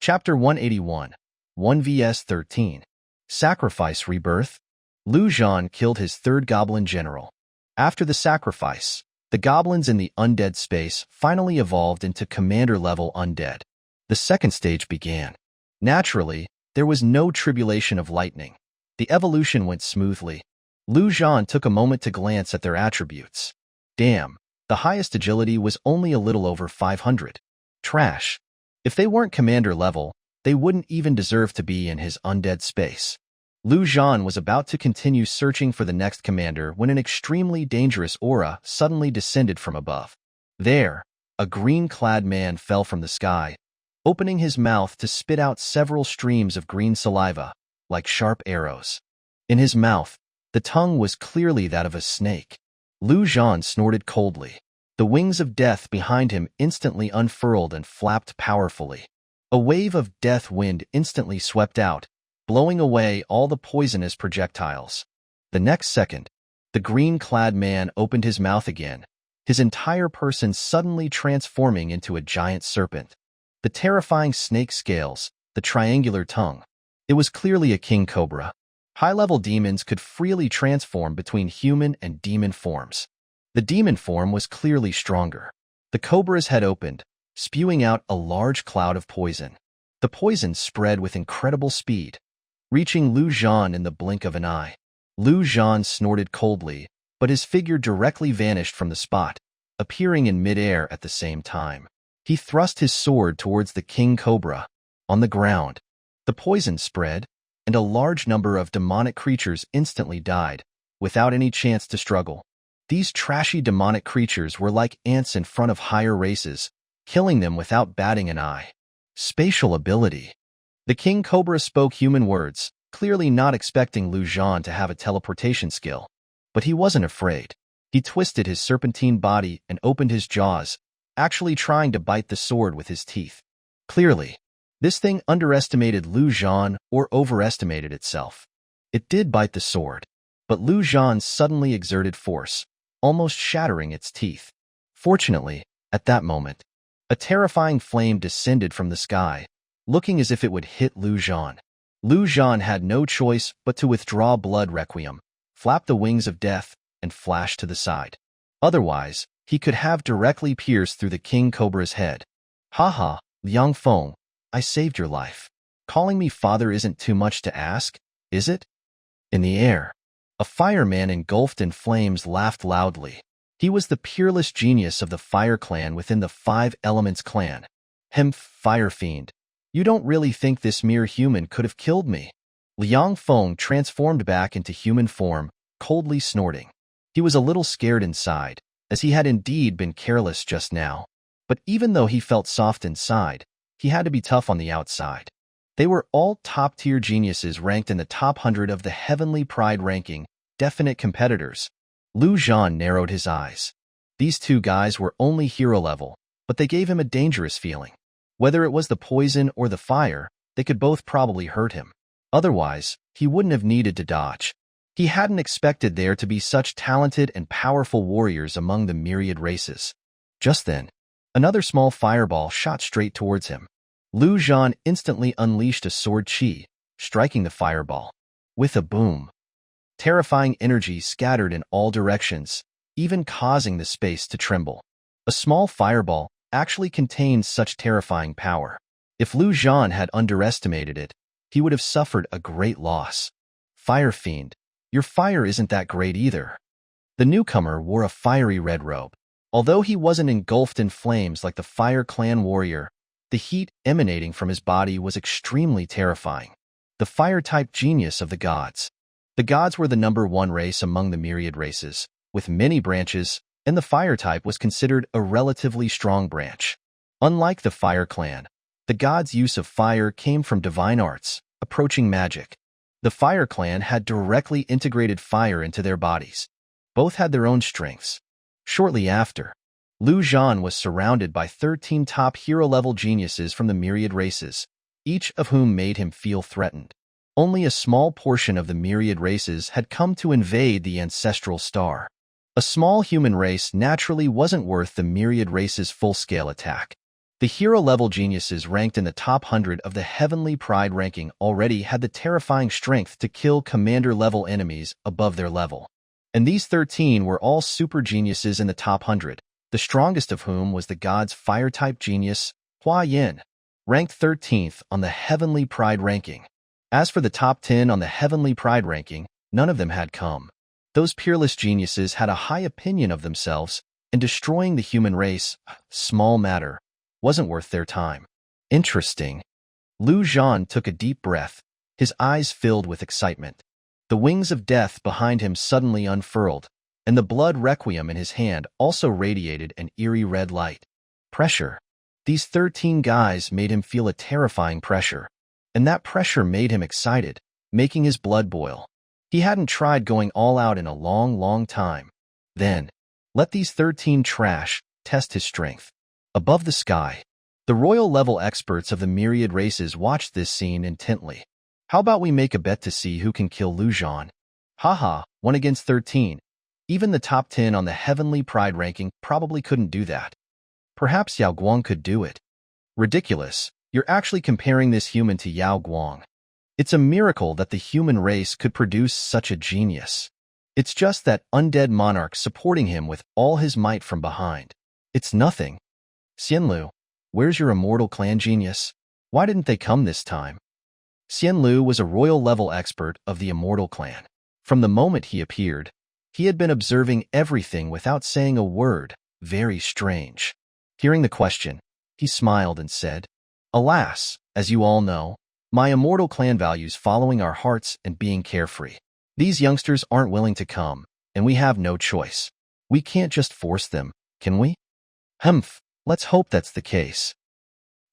Chapter 181, 1 vs 13. Sacrifice Rebirth. Zhan killed his third goblin general. After the sacrifice, the goblins in the undead space finally evolved into commander-level undead. The second stage began. Naturally, there was no tribulation of lightning. The evolution went smoothly. Zhan took a moment to glance at their attributes. Damn, the highest agility was only a little over 500. Trash. If they weren't commander level, they wouldn't even deserve to be in his undead space. Zhan was about to continue searching for the next commander when an extremely dangerous aura suddenly descended from above. There, a green-clad man fell from the sky, opening his mouth to spit out several streams of green saliva, like sharp arrows. In his mouth, the tongue was clearly that of a snake. Zhan snorted coldly. The wings of death behind him instantly unfurled and flapped powerfully. A wave of death wind instantly swept out, blowing away all the poisonous projectiles. The next second, the green-clad man opened his mouth again, his entire person suddenly transforming into a giant serpent. The terrifying snake scales, the triangular tongue. It was clearly a king cobra. High-level demons could freely transform between human and demon forms. The demon form was clearly stronger. The cobra's head opened, spewing out a large cloud of poison. The poison spread with incredible speed, reaching Zhan in the blink of an eye. Zhan snorted coldly, but his figure directly vanished from the spot, appearing in midair at the same time. He thrust his sword towards the king cobra. On the ground, the poison spread, and a large number of demonic creatures instantly died, without any chance to struggle. These trashy demonic creatures were like ants in front of higher races, killing them without batting an eye. Spatial ability. The king cobra spoke human words, clearly not expecting Zhan to have a teleportation skill. But he wasn't afraid. He twisted his serpentine body and opened his jaws, actually trying to bite the sword with his teeth. Clearly, this thing underestimated Zhan or overestimated itself. It did bite the sword, but Zhan suddenly exerted force, almost shattering its teeth. Fortunately, at that moment, a terrifying flame descended from the sky, looking as if it would hit Zhan. Zhan had no choice but to withdraw Blood Requiem, flap the wings of death, and flash to the side. Otherwise, he could have directly pierced through the king cobra's head. Haha, Liang Feng, I saved your life. Calling me father isn't too much to ask, is it? In the air, a fireman engulfed in flames laughed loudly. He was the peerless genius of the fire clan within the Five Elements clan. Fire fiend. You don't really think this mere human could have killed me? Liang Feng transformed back into human form, coldly snorting. He was a little scared inside, as he had indeed been careless just now. But even though he felt soft inside, he had to be tough on the outside. They were all top-tier geniuses ranked in the top 100 of the Heavenly Pride ranking, definite competitors. Zhan narrowed his eyes. These two guys were only hero level, but they gave him a dangerous feeling. Whether it was the poison or the fire, they could both probably hurt him. Otherwise, he wouldn't have needed to dodge. He hadn't expected there to be such talented and powerful warriors among the myriad races. Just then, another small fireball shot straight towards him. Zhan instantly unleashed a sword chi, striking the fireball. With a boom, terrifying energy scattered in all directions, even causing the space to tremble. A small fireball actually contained such terrifying power. If Zhan had underestimated it, he would have suffered a great loss. Fire fiend, your fire isn't that great either. The newcomer wore a fiery red robe. Although he wasn't engulfed in flames like the Fire Clan warrior, the heat emanating from his body was extremely terrifying. The fire-type genius of the gods. The gods were the #1 race among the myriad races, with many branches, and the fire type was considered a relatively strong branch. Unlike the Fire Clan, the gods' use of fire came from divine arts, approaching magic. The Fire Clan had directly integrated fire into their bodies. Both had their own strengths. Shortly after, Zhan was surrounded by 13 top hero-level geniuses from the myriad races, each of whom made him feel threatened. Only a small portion of the myriad races had come to invade the ancestral star. A small human race naturally wasn't worth the myriad race's full-scale attack. The hero-level geniuses ranked in the top 100 of the Heavenly Pride ranking already had the terrifying strength to kill commander-level enemies above their level. And these 13 were all super geniuses in the top 100, the strongest of whom was the god's fire-type genius, Hua Yin, ranked 13th on the Heavenly Pride ranking. As for the top 10 on the Heavenly Pride ranking, none of them had come. Those peerless geniuses had a high opinion of themselves, and destroying the human race, small matter, wasn't worth their time. Interesting. Zhan took a deep breath, his eyes filled with excitement. The wings of death behind him suddenly unfurled, and the blood requiem in his hand also radiated an eerie red light. Pressure. These 13 guys made him feel a terrifying pressure, and that pressure made him excited, making his blood boil. He hadn't tried going all out in a long time. Then, let these 13 trash test his strength. Above the sky, the royal-level experts of the myriad races watched this scene intently. How about we make a bet to see who can kill Zhan? Haha, 1 against 13. Even the top 10 on the Heavenly Pride ranking probably couldn't do that. Perhaps Yao Guang could do it. Ridiculous, you're actually comparing this human to Yao Guang. It's a miracle that the human race could produce such a genius. It's just that undead monarch supporting him with all his might from behind. It's nothing. Xianlu, where's your immortal clan genius? Why didn't they come this time? Xianlu was a royal-level expert of the immortal clan. From the moment he appeared, he had been observing everything without saying a word. Very strange. Hearing the question, he smiled and said, "Alas, as you all know, my immortal clan values following our hearts and being carefree. These youngsters aren't willing to come, and we have no choice. We can't just force them, can we? Humph. Let's hope that's the case."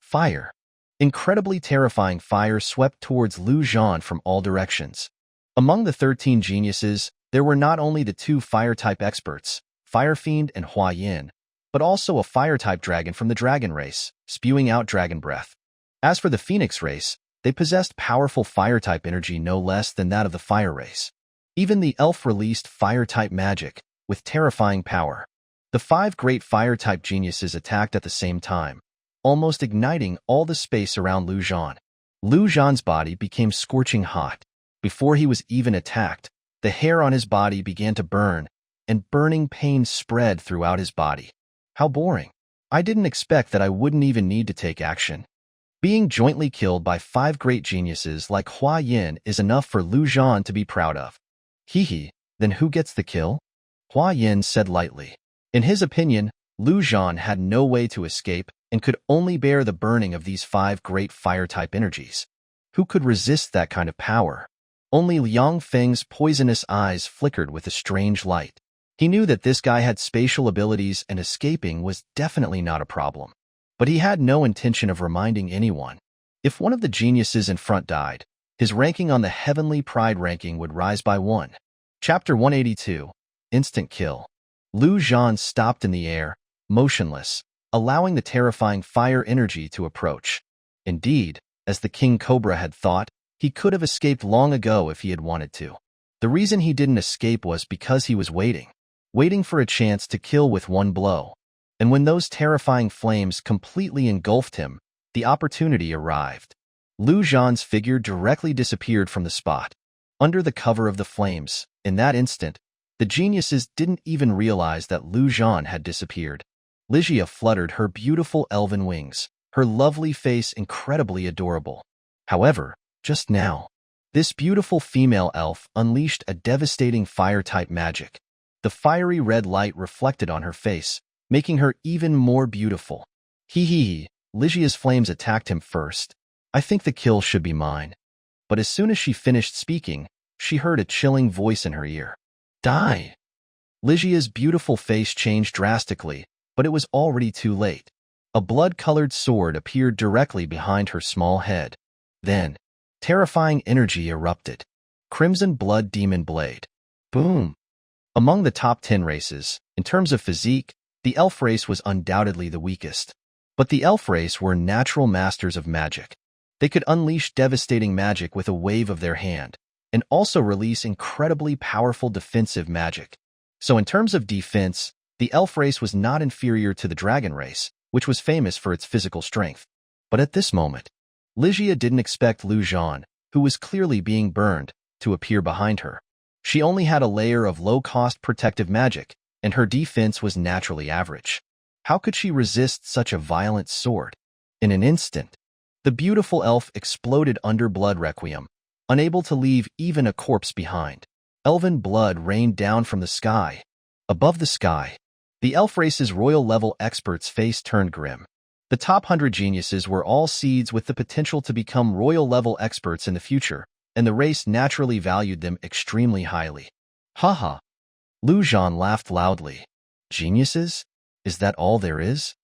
Fire. Incredibly terrifying fire swept towards Zhan from all directions. Among the 13 geniuses, there were not only the 2 fire-type experts, Fire Fiend and Hua Yin, but also a fire-type dragon from the dragon race, spewing out dragon breath. As for the Phoenix race, they possessed powerful fire-type energy no less than that of the fire race. Even the elf released fire-type magic, with terrifying power. The 5 great fire-type geniuses attacked at the same time, almost igniting all the space around Zhan. Zhan's body became scorching hot. Before he was even attacked, the hair on his body began to burn, and burning pain spread throughout his body. How boring. I didn't expect that I wouldn't even need to take action. Being jointly killed by 5 great geniuses like Hua Yin is enough for Zhan to be proud of. Hee, then who gets the kill? Hua Yin said lightly. In his opinion, Zhan had no way to escape and could only bear the burning of these 5 great fire-type energies. Who could resist that kind of power? Only Liang Feng's poisonous eyes flickered with a strange light. He knew that this guy had spatial abilities and escaping was definitely not a problem. But he had no intention of reminding anyone. If one of the geniuses in front died, his ranking on the Heavenly Pride ranking would rise by 1. Chapter 182. Instant Kill. Zhan stopped in the air, motionless, allowing the terrifying fire energy to approach. Indeed, as the King Cobra had thought, he could have escaped long ago if he had wanted to. The reason he didn't escape was because he was waiting for a chance to kill with 1 blow. And when those terrifying flames completely engulfed him, the opportunity arrived. Zhan's figure directly disappeared from the spot. Under the cover of the flames, in that instant, the geniuses didn't even realize that Zhan had disappeared. Ligia fluttered her beautiful elven wings, her lovely face incredibly adorable. However, just now, this beautiful female elf unleashed a devastating fire-type magic. The fiery red light reflected on her face, making her even more beautiful. Ligia's flames attacked him first. I think the kill should be mine. But as soon as she finished speaking, she heard a chilling voice in her ear. Die! Ligia's beautiful face changed drastically, but it was already too late. A blood-colored sword appeared directly behind her small head. Then, terrifying energy erupted. Crimson Blood Demon Blade. Boom! Among the top 10 races, in terms of physique, the elf race was undoubtedly the weakest. But the elf race were natural masters of magic. They could unleash devastating magic with a wave of their hand, and also release incredibly powerful defensive magic. So in terms of defense, the elf race was not inferior to the dragon race, which was famous for its physical strength. But at this moment, Ligia didn't expect Zhan, who was clearly being burned, to appear behind her. She only had a layer of low-cost protective magic, and her defense was naturally average. How could she resist such a violent sword? In an instant, the beautiful elf exploded under blood requiem, unable to leave even a corpse behind. Elven blood rained down from the sky. Above the sky, the elf race's royal-level experts' face turned grim. The top 100 geniuses were all seeds with the potential to become royal-level experts in the future, and the race naturally valued them extremely highly. Haha. Zhan laughed loudly. Geniuses? Is that all there is?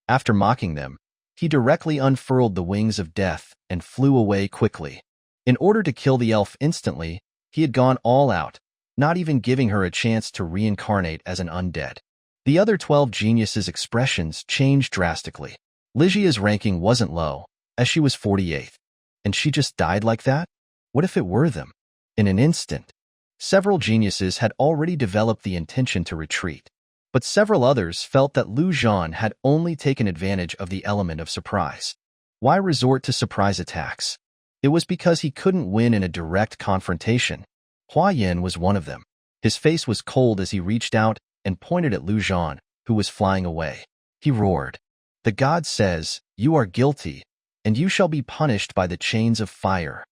After mocking them, he directly unfurled the wings of death and flew away quickly. In order to kill the elf instantly, he had gone all out, not even giving her a chance to reincarnate as an undead. The other 12 geniuses' expressions changed drastically. Ligia's ranking wasn't low, as she was 48th. And she just died like that? What if it were them? In an instant, several geniuses had already developed the intention to retreat, but several others felt that Zhan had only taken advantage of the element of surprise. Why resort to surprise attacks? It was because he couldn't win in a direct confrontation. Hua Yin was one of them. His face was cold as he reached out and pointed at Zhan, who was flying away. He roared, "The god says, you are guilty, and you shall be punished by the chains of fire."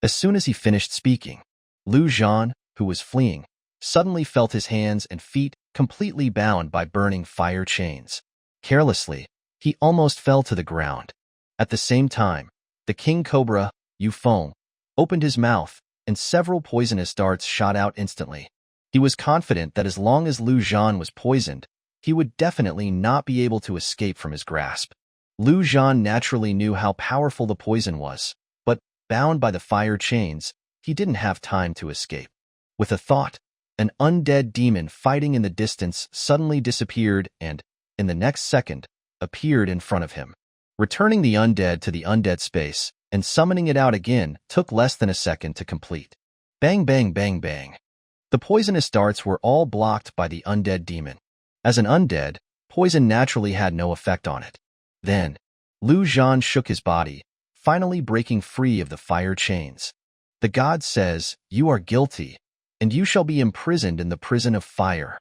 As soon as he finished speaking, Zhan, who was fleeing, suddenly felt his hands and feet completely bound by burning fire chains. Carelessly, he almost fell to the ground. At the same time, the king cobra, Yufeng, opened his mouth, and several poisonous darts shot out instantly. He was confident that as long as Zhan was poisoned, he would definitely not be able to escape from his grasp. Zhan naturally knew how powerful the poison was, but, bound by the fire chains, he didn't have time to escape. With a thought, an undead demon fighting in the distance suddenly disappeared and, in the next second, appeared in front of him. Returning the undead to the undead space and summoning it out again took less than a second to complete. Bang, bang, bang, bang. The poisonous darts were all blocked by the undead demon. As an undead, poison naturally had no effect on it. Then, Zhan shook his body, finally breaking free of the fire chains. The god says, you are guilty, and you shall be imprisoned in the prison of fire.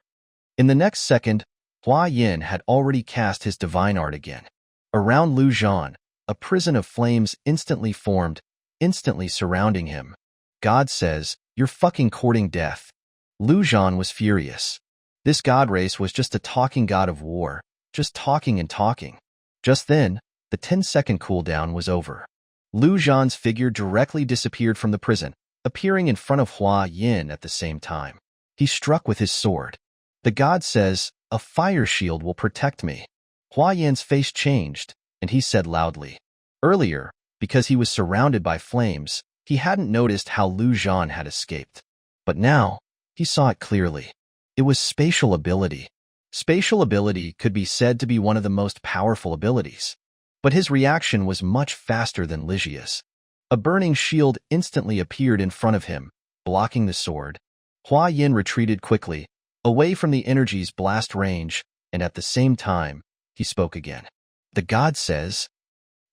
In the next second, Hua Yin had already cast his divine art again. Around Zhan, a prison of flames instantly formed, instantly surrounding him. God says, you're fucking courting death. Zhan was furious. This god race was just a talking god of war, just talking and talking. Just then, the 10-second cooldown was over. Zhan's figure directly disappeared from the prison, appearing in front of Hua Yin at the same time. He struck with his sword. The god says, a fire shield will protect me. Hua Yin's face changed, and he said loudly. Earlier, because he was surrounded by flames, he hadn't noticed how Zhan had escaped. But now, he saw it clearly. It was spatial ability. Spatial ability could be said to be one of the most powerful abilities. But his reaction was much faster than Ligia's. A burning shield instantly appeared in front of him, blocking the sword. Hua Yin retreated quickly, away from the energy's blast range, and at the same time, he spoke again. The god says...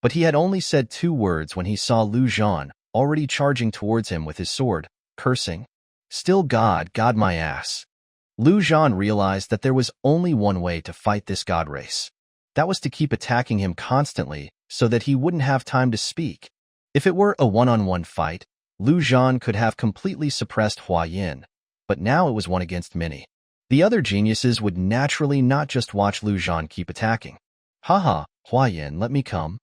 But he had only said 2 words when he saw Zhan already charging towards him with his sword, cursing. Still God my ass. Zhan realized that there was only one way to fight this god race. That was to keep attacking him constantly so that he wouldn't have time to speak. If it were a one-on-one fight, Zhan could have completely suppressed Hua Yin, but now it was one against many. The other geniuses would naturally not just watch Zhan keep attacking. Haha, Hua Yin, let me come.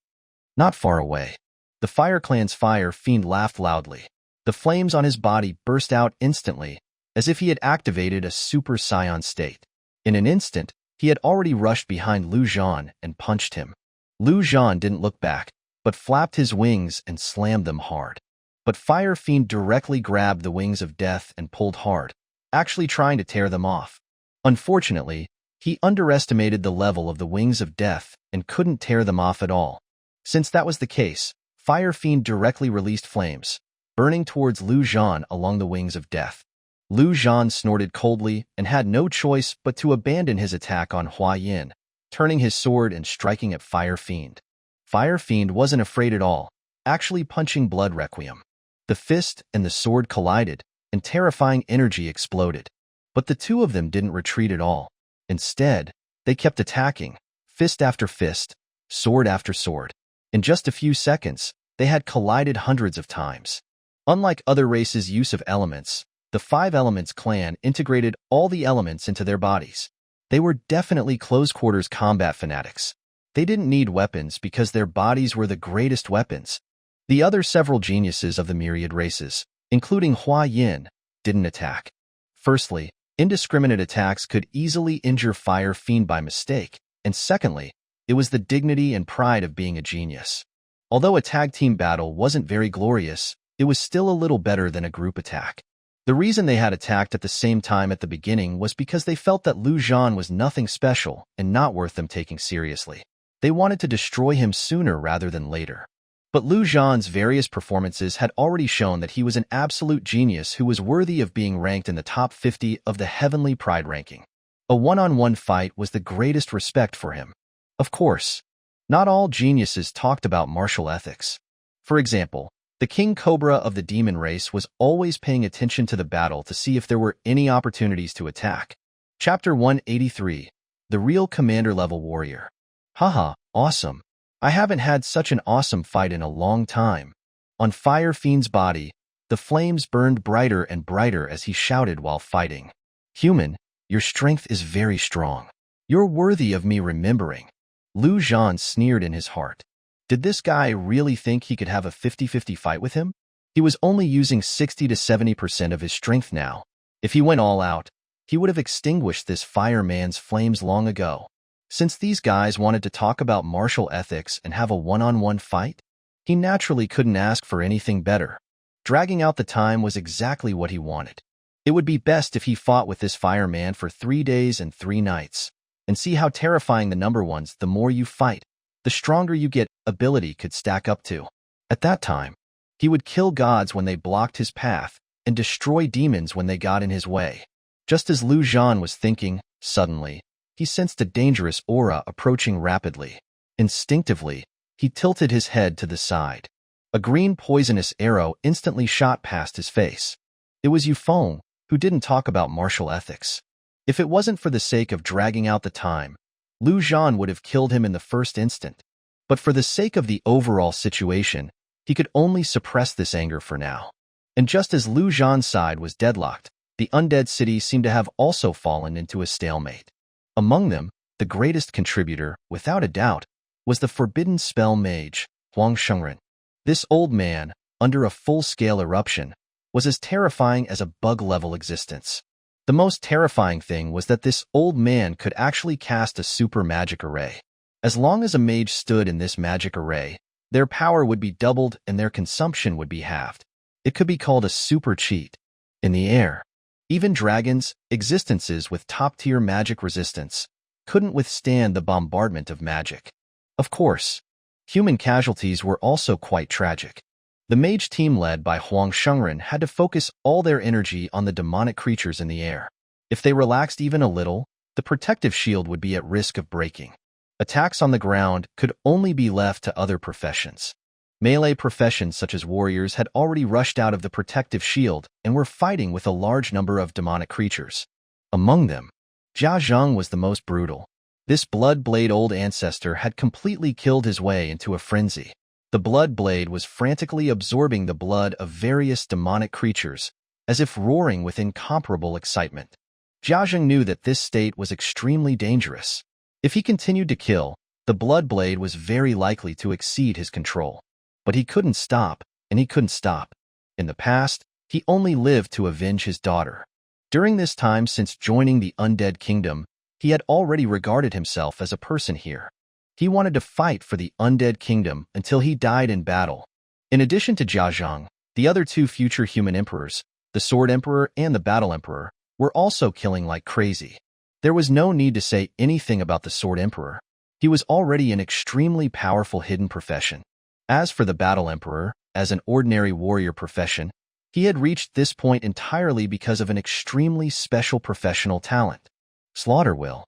Not far away. The Fire Clan's fire fiend laughed loudly. The flames on his body burst out instantly, as if he had activated a super scion state. In an instant, he had already rushed behind Zhan and punched him. Zhan didn't look back, but flapped his wings and slammed them hard. But Fire Fiend directly grabbed the wings of death and pulled hard, actually trying to tear them off. Unfortunately, he underestimated the level of the wings of death and couldn't tear them off at all. Since that was the case, Fire Fiend directly released flames, burning towards Zhan along the wings of death. Zhan snorted coldly and had no choice but to abandon his attack on Hua Yin, turning his sword and striking at Fire Fiend. Fire Fiend wasn't afraid at all, actually punching Blood Requiem. The fist and the sword collided, and terrifying energy exploded. But the two of them didn't retreat at all. Instead, they kept attacking, fist after fist, sword after sword. In just a few seconds, they had collided hundreds of times. Unlike other races' use of elements, the Five Elements clan integrated all the elements into their bodies. They were definitely close-quarters combat fanatics. They didn't need weapons because their bodies were the greatest weapons. The other several geniuses of the myriad races, including Hua Yin, didn't attack. Firstly, indiscriminate attacks could easily injure Fire Fiend by mistake, and secondly, it was the dignity and pride of being a genius. Although a tag-team battle wasn't very glorious, it was still a little better than a group attack. The reason they had attacked at the same time at the beginning was because they felt that Zhan was nothing special and not worth them taking seriously. They wanted to destroy him sooner rather than later. But Zhan's various performances had already shown that he was an absolute genius who was worthy of being ranked in the top 50 of the Heavenly Pride ranking. A one-on-one fight was the greatest respect for him. Of course, not all geniuses talked about martial ethics. For example, the King Cobra of the demon race was always paying attention to the battle to see if there were any opportunities to attack. Chapter 183, The Real Commander-Level Warrior. Haha, awesome. I haven't had such an awesome fight in a long time. On Fire Fiend's body, the flames burned brighter and brighter as he shouted while fighting. Human, your strength is very strong. You're worthy of me remembering. Zhan sneered in his heart. Did this guy really think he could have a 50-50 fight with him? He was only using 60 to 70% of his strength now. If he went all out, he would have extinguished this fireman's flames long ago. Since these guys wanted to talk about martial ethics and have a one-on-one fight, he naturally couldn't ask for anything better. Dragging out the time was exactly what he wanted. It would be best if he fought with this fireman for 3 days and 3 nights, and see how terrifying the number ones the more you fight, the stronger you get ability could stack up to. At that time, he would kill gods when they blocked his path and destroy demons when they got in his way. Just as Zhan was thinking, suddenly, he sensed a dangerous aura approaching rapidly. Instinctively, he tilted his head to the side. A green poisonous arrow instantly shot past his face. It was Yufeng, who didn't talk about martial ethics. If it wasn't for the sake of dragging out the time, Zhan would have killed him in the first instant. But for the sake of the overall situation, he could only suppress this anger for now. And just as Zhan's side was deadlocked, the undead city seemed to have also fallen into a stalemate. Among them, the greatest contributor, without a doubt, was the forbidden spell mage, Huang Shengren. This old man, under a full-scale eruption, was as terrifying as a bug-level existence. The most terrifying thing was that this old man could actually cast a super magic array. As long as a mage stood in this magic array, their power would be doubled and their consumption would be halved. It could be called a super cheat. In the air, even dragons, existences with top-tier magic resistance, couldn't withstand the bombardment of magic. Of course, human casualties were also quite tragic. The mage team led by Huang Shengren had to focus all their energy on the demonic creatures in the air. If they relaxed even a little, the protective shield would be at risk of breaking. Attacks on the ground could only be left to other professions. Melee professions such as warriors had already rushed out of the protective shield and were fighting with a large number of demonic creatures. Among them, Zhan was the most brutal. This blood blade old ancestor had completely killed his way into a frenzy. The blood blade was frantically absorbing the blood of various demonic creatures, as if roaring with incomparable excitement. Zhan knew that this state was extremely dangerous. If he continued to kill, the blood blade was very likely to exceed his control. But he couldn't stop, and he couldn't stop. In the past, he only lived to avenge his daughter. During this time since joining the undead kingdom, he had already regarded himself as a person here. He wanted to fight for the undead kingdom until he died in battle. In addition to Zhan, the other 2 future human emperors, the Sword Emperor and the Battle Emperor, were also killing like crazy. There was no need to say anything about the Sword Emperor. He was already an extremely powerful hidden profession. As for the Battle Emperor, as an ordinary warrior profession, he had reached this point entirely because of an extremely special professional talent. Slaughter will.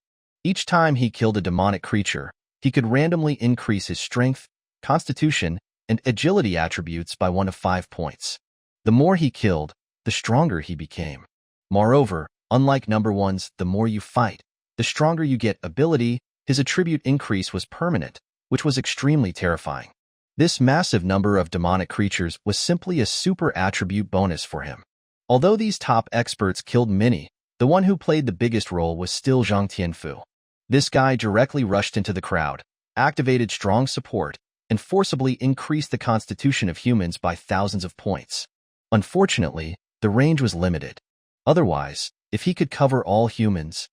Each time he killed a demonic creature, he could randomly increase his strength, constitution, and agility attributes by 1 of 5 points. The more he killed, the stronger he became. Moreover, unlike number ones, the more you fight, the stronger you get ability. His attribute increase was permanent, which was extremely terrifying. This massive number of demonic creatures was simply a super attribute bonus for him. Although these top experts killed many, the one who played the biggest role was still Zhang Tianfu. This guy directly rushed into the crowd, activated strong support, and forcibly increased the constitution of humans by thousands of points. Unfortunately, the range was limited. Otherwise, if he could cover all humans,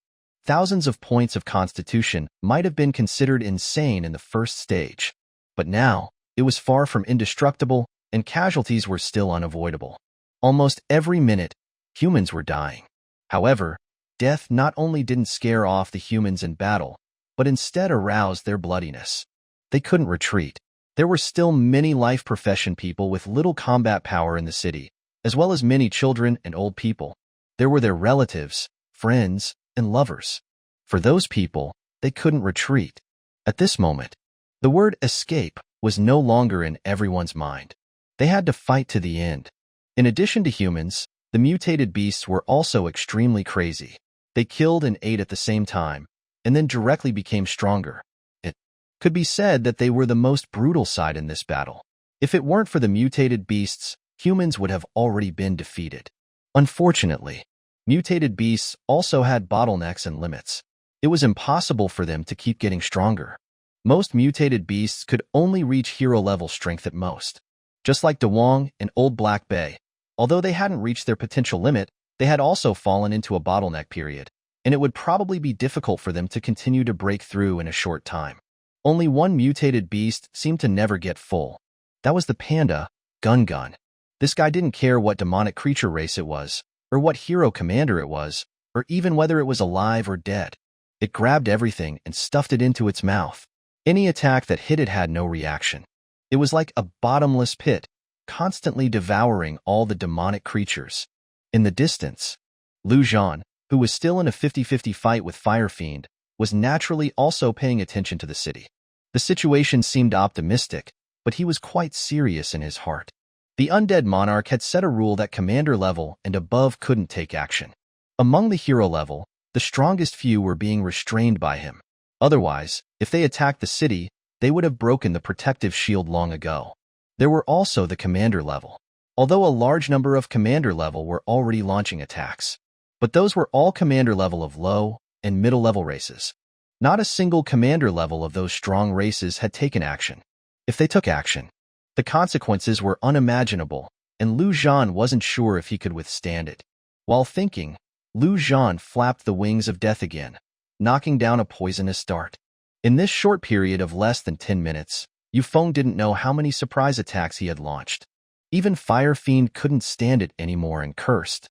thousands of points of constitution might have been considered insane in the first stage. But now, it was far from indestructible, and casualties were still unavoidable. Almost every minute, humans were dying. However, death not only didn't scare off the humans in battle, but instead aroused their bloodiness. They couldn't retreat. There were still many life profession people with little combat power in the city, as well as many children and old people. There were their relatives, friends, and lovers. For those people, they couldn't retreat. At this moment, the word escape was no longer in everyone's mind. They had to fight to the end. In addition to humans, the mutated beasts were also extremely crazy. They killed and ate at the same time, and then directly became stronger. It could be said that they were the most brutal side in this battle. If it weren't for the mutated beasts, humans would have already been defeated. Unfortunately, mutated beasts also had bottlenecks and limits. It was impossible for them to keep getting stronger. Most mutated beasts could only reach hero-level strength at most. Just like Dewang and Old Black Bay, although they hadn't reached their potential limit, they had also fallen into a bottleneck period, and it would probably be difficult for them to continue to break through in a short time. Only one mutated beast seemed to never get full. That was the panda, Gun Gun. This guy didn't care what demonic creature race it was, or what hero commander it was, or even whether it was alive or dead. It grabbed everything and stuffed it into its mouth. Any attack that hit it had no reaction. It was like a bottomless pit, constantly devouring all the demonic creatures. In the distance, Zhan, who was still in a 50-50 fight with Fire Fiend, was naturally also paying attention to the city. The situation seemed optimistic, but he was quite serious in his heart. The undead monarch had set a rule that commander level and above couldn't take action. Among the hero level, the strongest few were being restrained by him. Otherwise, if they attacked the city, they would have broken the protective shield long ago. There were also the commander level, although a large number of commander level were already launching attacks. But those were all commander level of low and middle level races. Not a single commander level of those strong races had taken action. If they took action, the consequences were unimaginable, and Zhan wasn't sure if he could withstand it. While thinking, Zhan flapped the wings of death again, knocking down a poisonous dart. In this short period of less than 10 minutes, Yufeng didn't know how many surprise attacks he had launched. Even Fire Fiend couldn't stand it anymore and cursed.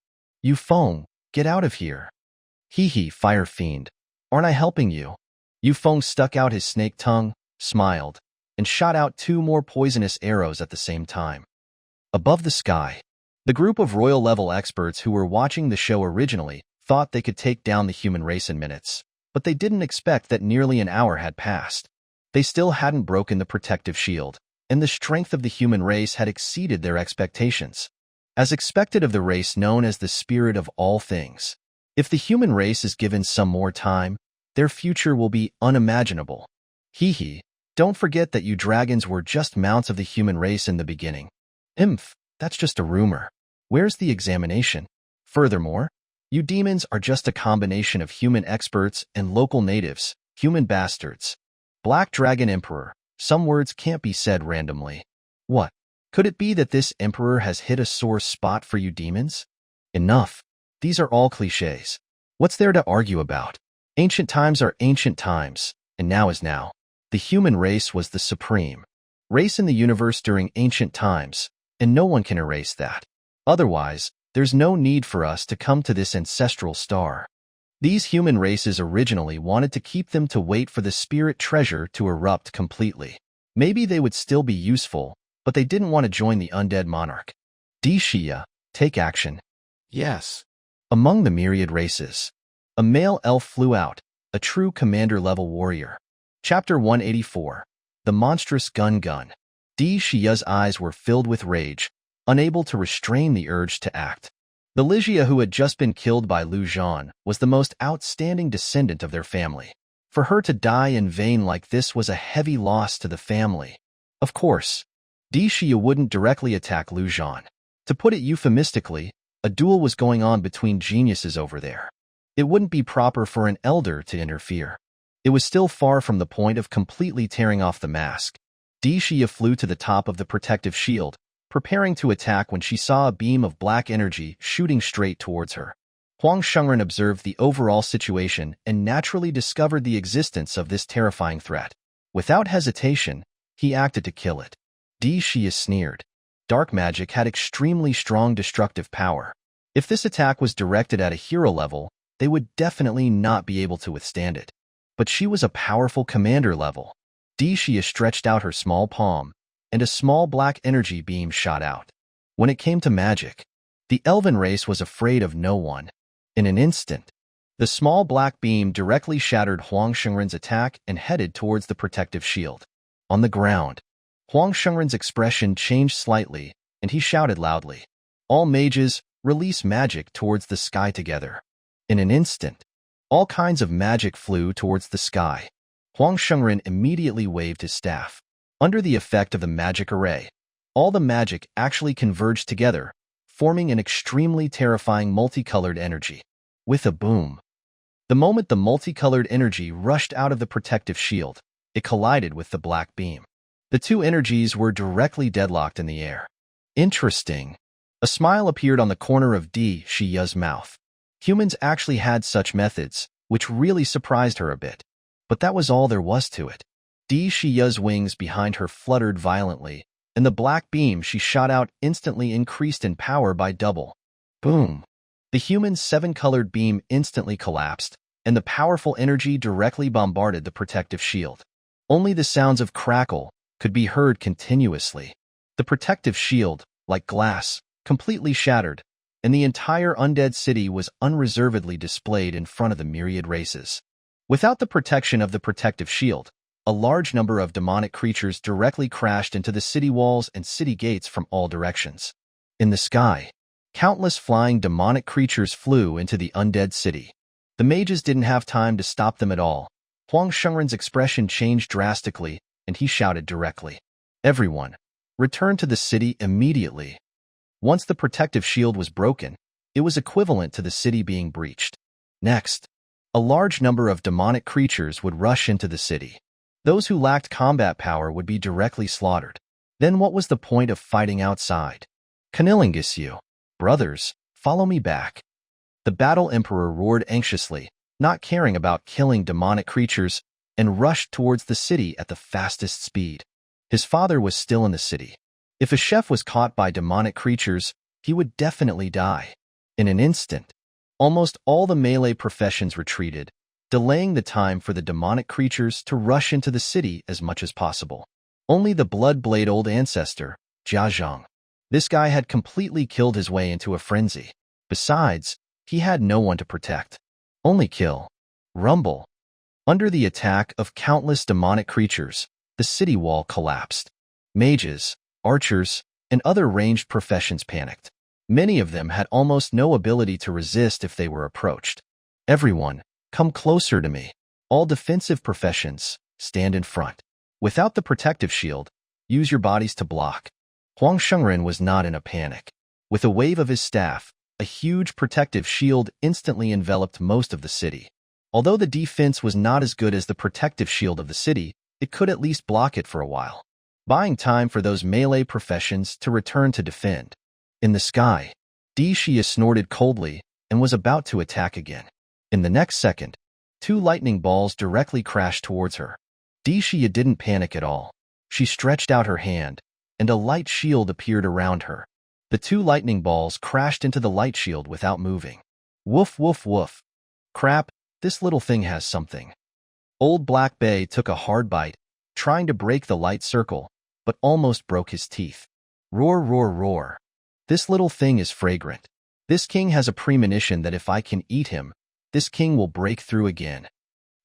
Yufeng, get out of here. Hee, Fire Fiend. Aren't I helping you? Yufeng stuck out his snake tongue, smiled, and shot out 2 more poisonous arrows at the same time. Above the sky, the group of royal-level experts who were watching the show originally thought they could take down the human race in minutes, but they didn't expect that nearly an hour had passed. They still hadn't broken the protective shield, and the strength of the human race had exceeded their expectations. As expected of the race known as the spirit of all things, if the human race is given some more time, their future will be unimaginable. Hee, don't forget that you dragons were just mounts of the human race in the beginning. That's just a rumor. Where's the examination? Furthermore, you demons are just a combination of human experts and local natives, human bastards. Black Dragon Emperor, some words can't be said randomly. What? Could it be that this emperor has hit a sore spot for you demons? Enough. These are all cliches. What's there to argue about? Ancient times are ancient times, and now is now. The human race was the supreme race in the universe during ancient times, and no one can erase that. Otherwise, there's no need for us to come to this ancestral star. These human races originally wanted to keep them to wait for the spirit treasure to erupt completely. Maybe they would still be useful, but they didn't want to join the undead monarch. Shia, take action. Yes. Among the myriad races, a male elf flew out, a true commander-level warrior. Chapter 184. The Monstrous Gun. Di Shiya's eyes were filled with rage, unable to restrain the urge to act. The Ligia who had just been killed by Zhan was the most outstanding descendant of their family. For her to die in vain like this was a heavy loss to the family. Of course, Di Shiya wouldn't directly attack Zhan. To put it euphemistically, a duel was going on between geniuses over there. It wouldn't be proper for an elder to interfere. It was still far from the point of completely tearing off the mask. Di Shiya flew to the top of the protective shield, preparing to attack when she saw a beam of black energy shooting straight towards her. Huang Shengren observed the overall situation and naturally discovered the existence of this terrifying threat. Without hesitation, he acted to kill it. Di Shiya sneered. Dark magic had extremely strong destructive power. If this attack was directed at a hero level, they would definitely not be able to withstand it. But she was a powerful commander level. Di Shiya stretched out her small palm, and a small black energy beam shot out. When it came to magic, the elven race was afraid of no one. In an instant, the small black beam directly shattered Huang Shengren's attack and headed towards the protective shield. On the ground, Huang Shengren's expression changed slightly, and he shouted loudly, "All mages, release magic towards the sky together." In an instant, all kinds of magic flew towards the sky. Huang Shengren immediately waved his staff. Under the effect of the magic array, all the magic actually converged together, forming an extremely terrifying multicolored energy. With a boom, the moment the multicolored energy rushed out of the protective shield, it collided with the black beam. The two energies were directly deadlocked in the air. Interesting. A smile appeared on the corner of Di Shiya's mouth. Humans actually had such methods, which really surprised her a bit. But that was all there was to it. Di Shiya's wings behind her fluttered violently, and the black beam she shot out instantly increased in power by double. Boom! The human's seven-colored beam instantly collapsed, and the powerful energy directly bombarded the protective shield. Only the sounds of crackle could be heard continuously. The protective shield, like glass, completely shattered, and the entire undead city was unreservedly displayed in front of the myriad races. Without the protection of the protective shield, a large number of demonic creatures directly crashed into the city walls and city gates from all directions. In the sky, countless flying demonic creatures flew into the undead city. The mages didn't have time to stop them at all. Huang Shengren's expression changed drastically, and he shouted directly, "Everyone, return to the city immediately." Once the protective shield was broken, it was equivalent to the city being breached. Next, a large number of demonic creatures would rush into the city. Those who lacked combat power would be directly slaughtered. Then what was the point of fighting outside? Cunnilingus, brothers, follow me back. The battle emperor roared anxiously, not caring about killing demonic creatures, and rushed towards the city at the fastest speed. His father was still in the city. If a chef was caught by demonic creatures, he would definitely die. In an instant, almost all the melee professions retreated, delaying the time for the demonic creatures to rush into the city as much as possible. Only the blood-blade old ancestor, Zhan. This guy had completely killed his way into a frenzy. Besides, he had no one to protect. Only kill. Rumble. Under the attack of countless demonic creatures, the city wall collapsed. Mages, archers, and other ranged professions panicked. Many of them had almost no ability to resist if they were approached. Everyone, come closer to me. All defensive professions, stand in front. Without the protective shield, use your bodies to block. Huang Shengren was not in a panic. With a wave of his staff, a huge protective shield instantly enveloped most of the city. Although the defense was not as good as the protective shield of the city, it could at least block it for a while, buying time for those melee professions to return to defend. In the sky, Di Shiya snorted coldly and was about to attack again. In the next second, two lightning balls directly crashed towards her. Di Shiya didn't panic at all. She stretched out her hand, and a light shield appeared around her. The two lightning balls crashed into the light shield without moving. Woof, woof, woof. Crap, this little thing has something. Old Black Bay took a hard bite, trying to break the light circle, but almost broke his teeth. Roar, roar, roar. This little thing is fragrant. This king has a premonition that if I can eat him, this king will break through again.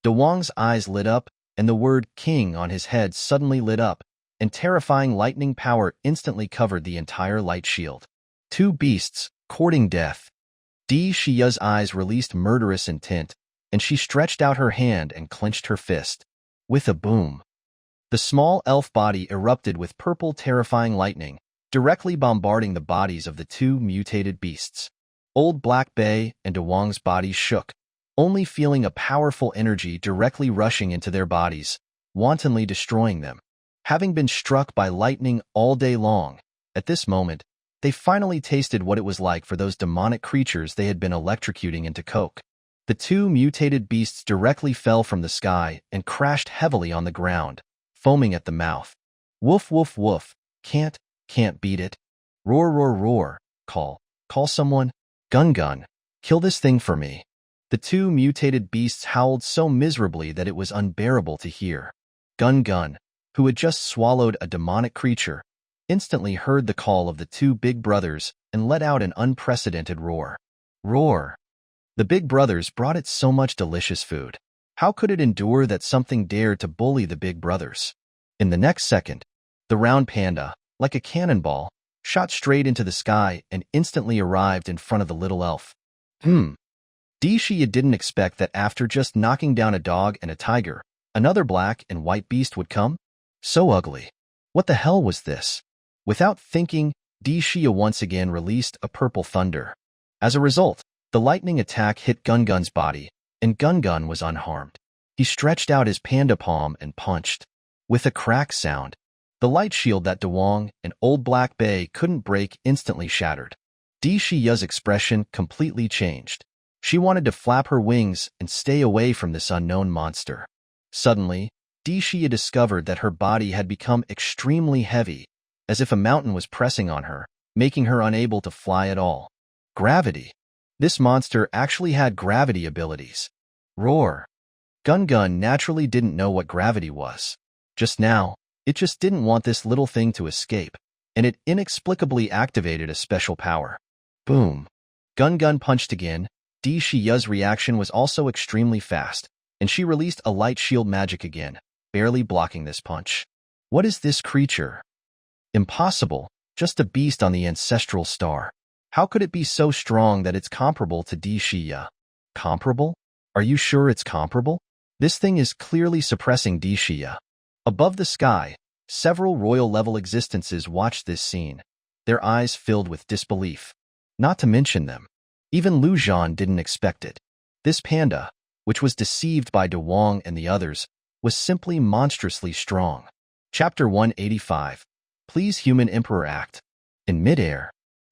De Wong's eyes lit up, and the word king on his head suddenly lit up, and terrifying lightning power instantly covered the entire light shield. Two beasts, courting death. Di Shiya's eyes released murderous intent, and she stretched out her hand and clenched her fist. With a boom, the small elf body erupted with purple terrifying lightning, directly bombarding the bodies of the two mutated beasts. Old Black Bay and De Wong's bodies shook, only feeling a powerful energy directly rushing into their bodies, wantonly destroying them. Having been struck by lightning all day long, at this moment, they finally tasted what it was like for those demonic creatures they had been electrocuting into coke. The two mutated beasts directly fell from the sky and crashed heavily on the ground, foaming at the mouth. Woof, woof, woof. Can't beat it. Roar, roar, roar. Call someone. Gun. Kill this thing for me. The two mutated beasts howled so miserably that it was unbearable to hear. Gun, who had just swallowed a demonic creature, instantly heard the call of the two big brothers and let out an unprecedented roar. Roar. The big brothers brought it so much delicious food. How could it endure that something dared to bully the big brothers? In the next second, the round panda, like a cannonball, shot straight into the sky and instantly arrived in front of the little elf. Di Shiya didn't expect that after just knocking down a dog and a tiger, another black and white beast would come? So ugly. What the hell was this? Without thinking, Di Shiya once again released a purple thunder. As a result, the lightning attack hit Gun's body, and Gun was unharmed. He stretched out his panda palm and punched. With a crack sound, the light shield that De Wong and Old Black Bay couldn't break instantly shattered. Di Shiya's expression completely changed. She wanted to flap her wings and stay away from this unknown monster. Suddenly, Di Shiya discovered that her body had become extremely heavy, as if a mountain was pressing on her, making her unable to fly at all. Gravity. This monster actually had gravity abilities. Roar. Gun naturally didn't know what gravity was. Just now, it just didn't want this little thing to escape, and it inexplicably activated a special power. Boom. Gun punched again. Di Shiya's reaction was also extremely fast, and she released a light shield magic again, barely blocking this punch. What is this creature? Impossible, just a beast on the ancestral star. How could it be so strong that it's comparable to Di Shiya? Comparable? Are you sure it's comparable? This thing is clearly suppressing Di Shiya. Above the sky, several royal-level existences watched this scene, their eyes filled with disbelief. Not to mention them. Even Zhan didn't expect it. This panda, which was deceived by De Wong and the others, was simply monstrously strong. Chapter 185. Please Human Emperor Act. In midair,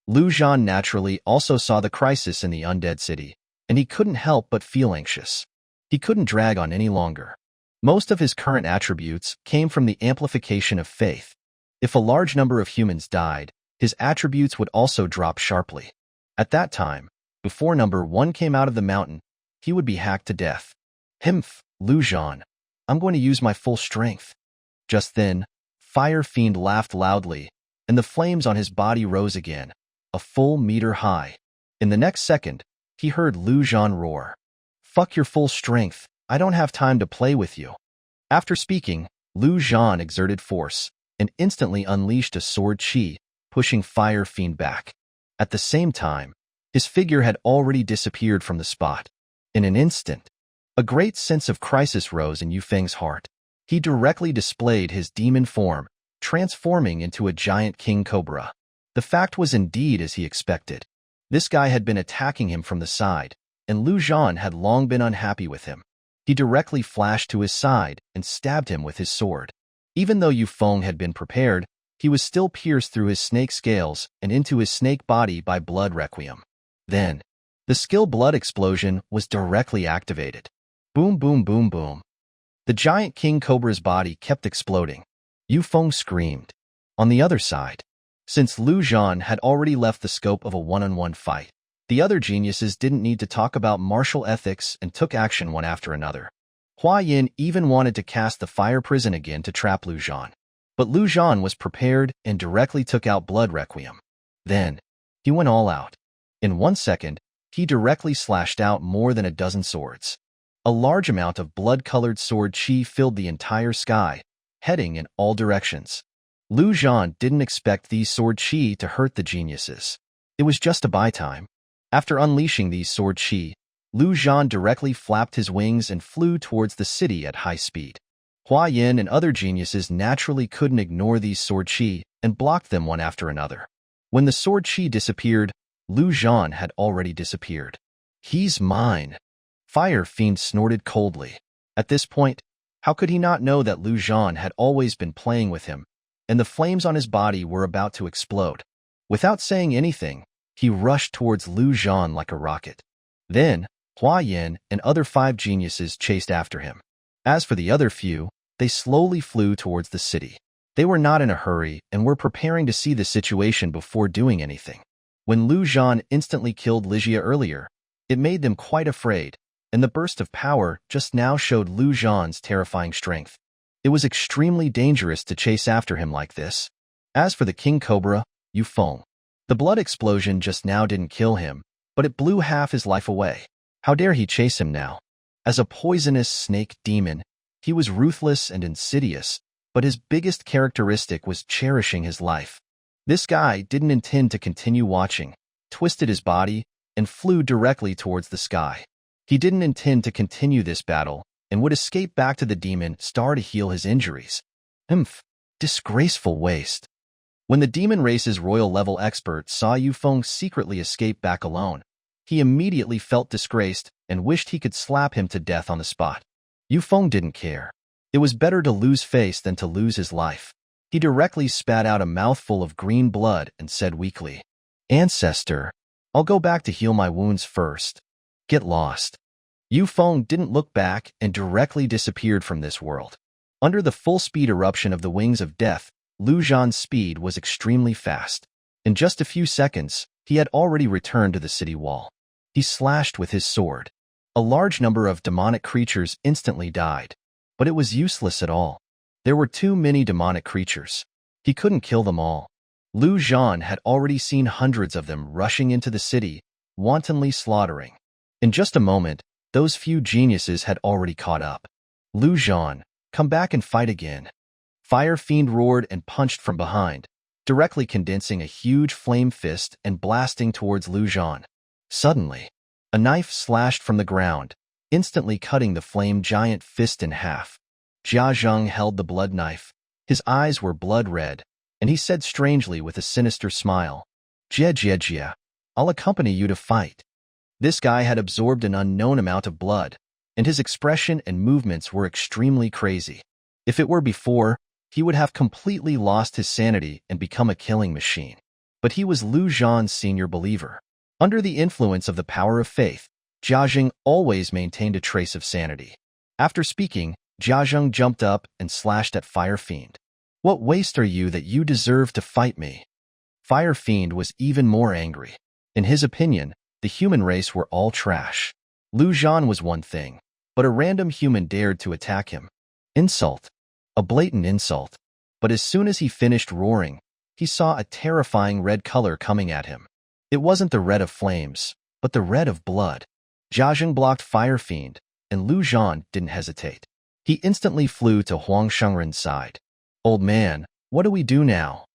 Zhan naturally also saw the crisis in the undead city, and he couldn't help but feel anxious. He couldn't drag on any longer. Most of his current attributes came from the amplification of faith. If a large number of humans died, his attributes would also drop sharply. At that time, before number 1 came out of the mountain, he would be hacked to death. Zhan, I'm going to use my full strength. Just then, Fire Fiend laughed loudly, and the flames on his body rose again, a full meter high. In the next second, he heard Zhan roar. Fuck your full strength, I don't have time to play with you. After speaking, Zhan exerted force, and instantly unleashed a sword chi, pushing Fire Fiend back. At the same time, his figure had already disappeared from the spot. In an instant, a great sense of crisis rose in Yu Feng's heart. He directly displayed his demon form, transforming into a giant king cobra. The fact was indeed as he expected. This guy had been attacking him from the side, and Zhan had long been unhappy with him. He directly flashed to his side and stabbed him with his sword. Even though Yu Feng had been prepared, he was still pierced through his snake scales and into his snake body by blood requiem. Then, the skill blood explosion was directly activated. Boom, boom, boom, boom. The giant king cobra's body kept exploding. Yu Feng screamed. On the other side, since Zhan had already left the scope of a one-on-one fight, the other geniuses didn't need to talk about martial ethics and took action one after another. Hua Yin even wanted to cast the fire prison again to trap Zhan. But Zhan was prepared and directly took out blood requiem. Then, he went all out. In 1 second, he directly slashed out more than a dozen swords. A large amount of blood-colored sword chi filled the entire sky, heading in all directions. Lu Zhan didn't expect these sword chi to hurt the geniuses. It was just a buy time. After unleashing these sword chi, Lu Zhan directly flapped his wings and flew towards the city at high speed. Hua Yin and other geniuses naturally couldn't ignore these sword chi and blocked them one after another. When the sword chi disappeared, Lu Zhan had already disappeared. He's mine. Fire Fiend snorted coldly. At this point, how could he not know that Lu Zhan had always been playing with him, and the flames on his body were about to explode? Without saying anything, he rushed towards Lu Zhan like a rocket. Then, Hua Yin and other 5 geniuses chased after him. As for the other few, they slowly flew towards the city. They were not in a hurry and were preparing to see the situation before doing anything. When Lu Zhan instantly killed Ligia earlier, it made them quite afraid, and the burst of power just now showed Lu Zhan's terrifying strength. It was extremely dangerous to chase after him like this. As for the King Cobra, Yufeng, the blood explosion just now didn't kill him, but it blew half his life away. How dare he chase him now? As a poisonous snake demon, he was ruthless and insidious, but his biggest characteristic was cherishing his life. This guy didn't intend to continue watching, twisted his body, and flew directly towards the sky. He didn't intend to continue this battle and would escape back to the demon star to heal his injuries. Disgraceful waste. When the demon race's royal-level expert saw Yufeng secretly escape back alone, he immediately felt disgraced and wished he could slap him to death on the spot. Yufeng didn't care. It was better to lose face than to lose his life. He directly spat out a mouthful of green blood and said weakly, "Ancestor, I'll go back to heal my wounds first. Get lost." Yufeng didn't look back and directly disappeared from this world. Under the full-speed eruption of the wings of death, Lu Zhan's speed was extremely fast. In just a few seconds, he had already returned to the city wall. He slashed with his sword. A large number of demonic creatures instantly died, but it was useless at all. There were too many demonic creatures. He couldn't kill them all. Lu Zhan had already seen hundreds of them rushing into the city, wantonly slaughtering. In just a moment, those few geniuses had already caught up. Lu Zhan, come back and fight again. Fire Fiend roared and punched from behind, directly condensing a huge flame fist and blasting towards Lu Zhan. Suddenly, a knife slashed from the ground, instantly cutting the flame giant fist in half. Jia Zheng held the blood knife. His eyes were blood red, and he said strangely with a sinister smile, Jia, I'll accompany you to fight." This guy had absorbed an unknown amount of blood, and his expression and movements were extremely crazy. If it were before, he would have completely lost his sanity and become a killing machine. But he was Lu Zhan's senior believer. Under the influence of the power of faith, Jia Zheng always maintained a trace of sanity. After speaking, Jia Zheng jumped up and slashed at Fire Fiend. "What waste are you that you deserve to fight me?" Fire Fiend was even more angry. In his opinion, the human race were all trash. Lu Zhan was one thing, but a random human dared to attack him. Insult. A blatant insult. But as soon as he finished roaring, he saw a terrifying red color coming at him. It wasn't the red of flames, but the red of blood. Jia Zheng blocked Fire Fiend, and Lu Zhan didn't hesitate. He instantly flew to Huang Shengren's side. "Old man, what do we do now?"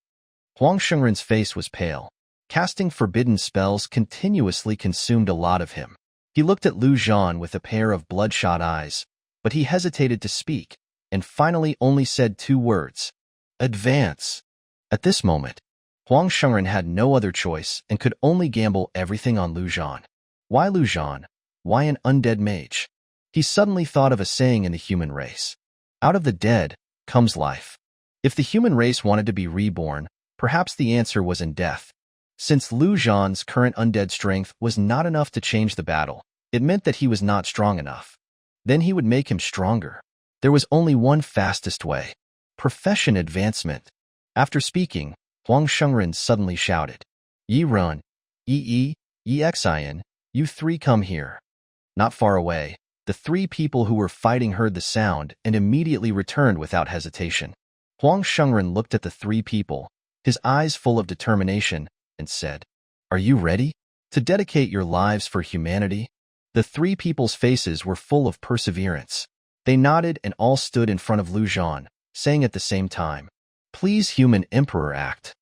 Huang Shengren's face was pale. Casting forbidden spells continuously consumed a lot of him. He looked at Lu Zhan with a pair of bloodshot eyes, but he hesitated to speak, and finally only said 2 words, "Advance." At this moment, Huang Shengren had no other choice and could only gamble everything on Lu Zhan. Why Lu Zhan? Why an undead mage? He suddenly thought of a saying in the human race. Out of the dead comes life. If the human race wanted to be reborn, perhaps the answer was in death. Since Lu Zhan's current undead strength was not enough to change the battle, it meant that he was not strong enough. Then he would make him stronger. There was only one fastest way. Profession advancement. After speaking, Huang Shengren suddenly shouted, "Yi run, Yi Xin, you 3 come here." Not far away, the 3 people who were fighting heard the sound and immediately returned without hesitation. Huang Shengren looked at the 3 people, his eyes full of determination, and said, "Are you ready to dedicate your lives for humanity?" The three people's faces were full of perseverance. They nodded and all stood in front of Zhan, saying at the same time, "Please, human emperor, act."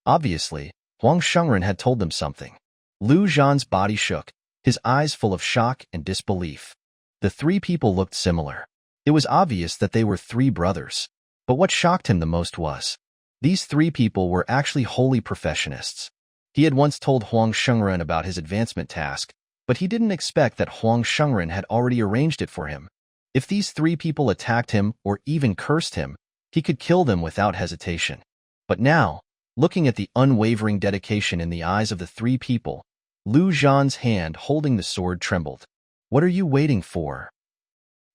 Obviously, Huang Shengren had told them something. Zhan's body shook, his eyes full of shock and disbelief. The three people looked similar. It was obvious that they were three brothers. But what shocked him the most was, these three people were actually holy professionists. He had once told Huang Shengren about his advancement task, but he didn't expect that Huang Shengren had already arranged it for him. If these three people attacked him or even cursed him, he could kill them without hesitation. But now, looking at the unwavering dedication in the eyes of the three people, Zhan's hand holding the sword trembled. "What are you waiting for?"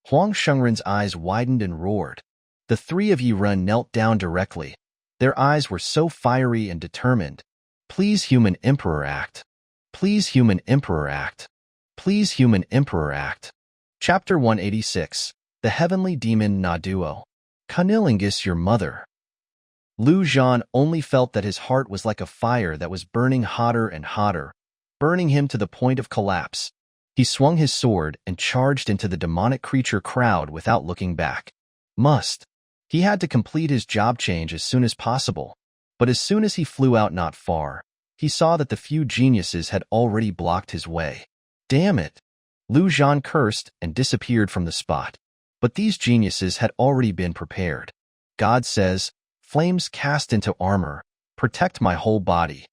Huang Shengren's eyes widened and roared. The three of Yiren knelt down directly. Their eyes were so fiery and determined. "Please, human emperor, act. Please, human emperor, act. Please, human emperor, act." Chapter 186. The Heavenly Demon Naduo. "Cunnilingus, your mother." Zhan only felt that his heart was like a fire that was burning hotter and hotter, burning him to the point of collapse. He swung his sword and charged into the demonic creature crowd without looking back. He had to complete his job change as soon as possible. But as soon as he flew out not far, he saw that the few geniuses had already blocked his way. Damn it! Zhan cursed and disappeared from the spot. But these geniuses had already been prepared. God says, "Flames cast into armor, protect my whole body."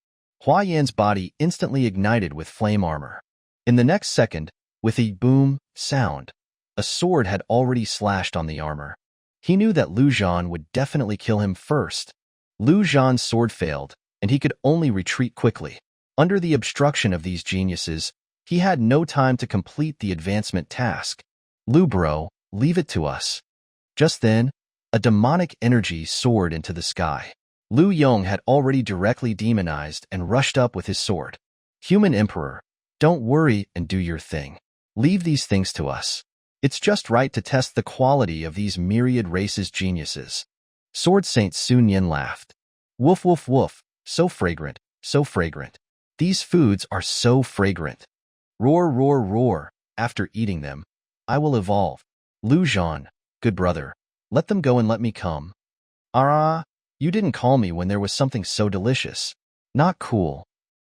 Hua Yan's body instantly ignited with flame armor. In the next second, with a boom sound, a sword had already slashed on the armor. He knew that Zhan would definitely kill him first. Zhan's sword failed, and he could only retreat quickly. Under the obstruction of these geniuses, he had no time to complete the advancement task. "Bro, leave it to us." Just then, a demonic energy soared into the sky. Liu Yong had already directly demonized and rushed up with his sword. "Human Emperor, don't worry and do your thing. Leave these things to us. It's just right to test the quality of these myriad races' geniuses." Sword Saint Sun Yin laughed. "Woof woof woof, so fragrant, so fragrant. These foods are so fragrant. Roar, roar, roar, after eating them, I will evolve." "Zhan, good brother, let them go and let me come." "Ah, you didn't call me when there was something so delicious. Not cool."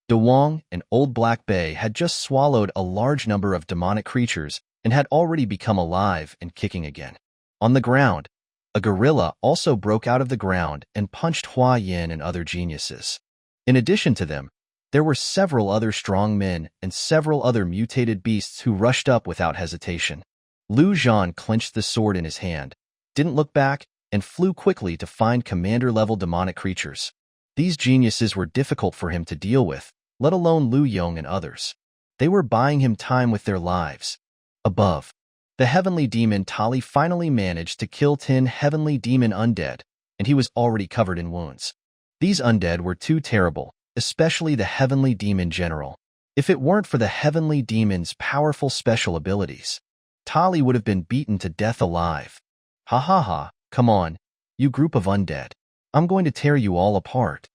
De Wong, an old black bay, had just swallowed a large number of demonic creatures and had already become alive and kicking again. On the ground, a gorilla also broke out of the ground and punched Hua Yin and other geniuses. In addition to them, there were several other strong men and several other mutated beasts who rushed up without hesitation. Zhan clenched the sword in his hand, didn't look back, and flew quickly to find commander-level demonic creatures. These geniuses were difficult for him to deal with, let alone Liu Yong and others. They were buying him time with their lives. Above, the heavenly demon Tali finally managed to kill 10 heavenly demon undead, and he was already covered in wounds. These undead were too terrible, especially the heavenly demon general. If it weren't for the heavenly demon's powerful special abilities, Tali would have been beaten to death alive. "Ha ha ha, come on, you group of undead. I'm going to tear you all apart.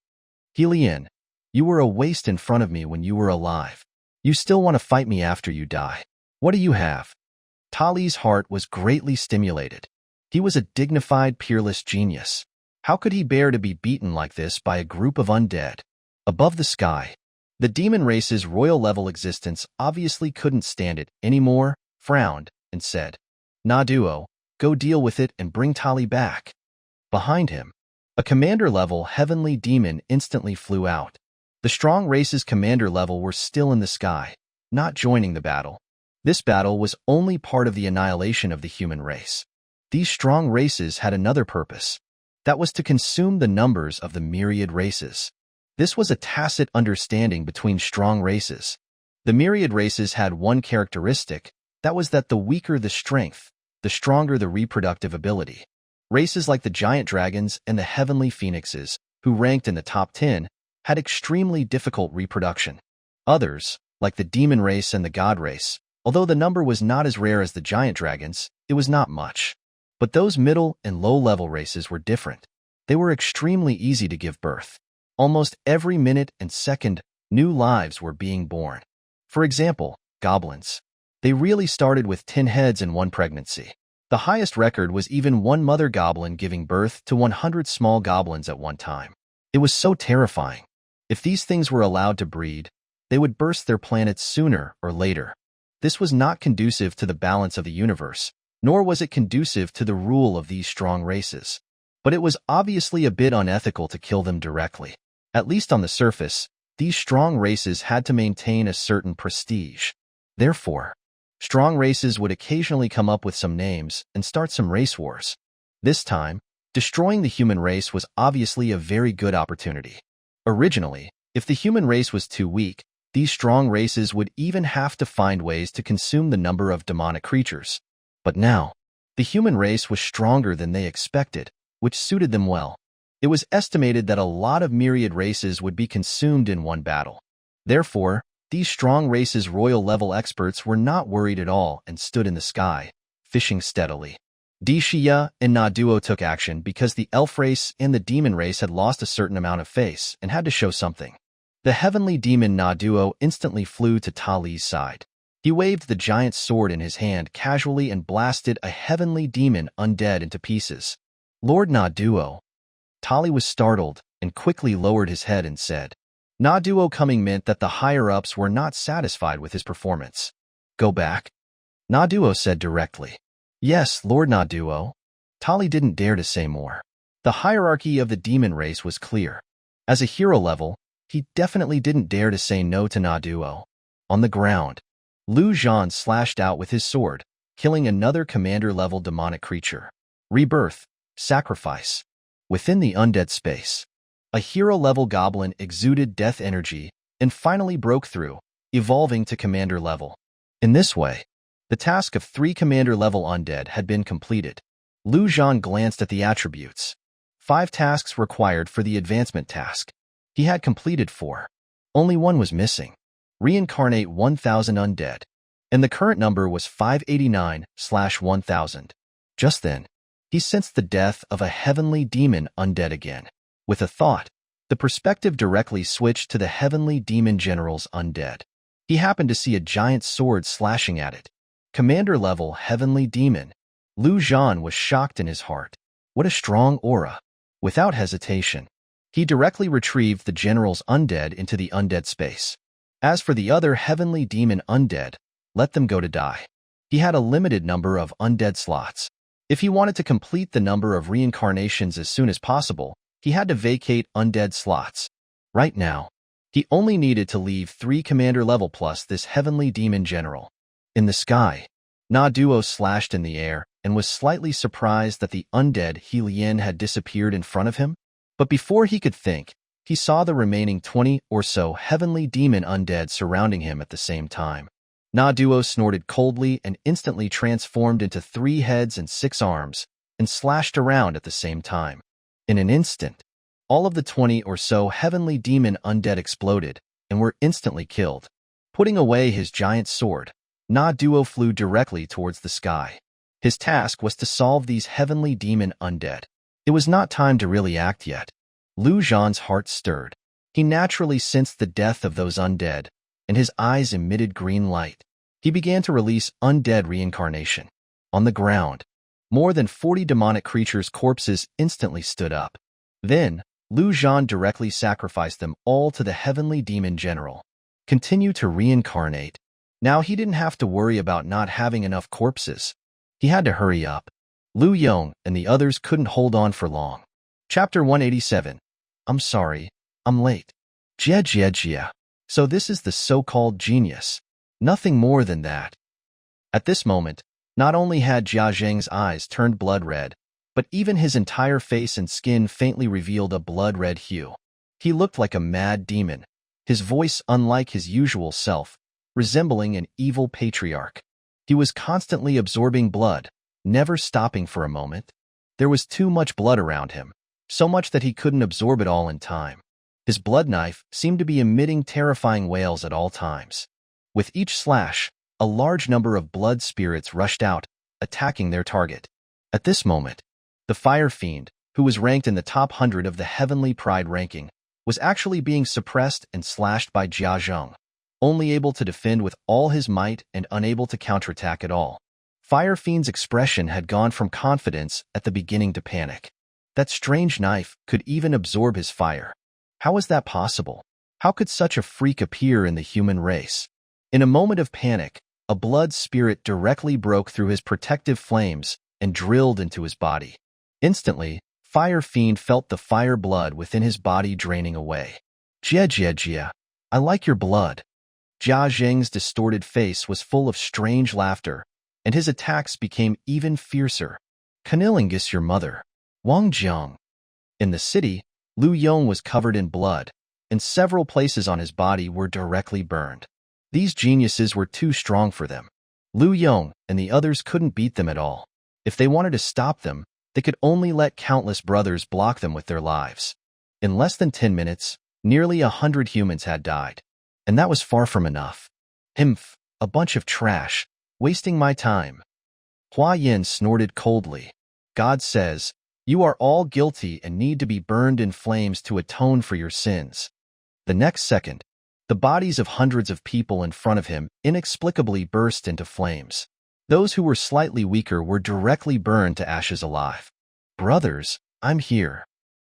Helian, you were a waste in front of me when you were alive. You still want to fight me after you die. What do you have?" Tali's heart was greatly stimulated. He was a dignified, peerless genius. How could he bear to be beaten like this by a group of undead? Above the sky, the demon race's royal-level existence obviously couldn't stand it anymore, frowned, and said, "Naduo, go deal with it and bring Tali back." Behind him, a commander-level heavenly demon instantly flew out. The strong race's commander level were still in the sky, not joining the battle. This battle was only part of the annihilation of the human race. These strong races had another purpose. That was to consume the numbers of the myriad races. This was a tacit understanding between strong races. The myriad races had one characteristic, that was that the weaker the strength, the stronger the reproductive ability. Races like the giant dragons and the heavenly phoenixes, who ranked in the top 10, had extremely difficult reproduction. Others, like the demon race and the god race, although the number was not as rare as the giant dragons, it was not much. But those middle and low-level races were different. They were extremely easy to give birth. Almost every minute and second, new lives were being born. For example, goblins. They really started with 10 heads and 1 pregnancy. The highest record was even 1 mother goblin giving birth to 100 small goblins at one time. It was so terrifying. If these things were allowed to breed, they would burst their planets sooner or later. This was not conducive to the balance of the universe, nor was it conducive to the rule of these strong races. But it was obviously a bit unethical to kill them directly. At least on the surface, these strong races had to maintain a certain prestige. Therefore, strong races would occasionally come up with some names and start some race wars. This time, destroying the human race was obviously a very good opportunity. Originally, if the human race was too weak, these strong races would even have to find ways to consume the number of demonic creatures. But now, the human race was stronger than they expected, which suited them well. It was estimated that a lot of myriad races would be consumed in one battle. Therefore, these strong races' royal-level experts were not worried at all and stood in the sky, fishing steadily. Dishiya and Naduo took action because the elf race and the demon race had lost a certain amount of face and had to show something. The heavenly demon Naduo instantly flew to Tali's side. He waved the giant sword in his hand casually and blasted a heavenly demon undead into pieces. Lord Naduo. Tali was startled and quickly lowered his head and said, Naduo coming meant that the higher-ups were not satisfied with his performance. Go back? Naduo said directly. Yes, Lord Naduo. Tali didn't dare to say more. The hierarchy of the demon race was clear. As a hero level, he definitely didn't dare to say no to Naduo. On the ground, Zhan slashed out with his sword, killing another commander-level demonic creature. Rebirth, sacrifice. Within the undead space, a hero-level goblin exuded death energy and finally broke through, evolving to commander level. In this way, the task of 3 commander-level undead had been completed. Zhan glanced at the attributes. 5 tasks required for the advancement task. He had completed 4. Only 1 was missing. Reincarnate 1,000 undead. And the current number was 589/1000. Just then, he sensed the death of a heavenly demon undead again. With a thought, the perspective directly switched to the heavenly demon general's undead. He happened to see a giant sword slashing at it. Commander-level heavenly demon. Zhan was shocked in his heart. What a strong aura. Without hesitation, he directly retrieved the general's undead into the undead space. As for the other heavenly demon undead, let them go to die. He had a limited number of undead slots. If he wanted to complete the number of reincarnations as soon as possible, he had to vacate undead slots. Right now, he only needed to leave 3 commander level plus this heavenly demon general. In the sky, Naduo slashed in the air and was slightly surprised that the undead Helien had disappeared in front of him. But before he could think, he saw the remaining 20 or so heavenly demon undead surrounding him at the same time. Naduo snorted coldly and instantly transformed into 3 heads and 6 arms, and slashed around at the same time. In an instant, all of the 20 or so heavenly demon undead exploded and were instantly killed. Putting away his giant sword, Naduo flew directly towards the sky. His task was to solve these heavenly demon undead. It was not time to really act yet. Zhan's heart stirred. He naturally sensed the death of those undead, and his eyes emitted green light. He began to release undead reincarnation. On the ground, more than 40 demonic creatures' corpses instantly stood up. Then, Zhan directly sacrificed them all to the heavenly demon general. Continue to reincarnate. Now he didn't have to worry about not having enough corpses. He had to hurry up. Lu Yong and the others couldn't hold on for long. Chapter 187. I'm sorry, I'm late. Jia. So this is the so-called genius. Nothing more than that. At this moment, not only had Jia Zheng's eyes turned blood red, but even his entire face and skin faintly revealed a blood-red hue. He looked like a mad demon, his voice unlike his usual self, resembling an evil patriarch. He was constantly absorbing blood, never stopping for a moment. There was too much blood around him, so much that he couldn't absorb it all in time. His blood knife seemed to be emitting terrifying wails at all times. With each slash, a large number of blood spirits rushed out, attacking their target. At this moment, the Fire Fiend, who was ranked in the top 100 of the Heavenly Pride ranking, was actually being suppressed and slashed by Jia Zheng. only able to defend with all his might and unable to counterattack at all. Fire Fiend's expression had gone from confidence at the beginning to panic. That strange knife could even absorb his fire. How was that possible? How could such a freak appear in the human race? In a moment of panic, a blood spirit directly broke through his protective flames and drilled into his body. Instantly, Fire Fiend felt the fire blood within his body draining away. Jia Jia Jia, I like your blood. Jia Zheng's distorted face was full of strange laughter, and his attacks became even fiercer. Cunnilingus your mother. Wang Jiang. In the city, Lu Yong was covered in blood, and several places on his body were directly burned. These geniuses were too strong for them. Lu Yong and the others couldn't beat them at all. If they wanted to stop them, they could only let countless brothers block them with their lives. In less than 10 minutes, nearly 100 humans had died. And that was far from enough. Himph, a bunch of trash, wasting my time. Hua Yin snorted coldly. God says, you are all guilty and need to be burned in flames to atone for your sins. The next second, the bodies of hundreds of people in front of him inexplicably burst into flames. Those who were slightly weaker were directly burned to ashes alive. Brothers, I'm here.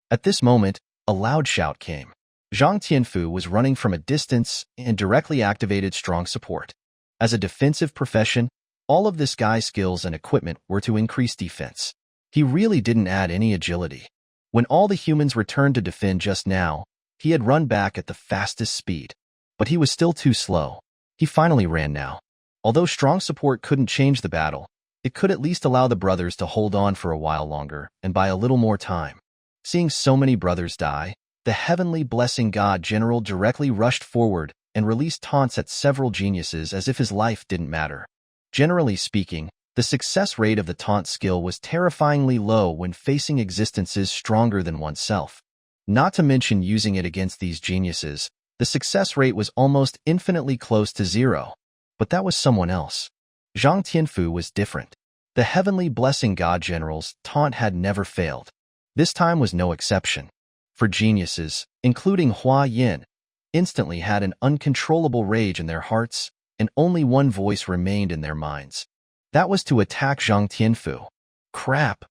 At this moment, a loud shout came. Zhang Tianfu was running from a distance and directly activated strong support. As a defensive profession, all of this guy's skills and equipment were to increase defense. He really didn't add any agility. When all the humans returned to defend just now, he had run back at the fastest speed. But he was still too slow. He finally ran now. Although strong support couldn't change the battle, it could at least allow the brothers to hold on for a while longer and buy a little more time. Seeing so many brothers die, the heavenly blessing god general directly rushed forward and released taunts at several geniuses as if his life didn't matter. Generally speaking, the success rate of the taunt skill was terrifyingly low when facing existences stronger than oneself. Not to mention using it against these geniuses, the success rate was almost infinitely close to zero. But that was someone else. Zhang Tianfu was different. The heavenly blessing god general's taunt had never failed. This time was no exception. For geniuses, including Hua Yin, instantly had an uncontrollable rage in their hearts, and only one voice remained in their minds. That was to attack Zhang Tianfu. Crap.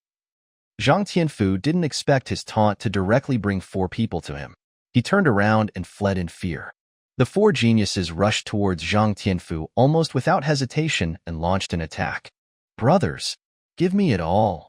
Zhang Tianfu didn't expect his taunt to directly bring 4 people to him. He turned around and fled in fear. The 4 geniuses rushed towards Zhang Tianfu almost without hesitation and launched an attack. Brothers, give me it all.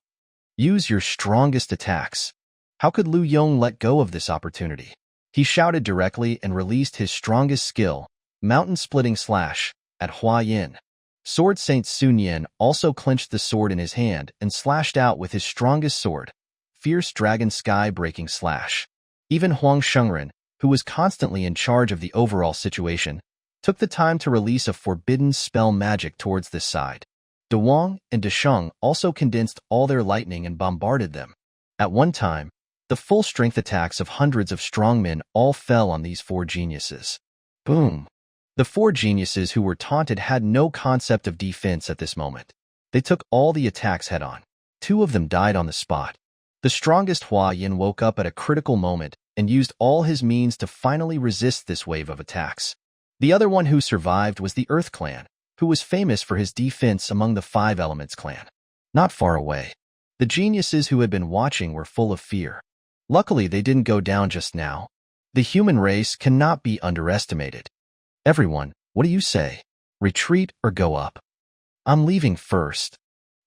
Use your strongest attacks. How could Lu Yong let go of this opportunity? He shouted directly and released his strongest skill, Mountain-Splitting Slash, at Hua Yin. Sword Saint Sun Yin also clenched the sword in his hand and slashed out with his strongest sword, Fierce Dragon Sky-Breaking Slash. Even Huang Shengren, who was constantly in charge of the overall situation, took the time to release a forbidden spell magic towards this side. De Wang and De Sheng also condensed all their lightning and bombarded them. At one time, the full-strength attacks of hundreds of strongmen all fell on these 4 geniuses. Boom! The 4 geniuses who were taunted had no concept of defense at this moment. They took all the attacks head-on. 2 of them died on the spot. The strongest Hua Yin woke up at a critical moment and used all his means to finally resist this wave of attacks. The other one who survived was the Earth Clan, who was famous for his defense among the 5 Elements clan. Not far away, the geniuses who had been watching were full of fear. Luckily, they didn't go down just now. The human race cannot be underestimated. Everyone, what do you say? Retreat or go up? I'm leaving first.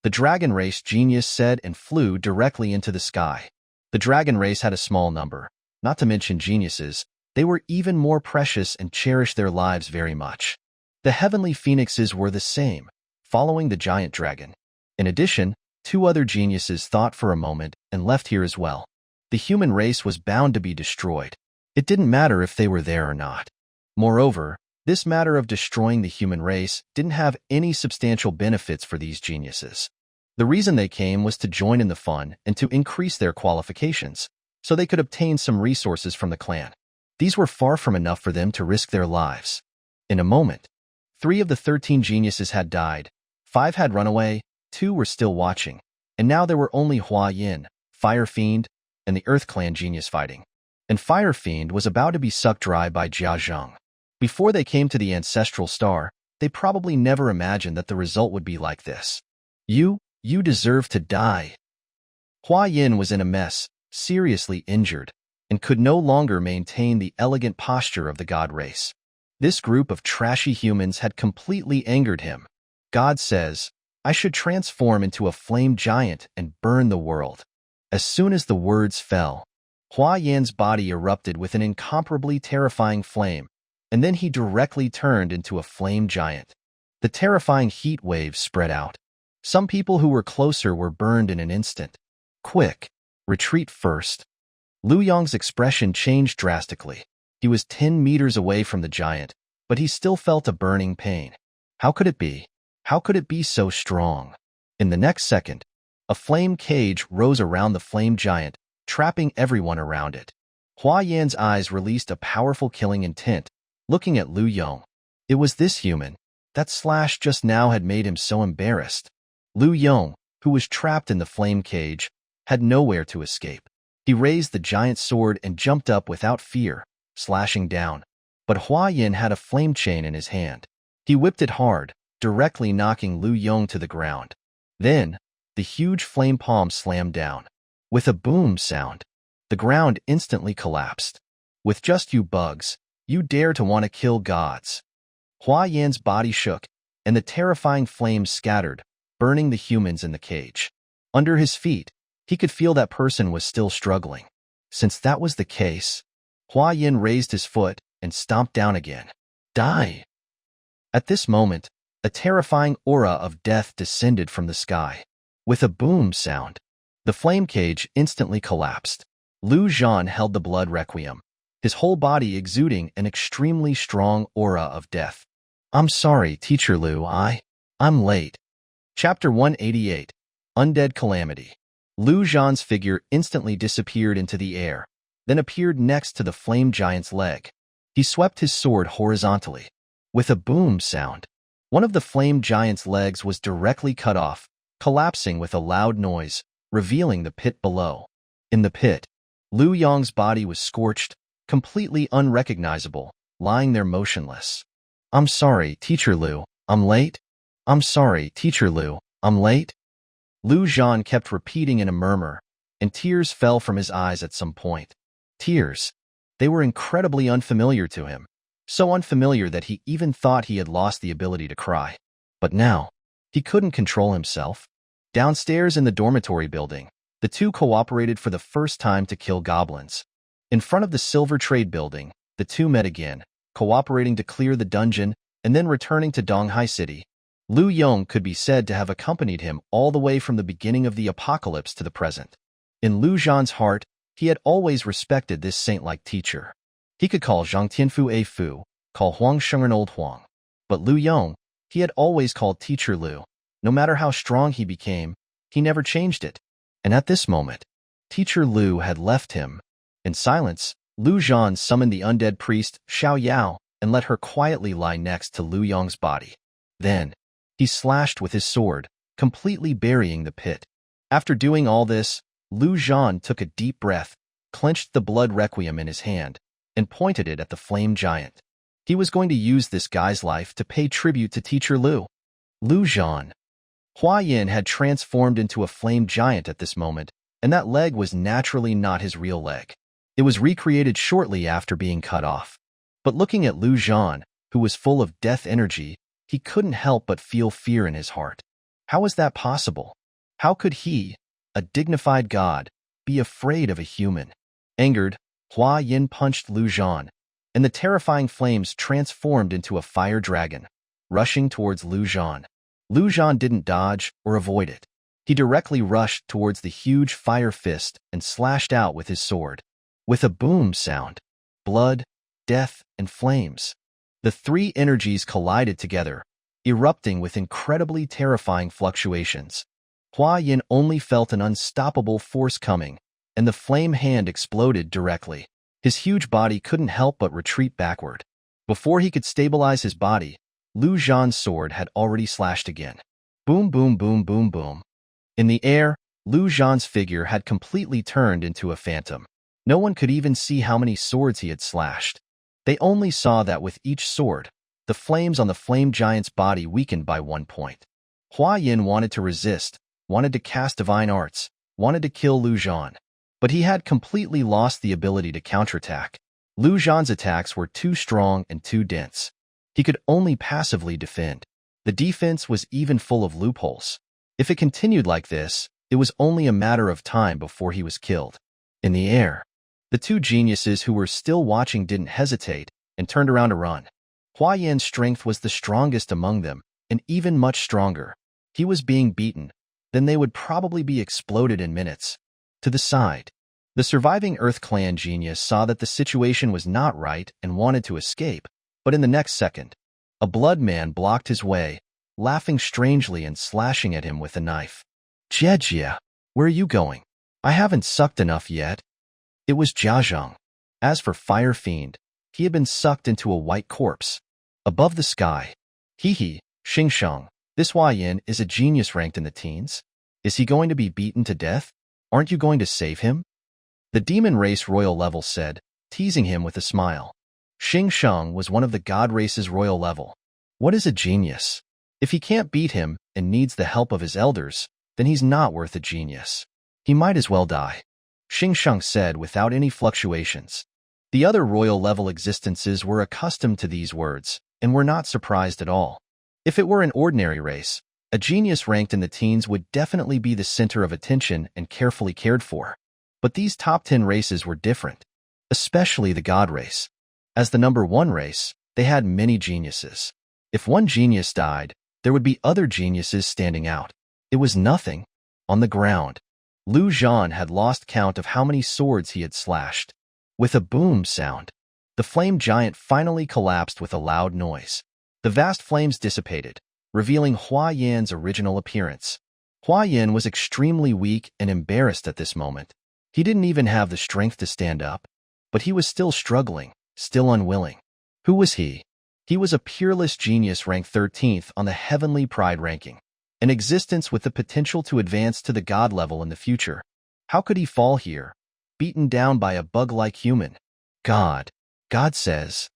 The dragon race genius said and flew directly into the sky. The dragon race had a small number. Not to mention geniuses, they were even more precious and cherished their lives very much. The heavenly phoenixes were the same, following the giant dragon. In addition, 2 other geniuses thought for a moment and left here as well. The human race was bound to be destroyed. It didn't matter if they were there or not. Moreover, this matter of destroying the human race didn't have any substantial benefits for these geniuses. The reason they came was to join in the fun and to increase their qualifications, so they could obtain some resources from the clan. These were far from enough for them to risk their lives. In a moment, 3 of the 13 geniuses had died, 5 had run away, 2 were still watching, and now there were only Hua Yin, Fire Fiend, and the Earth Clan genius fighting. And Fire Fiend was about to be sucked dry by Jia Zhang. Before they came to the ancestral star, they probably never imagined that the result would be like this. You deserve to die. Hua Yin was in a mess, seriously injured, and could no longer maintain the elegant posture of the god race. This group of trashy humans had completely angered him. God says, I should transform into a flame giant and burn the world. As soon as the words fell, Hua Yan's body erupted with an incomparably terrifying flame, and then he directly turned into a flame giant. The terrifying heat waves spread out. Some people who were closer were burned in an instant. Quick, retreat first. Lu Yong's expression changed drastically. He was 10 meters away from the giant, but he still felt a burning pain. How could it be? How could it be so strong? In the next second, a flame cage rose around the flame giant, trapping everyone around it. Hua Yan's eyes released a powerful killing intent, looking at Lu Yong. It was this human. That slash just now had made him so embarrassed. Lu Yong, who was trapped in the flame cage, had nowhere to escape. He raised the giant sword and jumped up without fear, slashing down. But Hua Yin had a flame chain in his hand. He whipped it hard, directly knocking Lu Yong to the ground. Then, the huge flame palm slammed down. With a boom sound, the ground instantly collapsed. With just you bugs, you dare to want to kill gods. Hua Yan's body shook, and the terrifying flames scattered, burning the humans in the cage. Under his feet, he could feel that person was still struggling. Since that was the case, Hua Yin raised his foot and stomped down again. Die! At this moment, a terrifying aura of death descended from the sky. With a boom sound, the flame cage instantly collapsed. Lu Zhan held the blood requiem, his whole body exuding an extremely strong aura of death. I'm sorry, Teacher Lu, I'm late. Chapter 188, Undead Calamity. Lu Zhan's figure instantly disappeared into the air, then appeared next to the flame giant's leg. He swept his sword horizontally. With a boom sound, one of the flame giant's legs was directly cut off, collapsing with a loud noise, revealing the pit below. In the pit, Lu Yong's body was scorched, completely unrecognizable, lying there motionless. I'm sorry, Teacher Lu, I'm late. I'm sorry, Teacher Lu, I'm late. Lu Zhan kept repeating in a murmur, and tears fell from his eyes at some point. Tears. They were incredibly unfamiliar to him, so unfamiliar that he even thought he had lost the ability to cry. But now, he couldn't control himself. Downstairs in the dormitory building, the two cooperated for the first time to kill goblins. In front of the Silver Trade building, the two met again, cooperating to clear the dungeon and then returning to Donghai City. Lu Yong could be said to have accompanied him all the way from the beginning of the apocalypse to the present. In Lu Zhan's heart, he had always respected this saint-like teacher. He could call Zhang Tianfu a Fu, call Huang Shengren Old Huang. But Lu Yong, he had always called Teacher Lu. No matter how strong he became, he never changed it. And at this moment, Teacher Lu had left him. In silence, Lu Zhan summoned the undead priest Xiao Yao and let her quietly lie next to Lu Yong's body. Then, he slashed with his sword, completely burying the pit. After doing all this, Lu Zhan took a deep breath, clenched the blood requiem in his hand, and pointed it at the flame giant. He was going to use this guy's life to pay tribute to Teacher Lu. Lu Zhan. Hua Yin had transformed into a flame giant at this moment, and that leg was naturally not his real leg. It was recreated shortly after being cut off. But looking at Lu Zhan, who was full of death energy, he couldn't help but feel fear in his heart. How was that possible? How could he, a dignified god, be afraid of a human? Angered, Hua Yin punched Lu Zhan, and the terrifying flames transformed into a fire dragon, rushing towards Lu Zhan. Lu Zhan didn't dodge or avoid it. He directly rushed towards the huge fire fist and slashed out with his sword. With a boom sound, blood, death, and flames, the three energies collided together, erupting with incredibly terrifying fluctuations. Hua Yin only felt an unstoppable force coming, and the flame hand exploded directly. His huge body couldn't help but retreat backward. Before he could stabilize his body, Lu Zhan's sword had already slashed again. Boom, boom, boom, boom, boom. In the air, Lu Zhan's figure had completely turned into a phantom. No one could even see how many swords he had slashed. They only saw that with each sword, the flames on the flame giant's body weakened by 1 point. Hua Yin wanted to resist, wanted to cast divine arts, wanted to kill Lu Zhan. But he had completely lost the ability to counterattack. Lu Zhan's attacks were too strong and too dense. He could only passively defend. The defense was even full of loopholes. If it continued like this, it was only a matter of time before he was killed. In the air, the two geniuses who were still watching didn't hesitate and turned around to run. Hua Yin's strength was the strongest among them, and even much stronger. He was being beaten. Then they would probably be exploded in minutes. To the side, the surviving Earth Clan genius saw that the situation was not right and wanted to escape, but in the next second, a blood man blocked his way, laughing strangely and slashing at him with a knife. Jie, where are you going? I haven't sucked enough yet. It was Zhan. As for Fire Fiend, he had been sucked into a white corpse. Above the sky. Xingsheng, this Hua Yin is a genius ranked in the teens. Is he going to be beaten to death? Aren't you going to save him? The demon race royal level said, teasing him with a smile. Xingsheng was one of the god race's royal level. What is a genius? If he can't beat him and needs the help of his elders, then he's not worth a genius. He might as well die. Xingsheng said without any fluctuations. The other royal level existences were accustomed to these words and were not surprised at all. If it were an ordinary race, a genius ranked in the teens would definitely be the center of attention and carefully cared for. But these top 10 races were different, especially the god race. As the number 1 race, they had many geniuses. If one genius died, there would be other geniuses standing out. It was nothing. On the ground, Lu Zhan had lost count of how many swords he had slashed. With a boom sound, the flame giant finally collapsed with a loud noise. The vast flames dissipated, revealing Hua Yin's original appearance. Hua Yin was extremely weak and embarrassed at this moment. He didn't even have the strength to stand up, but he was still struggling, still unwilling. Who was he? He was a peerless genius ranked 13th on the Heavenly Pride ranking, an existence with the potential to advance to the god level in the future. How could he fall here, beaten down by a bug-like human? God says.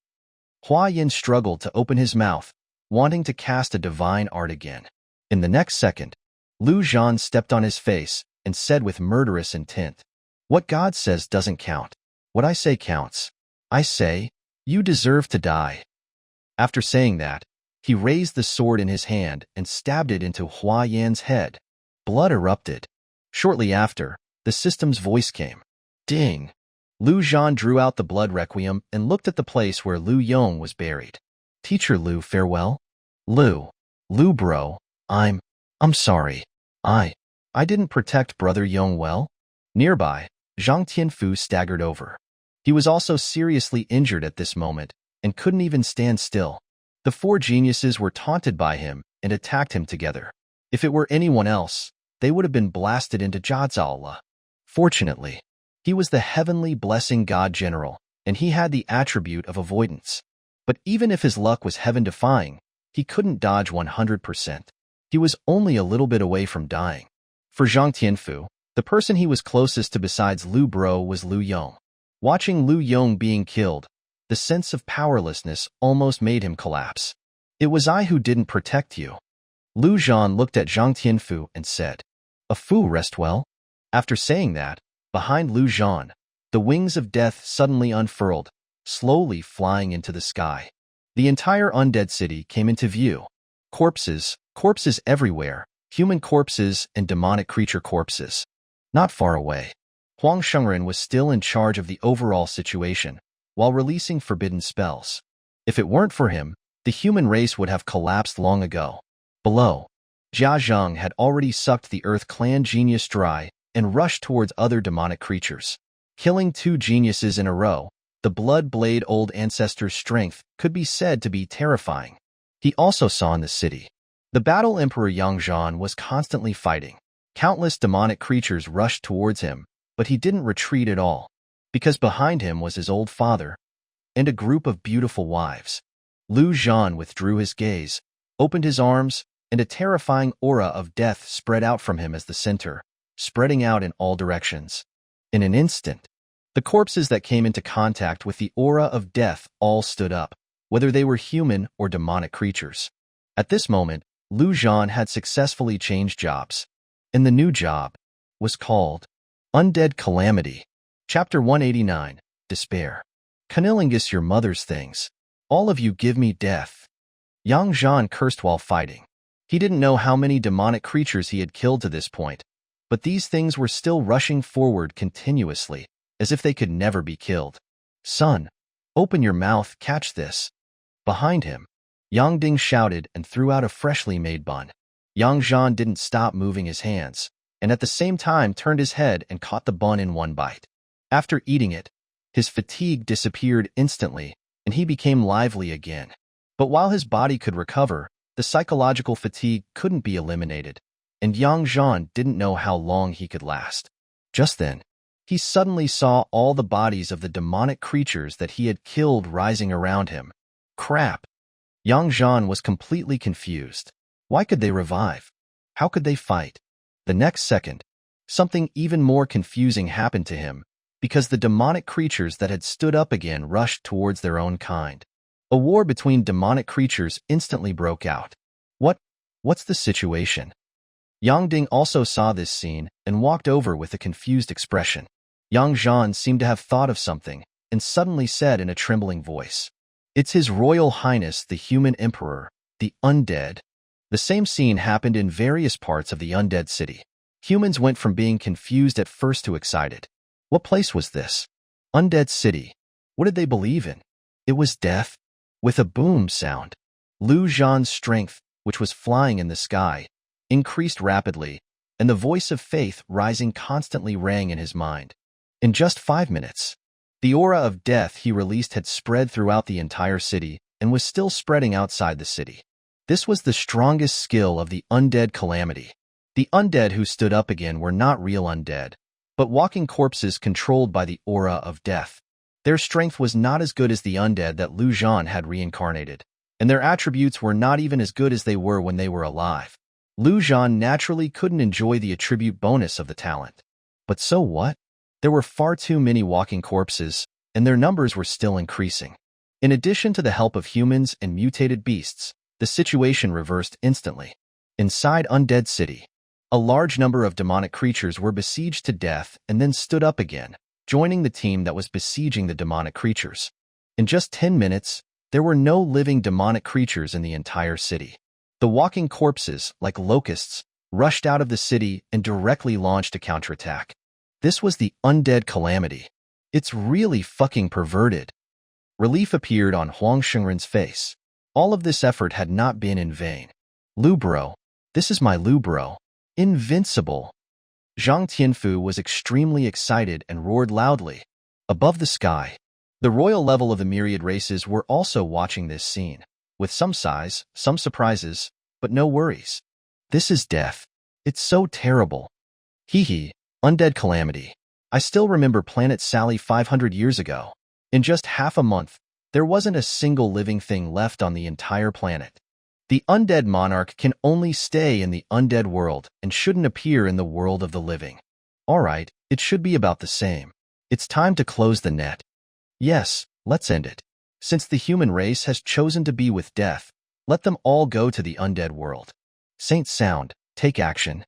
Hua Yin struggled to open his mouth, wanting to cast a divine art again. In the next second, Lu Zhan stepped on his face and said with murderous intent, "What God says doesn't count. What I say counts. I say, you deserve to die." After saying that, he raised the sword in his hand and stabbed it into Hua Yin's head. Blood erupted. Shortly after, the system's voice came. Ding! Lu Zhan drew out the blood requiem and looked at the place where Lu Yong was buried. Teacher Lu, farewell. Lu bro, I'm sorry. I didn't protect Brother Yong well. Nearby, Zhang Tianfu staggered over. He was also seriously injured at this moment and couldn't even stand still. The 4 geniuses were taunted by him and attacked him together. If it were anyone else, they would have been blasted into Jadzala. Fortunately, he was the heavenly blessing god general, and he had the attribute of avoidance. But even if his luck was heaven-defying, he couldn't dodge 100%. He was only a little bit away from dying. For Zhang Tianfu, the person he was closest to besides Lu Bro was Lu Yong. Watching Lu Yong being killed, the sense of powerlessness almost made him collapse. It was I who didn't protect you. Lu Zhan looked at Zhang Tianfu and said, "A fu rest well." After saying that, behind Lu Zhan, the wings of death suddenly unfurled, slowly flying into the sky. The entire undead city came into view. Corpses everywhere, human corpses and demonic creature corpses. Not far away, Huang Shengren was still in charge of the overall situation, while releasing forbidden spells. If it weren't for him, the human race would have collapsed long ago. Below, Jia Zhang had already sucked the Earth Clan genius dry and rushed towards other demonic creatures. Killing 2 geniuses in a row, the blood blade old ancestor's strength could be said to be terrifying. He also saw in the city. The battle Emperor Yang Zhan was constantly fighting. Countless demonic creatures rushed towards him, but he didn't retreat at all, because behind him was his old father and a group of beautiful wives. Lu Zhan withdrew his gaze, opened his arms, and a terrifying aura of death spread out from him as the center, spreading out in all directions. In an instant, The corpses that came into contact with the aura of death all stood up, whether they were human or demonic creatures. At this moment, Zhan had successfully changed jobs, and the new job was called Undead Calamity. Chapter 189, Despair. Cunnilingus your mother's things. All of you give me death. Zhan cursed while fighting. He didn't know how many demonic creatures he had killed to this point, but these things were still rushing forward continuously, as if they could never be killed. Son, open your mouth, catch this. Behind him, Ding shouted and threw out a freshly made bun. Zhan didn't stop moving his hands, and at the same time turned his head and caught the bun in one bite. After eating it, his fatigue disappeared instantly, and he became lively again. But while his body could recover, the psychological fatigue couldn't be eliminated, and Zhan didn't know how long he could last. Just then, he suddenly saw all the bodies of the demonic creatures that he had killed rising around him. Crap! Zhan was completely confused. Why could they revive? How could they fight? The next second, something even more confusing happened to him, because the demonic creatures that had stood up again rushed towards their own kind. A war between demonic creatures instantly broke out. What's the situation? Ding also saw this scene and walked over with a confused expression. Zhan seemed to have thought of something and suddenly said in a trembling voice, "It's His Royal Highness the Human Emperor, the Undead." The same scene happened in various parts of the Undead City. Humans went from being confused at first to excited. What place was this? Undead City. What did they believe in? It was death. With a boom sound, Zhan's strength, which was flying in the sky, increased rapidly, and the voice of faith rising constantly rang in his mind. In just 5 minutes, the aura of death he released had spread throughout the entire city and was still spreading outside the city. This was the strongest skill of the Undead Calamity. The undead who stood up again were not real undead, but walking corpses controlled by the aura of death. Their strength was not as good as the undead that Zhan had reincarnated, and their attributes were not even as good as they were when they were alive. Zhan naturally couldn't enjoy the attribute bonus of the talent. But so what? There were far too many walking corpses, and their numbers were still increasing. In addition to the help of humans and mutated beasts, the situation reversed instantly. Inside Undead City, a large number of demonic creatures were besieged to death and then stood up again, joining the team that was besieging the demonic creatures. In just 10 minutes, there were no living demonic creatures in the entire city. The walking corpses, like locusts, rushed out of the city and directly launched a counterattack. This was the Undead Calamity. It's really fucking perverted. Relief appeared on Huang Shengren's face. All of this effort had not been in vain. Lu bro, this is my Lu bro. Invincible. Zhang Tianfu was extremely excited and roared loudly. Above the sky, the royal level of the myriad races were also watching this scene, with some sighs, some surprises, but no worries. This is death. It's so terrible. Hee, Undead Calamity. I still remember Planet Sally 500 years ago. In just half a month, there wasn't a single living thing left on the entire planet. The undead monarch can only stay in the undead world and shouldn't appear in the world of the living. Alright, it should be about the same. It's time to close the net. Yes, let's end it. Since the human race has chosen to be with death, let them all go to the undead world. Saint Sound, take action.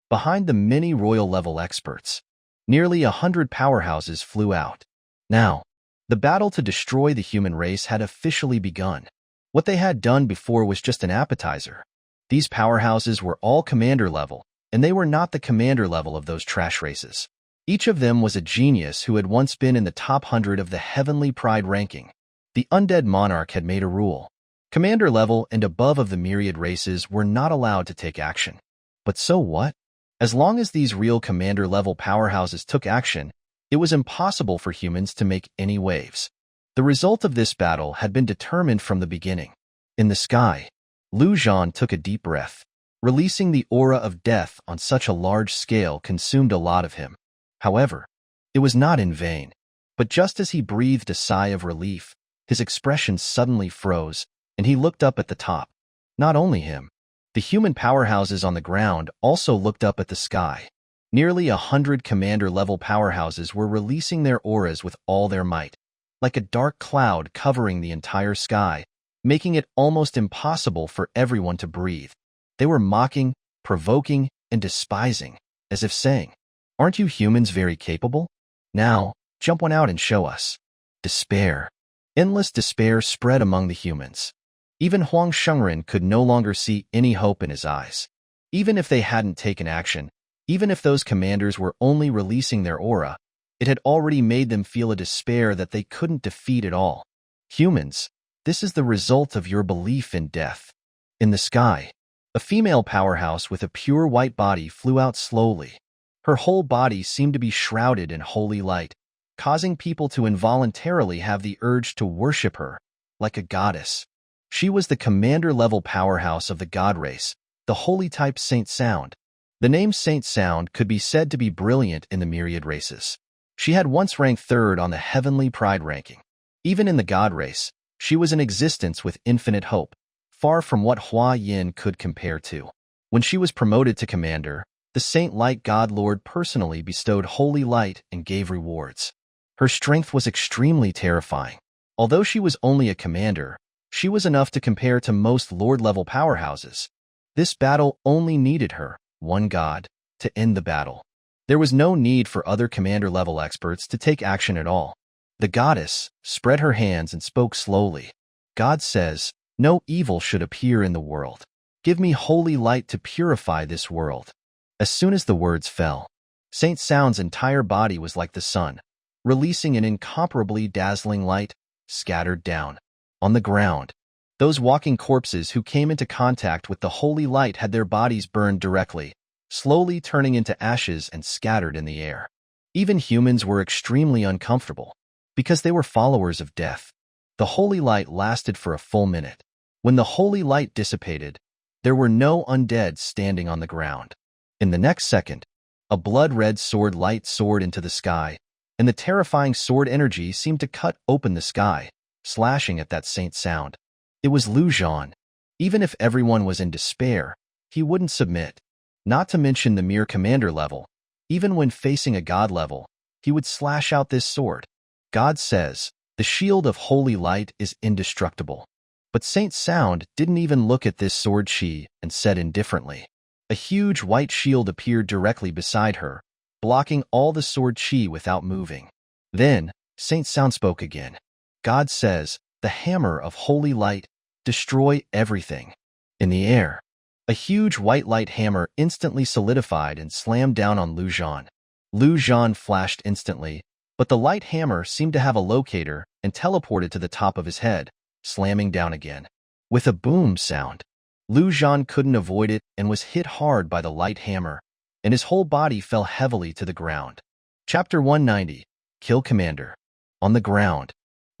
Behind the many royal-level experts, nearly 100 powerhouses flew out. Now, the battle to destroy the human race had officially begun. What they had done before was just an appetizer. These powerhouses were all commander level, and they were not the commander level of those trash races. Each of them was a genius who had once been in the top 100 of the Heavenly Pride ranking. The undead monarch had made a rule. Commander level and above of the myriad races were not allowed to take action. But so what? As long as these real commander level powerhouses took action, it was impossible for humans to make any waves. The result of this battle had been determined from the beginning. In the sky, Zhan took a deep breath. Releasing the aura of death on such a large scale consumed a lot of him. However, it was not in vain. But just as he breathed a sigh of relief, his expression suddenly froze, and he looked up at the top. Not only him, the human powerhouses on the ground also looked up at the sky. Nearly 100 commander-level powerhouses were releasing their auras with all their might, like a dark cloud covering the entire sky, making it almost impossible for everyone to breathe. They were mocking, provoking, and despising, as if saying, "Aren't you humans very capable? Now, jump one out and show us." Despair. Endless despair spread among the humans. Even Huang Shengren could no longer see any hope in his eyes. Even if they hadn't taken action, even if those commanders were only releasing their aura, it had already made them feel a despair that they couldn't defeat at all. Humans, this is the result of your belief in death. In the sky, a female powerhouse with a pure white body flew out slowly. Her whole body seemed to be shrouded in holy light, causing people to involuntarily have the urge to worship her, like a goddess. She was the commander-level powerhouse of the god race, the holy type Saint Sound. The name Saint Sound could be said to be brilliant in the myriad races. She had once ranked third on the Heavenly Pride ranking. Even in the god race, she was an existence with infinite hope, far from what Hua Yin could compare to. When she was promoted to commander, the Saint Light God Lord personally bestowed holy light and gave rewards. Her strength was extremely terrifying. Although she was only a commander, she was enough to compare to most Lord-level powerhouses. This battle only needed her, one god, to end the battle. There was no need for other commander-level experts to take action at all. The goddess spread her hands and spoke slowly. God says, "No evil should appear in the world. Give me holy light to purify this world." As soon as the words fell, Saint Sound's entire body was like the sun, releasing an incomparably dazzling light, scattered down. On the ground, those walking corpses who came into contact with the holy light had their bodies burned directly, slowly turning into ashes and scattered in the air. Even humans were extremely uncomfortable, because they were followers of death. The holy light lasted for a full minute. When the holy light dissipated, there were no undead standing on the ground. In the next second, a blood-red sword light soared into the sky, and the terrifying sword energy seemed to cut open the sky, slashing at that Saint Sound. It was Zhan. Even if everyone was in despair, he wouldn't submit. Not to mention the mere commander level. Even when facing a god level, he would slash out this sword. God says, "The shield of holy light is indestructible." But Saint Sound didn't even look at this sword chi and said indifferently. A huge white shield appeared directly beside her, blocking all the sword chi without moving. Then, Saint Sound spoke again. God says, "The hammer of holy light, destroy everything." In the air, a huge white light hammer instantly solidified and slammed down on Zhan. Zhan flashed instantly, but the light hammer seemed to have a locator and teleported to the top of his head, slamming down again. With a boom sound, Zhan couldn't avoid it and was hit hard by the light hammer, and his whole body fell heavily to the ground. Chapter 190, Kill Commander. On the ground,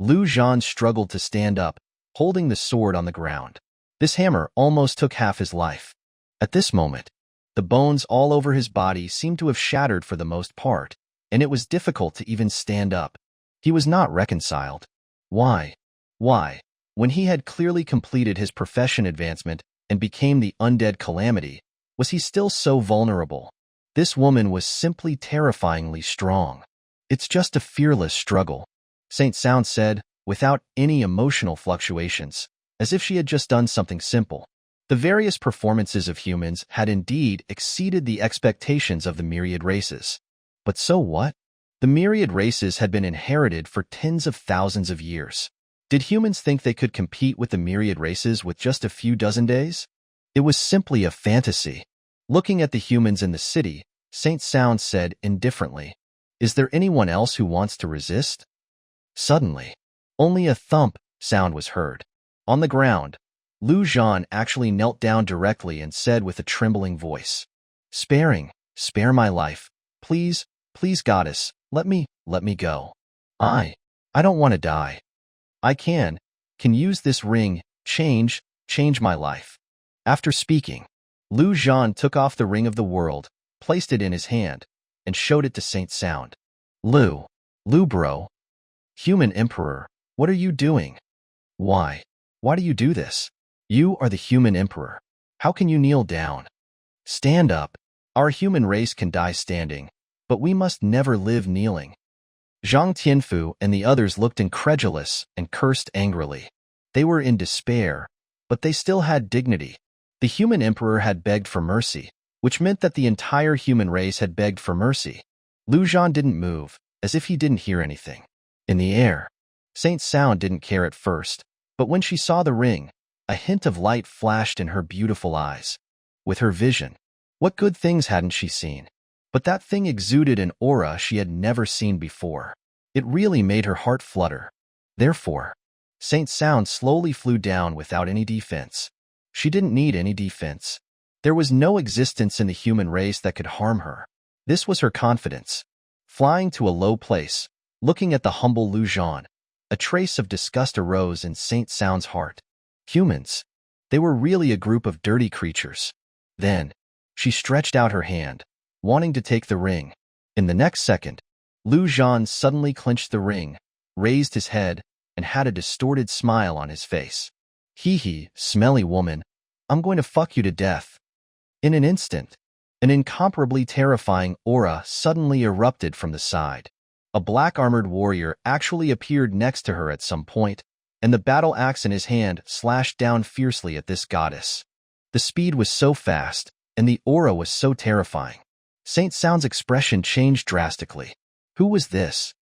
Zhan struggled to stand up, holding the sword on the ground. This hammer almost took half his life. At this moment, the bones all over his body seemed to have shattered for the most part, and it was difficult to even stand up. He was not reconciled. Why? When he had clearly completed his profession advancement and became the undead calamity, was he still so vulnerable? This woman was simply terrifyingly strong. "It's just a fearless struggle," Saint Sound said, without any emotional fluctuations, as if she had just done something simple. The various performances of humans had indeed exceeded the expectations of the myriad races. But so what? The myriad races had been inherited for tens of thousands of years. Did humans think they could compete with the myriad races with just a few dozen days? It was simply a fantasy. Looking at the humans in the city, Saint Sound said indifferently, "Is there anyone else who wants to resist?" Suddenly, only a thump sound was heard. On the ground, Zhan actually knelt down directly and said with a trembling voice, Spare my life. Please, goddess, let me go. I don't want to die. I can use this ring, change my life." After speaking, Zhan took off the ring of the world, placed it in his hand, and showed it to Saint Sound. Lu bro. Human Emperor, what are you doing? Why do you do this? You are the human emperor. How can you kneel down? Stand up. Our human race can die standing, but we must never live kneeling. Zhang Tianfu and the others looked incredulous and cursed angrily. They were in despair, but they still had dignity. The human emperor had begged for mercy, which meant that the entire human race had begged for mercy. Zhan didn't move, as if he didn't hear anything. In the air, Saint Sound didn't care at first, but when she saw the ring, a hint of light flashed in her beautiful eyes. With her vision, what good things hadn't she seen? But that thing exuded an aura she had never seen before. It really made her heart flutter. Therefore, Saint Sound slowly flew down without any defense. She didn't need any defense. There was no existence in the human race that could harm her. This was her confidence. Flying to a low place, looking at the humble Zhan, a trace of disgust arose in Saint Sound's heart. Humans. They were really a group of dirty creatures. Then, she stretched out her hand, wanting to take the ring. In the next second, Zhan suddenly clenched the ring, raised his head, and had a distorted smile on his face. Hee, smelly woman, I'm going to fuck you to death. In an instant, an incomparably terrifying aura suddenly erupted from the side. A black-armored warrior actually appeared next to her at some point, and the battle axe in his hand slashed down fiercely at this goddess. The speed was so fast, and the aura was so terrifying. Saint Sound's expression changed drastically. Who was this?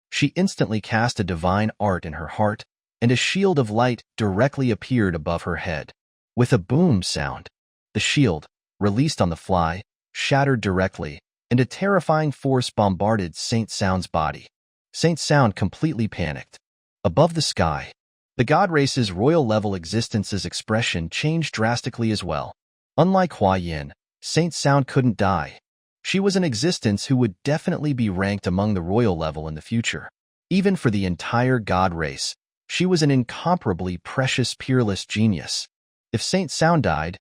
She instantly cast a divine art in her heart, and a shield of light directly appeared above her head. With a boom sound, the shield, released on the fly, shattered directly, and a terrifying force bombarded Saint Sound's body. Saint Sound completely panicked. Above the sky, the god race's royal-level existence's expression changed drastically as well. Unlike Hua Yin, Saint Sound couldn't die. She was an existence who would definitely be ranked among the royal level in the future. Even for the entire god race, she was an incomparably precious, peerless genius. If Saint Sound died,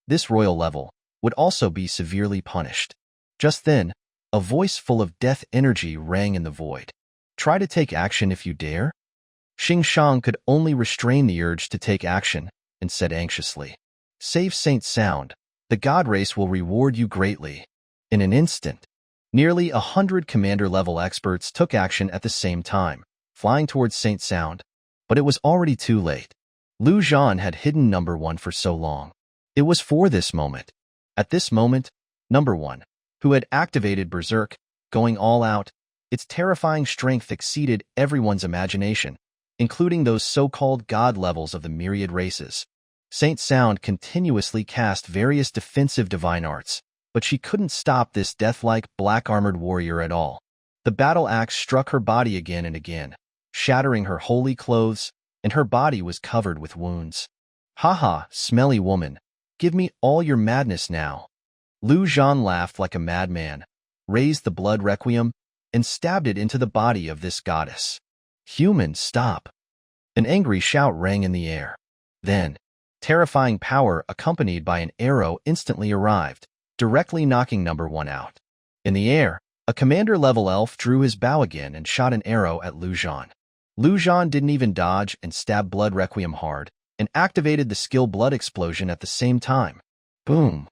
this royal level, would also be severely punished. Just then, a voice full of death energy rang in the void. Try to take action if you dare? Xing Shang could only restrain the urge to take action and said anxiously, Save Saint Sound. The god race will reward you greatly. In an instant, nearly 100 commander-level experts took action at the same time, flying towards Saint Sound. But it was already too late. Zhan had hidden number 1 for so long. It was for this moment. At this moment, number 1, who had activated Berserk, going all out, its terrifying strength exceeded everyone's imagination, including those so-called god levels of the myriad races. Saint Sound continuously cast various defensive divine arts, but she couldn't stop this death-like black-armored warrior at all. The battle axe struck her body again and again, shattering her holy clothes, and her body was covered with wounds. Haha, smelly woman, give me all your madness now. Zhan laughed like a madman, raised the blood requiem, and stabbed it into the body of this goddess. Humans, stop! An angry shout rang in the air. Then, terrifying power accompanied by an arrow instantly arrived, directly knocking number 1 out. In the air, a commander-level elf drew his bow again and shot an arrow at Zhan. Zhan didn't even dodge and stabbed Blood Requiem hard, and activated the skill Blood Explosion at the same time. Boom!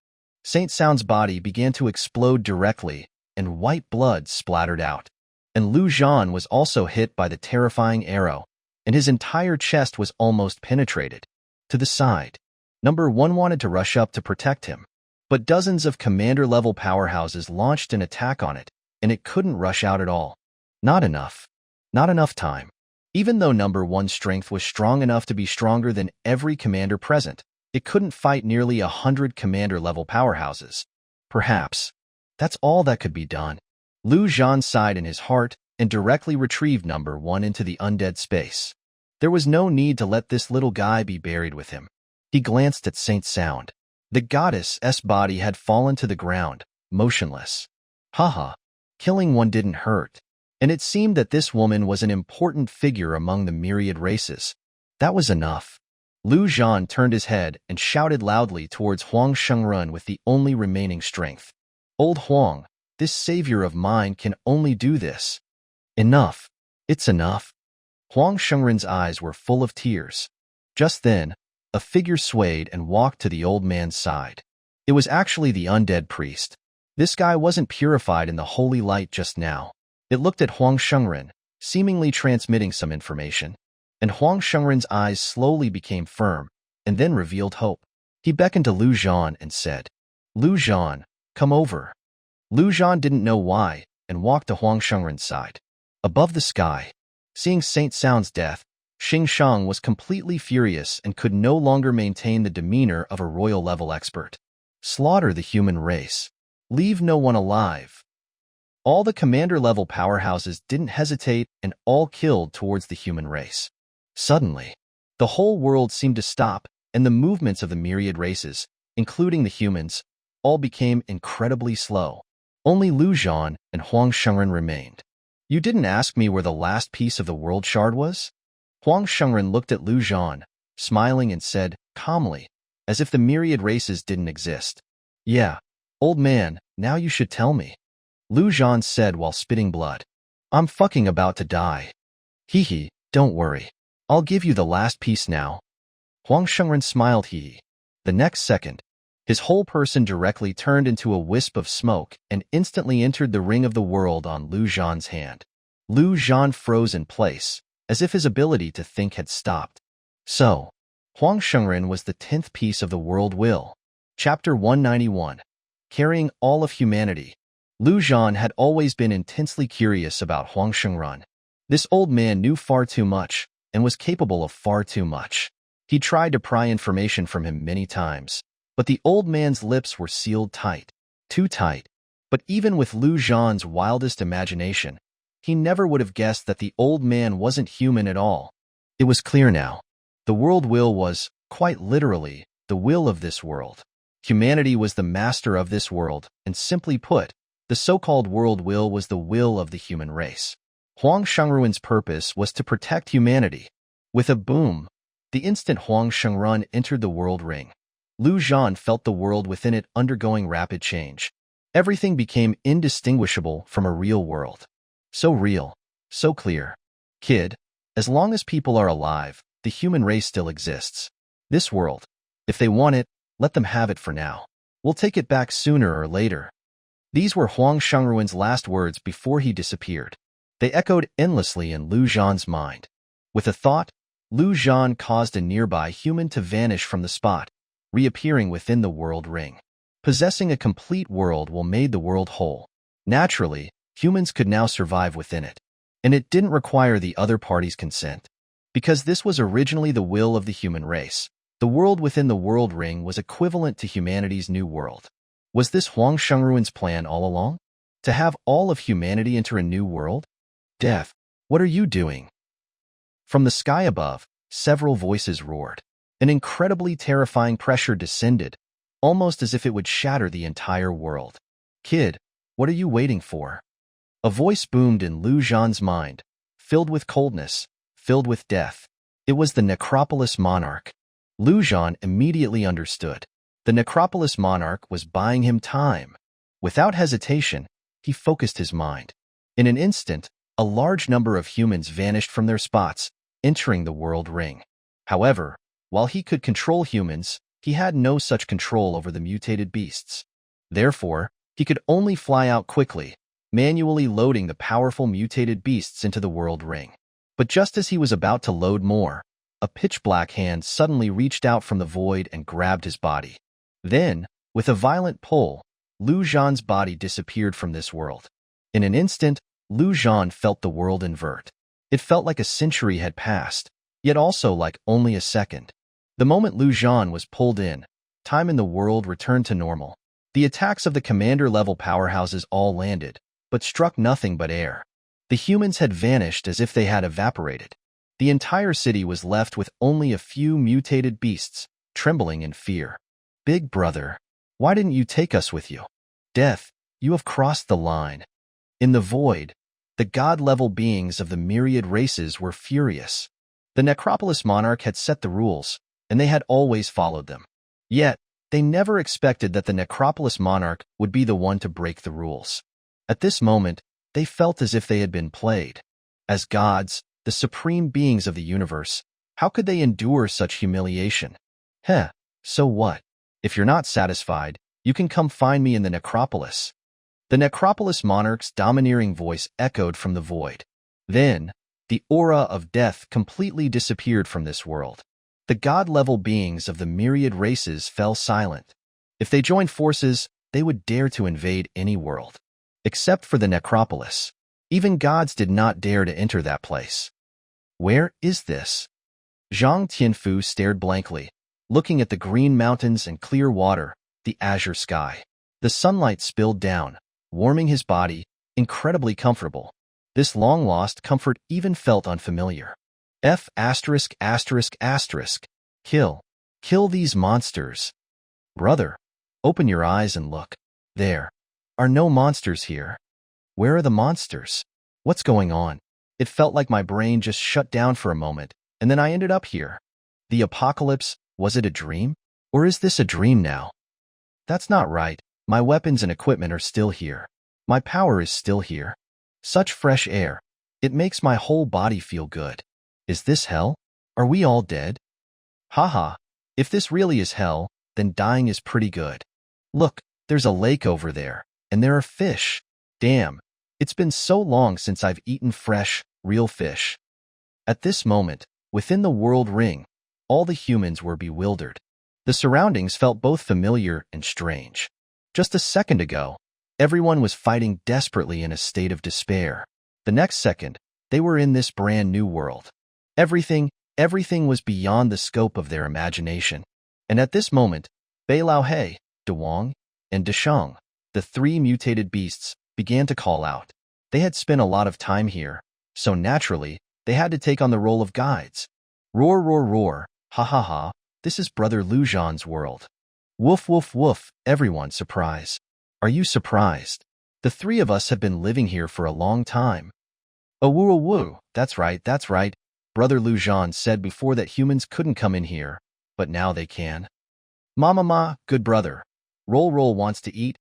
Saint Sound's body began to explode directly, and white blood splattered out. And Zhan was also hit by the terrifying arrow, and his entire chest was almost penetrated. To the side, number 1 wanted to rush up to protect him, but dozens of commander-level powerhouses launched an attack on it, and it couldn't rush out at all. Not enough. Not enough time. Even though number 1's strength was strong enough to be stronger than every commander present, it couldn't fight nearly 100 commander-level powerhouses. Perhaps that's all that could be done. Zhan sighed in his heart and directly retrieved number 1 into the undead space. There was no need to let this little guy be buried with him. He glanced at Saint Sound. The goddess's body had fallen to the ground, motionless. Haha, killing one didn't hurt. And it seemed that this woman was an important figure among the myriad races. That was enough. Zhan turned his head and shouted loudly towards Huang Shengren with the only remaining strength. Old Huang, this savior of mine can only do this. Enough. It's enough. Huang Shengren's eyes were full of tears. Just then, a figure swayed and walked to the old man's side. It was actually the undead priest. This guy wasn't purified in the holy light just now. It looked at Huang Shengren, seemingly transmitting some information. And Huang Shengren's eyes slowly became firm, and then revealed hope. He beckoned to Lu Zhan and said, "Lu Zhan, come over." Lu Zhan didn't know why, and walked to Huang Shengren's side. Above the sky, seeing Saint Sound's death, Xing Shang was completely furious and could no longer maintain the demeanor of a royal-level expert. Slaughter the human race. Leave no one alive. All the commander-level powerhouses didn't hesitate and all killed towards the human race. Suddenly, the whole world seemed to stop, and the movements of the myriad races, including the humans, all became incredibly slow. Only Lu Zhan and Huang Shengren remained. "You didn't ask me where the last piece of the world shard was?" Huang Shengren looked at Lu Zhan, smiling and said, calmly, as if the myriad races didn't exist. "Yeah, old man, now you should tell me," Lu Zhan said while spitting blood. "I'm fucking about to die." "Hee hee, don't worry. I'll give you the last piece now." Huang Shengren smiled hee. The next second, his whole person directly turned into a wisp of smoke and instantly entered the ring of the world on Lu Zhan's hand. Lu Zhan froze in place, as if his ability to think had stopped. So, Huang Shengren was the 10th piece of the world will. Chapter 191. Carrying all of humanity. Lu Zhan had always been intensely curious about Huang Shengren. This old man knew far too much, and was capable of far too much. He tried to pry information from him many times, but the old man's lips were sealed tight. Too tight. But even with Lu Zhan's wildest imagination, he never would have guessed that the old man wasn't human at all. It was clear now. The world will was, quite literally, the will of this world. Humanity was the master of this world, and simply put, the so-called world will was the will of the human race. Huang Shengren's purpose was to protect humanity. With a boom, the instant Huang Shengren entered the world ring, Lu Zhan felt the world within it undergoing rapid change. Everything became indistinguishable from a real world. So real, so clear. "Kid, as long as people are alive, the human race still exists. This world, if they want it, let them have it for now. We'll take it back sooner or later." These were Huang Shengren's last words before he disappeared. They echoed endlessly in Lu Zhan's mind. With a thought, Lu Zhan caused a nearby human to vanish from the spot, reappearing within the world ring. Possessing a complete world will made the world whole. Naturally, humans could now survive within it. And it didn't require the other party's consent. Because this was originally the will of the human race, the world within the world ring was equivalent to humanity's new world. Was this Huang Shengren's plan all along? To have all of humanity enter a new world? "Death, what are you doing?" From the sky above, several voices roared. An incredibly terrifying pressure descended, almost as if it would shatter the entire world. "Kid, what are you waiting for?" A voice boomed in Lu Zhan's mind, filled with coldness, filled with death. It was the Necropolis monarch. Lu Zhan immediately understood. The Necropolis monarch was buying him time. Without hesitation, he focused his mind. In an instant, a large number of humans vanished from their spots, entering the world ring. However, while he could control humans, he had no such control over the mutated beasts. Therefore, he could only fly out quickly, manually loading the powerful mutated beasts into the world ring. But just as he was about to load more, a pitch-black hand suddenly reached out from the void and grabbed his body. Then, with a violent pull, Lu Zhan's body disappeared from this world. In an instant, Lu Zhan felt the world invert. It felt like a century had passed, yet also like only a second. The moment Lu Zhan was pulled in, time in the world returned to normal. The attacks of the commander-level powerhouses all landed, but struck nothing but air. The humans had vanished as if they had evaporated. The entire city was left with only a few mutated beasts, trembling in fear. "Big brother, why didn't you take us with you? Death, you have crossed the line." In the void, the god-level beings of the myriad races were furious. The Necropolis monarch had set the rules, and they had always followed them. Yet, they never expected that the Necropolis monarch would be the one to break the rules. At this moment, they felt as if they had been played. As gods, the supreme beings of the universe, how could they endure such humiliation? So what? If you're not satisfied, You can come find me in the necropolis." The necropolis monarch's domineering voice echoed from the void. Then, the aura of death completely disappeared from this world. The god-level beings of the myriad races fell silent. If they joined forces, they would dare to invade any world. Except for the necropolis. Even gods did not dare to enter that place. Where is this? Zhang Tianfu stared blankly, looking at the green mountains and clear water, the azure sky. The sunlight spilled down, warming his body, incredibly comfortable. This long-lost comfort even felt unfamiliar. Kill. Kill these monsters. Brother, open your eyes and look. There are no monsters here. Where are the monsters? What's going on? It felt like my brain just shut down for a moment, and then I ended up here. The apocalypse, was it a dream? Or is this a dream now? That's not right. My weapons and equipment are still here. My power is still here. Such fresh air. It makes my whole body feel good. Is this hell? Are we all dead? Haha. If this really is hell, then dying is pretty good. Look, there's a lake over there, and there are fish. Damn. It's been so long since I've eaten fresh, real fish. At this moment, within the world ring, all the humans were bewildered. The surroundings felt both familiar and strange. Just a second ago, everyone was fighting desperately in a state of despair. The next second, they were in this brand new world. Everything was beyond the scope of their imagination. And at this moment, Beilao, Dewang, and Deshang, the three mutated beasts, began to call out. They had spent a lot of time here, so naturally, they had to take on the role of guides. Roar, roar, roar, ha ha ha, this is Brother Lu Zhan's world. Woof, woof, woof, everyone surprise. Are you surprised? The three of us have been living here for a long time. Oh, woo, woo, that's right, Brother Lu Zhan said before that humans couldn't come in here, but now they can. Ma, good brother. Roll wants to eat.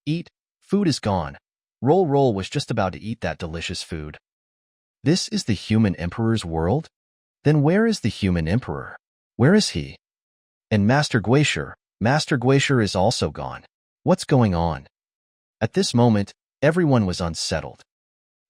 Eat, food is gone. Roll was just about to eat that delicious food. This is the human emperor's world? Then where is the human emperor? Where is he? And Master Glacier is also gone. What's going on? At this moment, everyone was unsettled.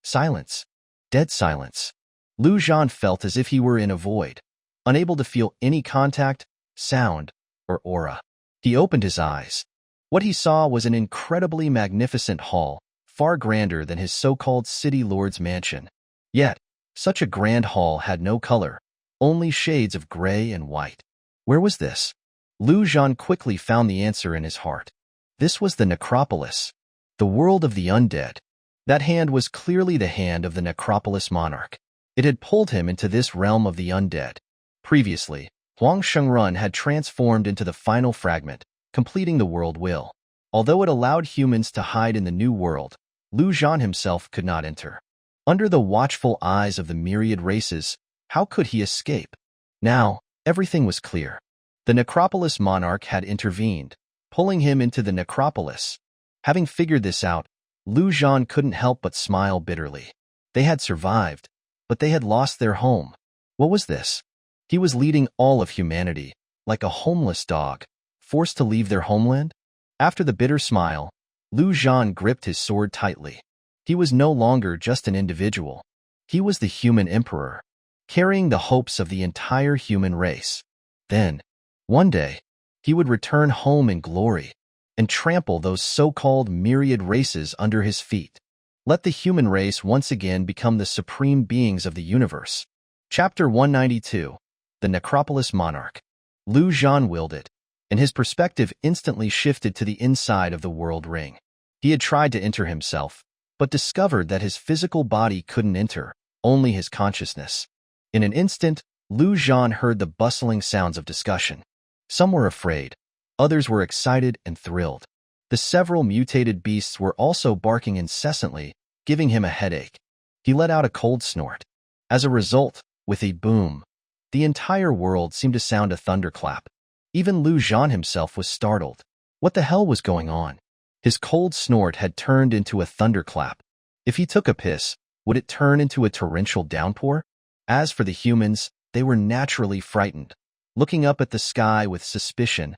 Silence. Dead silence. Lu Zhan felt as if he were in a void, unable to feel any contact, sound, or aura. He opened his eyes. What he saw was an incredibly magnificent hall, far grander than his so-called city lord's mansion. Yet, such a grand hall had no color, only shades of gray and white. Where was this? Lu Zhan quickly found the answer in his heart. This was the necropolis, the world of the undead. That hand was clearly the hand of the necropolis monarch. It had pulled him into this realm of the undead. Previously, Huang Shengrun had transformed into the final fragment, completing the world will. Although it allowed humans to hide in the new world, Lu Zhan himself could not enter. Under the watchful eyes of the myriad races, how could he escape? Now, everything was clear. The necropolis monarch had intervened, pulling him into the necropolis. Having figured this out, Lu Zhan couldn't help but smile bitterly. They had survived, but they had lost their home. What was this? He was leading all of humanity, like a homeless dog, forced to leave their homeland? After the bitter smile, Lu Zhan gripped his sword tightly. He was no longer just an individual. He was the human emperor, carrying the hopes of the entire human race. Then, one day, he would return home in glory and trample those so-called myriad races under his feet. Let the human race once again become the supreme beings of the universe. Chapter 192. The Necropolis Monarch. Lu Zhan willed it, and his perspective instantly shifted to the inside of the world ring. He had tried to enter himself, but discovered that his physical body couldn't enter, only his consciousness. In an instant, Lu Zhan heard the bustling sounds of discussion. Some were afraid, others were excited and thrilled. The several mutated beasts were also barking incessantly, giving him a headache. He let out a cold snort. As a result, with a boom, the entire world seemed to sound a thunderclap. Even Lu Zhan himself was startled. What the hell was going on? His cold snort had turned into a thunderclap. If he took a piss, would it turn into a torrential downpour? As for the humans, they were naturally frightened. Looking up at the sky with suspicion,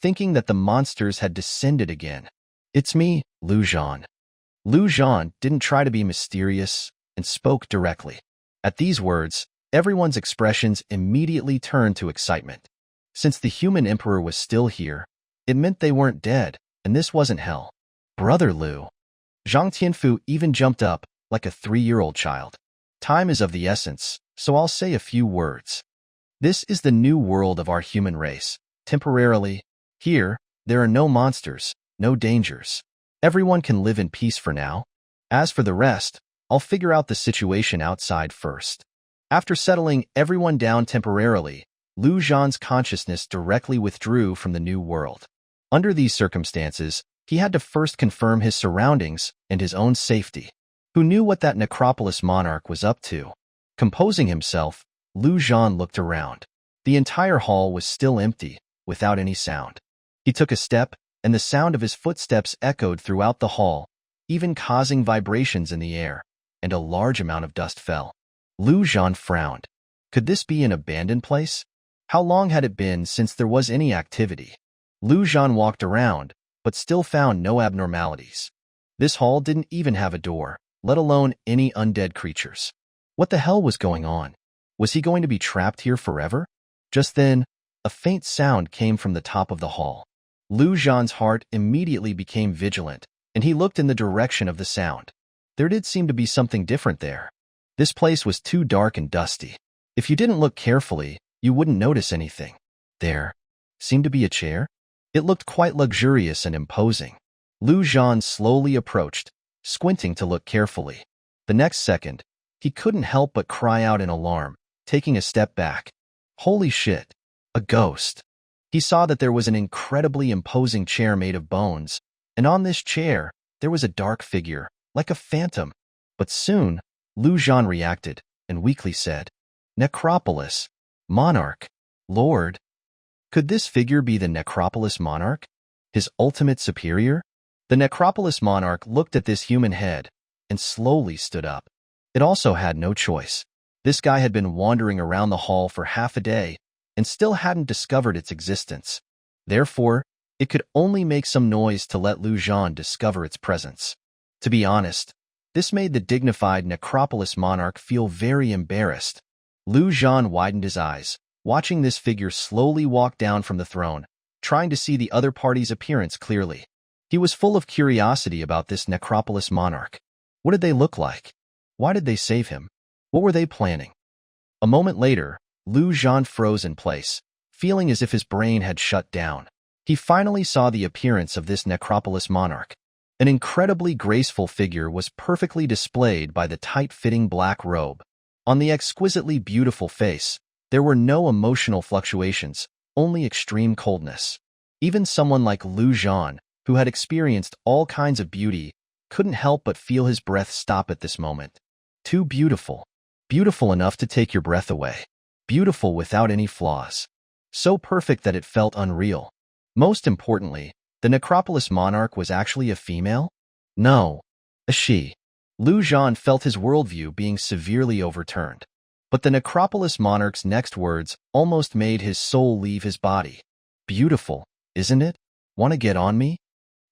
thinking that the monsters had descended again. "It's me, Zhan." Zhan didn't try to be mysterious and spoke directly. At these words, everyone's expressions immediately turned to excitement. Since the human emperor was still here, it meant they weren't dead, and this wasn't hell. "Brother Liu." Zhang Tianfu even jumped up like a 3-year-old child. "Time is of the essence, so I'll say a few words. This is the new world of our human race. Temporarily, here, there are no monsters, no dangers. Everyone can live in peace for now. As for the rest, I'll figure out the situation outside first." After settling everyone down temporarily, Zhan's consciousness directly withdrew from the new world. Under these circumstances, he had to first confirm his surroundings and his own safety. Who knew what that Necropolis monarch was up to? Composing himself, Zhan looked around. The entire hall was still empty, without any sound. He took a step, and the sound of his footsteps echoed throughout the hall, even causing vibrations in the air, and a large amount of dust fell. Zhan frowned. Could this be an abandoned place? How long had it been since there was any activity? Zhan walked around, but still found no abnormalities. This hall didn't even have a door, let alone any undead creatures. What the hell was going on? Was he going to be trapped here forever? Just then, a faint sound came from the top of the hall. Zhan's heart immediately became vigilant, and he looked in the direction of the sound. There did seem to be something different there. This place was too dark and dusty. If you didn't look carefully, you wouldn't notice anything. There seemed to be a chair. It looked quite luxurious and imposing. Zhan slowly approached, squinting to look carefully. The next second, he couldn't help but cry out in alarm, taking a step back. Holy shit! A ghost! He saw that there was an incredibly imposing chair made of bones, and on this chair, there was a dark figure, like a phantom. But soon, Zhan reacted, and weakly said, "Necropolis, monarch, lord." Could this figure be the Necropolis monarch? His ultimate superior? The Necropolis monarch looked at this human head, and slowly stood up. It also had no choice. This guy had been wandering around the hall for half a day, and still hadn't discovered its existence. Therefore, it could only make some noise to let Zhan discover its presence. To be honest, this made the dignified Necropolis monarch feel very embarrassed. Zhan widened his eyes, watching this figure slowly walk down from the throne, trying to see the other party's appearance clearly. He was full of curiosity about this Necropolis monarch. What did they look like? Why did they save him? What were they planning? A moment later, Zhan froze in place, feeling as if his brain had shut down. He finally saw the appearance of this Necropolis monarch. An incredibly graceful figure was perfectly displayed by the tight-fitting black robe. On the exquisitely beautiful face, there were no emotional fluctuations, only extreme coldness. Even someone like Zhan, who had experienced all kinds of beauty, couldn't help but feel his breath stop at this moment. Too beautiful. Beautiful enough to take your breath away. Beautiful without any flaws. So perfect that it felt unreal. Most importantly, the Necropolis monarch was actually a female? No, a she. Zhan felt his worldview being severely overturned. But the Necropolis monarch's next words almost made his soul leave his body. Beautiful, isn't it? Want to get on me?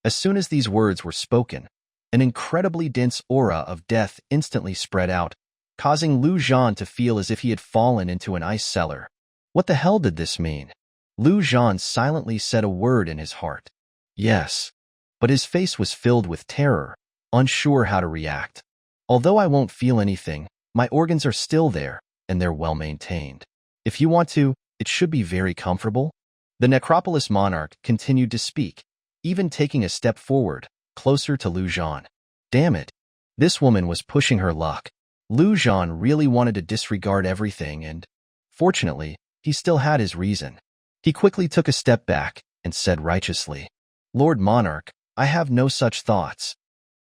As soon as these words were spoken, an incredibly dense aura of death instantly spread out, causing Zhan to feel as if he had fallen into an ice cellar. What the hell did this mean? Zhan silently said a word in his heart. Yes. But his face was filled with terror, unsure how to react. Although I won't feel anything, my organs are still there, and they're well maintained. If you want to, it should be very comfortable. The Necropolis monarch continued to speak, even taking a step forward, closer to Zhan. Damn it. This woman was pushing her luck. Zhan really wanted to disregard everything and, fortunately, he still had his reason. He quickly took a step back and said righteously, "Lord Monarch, I have no such thoughts."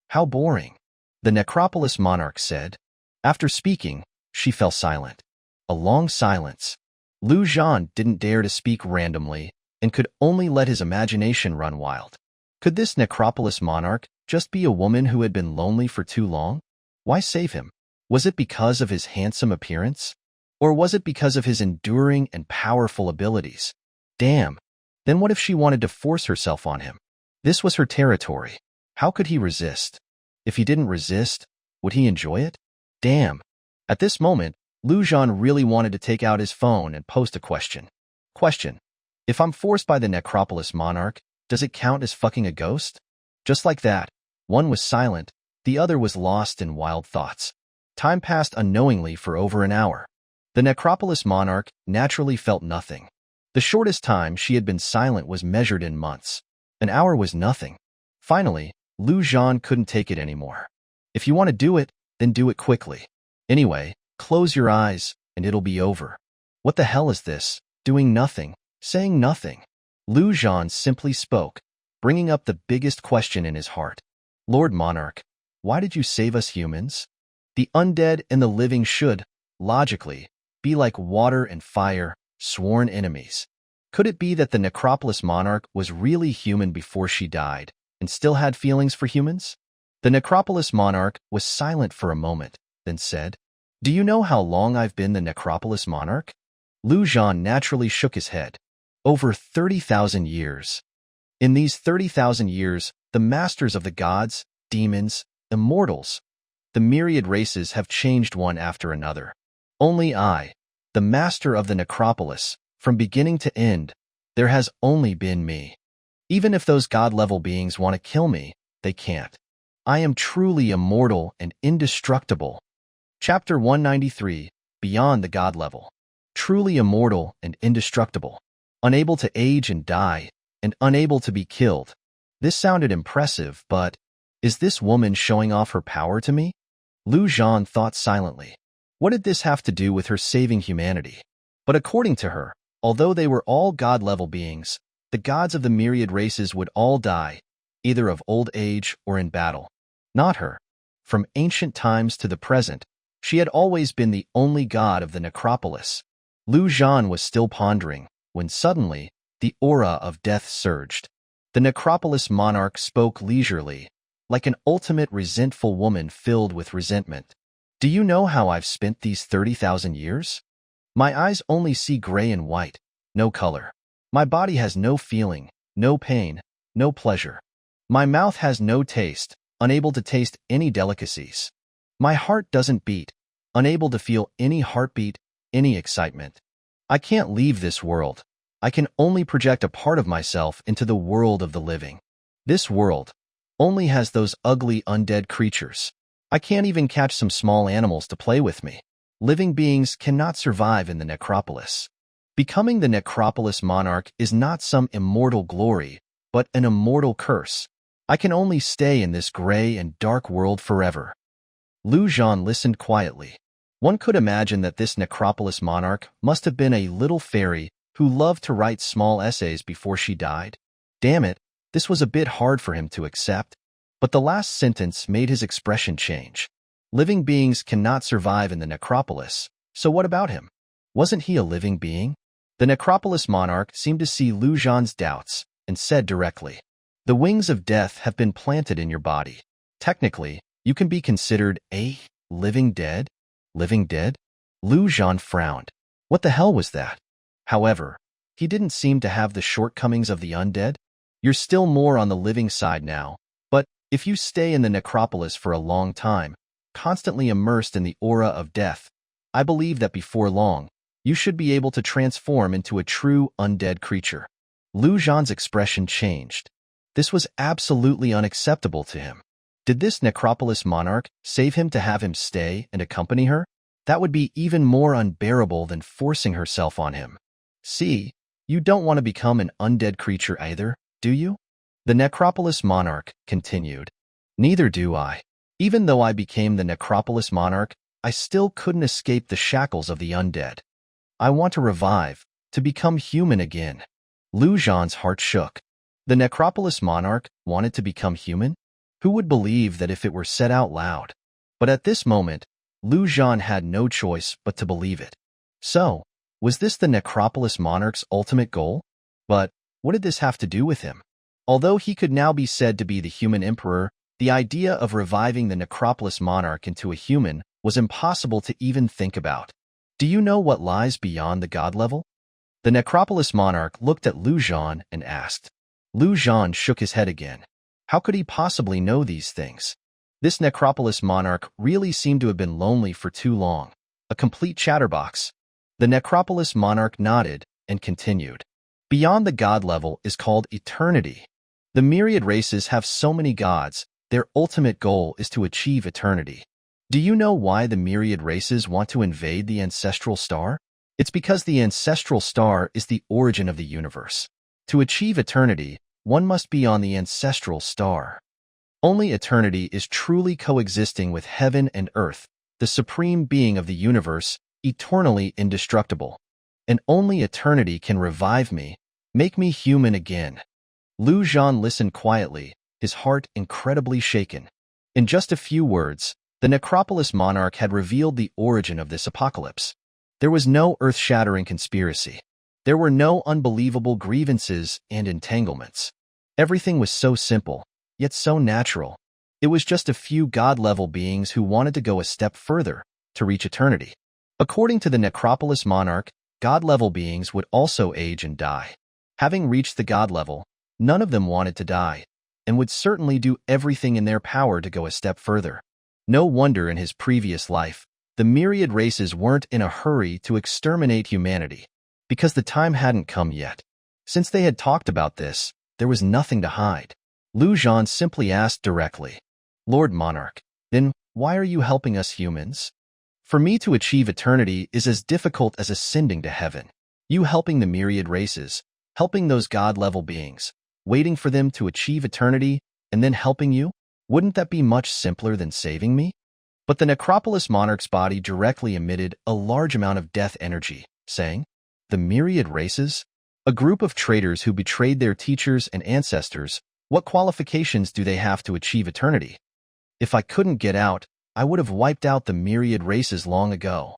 How boring. The Necropolis monarch said. After speaking, she fell silent. A long silence. Zhan didn't dare to speak randomly and could only let his imagination run wild. Could this Necropolis monarch just be a woman who had been lonely for too long? Why save him? Was it because of his handsome appearance? Or was it because of his enduring and powerful abilities? Damn, Then what if she wanted to force herself on him? This was her territory. How could he resist? If he didn't resist, would he enjoy it? Damn. At this moment, Zhan really wanted to take out his phone and post a question. Question. If I'm forced by the Necropolis monarch, does it count as fucking a ghost? Just like that, one was silent, the other was lost in wild thoughts. Time passed unknowingly for over an hour. The Necropolis monarch naturally felt nothing. The shortest time she had been silent was measured in months. An hour was nothing. Finally, Zhan couldn't take it anymore. If you want to do it, then do it quickly. Anyway, close your eyes, and it'll be over. What the hell is this? Doing nothing, saying nothing. Zhan simply spoke, bringing up the biggest question in his heart. Lord Monarch, why did you save us humans? The undead and the living should, logically, be like water and fire, sworn enemies. Could it be that the Necropolis monarch was really human before she died, and still had feelings for humans? The Necropolis monarch was silent for a moment, then said, Do you know how long I've been the Necropolis monarch? Zhan naturally shook his head. Over 30,000 years. In these 30,000 years, the masters of the gods, demons, immortals, the myriad races have changed one after another. Only I, the master of the Necropolis, from beginning to end, there has only been me. Even if those god-level beings want to kill me, they can't. I am truly immortal and indestructible. Chapter 193, Beyond the God Level. Truly immortal and indestructible. Unable to age and die, and unable to be killed. This sounded impressive, but is this woman showing off her power to me? Zhan thought silently. What did this have to do with her saving humanity? But according to her, although they were all god-level beings, the gods of the myriad races would all die, either of old age or in battle. Not her. From ancient times to the present, she had always been the only god of the Necropolis. Zhan was still pondering, when suddenly, the aura of death surged. The Necropolis monarch spoke leisurely, like an ultimate resentful woman filled with resentment. Do you know how I've spent these 30,000 years? My eyes only see gray and white, no color. My body has no feeling, no pain, no pleasure. My mouth has no taste, unable to taste any delicacies. My heart doesn't beat, unable to feel any heartbeat, any excitement. I can't leave this world. I can only project a part of myself into the world of the living. This world only has those ugly undead creatures. I can't even catch some small animals to play with me. Living beings cannot survive in the Necropolis. Becoming the Necropolis monarch is not some immortal glory, but an immortal curse. I can only stay in this gray and dark world forever. Zhan listened quietly. One could imagine that this Necropolis monarch must have been a little fairy who loved to write small essays before she died. Damn it, this was a bit hard for him to accept. But the last sentence made his expression change. Living beings cannot survive in the Necropolis, so what about him? Wasn't he a living being? The Necropolis monarch seemed to see Zhan's doubts and said directly, The wings of death have been planted in your body. Technically, you can be considered a living dead? Living dead? Zhan frowned. What the hell was that? However, he didn't seem to have the shortcomings of the undead. You're still more on the living side now, but if you stay in the Necropolis for a long time, constantly immersed in the aura of death, I believe that before long, you should be able to transform into a true undead creature. Zhan's expression changed. This was absolutely unacceptable to him. Did this Necropolis monarch save him to have him stay and accompany her? That would be even more unbearable than forcing herself on him. See, you don't want to become an undead creature either, do you? The Necropolis monarch continued. Neither do I. Even though I became the Necropolis monarch, I still couldn't escape the shackles of the undead. I want to revive, to become human again. Zhan's heart shook. The Necropolis monarch wanted to become human? Who would believe that if it were said out loud? But at this moment, Zhan had no choice but to believe it. So, was this the Necropolis monarch's ultimate goal? But what did this have to do with him? Although he could now be said to be the human emperor, the idea of reviving the Necropolis monarch into a human was impossible to even think about. Do you know what lies beyond the god level? The Necropolis monarch looked at Zhan and asked. Zhan shook his head again. How could he possibly know these things? This Necropolis monarch really seemed to have been lonely for too long. A complete chatterbox. The Necropolis monarch nodded and continued. Beyond the god level is called eternity. The myriad races have so many gods, their ultimate goal is to achieve eternity. Do you know why the myriad races want to invade the ancestral star? It's because the ancestral star is the origin of the universe. To achieve eternity, one must be on the ancestral star. Only eternity is truly coexisting with heaven and earth, the supreme being of the universe, eternally indestructible. And only eternity can revive me, make me human again. Zhan listened quietly, his heart incredibly shaken. In just a few words, the Necropolis monarch had revealed the origin of this apocalypse. There was no earth-shattering conspiracy. There were no unbelievable grievances and entanglements. Everything was so simple, yet so natural. It was just a few god-level beings who wanted to go a step further, to reach eternity. According to the Necropolis monarch, god-level beings would also age and die. Having reached the god level, none of them wanted to die, and would certainly do everything in their power to go a step further. No wonder in his previous life, the myriad races weren't in a hurry to exterminate humanity, because the time hadn't come yet. Since they had talked about this, there was nothing to hide. Zhan simply asked directly, Lord Monarch, then why are you helping us humans? For me to achieve eternity is as difficult as ascending to heaven. You helping the myriad races, helping those god-level beings, waiting for them to achieve eternity, and then helping you? Wouldn't that be much simpler than saving me? But the Necropolis monarch's body directly emitted a large amount of death energy, saying, The myriad races? A group of traitors who betrayed their teachers and ancestors, what qualifications do they have to achieve eternity? If I couldn't get out, I would have wiped out the myriad races long ago.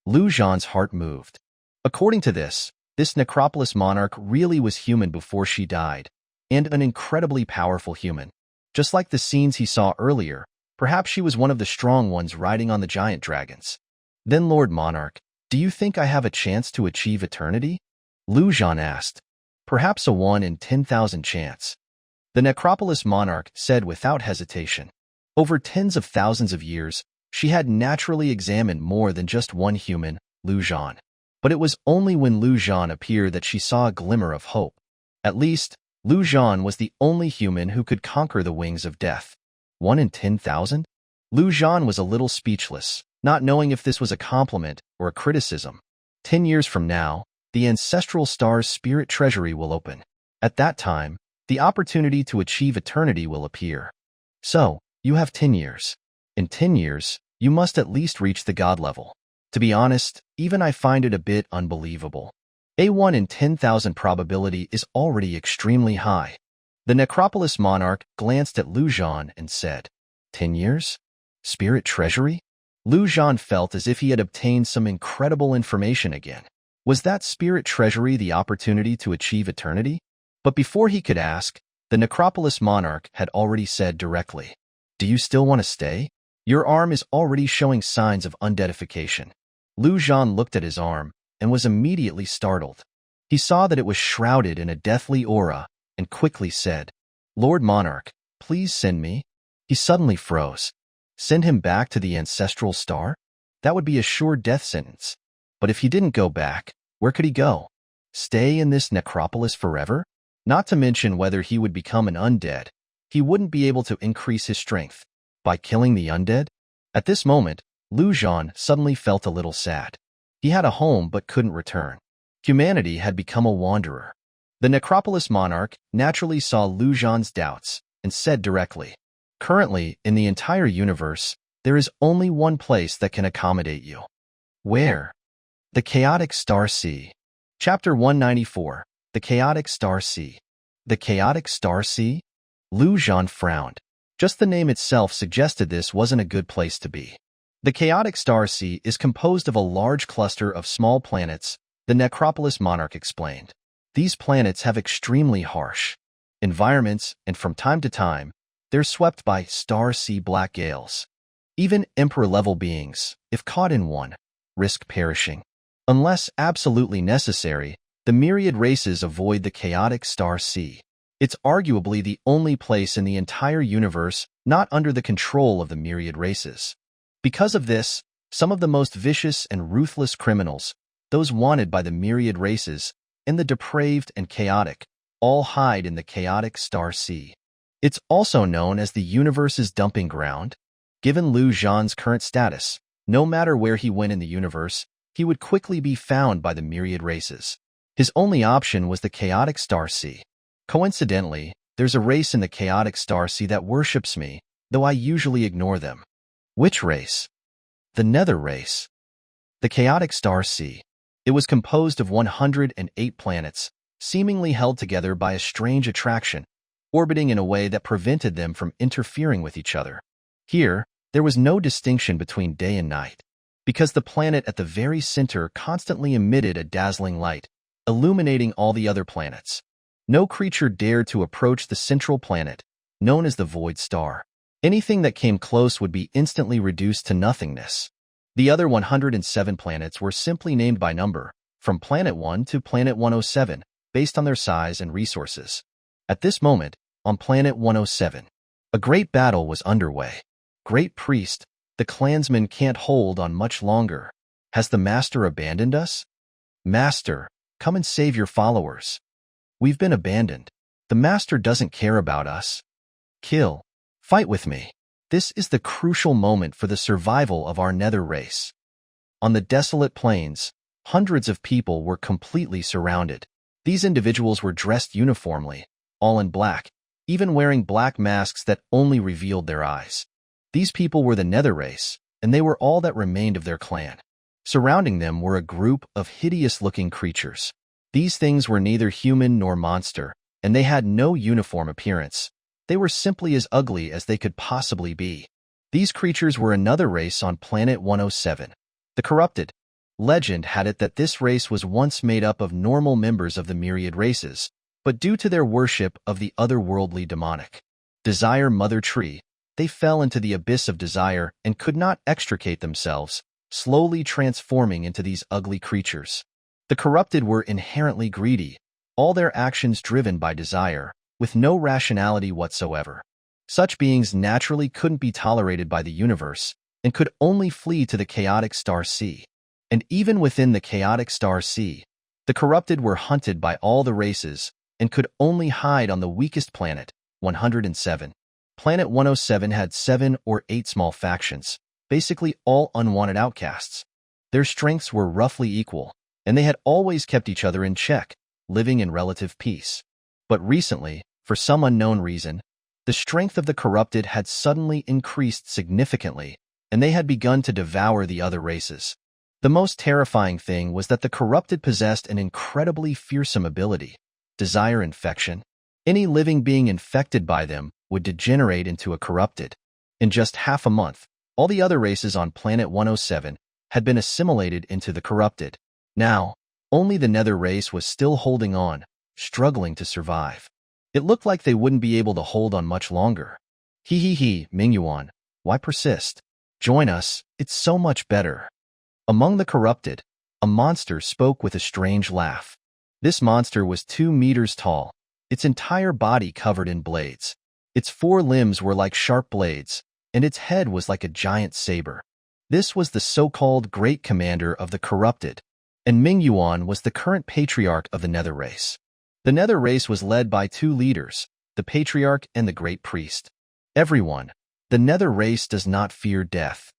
Zhan's heart moved. According to this Necropolis monarch really was human before she died, and an incredibly powerful human. Just like the scenes he saw earlier, perhaps she was one of the strong ones riding on the giant dragons. Then, Lord Monarch, do you think I have a chance to achieve eternity? Zhan asked. Perhaps a 1 in 10,000 chance. The Necropolis monarch said without hesitation. Over tens of thousands of years, she had naturally examined more than just one human, Zhan. But it was only when Zhan appeared that she saw a glimmer of hope. At least, Zhan was the only human who could conquer the wings of death. 1 in 10,000? Zhan was a little speechless, not knowing if this was a compliment or a criticism. 10 years from now, the ancestral star's spirit treasury will open. At that time, the opportunity to achieve eternity will appear. So, you have 10 years. In 10 years, you must at least reach the god level. To be honest, even I find it a bit unbelievable. A 1 in 10,000 probability is already extremely high. The Necropolis monarch glanced at Zhan and said, 10 years? Spirit treasury? Zhan felt as if he had obtained some incredible information again. Was that spirit treasury the opportunity to achieve eternity? But before he could ask, the Necropolis monarch had already said directly, Do you still want to stay? Your arm is already showing signs of undeadification. Zhan looked at his arm and was immediately startled. He saw that it was shrouded in a deathly aura and quickly said, Lord Monarch, please send me. He suddenly froze. Send him back to the ancestral star? That would be a sure death sentence. But if he didn't go back, where could he go? Stay in this necropolis forever? Not to mention whether he would become an undead. He wouldn't be able to increase his strength. By killing the undead? At this moment, Zhan suddenly felt a little sad. He had a home but couldn't return. Humanity had become a wanderer. The Necropolis monarch naturally saw Zhan's doubts and said directly, Currently, in the entire universe, there is only one place that can accommodate you. Where? The Chaotic Star Sea. Chapter 194. The Chaotic Star Sea. The Chaotic Star Sea? Zhan frowned. Just the name itself suggested this wasn't a good place to be. The Chaotic Star Sea is composed of a large cluster of small planets, the Necropolis monarch explained. These planets have extremely harsh environments, and from time to time, they're swept by star sea black gales. Even emperor-level beings, if caught in one, risk perishing. Unless absolutely necessary, The myriad races avoid the chaotic star sea. It's arguably the only place in the entire universe not under the control of the myriad races. Because of this, some of the most vicious and ruthless criminals, those wanted by the myriad races, and the depraved and chaotic, all hide in the chaotic star sea. It's also known as the universe's dumping ground. Given Zhan's current status, no matter where he went in the universe, he would quickly be found by the myriad races. His only option was the chaotic star sea. Coincidentally, there's a race in the chaotic star sea that worships me, though I usually ignore them. Which race? The Nether race. The chaotic star sea. It was composed of 108 planets, seemingly held together by a strange attraction, orbiting in a way that prevented them from interfering with each other. Here, there was no distinction between day and night, because the planet at the very center constantly emitted a dazzling light, illuminating all the other planets. No creature dared to approach the central planet, known as the Void Star. Anything that came close would be instantly reduced to nothingness. The other 107 planets were simply named by number, from Planet 1 to Planet 107, based on their size and resources. At this moment, on Planet 107, a great battle was underway. Great Priest, the clansmen can't hold on much longer. Has the Master abandoned us? Master, come and save your followers. We've been abandoned. The Master doesn't care about us. Kill. Fight with me. This is the crucial moment for the survival of our Nether race. On the desolate plains, hundreds of people were completely surrounded. These individuals were dressed uniformly, all in black, even wearing black masks that only revealed their eyes. These people were the Nether race, and they were all that remained of their clan. Surrounding them were a group of hideous-looking creatures. These things were neither human nor monster, and they had no uniform appearance. They were simply as ugly as they could possibly be. These creatures were another race on Planet 107, the Corrupted. Legend had it that this race was once made up of normal members of the myriad races, but due to their worship of the otherworldly demonic Desire Mother Tree, they fell into the abyss of desire and could not extricate themselves, slowly transforming into these ugly creatures. The Corrupted were inherently greedy, all their actions driven by desire, with no rationality whatsoever. Such beings naturally couldn't be tolerated by the universe and could only flee to the chaotic star sea. And even within the chaotic star sea, the Corrupted were hunted by all the races and could only hide on the weakest planet, 107. Planet 107 had 7 or 8 small factions, basically all unwanted outcasts. Their strengths were roughly equal, and they had always kept each other in check, living in relative peace. But recently, for some unknown reason, the strength of the Corrupted had suddenly increased significantly, and they had begun to devour the other races. The most terrifying thing was that the Corrupted possessed an incredibly fearsome ability, desire infection. Any living being infected by them would degenerate into a Corrupted. In just half a month, all the other races on Planet 107 had been assimilated into the Corrupted. Now, only the Nether race was still holding on, struggling to survive. It looked like they wouldn't be able to hold on much longer. Mingyuan, why persist? Join us, it's so much better. Among the Corrupted, a monster spoke with a strange laugh. This monster was 2 meters tall, its entire body covered in blades. Its 4 limbs were like sharp blades, and its head was like a giant saber. This was the so-called Great Commander of the Corrupted, and Mingyuan was the current patriarch of the Nether race. The Nether race was led by 2 leaders, the Patriarch and the Great Priest. Everyone, the Nether race does not fear death.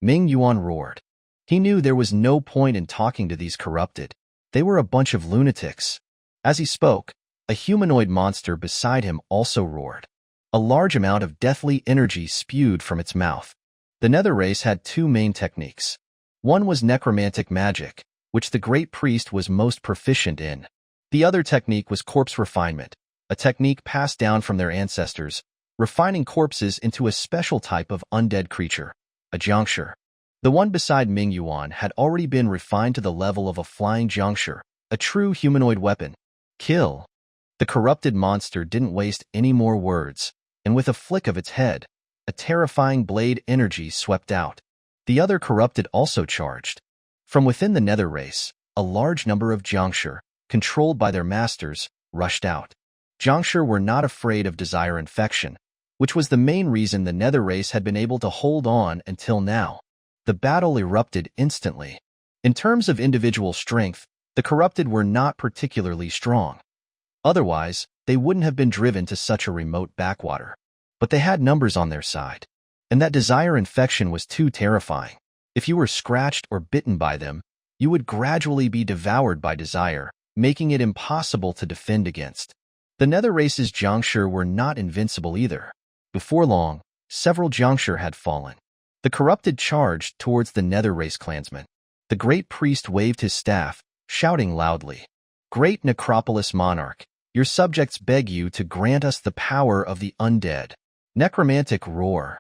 Mingyuan roared. He knew there was no point in talking to these Corrupted. They were a bunch of lunatics. As he spoke, a humanoid monster beside him also roared. A large amount of deathly energy spewed from its mouth. The Nether race had 2 main techniques. One was necromantic magic, which the Great Priest was most proficient in. The other technique was corpse refinement, a technique passed down from their ancestors, refining corpses into a special type of undead creature, a jiangshi. The one beside Mingyuan had already been refined to the level of a flying jiangshi, a true humanoid weapon. Kill. The Corrupted monster didn't waste any more words, and with a flick of its head, a terrifying blade energy swept out. The other Corrupted also charged. From within the Nether race, a large number of jiangshi, controlled by their masters, rushed out. Zhangshi were not afraid of desire infection, which was the main reason the Nether race had been able to hold on until now. The battle erupted instantly. In terms of individual strength, the corrupted were not particularly strong. Otherwise, they wouldn't have been driven to such a remote backwater. But they had numbers on their side. And that desire infection was too terrifying. If you were scratched or bitten by them, you would gradually be devoured by desire, making it impossible to defend against. The Nether race's Zhangshi were not invincible either. Before long, several Zhangshi had fallen. The corrupted charged towards the Nether race clansmen. The great priest waved his staff, shouting loudly, "Great Necropolis monarch, your subjects beg you to grant us the power of the undead." Necromantic roar.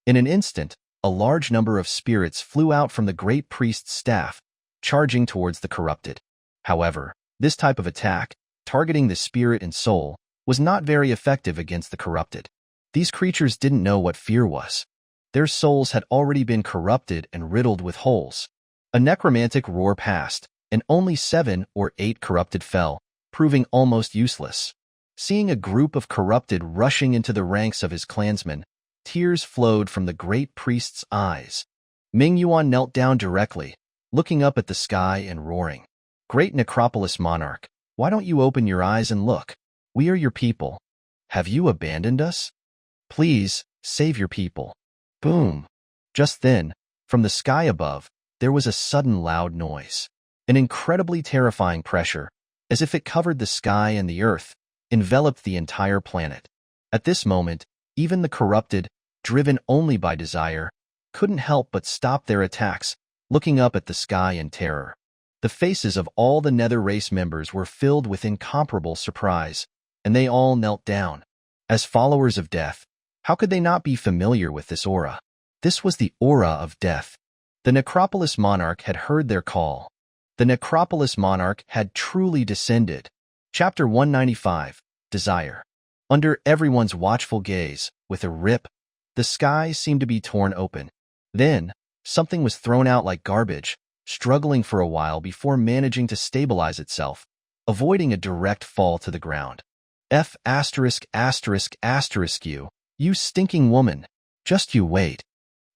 In an instant, a large number of spirits flew out from the great priest's staff, charging towards the corrupted. However, this type of attack, targeting the spirit and soul, was not very effective against the corrupted. These creatures didn't know what fear was. Their souls had already been corrupted and riddled with holes. A necromantic roar passed, and only 7 or 8 corrupted fell, proving almost useless. Seeing a group of corrupted rushing into the ranks of his clansmen, tears flowed from the great priest's eyes. Ming Yuan knelt down directly, looking up at the sky and roaring, "Great Necropolis monarch, why don't you open your eyes and look? We are your people. Have you abandoned us? Please, save your people." Boom! Just then, from the sky above, there was a sudden loud noise. An incredibly terrifying pressure, as if it covered the sky and the earth, enveloped the entire planet. At this moment, even the corrupted, driven only by desire, couldn't help but stop their attacks, looking up at the sky in terror. The faces of all the Nether race members were filled with incomparable surprise, and they all knelt down. As followers of death, how could they not be familiar with this aura? This was the aura of death. The Necropolis monarch had heard their call. The Necropolis monarch had truly descended. Chapter 195, Desire. Under everyone's watchful gaze, with a rip, the sky seemed to be torn open. Then, something was thrown out like garbage, struggling for a while before managing to stabilize itself, avoiding a direct fall to the ground. You stinking woman. Just you wait.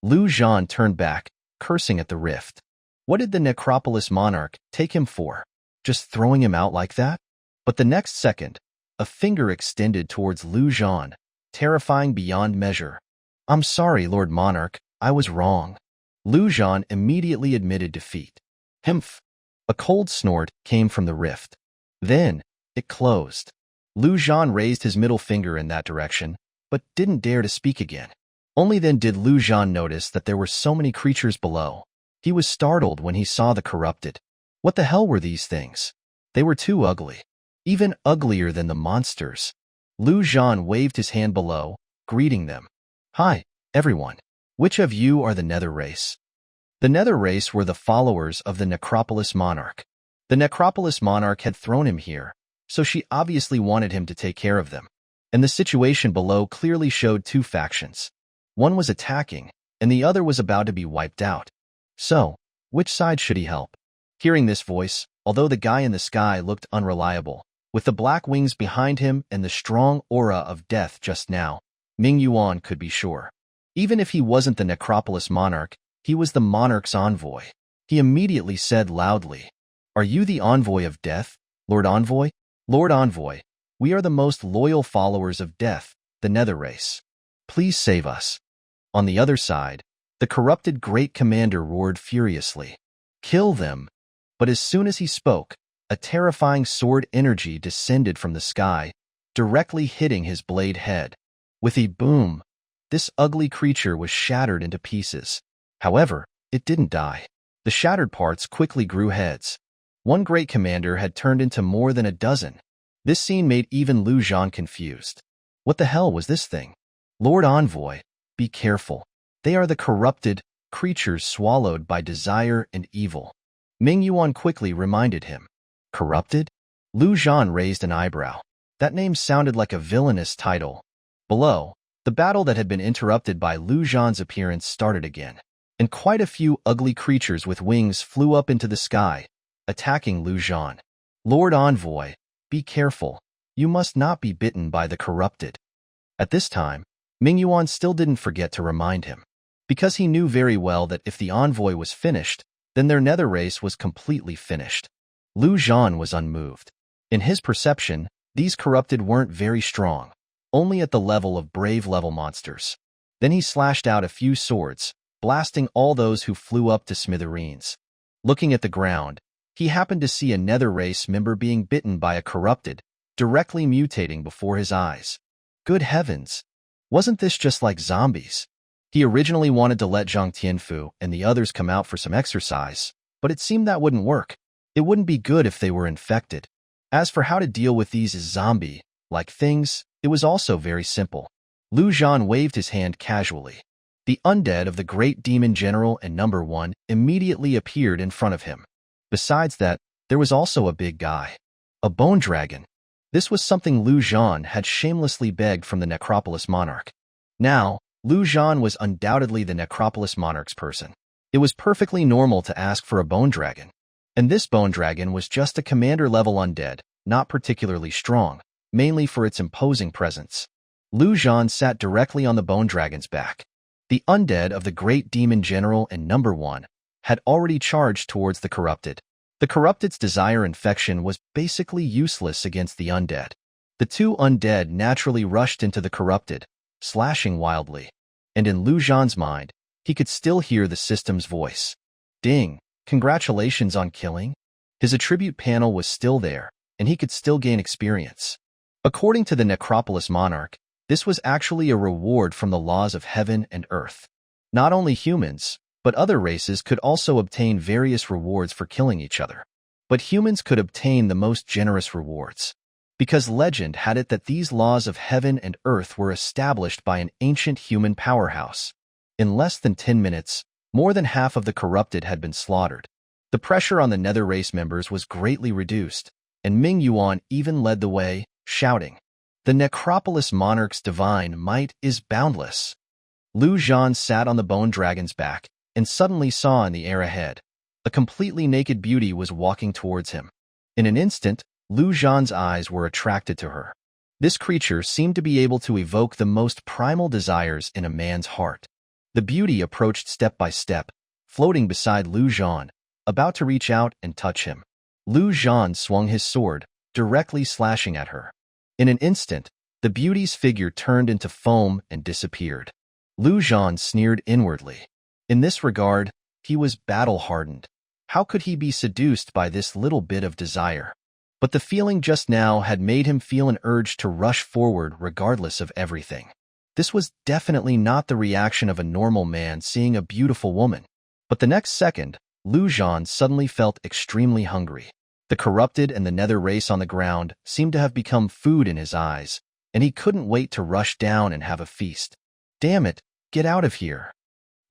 Zhan turned back, cursing at the rift. What did the Necropolis monarch take him for? Just throwing him out like that? But the next second, a finger extended towards Zhan, terrifying beyond measure. "I'm sorry, Lord Monarch, I was wrong." Zhan immediately admitted defeat. Humph! A cold snort came from the rift. Then, it closed. Zhan raised his middle finger in that direction, but didn't dare to speak again. Only then did Zhan notice that there were so many creatures below. He was startled when he saw the corrupted. What the hell were these things? They were too ugly. Even uglier than the monsters. Zhan waved his hand below, greeting them. "Hi, everyone. Which of you are the Nether race?" The Nether race were the followers of the Necropolis monarch. The Necropolis monarch had thrown him here, so she obviously wanted him to take care of them. And the situation below clearly showed two factions. One was attacking, and the other was about to be wiped out. So, which side should he help? Hearing this voice, although the guy in the sky looked unreliable, with the black wings behind him and the strong aura of death just now, Ming Yuan could be sure. Even if he wasn't the Necropolis monarch, he was the monarch's envoy. He immediately said loudly, "Are you the envoy of death, Lord Envoy?" "Lord Envoy, we are the most loyal followers of death, the Nether race. Please save us." On the other side, the corrupted great commander roared furiously, "Kill them!" But as soon as he spoke, a terrifying sword energy descended from the sky, directly hitting his blade head. With a boom, this ugly creature was shattered into pieces. However, it didn't die. The shattered parts quickly grew heads. One great commander had turned into more than a dozen. This scene made even Zhan confused. What the hell was this thing? "Lord Envoy, be careful. They are the corrupted creatures swallowed by desire and evil." Ming Yuan quickly reminded him. "Corrupted?" Zhan raised an eyebrow. That name sounded like a villainous title. Below, the battle that had been interrupted by Zhan's appearance started again, and quite a few ugly creatures with wings flew up into the sky, attacking Zhan. "Lord Envoy, be careful. You must not be bitten by the corrupted." At this time, Mingyuan still didn't forget to remind him, because he knew very well that if the envoy was finished, then their nether race was completely finished. Zhan was unmoved. In his perception, these corrupted weren't very strong, only at the level of brave-level monsters. Then he slashed out a few swords, blasting all those who flew up to smithereens. Looking at the ground, he happened to see a nether race member being bitten by a corrupted, directly mutating before his eyes. Good heavens! Wasn't this just like zombies? He originally wanted to let Zhang Tianfu and the others come out for some exercise, but it seemed that wouldn't work. It wouldn't be good if they were infected. As for how to deal with these zombie-like things, it was also very simple. Zhan waved his hand casually. The undead of the great demon general and number 1 immediately appeared in front of him. Besides that, there was also a big guy. A bone dragon. This was something Zhan had shamelessly begged from the Necropolis monarch. Now, Zhan was undoubtedly the Necropolis monarch's person. It was perfectly normal to ask for a bone dragon. And this bone dragon was just a commander-level undead, not particularly strong, mainly for its imposing presence. Zhan sat directly on the bone dragon's back. The undead of the great demon general and number 1 had already charged towards the corrupted. The corrupted's desire infection was basically useless against the undead. The two undead naturally rushed into the corrupted, slashing wildly. And in Zhan's mind, he could still hear the system's voice. Ding! Congratulations on killing. His attribute panel was still there, and he could still gain experience. According to the Necropolis monarch, this was actually a reward from the laws of heaven and earth. Not only humans, but other races could also obtain various rewards for killing each other. But humans could obtain the most generous rewards, because legend had it that these laws of heaven and earth were established by an ancient human powerhouse. In less than 10 minutes, more than half of the corrupted had been slaughtered. The pressure on the nether race members was greatly reduced, and Mingyuan even led the way, shouting, "The Necropolis monarch's divine might is boundless." Zhan sat on the bone dragon's back and suddenly saw in the air ahead. A completely naked beauty was walking towards him. In an instant, Zhan's eyes were attracted to her. This creature seemed to be able to evoke the most primal desires in a man's heart. The beauty approached step by step, floating beside Zhan, about to reach out and touch him. Zhan swung his sword, directly slashing at her. In an instant, the beauty's figure turned into foam and disappeared. Zhan sneered inwardly. In this regard, he was battle-hardened. How could he be seduced by this little bit of desire? But the feeling just now had made him feel an urge to rush forward regardless of everything. This was definitely not the reaction of a normal man seeing a beautiful woman. But the next second, Zhan suddenly felt extremely hungry. The corrupted and the nether race on the ground seemed to have become food in his eyes, and he couldn't wait to rush down and have a feast. "Damn it, get out of here!"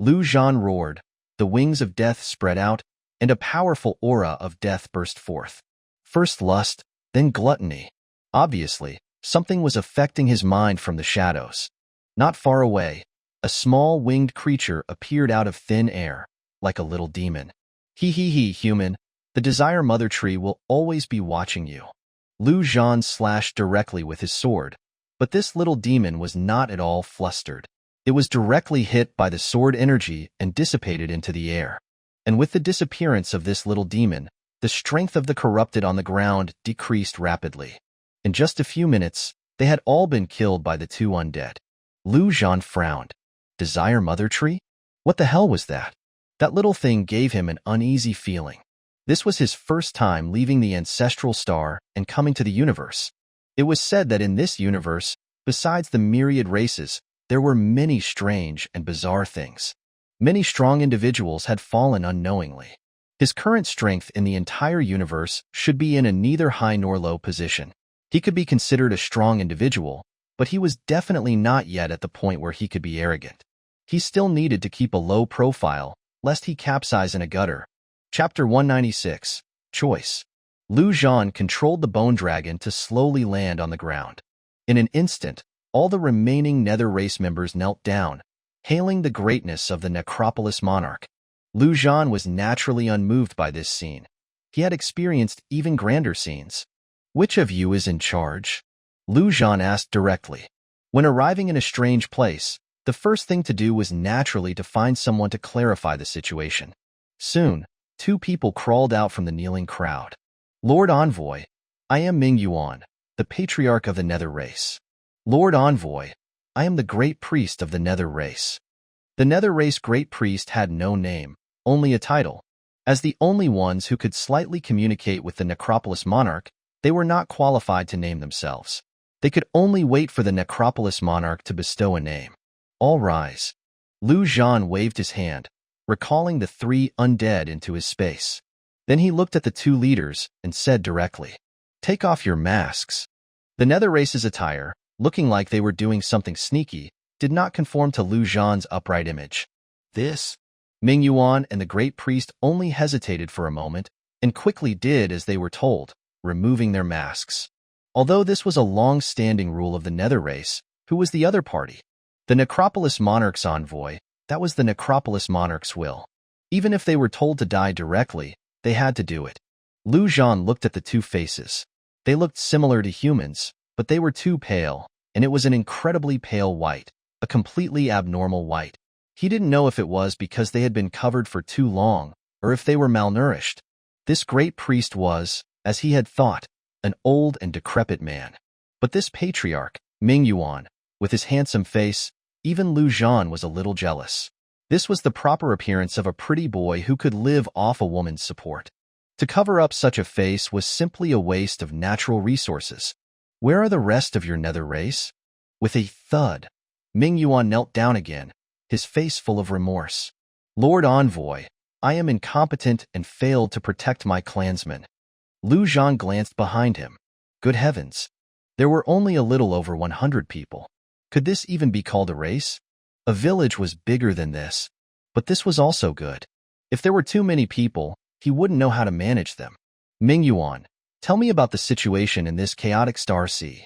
Zhan roared. The wings of death spread out, and a powerful aura of death burst forth. First lust, then gluttony. Obviously, something was affecting his mind from the shadows. Not far away, a small winged creature appeared out of thin air, like a little demon. He, human, the Desire Mother Tree will always be watching you." Zhan slashed directly with his sword, but this little demon was not at all flustered. It was directly hit by the sword energy and dissipated into the air. And with the disappearance of this little demon, the strength of the corrupted on the ground decreased rapidly. In just a few minutes, they had all been killed by the two undead. Zhan frowned. Desire Mother Tree? What the hell was that? That little thing gave him an uneasy feeling. This was his first time leaving the ancestral star and coming to the universe. It was said that in this universe, besides the myriad races, there were many strange and bizarre things. Many strong individuals had fallen unknowingly. His current strength in the entire universe should be in a neither high nor low position. He could be considered a strong individual, but he was definitely not yet at the point where he could be arrogant. He still needed to keep a low profile, lest he capsize in a gutter. Chapter 196. Choice. Zhan controlled the bone dragon to slowly land on the ground. In an instant, all the remaining nether race members knelt down, hailing the greatness of the Necropolis monarch. Zhan was naturally unmoved by this scene. he had experienced even grander scenes. Which of you is in charge? Zhan asked directly. When arriving in a strange place, the first thing to do was naturally to find someone to clarify the situation. Soon, two people crawled out from the kneeling crowd. Lord Envoy, I am Ming Yuan, the patriarch of the Nether race. Lord Envoy, I am the great priest of the Nether race. The Nether race great priest had no name, only a title. As the only ones who could slightly communicate with the Necropolis monarch, they were not qualified to name themselves. They could only wait for the Necropolis monarch to bestow a name. All rise. Zhan waved his hand, recalling the three undead into his space. Then he looked at the two leaders and said directly, "Take off your masks." The Nether race's attire, looking like they were doing something sneaky, did not conform to Zhan's upright image. This? Ming Yuan and the great priest only hesitated for a moment and quickly did as they were told, removing their masks. Although this was a long-standing rule of the Nether race, who was the other party? The Necropolis monarch's envoy. That was the Necropolis monarch's will. Even if they were told to die directly, they had to do it. Zhan looked at the two faces. They looked similar to humans, but they were too pale, and it was an incredibly pale white, a completely abnormal white. He didn't know if it was because they had been covered for too long, or if they were malnourished. This great priest was, as he had thought, an old and decrepit man. But this patriarch, Ming Yuan, with his handsome face, even Zhan was a little jealous. This was the proper appearance of a pretty boy who could live off a woman's support. To cover up such a face was simply a waste of natural resources. Where are the rest of your Nether race? With a thud, Ming Yuan knelt down again, his face full of remorse. Lord Envoy, I am incompetent and failed to protect my clansmen. Zhan glanced behind him. Good heavens! There were only a little over 100 people. Could this even be called a race? A village was bigger than this, but this was also good. If there were too many people, he wouldn't know how to manage them. Ming Yuan, tell me about the situation in this chaotic star sea.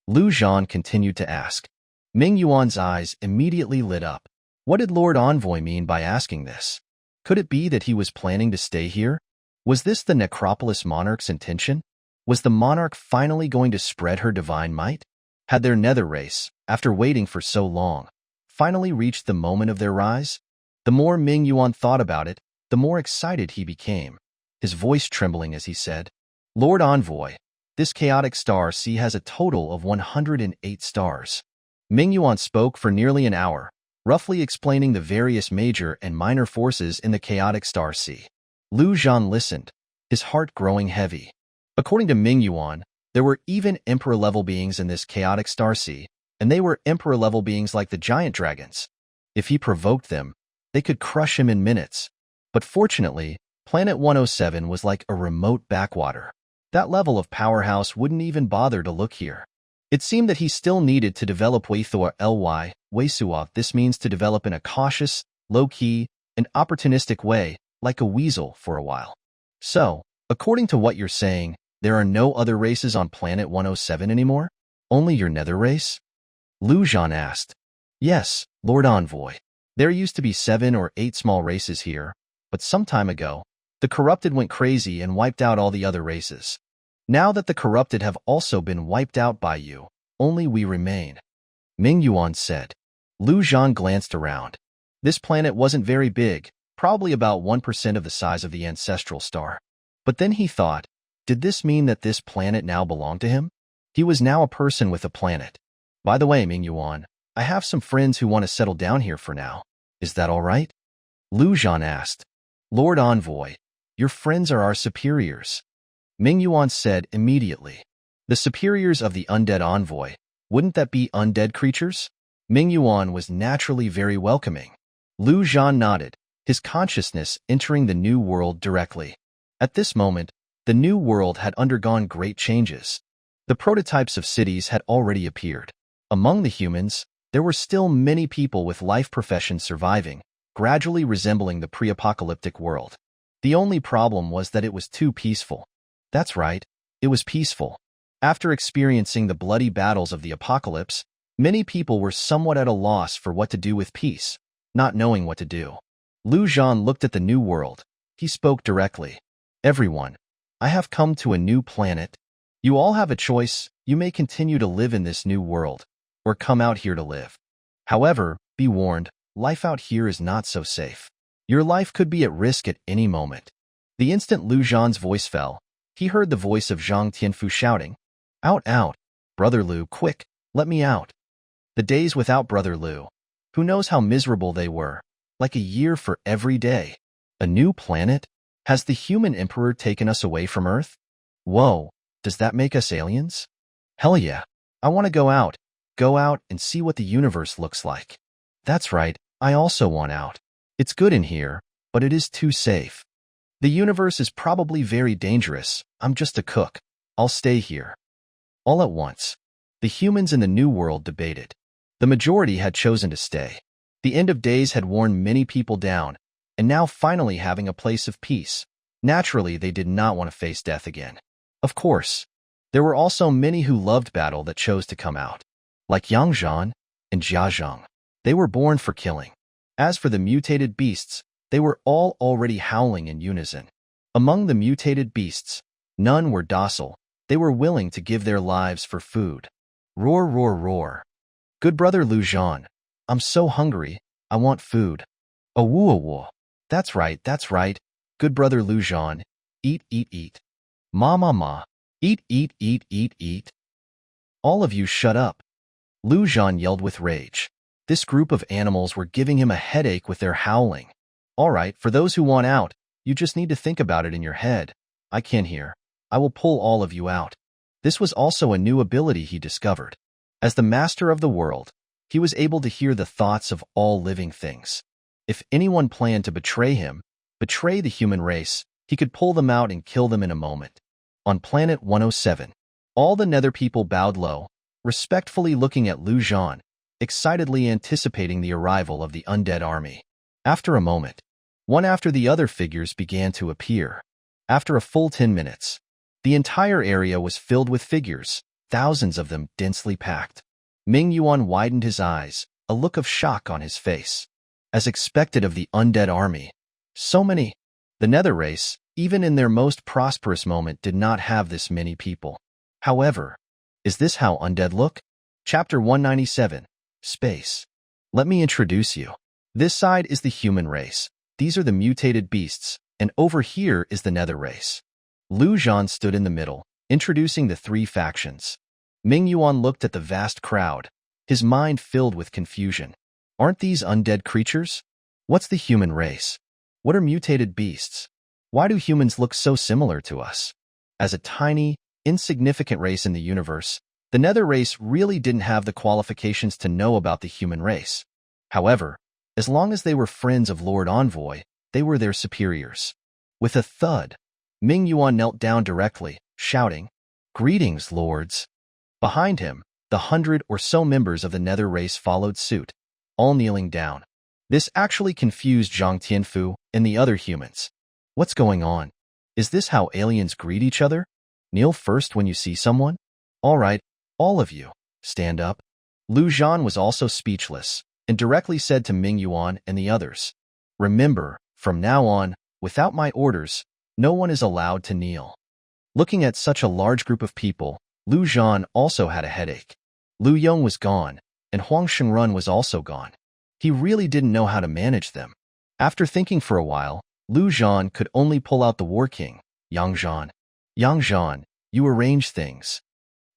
Zhan continued to ask. Ming Yuan's eyes immediately lit up. What did Lord Envoy mean by asking this? Could it be that he was planning to stay here? Was this the Necropolis monarch's intention? Was the monarch finally going to spread her divine might? Had their Nether race, after waiting for so long, finally reached the moment of their rise? The more Ming Yuan thought about it, the more excited he became, his voice trembling as he said, Lord Envoy, this chaotic star sea has a total of 108 stars. Ming Yuan spoke for nearly an hour, roughly explaining the various major and minor forces in the chaotic star sea. Zhan listened, his heart growing heavy. According to Ming Yuan, there were even Emperor-level beings in this chaotic star sea, and they were Emperor-level beings like the giant dragons. If he provoked them, they could crush him in minutes. But fortunately, Planet 107 was like a remote backwater. That level of powerhouse wouldn't even bother to look here. It seemed that he still needed to develop Weisua. This means to develop in a cautious, low-key, and opportunistic way, like a weasel for a while. So, according to what you're saying, there are no other races on Planet 107 anymore? Only your Nether race? Zhan asked. Yes, Lord Envoy. There used to be 7 or 8 small races here, but some time ago, the corrupted went crazy and wiped out all the other races. Now that the corrupted have also been wiped out by you, only we remain. Ming Yuan said. Zhan glanced around. This planet wasn't very big, probably about 1% of the size of the ancestral star. But then he thought, did this mean that this planet now belonged to him? He was now a person with a planet. By the way, Ming Yuan, I have some friends who want to settle down here for now. Is that all right? Zhan asked. Lord Envoy, your friends are our superiors. Ming Yuan said immediately. The superiors of the undead envoy, wouldn't that be undead creatures? Ming Yuan was naturally very welcoming. Zhan nodded, his consciousness entering the new world directly. At this moment, the new world had undergone great changes. The prototypes of cities had already appeared. Among the humans, there were still many people with life professions surviving, gradually resembling the pre-apocalyptic world. The only problem was that it was too peaceful. That's right, it was peaceful. After experiencing the bloody battles of the apocalypse, many people were somewhat at a loss for what to do with peace, not knowing what to do. Zhan looked at the new world. He spoke directly. Everyone, I have come to a new planet. You all have a choice. You may continue to live in this new world, or come out here to live. However, be warned, life out here is not so safe. Your life could be at risk at any moment. The instant Lu Zhan's voice fell, he heard the voice of Zhang Tianfu shouting, "Out, out! Brother Lu, quick, let me out!" The days without Brother Lu. Who knows how miserable they were? Like a year for every day. A new planet? Has the human emperor taken us away from Earth? Whoa, does that make us aliens? Hell yeah, I want to go out and see what the universe looks like. That's right, I also want out. It's good in here, but it is too safe. The universe is probably very dangerous. I'm just a cook. I'll stay here. All at once, the humans in the New World debated. The majority had chosen to stay. The end of days had worn many people down, and now finally having a place of peace. Naturally, they did not want to face death again. Of course, there were also many who loved battle that chose to come out, like Yang Zhan and Jia Zhang. They were born for killing. As for the mutated beasts, they were all already howling in unison. Among the mutated beasts, none were docile. They were willing to give their lives for food. Roar, roar, roar. Good brother Lu Zhan, I'm so hungry. I want food. Oh, woo, woo. That's right, that's right. Good brother Lu Zhan, eat, eat, eat. Ma, ma, ma. Eat, eat, eat, eat, eat. All of you shut up. Lu Zhan yelled with rage. This group of animals were giving him a headache with their howling. All right, for those who want out, you just need to think about it in your head. I can't hear. I will pull all of you out. This was also a new ability he discovered. As the master of the world, he was able to hear the thoughts of all living things. If anyone planned to betray him, betray the human race, he could pull them out and kill them in a moment. On planet 107, all the Nether people bowed low, respectfully looking at Lu Zhan, excitedly anticipating the arrival of the undead army. After a moment, one after the other figures began to appear. After a full 10 minutes, the entire area was filled with figures, thousands of them densely packed. Ming Yuan widened his eyes, a look of shock on his face. As expected of the undead army, so many. The Nether race, even in their most prosperous moment, did not have this many people. However, is this how undead look? Chapter 197, Space. Let me introduce you. This side is the human race. These are the mutated beasts, and over here is the Nether race. Lu Zhan stood in the middle, introducing the three factions. Ming Yuan looked at the vast crowd, his mind filled with confusion. Aren't these undead creatures? What's the human race? What are mutated beasts? Why do humans look so similar to us? As a tiny, insignificant race in the universe, the Nether race really didn't have the qualifications to know about the human race. However, as long as they were friends of Lord Envoy, they were their superiors. With a thud, Ming Yuan knelt down directly, shouting, "Greetings, lords." Behind him, the 100 or so members of the Nether race followed suit, all kneeling down. This actually confused Zhang Tianfu and the other humans. What's going on? Is this how aliens greet each other? Kneel first when you see someone? All right, all of you, stand up. Lu Zhan was also speechless and directly said to Ming Yuan and the others, "Remember, from now on, without my orders, no one is allowed to kneel." Looking at such a large group of people, Lu Zhan also had a headache. Lu Yong was gone, and Huang Shengrun was also gone. He really didn't know how to manage them. After thinking for a while, Lu Zhan could only pull out the War King, Yang Zhan. Yang Zhan, you arrange things.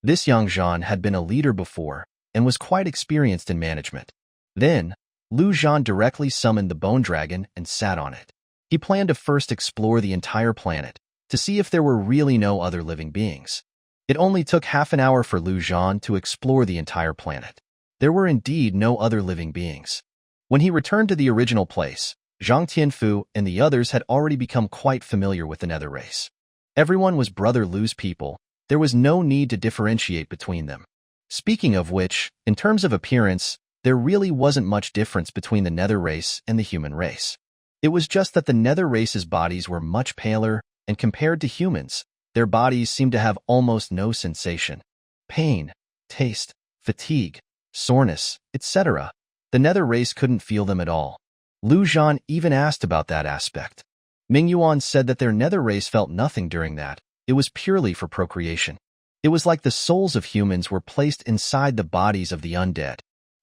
This Yang Zhan had been a leader before and was quite experienced in management. Then, Lu Zhan directly summoned the Bone Dragon and sat on it. He planned to first explore the entire planet to see if there were really no other living beings. It only took half an hour for Lu Zhan to explore the entire planet. There were indeed no other living beings. When he returned to the original place, Zhang Tianfu and the others had already become quite familiar with the Nether race. Everyone was Brother Lu's people. There was no need to differentiate between them. Speaking of which, in terms of appearance, there really wasn't much difference between the Nether race and the human race. It was just that the Nether race's bodies were much paler, and compared to humans, their bodies seemed to have almost no sensation. Pain, taste, fatigue, soreness, etc. The Nether race couldn't feel them at all. Lu Zhan even asked about that aspect. Ming Yuan said that their Nether race felt nothing during that, It was purely for procreation. It was like the souls of humans were placed inside the bodies of the undead.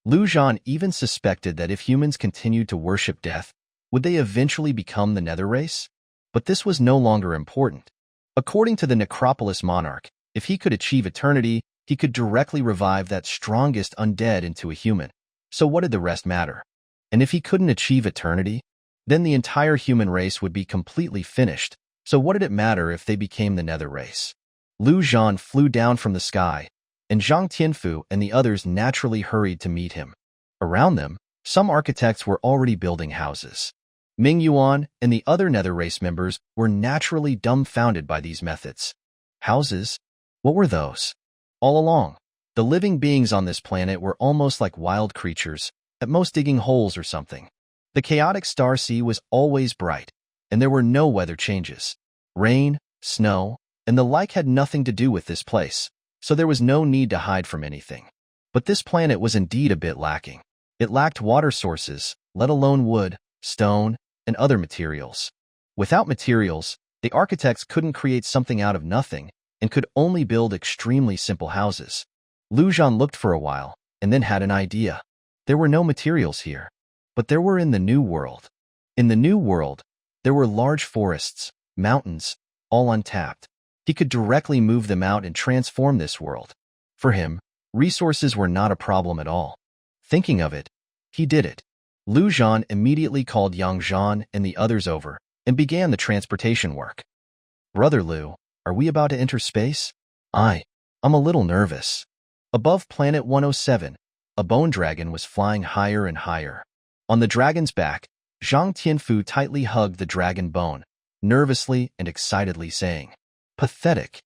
Zhan even suspected that if humans continued to worship death, would they eventually become the nether race? But this was no longer important. According to the Necropolis monarch, if he could achieve eternity, he could directly revive that strongest undead into a human. So what did the rest matter? And if he couldn't achieve eternity, then the entire human race would be completely finished. So what did it matter if they became the nether race? Zhan flew down from the sky, and Zhang Tianfu and the others naturally hurried to meet him. Around them, some architects were already building houses. Ming Yuan and the other nether race members were naturally dumbfounded by these methods. Houses? What were those? All along, the living beings on this planet were almost like wild creatures, at most digging holes or something. The chaotic star sea was always bright, and there were no weather changes. Rain, snow, and the like had nothing to do with this place, so there was no need to hide from anything. But this planet was indeed a bit lacking. It lacked water sources, let alone wood, stone, and other materials. Without materials, the architects couldn't create something out of nothing and could only build extremely simple houses. Zhan looked for a while and then had an idea. There were no materials here, but there were in the New World. In the New World, there were large forests, mountains, all untapped. He could directly move them out and transform this world. For him, resources were not a problem at all. Thinking of it, he did it. Zhan immediately called Yang Zhan and the others over and began the transportation work. Brother Liu, are we about to enter space? I'm a little nervous. Above planet 107, a bone dragon was flying higher and higher. On the dragon's back, Zhang Tianfu tightly hugged the dragon bone, nervously and excitedly saying, "Pathetic."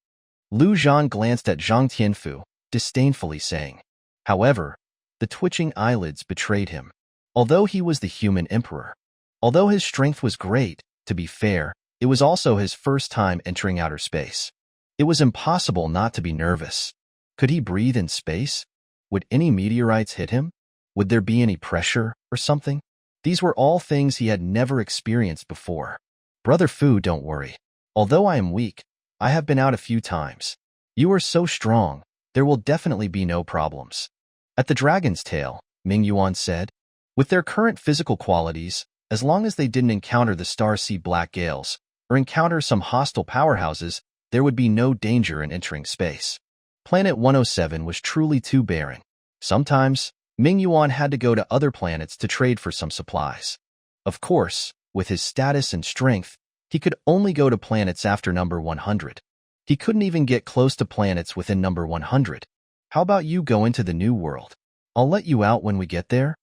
Zhan glanced at Zhang Tianfu, disdainfully saying. However, the twitching eyelids betrayed him. Although he was the human emperor, although his strength was great, to be fair, it was also his first time entering outer space. It was impossible not to be nervous. Could he breathe in space? Would any meteorites hit him? Would there be any pressure or something? These were all things he had never experienced before. Brother Fu, don't worry. Although I am weak, I have been out a few times. You are so strong, there will definitely be no problems. At the dragon's tail, Ming Yuan said, with their current physical qualities, as long as they didn't encounter the Star Sea Black Gales or encounter some hostile powerhouses, there would be no danger in entering space. Planet 107 was truly too barren. Sometimes, Ming Yuan had to go to other planets to trade for some supplies. Of course, with his status and strength, he could only go to planets after number 100. He couldn't even get close to planets within number 100. How about you go into the New World? I'll let you out when we get there.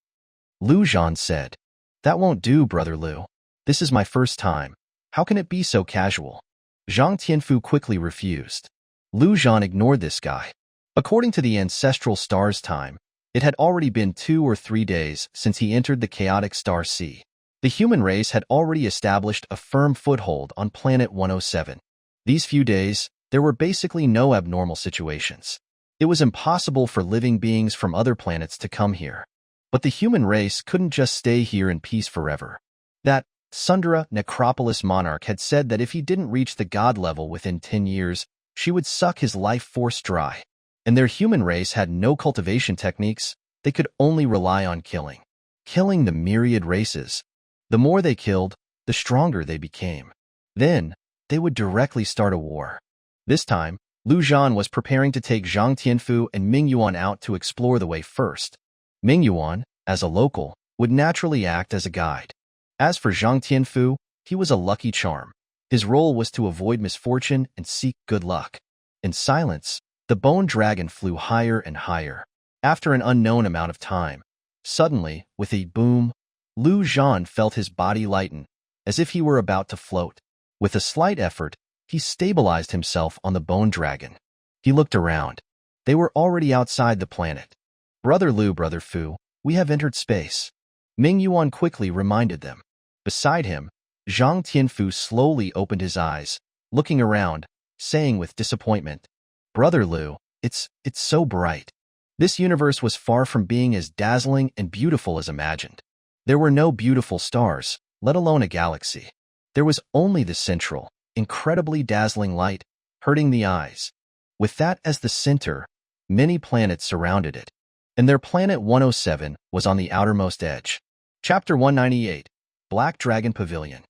Zhan said. That won't do, Brother Liu. This is my first time. How can it be so casual? Zhang Tianfu quickly refused. Zhan ignored this guy. According to the ancestral star's time, it had already been 2 or 3 days since he entered the chaotic star sea. The human race had already established a firm foothold on planet 107. These few days, there were basically no abnormal situations. It was impossible for living beings from other planets to come here. But the human race couldn't just stay here in peace forever. That Sundara Necropolis monarch had said that if he didn't reach the god level within 10 years, she would suck his life force dry. And their human race had no cultivation techniques, they could only rely on killing. Killing the myriad races. The more they killed, the stronger they became. Then, they would directly start a war. This time, Zhan was preparing to take Zhang Tianfu and Ming Yuan out to explore the way first. Ming Yuan, as a local, would naturally act as a guide. As for Zhang Tianfu, he was a lucky charm. His role was to avoid misfortune and seek good luck. In silence, the bone dragon flew higher and higher. After an unknown amount of time, suddenly, with a boom, Zhan felt his body lighten, as if he were about to float. With a slight effort, he stabilized himself on the bone dragon. He looked around. They were already outside the planet. Brother Liu, Brother Fu, we have entered space. Ming Yuan quickly reminded them. Beside him, Zhang Tianfu slowly opened his eyes, looking around, saying with disappointment, Brother Liu, it's so bright. This universe was far from being as dazzling and beautiful as imagined. There were no beautiful stars, let alone a galaxy. There was only the central, incredibly dazzling light, hurting the eyes. With that as the center, many planets surrounded it, and their planet 107 was on the outermost edge. Chapter 198, Black Dragon Pavilion.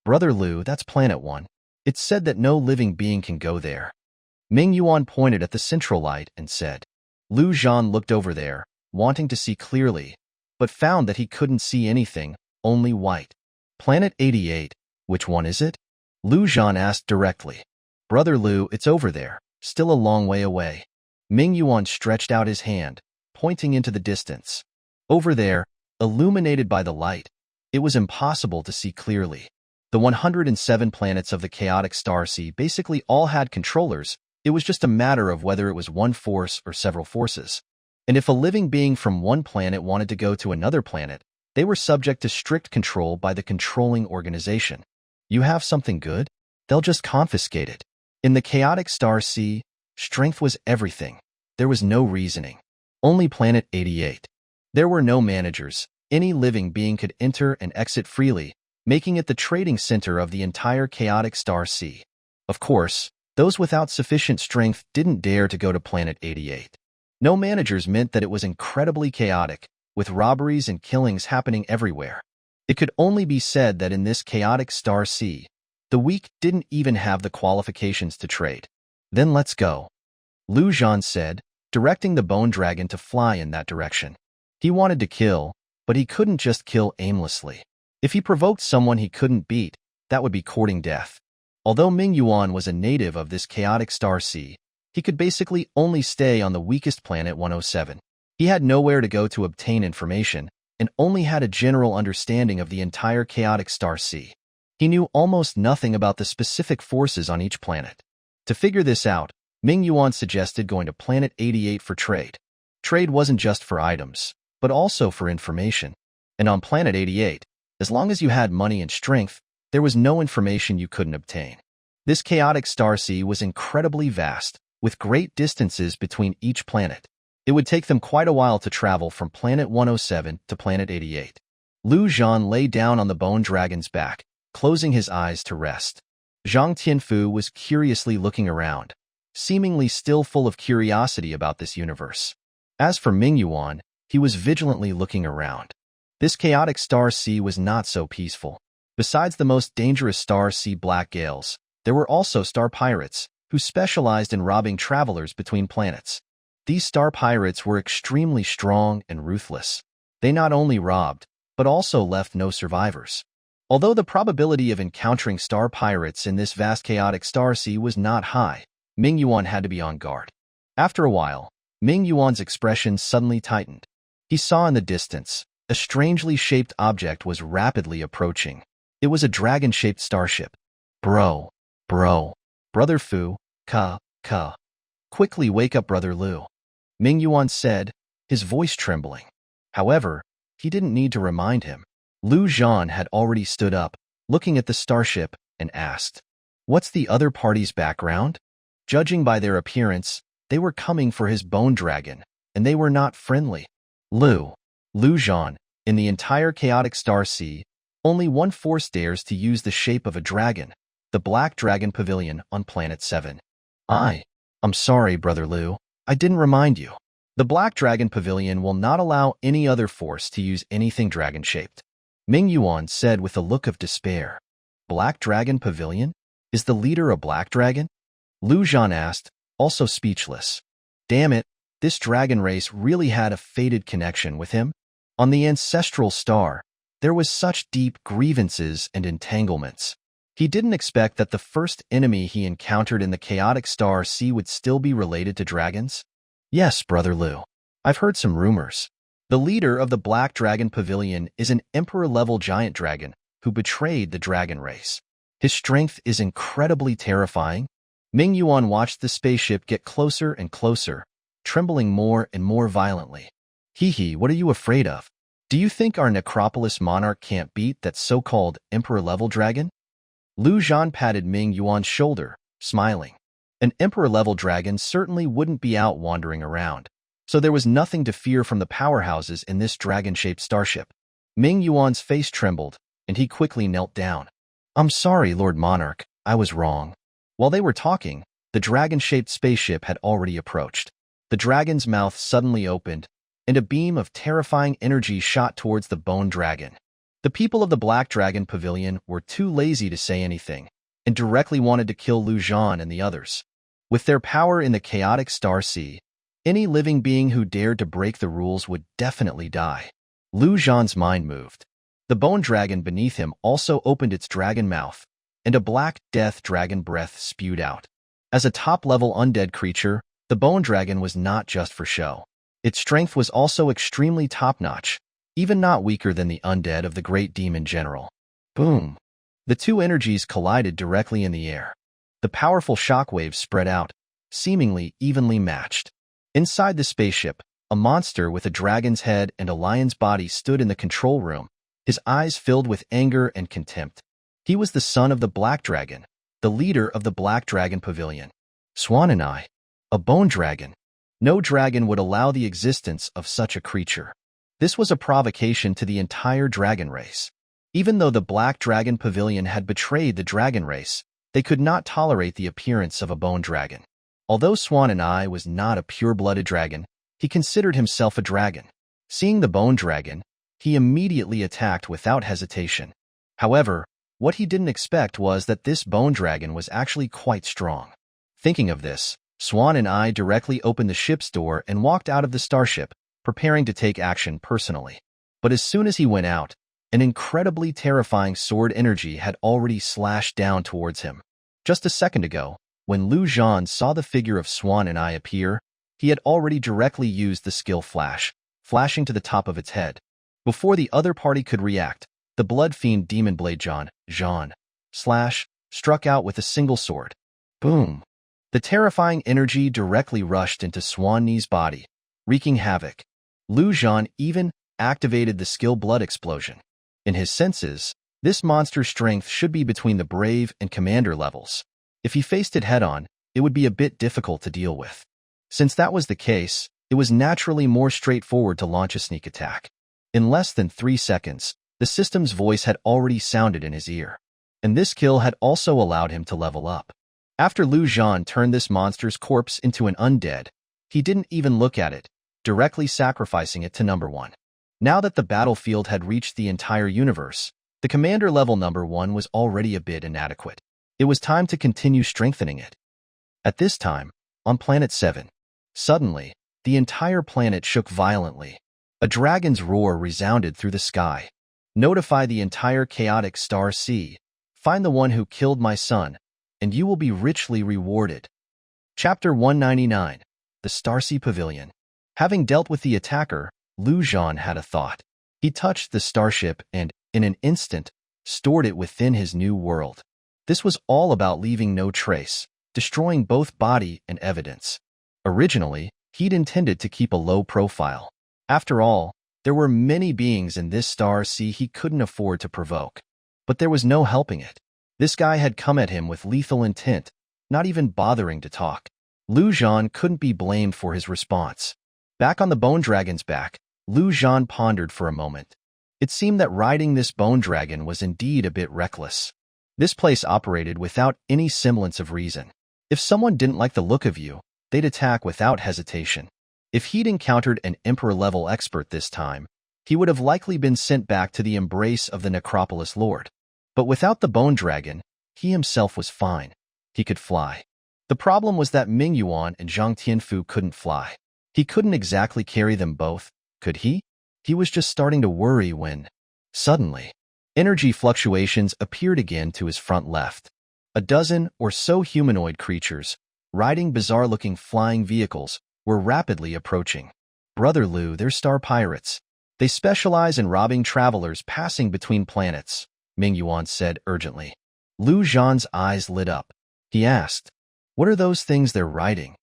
Brother Lu, that's Planet 1. It's said that no living being can go there. Ming Yuan pointed at the central light and said. Lu Zhan looked over there, wanting to see clearly, but found that he couldn't see anything, only white. Planet 88, which one is it? Lu Zhan asked directly. Brother Lu, it's over there, still a long way away. Ming Yuan stretched out his hand, pointing into the distance. Over there, illuminated by the light, it was impossible to see clearly. The 107 planets of the chaotic star sea basically all had controllers. It was just a matter of whether it was one force or several forces. And if a living being from one planet wanted to go to another planet, they were subject to strict control by the controlling organization. You have something good? They'll just confiscate it. In the chaotic star sea, strength was everything. There was no reasoning. Only Planet 88. There were no managers. Any living being could enter and exit freely, making it the trading center of the entire chaotic star sea. Of course, those without sufficient strength didn't dare to go to Planet 88. No managers meant that it was incredibly chaotic, with robberies and killings happening everywhere. It could only be said that in this chaotic star sea, the weak didn't even have the qualifications to trade. Then let's go, Lu Zhan said, directing the bone dragon to fly in that direction. He wanted to kill, but he couldn't just kill aimlessly. If he provoked someone he couldn't beat, that would be courting death. Although Ming Yuan was a native of this chaotic star sea, he could basically only stay on the weakest planet 107. He had nowhere to go to obtain information, and only had a general understanding of the entire chaotic star sea. He knew almost nothing about the specific forces on each planet. To figure this out, Ming Yuan suggested going to Planet 88 for trade. Trade wasn't just for items, but also for information. And on Planet 88, as long as you had money and strength, there was no information you couldn't obtain. This chaotic star sea was incredibly vast, with great distances between each planet. It would take them quite a while to travel from Planet 107 to Planet 88. Lu Zhan lay down on the bone dragon's back, closing his eyes to rest. Zhang Tianfu was curiously looking around, seemingly still full of curiosity about this universe. As for Ming Yuan, he was vigilantly looking around. This chaotic star sea was not so peaceful. Besides the most dangerous star sea black gales, there were also star pirates, who specialized in robbing travelers between planets. These star pirates were extremely strong and ruthless. They not only robbed, but also left no survivors. Although the probability of encountering star pirates in this vast chaotic star sea was not high, Ming Yuan had to be on guard. After a while, Ming Yuan's expression suddenly tightened. He saw in the distance, a strangely shaped object was rapidly approaching. It was a dragon-shaped starship. Brother Fu, quickly wake up, Brother Lu, Ming Yuan said, his voice trembling. However, he didn't need to remind him. Lu Zhan had already stood up, looking at the starship, and asked, "What's the other party's background?" Judging by their appearance, they were coming for his bone dragon, and they were not friendly. Lu Zhan, in the entire chaotic star sea, only one force dares to use the shape of a dragon, the Black Dragon Pavilion on Planet 7. I'm sorry, Brother Lu, I didn't remind you. The Black Dragon Pavilion will not allow any other force to use anything dragon-shaped, Ming Yuan said with a look of despair. Black Dragon Pavilion? Is the leader a black dragon? Lu Zhan asked, also speechless. Damn it, this dragon race really had a fated connection with him. On the ancestral star, there was such deep grievances and entanglements. He didn't expect that the first enemy he encountered in the chaotic star sea would still be related to dragons. Yes, Brother Lu, I've heard some rumors. The leader of the Black Dragon Pavilion is an emperor-level giant dragon who betrayed the dragon race. His strength is incredibly terrifying. Ming Yuan watched the spaceship get closer and closer, trembling more and more violently. What are you afraid of? Do you think our Necropolis monarch can't beat that so-called emperor-level dragon? Lu Zhan patted Ming Yuan's shoulder, smiling. An emperor-level dragon certainly wouldn't be out wandering around, so there was nothing to fear from the powerhouses in this dragon-shaped starship. Ming Yuan's face trembled, and he quickly knelt down. I'm sorry, Lord Monarch, I was wrong. While they were talking, the dragon-shaped spaceship had already approached. The dragon's mouth suddenly opened, and a beam of terrifying energy shot towards the bone dragon. The people of the Black Dragon Pavilion were too lazy to say anything, and directly wanted to kill Zhan and the others. With their power in the chaotic star sea, any living being who dared to break the rules would definitely die. Zhan's mind moved. The bone dragon beneath him also opened its dragon mouth, and a black death dragon breath spewed out. As a top-level undead creature, the bone dragon was not just for show. Its strength was also extremely top-notch, even not weaker than the undead of the Great Demon General. Boom! The two energies collided directly in the air. The powerful shockwaves spread out, seemingly evenly matched. Inside the spaceship, a monster with a dragon's head and a lion's body stood in the control room, his eyes filled with anger and contempt. He was the son of the Black Dragon, the leader of the Black Dragon Pavilion. Swan and I, a bone dragon. No dragon would allow the existence of such a creature. This was a provocation to the entire dragon race. Even though the Black Dragon Pavilion had betrayed the dragon race, they could not tolerate the appearance of a bone dragon. Although Swan and I was not a pure-blooded dragon, he considered himself a dragon. Seeing the bone dragon, he immediately attacked without hesitation. However, what he didn't expect was that this bone dragon was actually quite strong. Thinking of this, Swan and I directly opened the ship's door and walked out of the starship, preparing to take action personally. But as soon as he went out, an incredibly terrifying sword energy had already slashed down towards him. Just a second ago, when Zhan saw the figure of Swan and I appear, he had already directly used the skill flash, flashing to the top of its head. Before the other party could react, the blood fiend demon blade Zhan struck out with a single sword. Boom! The terrifying energy directly rushed into Swan Ni's body, wreaking havoc. Zhan even activated the skill blood explosion. In his senses, this monster's strength should be between the brave and commander levels. If he faced it head-on, it would be a bit difficult to deal with. Since that was the case, it was naturally more straightforward to launch a sneak attack. In less than 3 seconds, the system's voice had already sounded in his ear, and this kill had also allowed him to level up. After Zhan turned this monster's corpse into an undead, he didn't even look at it, directly sacrificing it to number 1. Now that the battlefield had reached the entire universe, the commander level number 1 was already a bit inadequate. It was time to continue strengthening it. At this time, on Planet 7, suddenly, the entire planet shook violently. A dragon's roar resounded through the sky. Notify the entire chaotic star sea. Find the one who killed my son, and you will be richly rewarded. Chapter 199. The Starsea Pavilion. Having dealt with the attacker, Zhan had a thought. He touched the starship and, in an instant, stored it within his new world. This was all about leaving no trace, destroying both body and evidence. Originally, he'd intended to keep a low profile. After all, there were many beings in this star sea he couldn't afford to provoke. But there was no helping it. This guy had come at him with lethal intent, not even bothering to talk. Zhan couldn't be blamed for his response. Back on the bone dragon's back, Zhan pondered for a moment. It seemed that riding this bone dragon was indeed a bit reckless. This place operated without any semblance of reason. If someone didn't like the look of you, they'd attack without hesitation. If he'd encountered an Emperor-level expert this time, he would have likely been sent back to the embrace of the Necropolis Lord. But without the bone dragon, he himself was fine. He could fly. The problem was that Ming Yuan and Zhang Tianfu couldn't fly. He couldn't exactly carry them both, could he? He was just starting to worry when, suddenly, energy fluctuations appeared again to his front left. A dozen or so humanoid creatures, riding bizarre-looking flying vehicles, were rapidly approaching. Brother Liu, they're star pirates. They specialize in robbing travelers passing between planets, Ming Yuan said urgently. Zhan's eyes lit up. He asked, "What are those things they're riding?"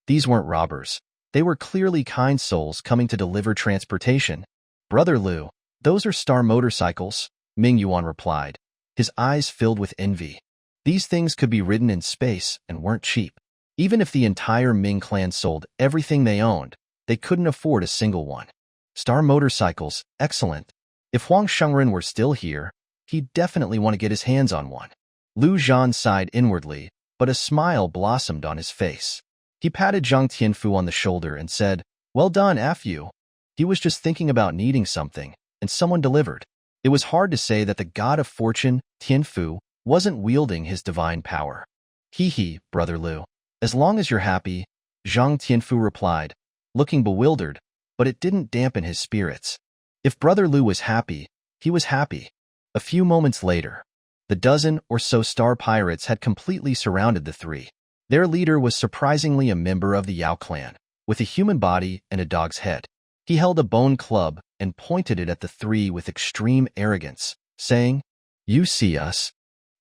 These weren't robbers. They were clearly kind souls coming to deliver transportation. Brother Liu, those are star motorcycles, Ming Yuan replied, his eyes filled with envy. These things could be ridden in space and weren't cheap. Even if the entire Ming clan sold everything they owned, they couldn't afford a single one. Star motorcycles, excellent. If Huang Shengren were still here, he'd definitely want to get his hands on one. Zhan sighed inwardly, but a smile blossomed on his face. He patted Zhang Tianfu on the shoulder and said, "Well done, Fu." He was just thinking about needing something, and someone delivered. It was hard to say that the god of fortune, Tianfu, wasn't wielding his divine power. "Hee, Brother Lu. As long as you're happy," Zhang Tianfu replied, looking bewildered, but it didn't dampen his spirits. If Brother Lu was happy, he was happy. A few moments later, the dozen or so star pirates had completely surrounded the three. Their leader was surprisingly a member of the Yao clan, with a human body and a dog's head. He held a bone club and pointed it at the three with extreme arrogance, saying, "You see us."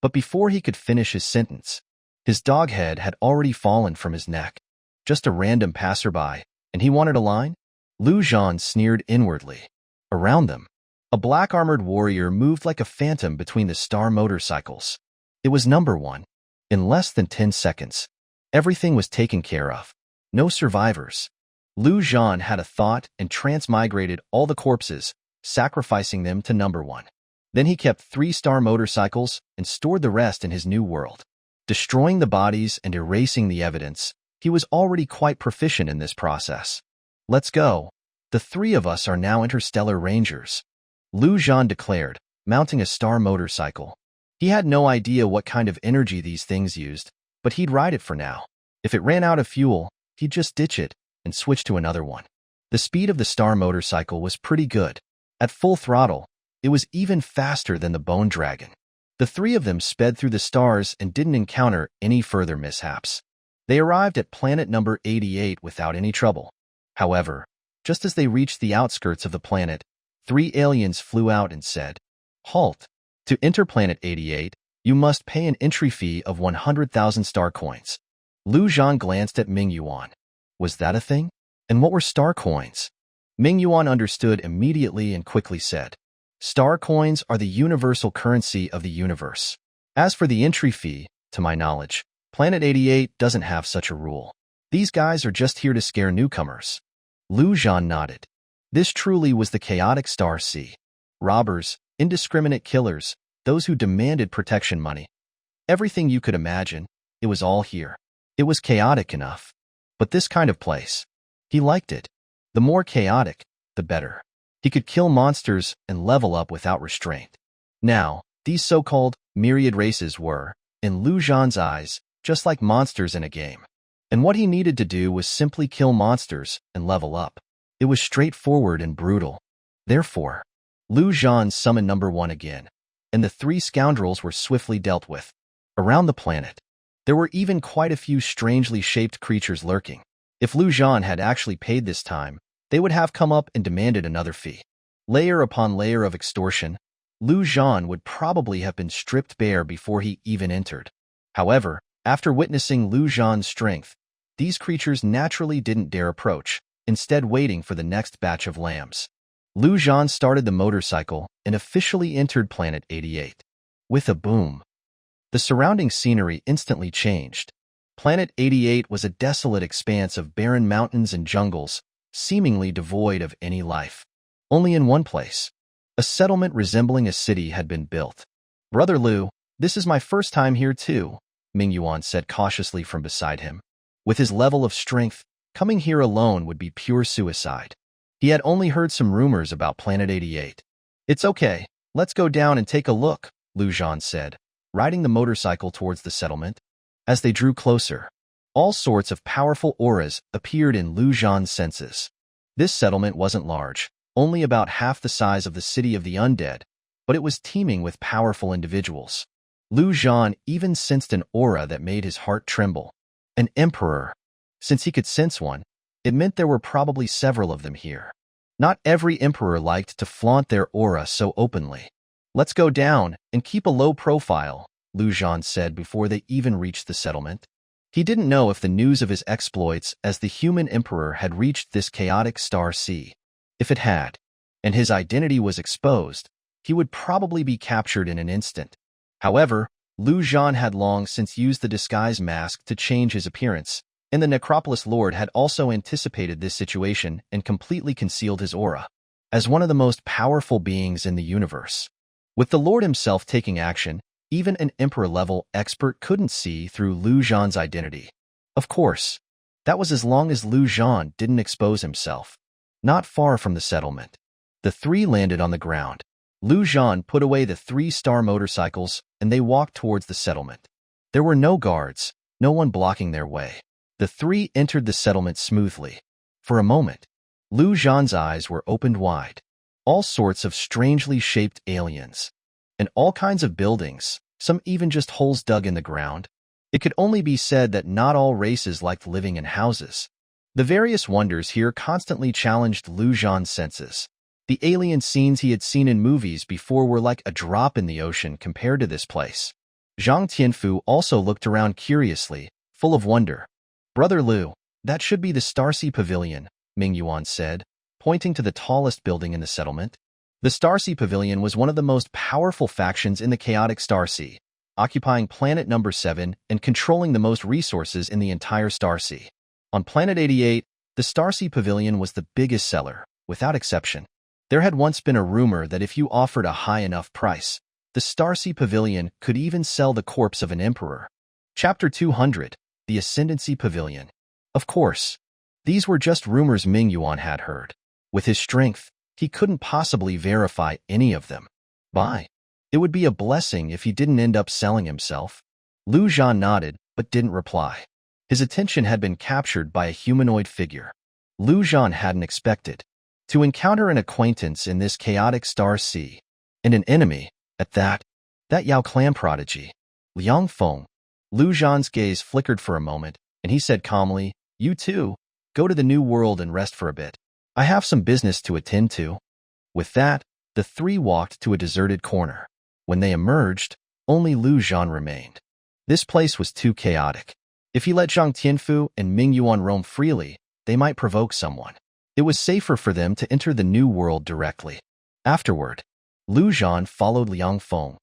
But before he could finish his sentence, his dog head had already fallen from his neck. Just a random passerby, and he wanted a line? Lu Zhan sneered inwardly. Around them, a black-armored warrior moved like a phantom between the star motorcycles. It was number 1. In less than 10 seconds, everything was taken care of. No survivors. Lu Zhan had a thought and transmigrated all the corpses, sacrificing them to number 1. Then he kept 3 star motorcycles and stored the rest in his new world. Destroying the bodies and erasing the evidence, he was already quite proficient in this process. "Let's go. The 3 of us are now interstellar rangers," Lu Zhan declared, mounting a star motorcycle. He had no idea what kind of energy these things used, but he'd ride it for now. If it ran out of fuel, he'd just ditch it and switch to another one. The speed of the star motorcycle was pretty good. At full throttle, it was even faster than the Bone Dragon. The 3 of them sped through the stars and didn't encounter any further mishaps. They arrived at planet number 88 without any trouble. However, just as they reached the outskirts of the planet, 3 aliens flew out and said, "Halt. To enter planet 88, you must pay an entry fee of 100,000 star coins." Lu Zhan glanced at Ming Yuan. Was that a thing? And what were star coins? Ming Yuan understood immediately and quickly said, "Star coins are the universal currency of the universe. As for the entry fee, to my knowledge, Planet 88 doesn't have such a rule. These guys are just here to scare newcomers." Lu Zhan nodded. This truly was the chaotic Star Sea. Robbers, indiscriminate killers, those who demanded protection money. Everything you could imagine, it was all here. It was chaotic enough. But this kind of place, he liked it. The more chaotic, the better. He could kill monsters and level up without restraint. Now, these so-called myriad races were, in Lu Zhan's eyes, just like monsters in a game. And what he needed to do was simply kill monsters and level up. It was straightforward and brutal. Therefore, Lu Zhan summoned number 1 again, and the 3 scoundrels were swiftly dealt with. Around the planet, there were even quite a few strangely shaped creatures lurking. If Lu Zhan had actually paid this time, they would have come up and demanded another fee. Layer upon layer of extortion, Lu Zhan would probably have been stripped bare before he even entered. However, after witnessing Lu Zhan's strength, these creatures naturally didn't dare approach, instead waiting for the next batch of lambs. Lu Zhan started the motorcycle and officially entered Planet 88. With a boom, the surrounding scenery instantly changed. Planet 88 was a desolate expanse of barren mountains and jungles, seemingly devoid of any life. Only in one place, a settlement resembling a city had been built. "Brother Lu, this is my first time here too," Ming Yuan said cautiously from beside him. With his level of strength, coming here alone would be pure suicide. He had only heard some rumors about Planet 88. "It's okay, let's go down and take a look," Lu Zhan said, riding the motorcycle towards the settlement. As they drew closer, all sorts of powerful auras appeared in Lu Zhan's senses. This settlement wasn't large, only about half the size of the city of the undead, but it was teeming with powerful individuals. Lu Zhan even sensed an aura that made his heart tremble. An emperor. Since he could sense one, it meant there were probably several of them here. Not every emperor liked to flaunt their aura so openly. "Let's go down and keep a low profile," Lu Zhan said before they even reached the settlement. He didn't know if the news of his exploits as the human emperor had reached this chaotic Star Sea. If it had, and his identity was exposed, he would probably be captured in an instant. However, Lu Zhan had long since used the disguise mask to change his appearance, and the Necropolis Lord had also anticipated this situation and completely concealed his aura. As one of the most powerful beings in the universe, with the Lord himself taking action, Even an emperor-level expert couldn't see through Lu Zhan's identity. Of course, that was as long as Lu Zhan didn't expose himself. Not far from the settlement, the three landed on the ground. Lu Zhan put away the 3-star motorcycles and they walked towards the settlement. There were no guards, no one blocking their way. The three entered the settlement smoothly. For a moment, Lu Zhan's eyes were opened wide. All sorts of strangely shaped aliens. And all kinds of buildings, some even just holes dug in the ground. It could only be said that not all races liked living in houses. The various wonders here constantly challenged Lu Zhan's senses. The alien scenes he had seen in movies before were like a drop in the ocean compared to this place. Zhang Tianfu also looked around curiously, full of wonder. "Brother Lu, that should be the Starsea Pavilion," Ming Yuan said, pointing to the tallest building in the settlement. The Starsea Pavilion was one of the most powerful factions in the chaotic Starsea, occupying planet number 7 and controlling the most resources in the entire Starsea. On planet 88, the Starsea Pavilion was the biggest seller, without exception. There had once been a rumor that if you offered a high enough price, the Starsea Pavilion could even sell the corpse of an emperor. Chapter 200, The Ascendancy Pavilion. Of course, these were just rumors Ming Yuan had heard. With his strength, he couldn't possibly verify any of them. It would be a blessing if he didn't end up selling himself. Lu Zhan nodded, but didn't reply. His attention had been captured by a humanoid figure. Lu Zhan hadn't expected to encounter an acquaintance in this chaotic Starsea, and an enemy, at that Yao clan prodigy, Liang Feng. Lu Zhan's gaze flickered for a moment, and he said calmly, "You too, go to the New World and rest for a bit. I have some business to attend to." With that, the three walked to a deserted corner. When they emerged, only Lu Zhan remained. This place was too chaotic. If he let Zhang Tianfu and Ming Yuan roam freely, they might provoke someone. It was safer for them to enter the New World directly. Afterward, Lu Zhan followed Liang Feng.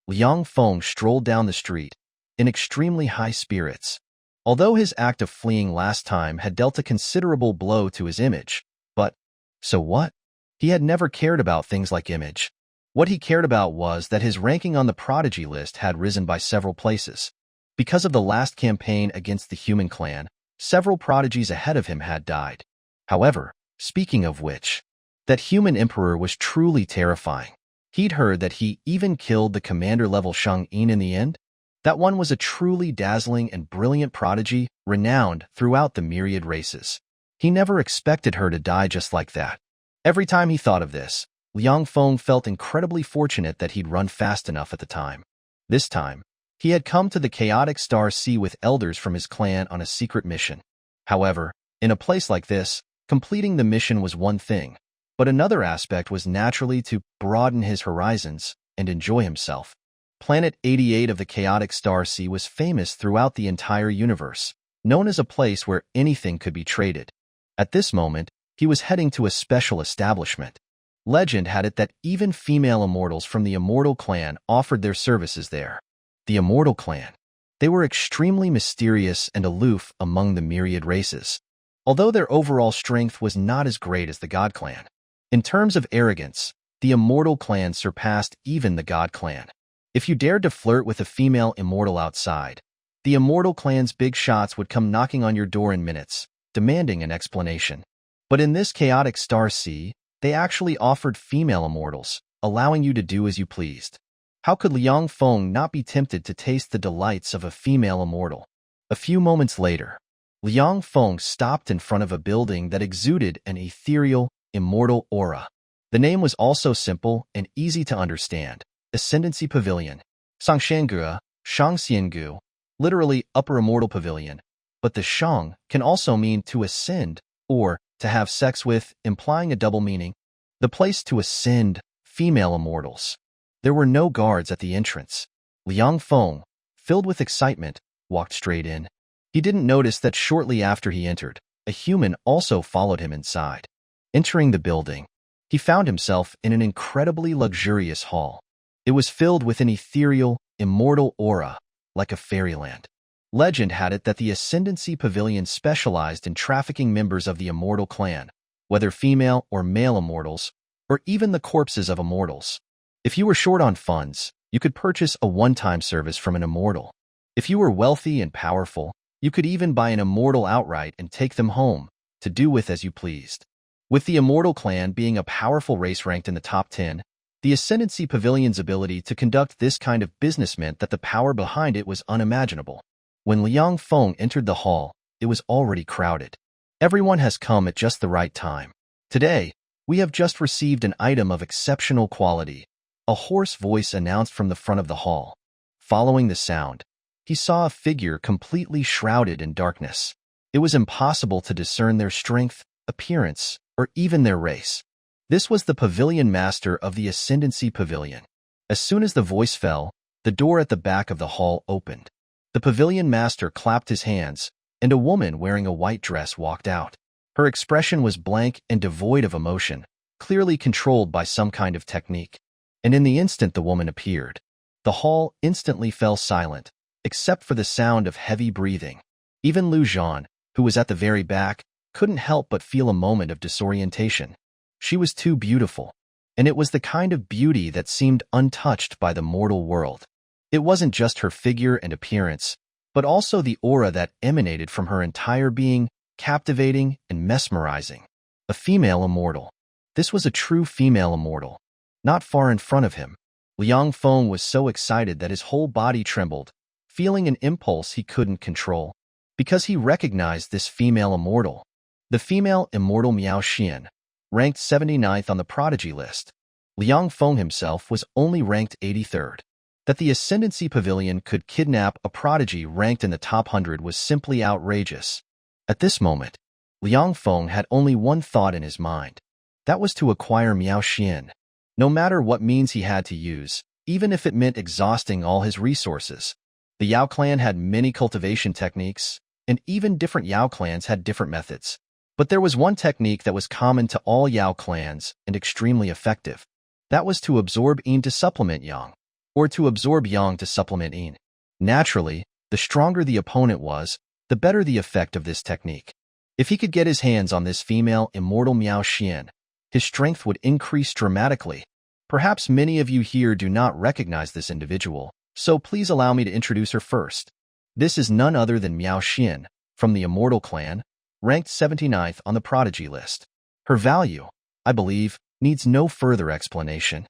Liang Feng strolled down the street, in extremely high spirits. Although his act of fleeing last time had dealt a considerable blow to his image, but so what? He had never cared about things like image. What he cared about was that his ranking on the prodigy list had risen by several places. Because of the last campaign against the human clan, several prodigies ahead of him had died. However, speaking of which, that human emperor was truly terrifying. He'd heard that he even killed the commander-level Shang Yin in the end. That one was a truly dazzling and brilliant prodigy, renowned throughout the myriad races. He never expected her to die just like that. Every time he thought of this, Liang Feng felt incredibly fortunate that he'd run fast enough at the time. This time, he had come to the chaotic Starsea with elders from his clan on a secret mission. However, in a place like this, completing the mission was one thing, but another aspect was naturally to broaden his horizons and enjoy himself. Planet 88 of the chaotic Starsea was famous throughout the entire universe, known as a place where anything could be traded. At this moment, he was heading to a special establishment. Legend had it that even female immortals from the Immortal Clan offered their services there. The Immortal Clan. They were extremely mysterious and aloof among the myriad races, although their overall strength was not as great as the God Clan. In terms of arrogance, the Immortal Clan surpassed even the God Clan. If you dared to flirt with a female immortal outside, the Immortal Clan's big shots would come knocking on your door in minutes, demanding an explanation. But in this chaotic Starsea, they actually offered female immortals, allowing you to do as you pleased. How could Liang Feng not be tempted to taste the delights of a female immortal? A few moments later, Liang Feng stopped in front of a building that exuded an ethereal, immortal aura. The name was also simple and easy to understand. Ascendancy Pavilion. Sangshangu, Shangxiangu, literally Upper Immortal Pavilion. But the Shang can also mean to ascend or to have sex with, implying a double meaning. The place to ascend female immortals. There were no guards at the entrance. Liang Feng, filled with excitement, walked straight in. He didn't notice that shortly after he entered, a human also followed him inside. Entering the building, he found himself in an incredibly luxurious hall. It was filled with an ethereal, immortal aura, like a fairyland. Legend had it that the Ascendancy Pavilion specialized in trafficking members of the Immortal Clan, whether female or male immortals, or even the corpses of immortals. If you were short on funds, You could purchase a one-time service from an immortal. If you were wealthy and powerful, you could even buy an immortal outright and take them home, to do with as you pleased. With the Immortal Clan being a powerful race ranked in the top 10, the Ascendancy Pavilion's ability to conduct this kind of business meant that the power behind it was unimaginable. When Liang Feng entered the hall, it was already crowded. Everyone has come at just the right time. Today, we have just received an item of exceptional quality. A hoarse voice announced from the front of the hall. Following the sound, he saw a figure completely shrouded in darkness. It was impossible to discern their strength, appearance, or even their race. This was the pavilion master of the Ascendancy Pavilion. As soon as the voice fell, the door at the back of the hall opened. The pavilion master clapped his hands, and a woman wearing a white dress walked out. Her expression was blank and devoid of emotion, clearly controlled by some kind of technique. And in the instant the woman appeared, the hall instantly fell silent, except for the sound of heavy breathing. Even Zhan, who was at the very back, couldn't help but feel a moment of disorientation. She was too beautiful, and it was the kind of beauty that seemed untouched by the mortal world. It wasn't just her figure and appearance, but also the aura that emanated from her entire being, captivating and mesmerizing. A female immortal. This was a true female immortal. Not far in front of him, Liang Feng was so excited that his whole body trembled, feeling an impulse he couldn't control, because he recognized this female immortal. The female immortal Miao Xian, ranked 79th on the prodigy list. Liang Feng himself was only ranked 83rd. That the Ascendancy Pavilion could kidnap a prodigy ranked in the top 100 was simply outrageous. At this moment, Liang Feng had only one thought in his mind. That was to acquire Miao Xian. No matter what means he had to use, even if it meant exhausting all his resources. The Yao clan had many cultivation techniques, and even different Yao clans had different methods. But there was one technique that was common to all Yao clans and extremely effective. That was to absorb Yin to supplement Yang, or to absorb Yang to supplement Yin. Naturally, the stronger the opponent was, the better the effect of this technique. If he could get his hands on this female immortal Miao Xian, his strength would increase dramatically. Perhaps many of you here do not recognize this individual, so please allow me to introduce her first. This is none other than Miao Xian, from the Immortal Clan, ranked 79th on the prodigy list. Her value, I believe, needs no further explanation.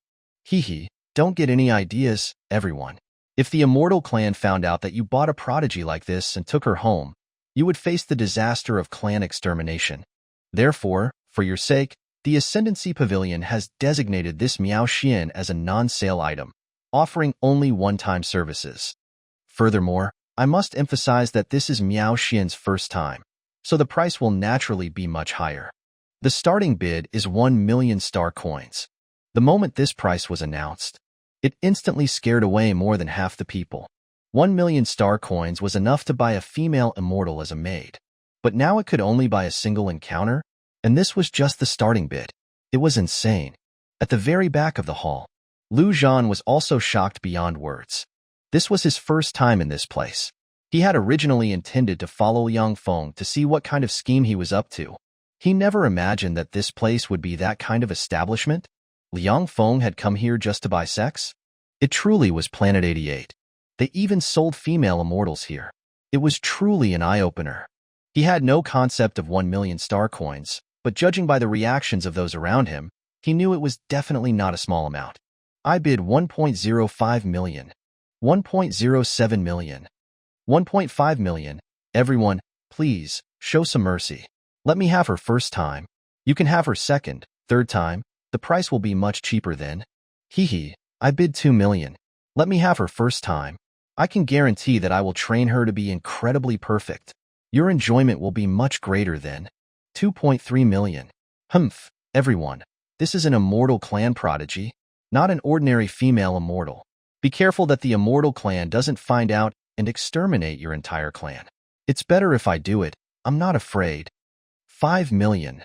Don't get any ideas, everyone. If the Immortal Clan found out that you bought a prodigy like this and took her home, you would face the disaster of clan extermination. Therefore, for your sake, the Ascendancy Pavilion has designated this Miao Xian as a non-sale item, offering only one-time services. Furthermore, I must emphasize that this is Miao Xian's first time, so the price will naturally be much higher. The starting bid is 1 million star coins. The moment this price was announced, it instantly scared away more than half the people. 1 million star coins was enough to buy a female immortal as a maid. But now it could only buy a single encounter, and this was just the starting bid. It was insane. At the very back of the hall, Zhan was also shocked beyond words. This was his first time in this place. He had originally intended to follow Liang Feng to see what kind of scheme he was up to. He never imagined that this place would be that kind of establishment. Liang Feng had come here just to buy sex? It truly was Planet 88. They even sold female immortals here. It was truly an eye-opener. He had no concept of 1 million star coins, but judging by the reactions of those around him, he knew it was definitely not a small amount. I bid 1.05 million, 1.07 million, 1.5 million. Everyone, please, show some mercy. Let me have her first time. You can have her second, third time. The price will be much cheaper then. I bid 2 million. Let me have her first time. I can guarantee that I will train her to be incredibly perfect. Your enjoyment will be much greater then. 2.3 million. Everyone. This is an immortal clan prodigy, not an ordinary female immortal. Be careful that the immortal clan doesn't find out and exterminate your entire clan. It's better if I do it. I'm not afraid. 5 million.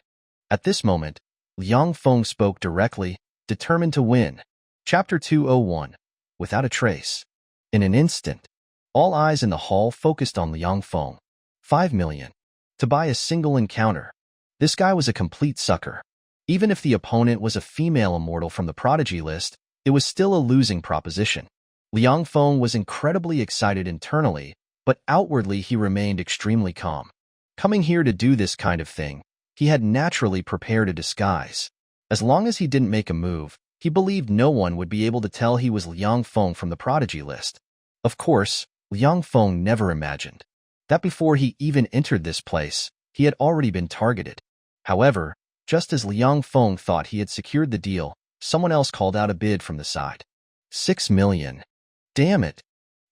At this moment, Liang Feng spoke directly, determined to win. Chapter 201. Without a trace. In an instant, all eyes in the hall focused on Liang Feng. 5 million. To buy a single encounter. This guy was a complete sucker. Even if the opponent was a female immortal from the prodigy list, it was still a losing proposition. Liang Feng was incredibly excited internally, but outwardly he remained extremely calm. Coming here to do this kind of thing, he had naturally prepared a disguise. As long as he didn't make a move, he believed no one would be able to tell he was Liang Feng from the prodigy list. Of course, Liang Feng never imagined that before he even entered this place, he had already been targeted. However, just as Liang Feng thought he had secured the deal, someone else called out a bid from the side. 6 million. Damn it!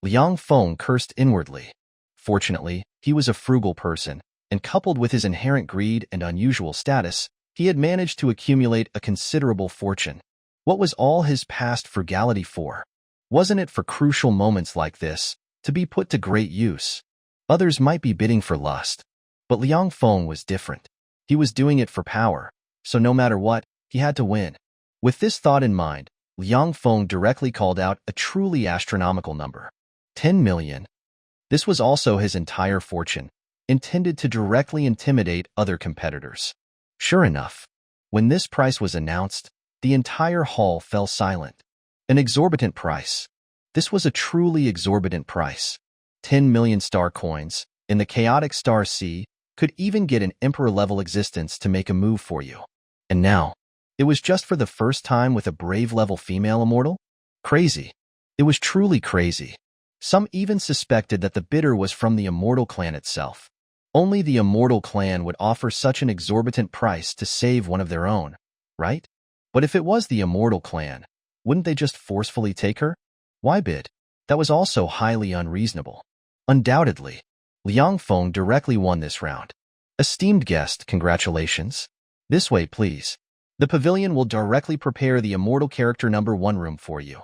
Liang Feng cursed inwardly. Fortunately, he was a frugal person, and coupled with his inherent greed and unusual status, he had managed to accumulate a considerable fortune. What was all his past frugality for? Wasn't it for crucial moments like this, to be put to great use? Others might be bidding for lust, but Liang Feng was different. He was doing it for power, so no matter what, he had to win. With this thought in mind, Liang Feng directly called out a truly astronomical number. 10 million. This was also his entire fortune, intended to directly intimidate other competitors. Sure enough, when this price was announced, the entire hall fell silent. An exorbitant price. This was a truly exorbitant price. 10 million star coins, in the chaotic star sea, could even get an emperor-level existence to make a move for you. And now, it was just for the first time with a brave-level female immortal? Crazy. It was truly crazy. Some even suspected that the bidder was from the immortal clan itself. Only the immortal clan would offer such an exorbitant price to save one of their own, right? But if it was the immortal clan, wouldn't they just forcefully take her? Why bid? That was also highly unreasonable. Undoubtedly, Liang Feng directly won this round. Esteemed guest, congratulations. This way, please. The pavilion will directly prepare the immortal character number 1 room for you.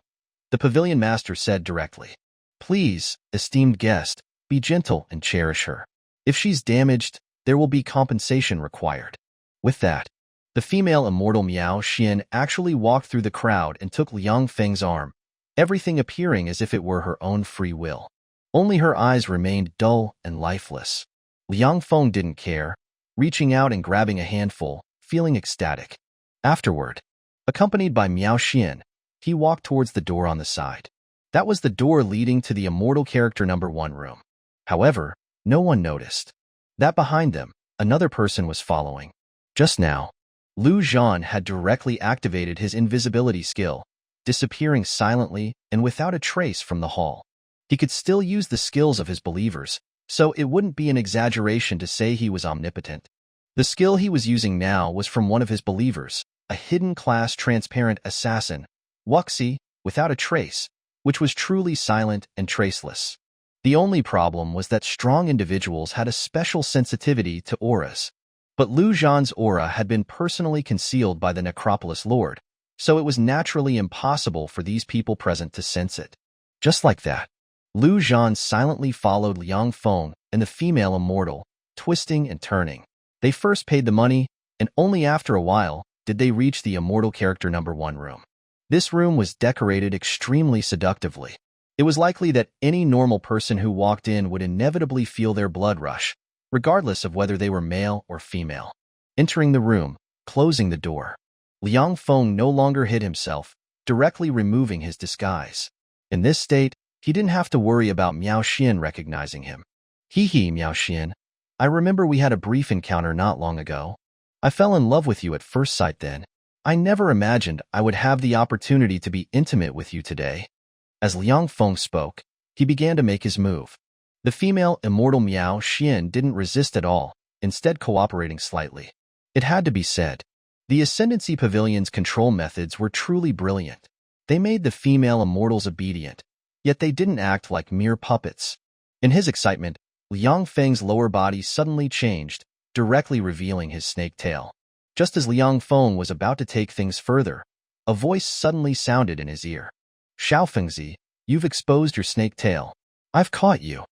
The pavilion master said directly. Please, esteemed guest, be gentle and cherish her. If she's damaged, there will be compensation required. With that, the female immortal Miao Xian actually walked through the crowd and took Liang Feng's arm, everything appearing as if it were her own free will. Only her eyes remained dull and lifeless. Liang Feng didn't care, reaching out and grabbing a handful, feeling ecstatic. Afterward, accompanied by Miao Xian, he walked towards the door on the side. That was the door leading to the immortal character number 1 room. However, no one noticed that behind them, another person was following. Just now, Zhan had directly activated his invisibility skill, disappearing silently and without a trace from the hall. He could still use the skills of his believers, so it wouldn't be an exaggeration to say he was omnipotent. The skill he was using now was from one of his believers, a hidden-class transparent assassin, Wuxi, without a trace, which was truly silent and traceless. The only problem was that strong individuals had a special sensitivity to auras. But Zhan's aura had been personally concealed by the Necropolis Lord, so it was naturally impossible for these people present to sense it. Just like that, Zhan silently followed Liang Feng and the female immortal, twisting and turning. They first paid the money, and only after a while did they reach the immortal character number 1 room. This room was decorated extremely seductively. It was likely that any normal person who walked in would inevitably feel their blood rush, regardless of whether they were male or female. Entering the room, closing the door, Liang Feng no longer hid himself, directly removing his disguise. In this state, he didn't have to worry about Miao Xian recognizing him. Hee Miao Xian, I remember we had a brief encounter not long ago. I fell in love with you at first sight then. I never imagined I would have the opportunity to be intimate with you today. As Liang Feng spoke, he began to make his move. The female immortal Miao Xian didn't resist at all, instead cooperating slightly. It had to be said, the Ascendancy Pavilion's control methods were truly brilliant. They made the female immortals obedient, yet they didn't act like mere puppets. In his excitement, Liang Feng's lower body suddenly changed, directly revealing his snake tail. Just as Liang Feng was about to take things further, a voice suddenly sounded in his ear. Xiaofengzi, you've exposed your snake tail. I've caught you.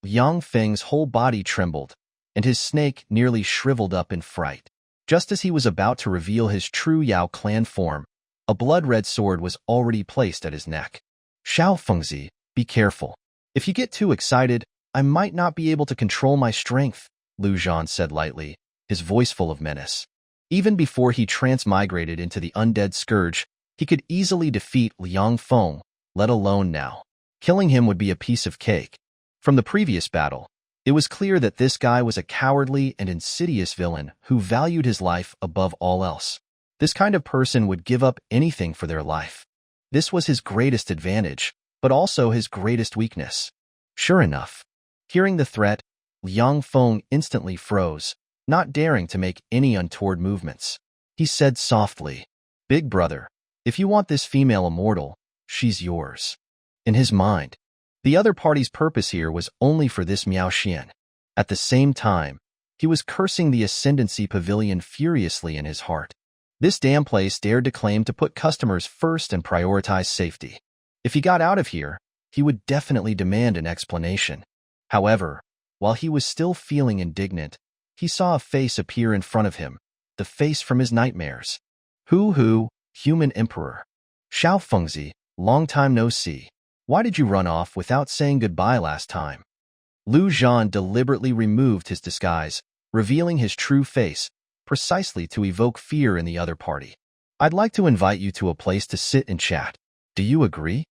Liang Feng's whole body trembled, and his snake nearly shriveled up in fright. Just as he was about to reveal his true Yao clan form, a blood-red sword was already placed at his neck. Xiaofengzi, be careful. If you get too excited, I might not be able to control my strength, Zhan said lightly, his voice full of menace. Even before he transmigrated into the undead scourge, he could easily defeat Liang Feng, let alone now. Killing him would be a piece of cake. From the previous battle, it was clear that this guy was a cowardly and insidious villain who valued his life above all else. This kind of person would give up anything for their life. This was his greatest advantage, but also his greatest weakness. Sure enough, hearing the threat, Liang Feng instantly froze, not daring to make any untoward movements. He said softly, "Big brother, if you want this female immortal, she's yours." In his mind, the other party's purpose here was only for this Miao Xian. At the same time, he was cursing the Ascendancy Pavilion furiously in his heart. This damn place dared to claim to put customers first and prioritize safety. If he got out of here, he would definitely demand an explanation. However, while he was still feeling indignant, he saw a face appear in front of him, the face from his nightmares. Hu, human emperor. Xiao Fengzi, long time no see. Why did you run off without saying goodbye last time? Zhan deliberately removed his disguise, revealing his true face, precisely to evoke fear in the other party. I'd like to invite you to a place to sit and chat. Do you agree?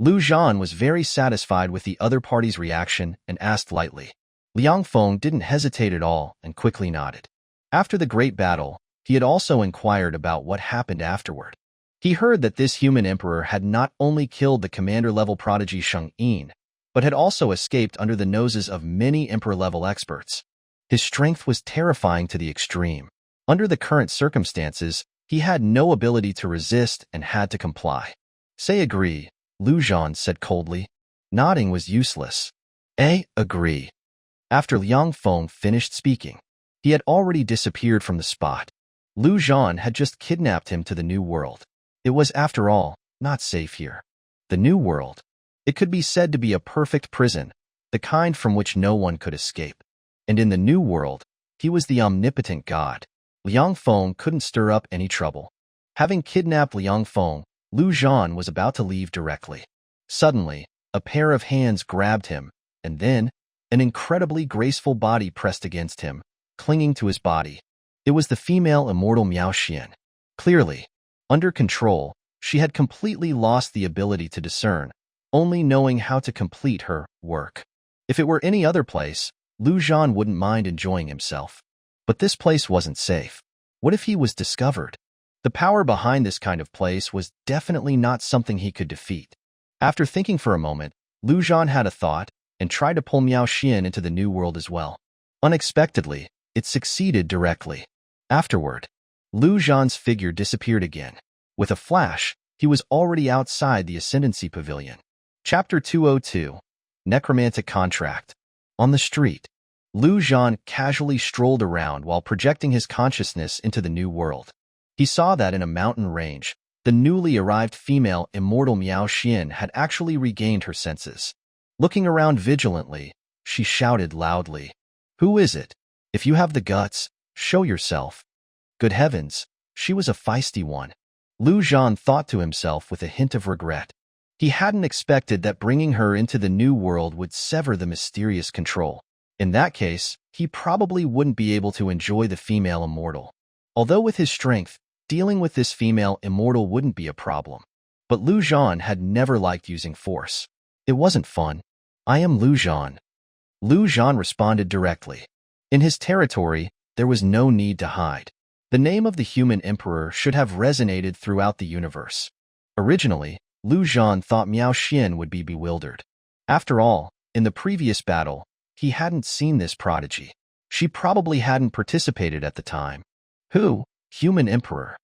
Zhan was very satisfied with the other party's reaction and asked lightly. Liang Feng didn't hesitate at all and quickly nodded. After the great battle, he had also inquired about what happened afterward. He heard that this human emperor had not only killed the commander-level prodigy Sheng Yin, but had also escaped under the noses of many emperor-level experts. His strength was terrifying to the extreme. Under the current circumstances, he had no ability to resist and had to comply. Say agree, Zhan said coldly. Nodding was useless. Agree. After Liang Feng finished speaking, he had already disappeared from the spot. Zhan had just kidnapped him to the New World. It was, after all, not safe here. The New World. It could be said to be a perfect prison, the kind from which no one could escape. And in the New World, he was the omnipotent god. Liang Feng couldn't stir up any trouble. Having kidnapped Liang Feng, Zhan was about to leave directly. Suddenly, a pair of hands grabbed him, and then, an incredibly graceful body pressed against him, clinging to his body. It was the female immortal Miao Xian. Clearly, under control, she had completely lost the ability to discern, only knowing how to complete her work. If it were any other place, Zhan wouldn't mind enjoying himself. But this place wasn't safe. What if he was discovered? The power behind this kind of place was definitely not something he could defeat. After thinking for a moment, Zhan had a thought and tried to pull Miao Xian into the New World as well. Unexpectedly, it succeeded directly. Afterward, Zhan's figure disappeared again. With a flash, he was already outside the Ascendancy Pavilion. Chapter 202, Necromantic Contract. On the street, Zhan casually strolled around while projecting his consciousness into the New World. He saw that in a mountain range, the newly arrived female immortal Miao Xian had actually regained her senses. Looking around vigilantly, she shouted loudly, "Who is it? If you have the guts, show yourself." Good heavens, she was a feisty one. Zhan thought to himself with a hint of regret. He hadn't expected that bringing her into the New World would sever the mysterious control. In that case, he probably wouldn't be able to enjoy the female immortal. Although with his strength, dealing with this female immortal wouldn't be a problem. But Zhan had never liked using force. It wasn't fun. I am Zhan. Zhan responded directly. In his territory, there was no need to hide. The name of the human emperor should have resonated throughout the universe. Originally, Zhan thought Miao Xian would be bewildered. After all, in the previous battle, he hadn't seen this prodigy. She probably hadn't participated at the time. Who? Human emperor.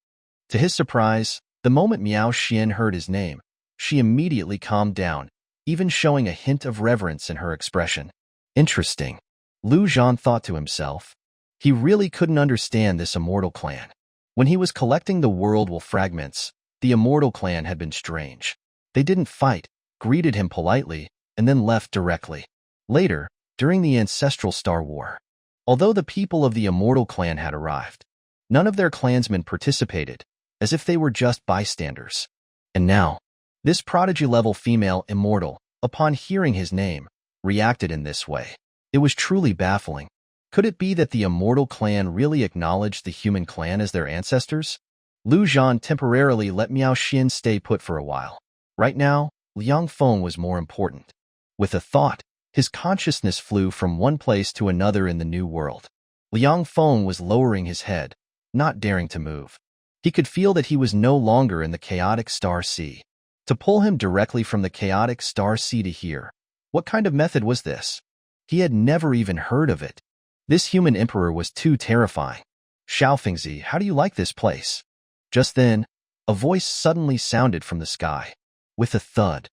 To his surprise, the moment Miao Xian heard his name, she immediately calmed down, even showing a hint of reverence in her expression. Interesting. Zhan thought to himself. He really couldn't understand this immortal clan. When he was collecting the world fragments, the immortal clan had been strange. They didn't fight, greeted him politely, and then left directly. Later, during the ancestral Star War, although the people of the immortal clan had arrived, none of their clansmen participated, as if they were just bystanders. And now, this prodigy-level female immortal, upon hearing his name, reacted in this way. It was truly baffling. Could it be that the immortal clan really acknowledged the human clan as their ancestors? Zhan temporarily let Miao Xian stay put for a while. Right now, Liang Feng was more important. With a thought, his consciousness flew from one place to another in the new world. Liang Feng was lowering his head, not daring to move. He could feel that he was no longer in the chaotic star sea. To pull him directly from the chaotic star sea to here, what kind of method was this? He had never even heard of it. This human emperor was too terrifying. Xiaofengzi, how do you like this place? Just then, a voice suddenly sounded from the sky. With a thud,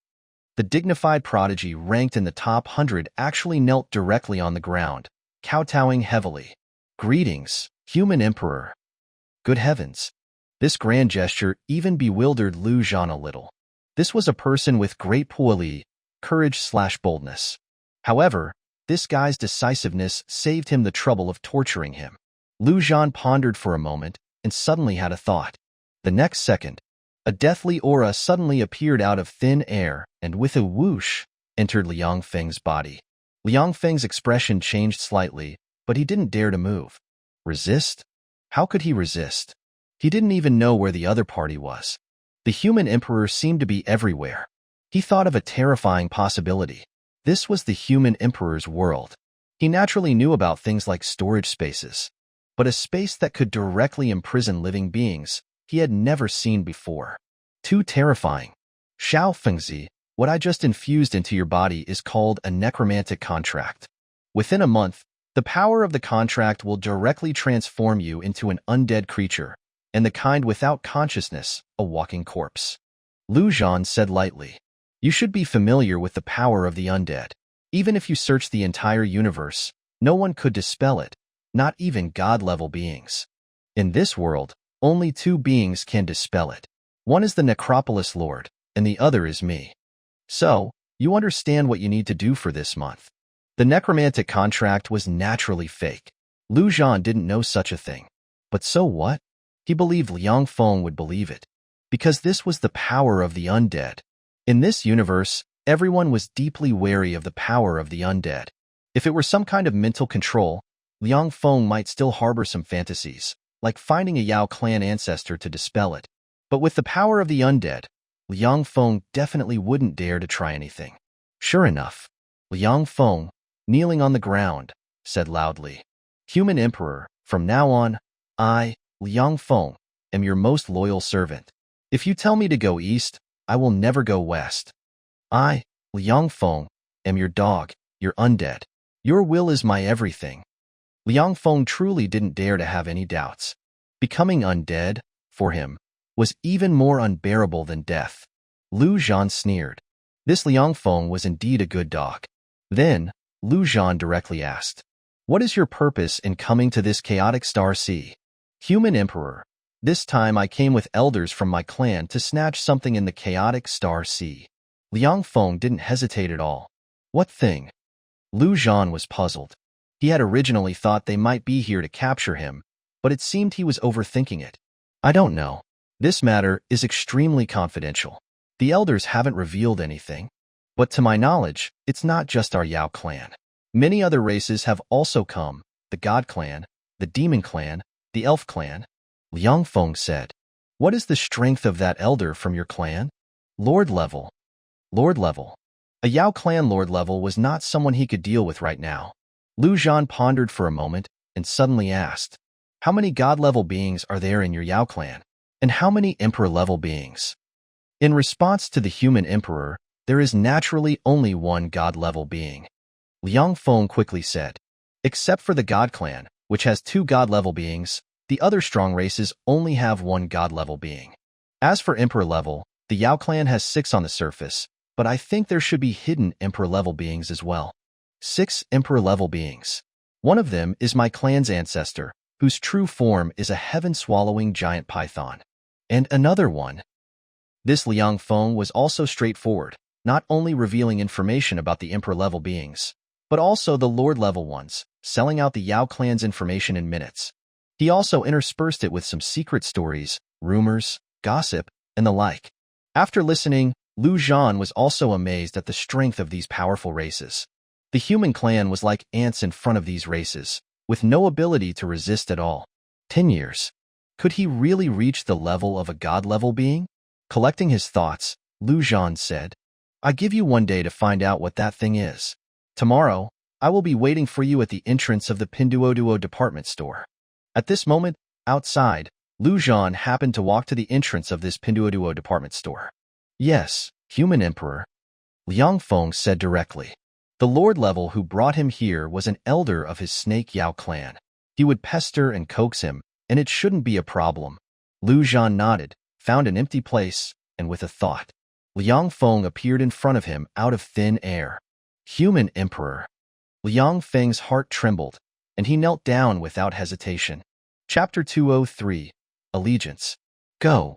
the dignified prodigy ranked in the top 100 actually knelt directly on the ground, kowtowing heavily. Greetings, human emperor. Good heavens. This grand gesture even bewildered Lu Zhan a little. This was a person with great puoli, courage/boldness. However, this guy's decisiveness saved him the trouble of torturing him. Lu Zhan pondered for a moment and suddenly had a thought. The next second, a deathly aura suddenly appeared out of thin air and with a whoosh, entered Liang Feng's body. Liang Feng's expression changed slightly, but he didn't dare to move. Resist? How could he resist? He didn't even know where the other party was. The human emperor seemed to be everywhere. He thought of a terrifying possibility. This was the human emperor's world. He naturally knew about things like storage spaces, but a space that could directly imprison living beings he had never seen before. Too terrifying. Xiaofengzi, what I just infused into your body is called a necromantic contract. Within a month, the power of the contract will directly transform you into an undead creature, and the kind without consciousness, a walking corpse. Lu Zhan said lightly. You should be familiar with the power of the undead. Even if you search the entire universe, no one could dispel it, not even god-level beings. In this world, only two beings can dispel it. One is the Necropolis Lord, and the other is me. So, you understand what you need to do for this month. The necromantic contract was naturally fake. Lu Zhan didn't know such a thing. But so what? He believed Liang Feng would believe it, because this was the power of the undead. In this universe, everyone was deeply wary of the power of the undead. If it were some kind of mental control, Liang Feng might still harbor some fantasies, like finding a Yao clan ancestor to dispel it. But with the power of the undead, Liang Feng definitely wouldn't dare to try anything. Sure enough, Liang Feng, kneeling on the ground, said loudly, Human Emperor, from now on, I, Liang Feng, am your most loyal servant. If you tell me to go east, I will never go west. I, Liang Feng, am your dog, your undead. Your will is my everything. Liang Feng truly didn't dare to have any doubts. Becoming undead, for him, was even more unbearable than death. Lu Zhan sneered. This Liang Feng was indeed a good dog. Then, Lu Zhan directly asked, What is your purpose in coming to this chaotic star sea? Human Emperor, this time I came with elders from my clan to snatch something in the chaotic star sea. Liang Feng didn't hesitate at all. What thing? Lu Zhan was puzzled. He had originally thought they might be here to capture him, but it seemed he was overthinking it. I don't know. This matter is extremely confidential. The elders haven't revealed anything. But to my knowledge, it's not just our Yao clan. Many other races have also come, the God clan, the Demon clan, the Elf clan. Liang Feng said, What is the strength of that elder from your clan? Lord level. Lord level. A Yao clan lord level was not someone he could deal with right now. Lu Zhan pondered for a moment and suddenly asked, How many god-level beings are there in your Yao clan? And how many emperor-level beings? In response to the human emperor, there is naturally only one god-level being. Liang Feng quickly said, Except for the God clan, which has two god-level beings, the other strong races only have one god-level being. As for emperor level, the Yao clan has 6 on the surface, but I think there should be hidden emperor-level beings as well. 6 emperor-level beings. One of them is my clan's ancestor, whose true form is a heaven-swallowing giant python. And another one. This Liang Feng was also straightforward, not only revealing information about the emperor-level beings, but also the lord-level ones, selling out the Yao clan's information in minutes. He also interspersed it with some secret stories, rumors, gossip, and the like. After listening, Lu Zhan was also amazed at the strength of these powerful races. The human clan was like ants in front of these races, with no ability to resist at all. 10 years. Could he really reach the level of a god-level being? Collecting his thoughts, Lu Zhan said, I give you 1 day to find out what that thing is. Tomorrow, I will be waiting for you at the entrance of the Pinduoduo department store. At this moment, outside, Zhan happened to walk to the entrance of this Pinduoduo department store. Yes, human emperor, Liang Feng said directly. The lord level who brought him here was an elder of his Snake Yao clan. He would pester and coax him, and it shouldn't be a problem. Zhan nodded, found an empty place, and with a thought, Liang Feng appeared in front of him out of thin air. Human emperor. Liang Feng's heart trembled, and he knelt down without hesitation. Chapter 203. Allegiance. Go.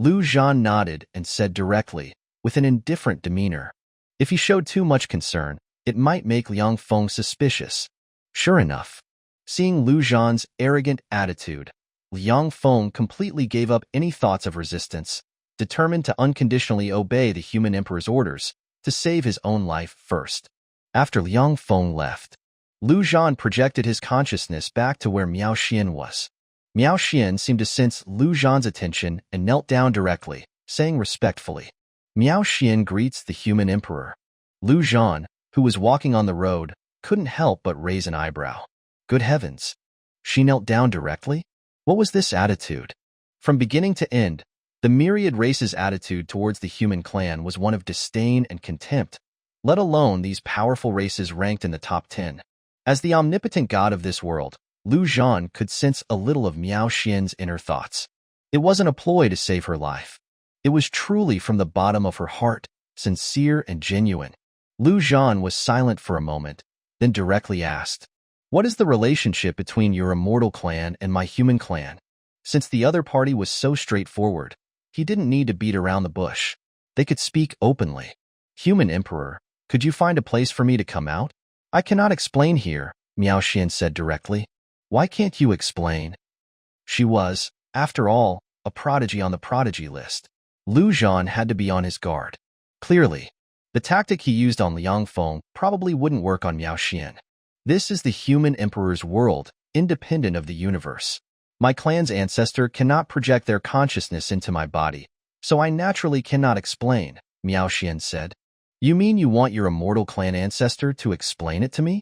Zhan nodded and said directly, with an indifferent demeanor. If he showed too much concern, it might make Liang Feng suspicious. Sure enough, seeing Zhan's arrogant attitude, Liang Feng completely gave up any thoughts of resistance, determined to unconditionally obey the human emperor's orders to save his own life first. After Liang Feng left, Zhan projected his consciousness back to where Miao Xian was. Miao Xian seemed to sense Zhan's attention and knelt down directly, saying respectfully, Miao Xian greets the human emperor. Zhan, who was walking on the road, couldn't help but raise an eyebrow. Good heavens! She knelt down directly? What was this attitude? From beginning to end, the myriad race's attitude towards the human clan was one of disdain and contempt, let alone these powerful races ranked in the top 10. As the omnipotent god of this world, Zhan could sense a little of Miao Xian's inner thoughts. It wasn't a ploy to save her life. It was truly from the bottom of her heart, sincere and genuine. Zhan was silent for a moment, then directly asked, What is the relationship between your immortal clan and my human clan? Since the other party was so straightforward, he didn't need to beat around the bush. They could speak openly. Human emperor, could you find a place for me to come out? I cannot explain here, Miao Xian said directly. Why can't you explain? She was, after all, a prodigy on the prodigy list. Zhan had to be on his guard. Clearly, the tactic he used on Liang Feng probably wouldn't work on Miao Xian. This is the human emperor's world, independent of the universe. My clan's ancestor cannot project their consciousness into my body, so I naturally cannot explain, Miao Xian said. You mean you want your immortal clan ancestor to explain it to me?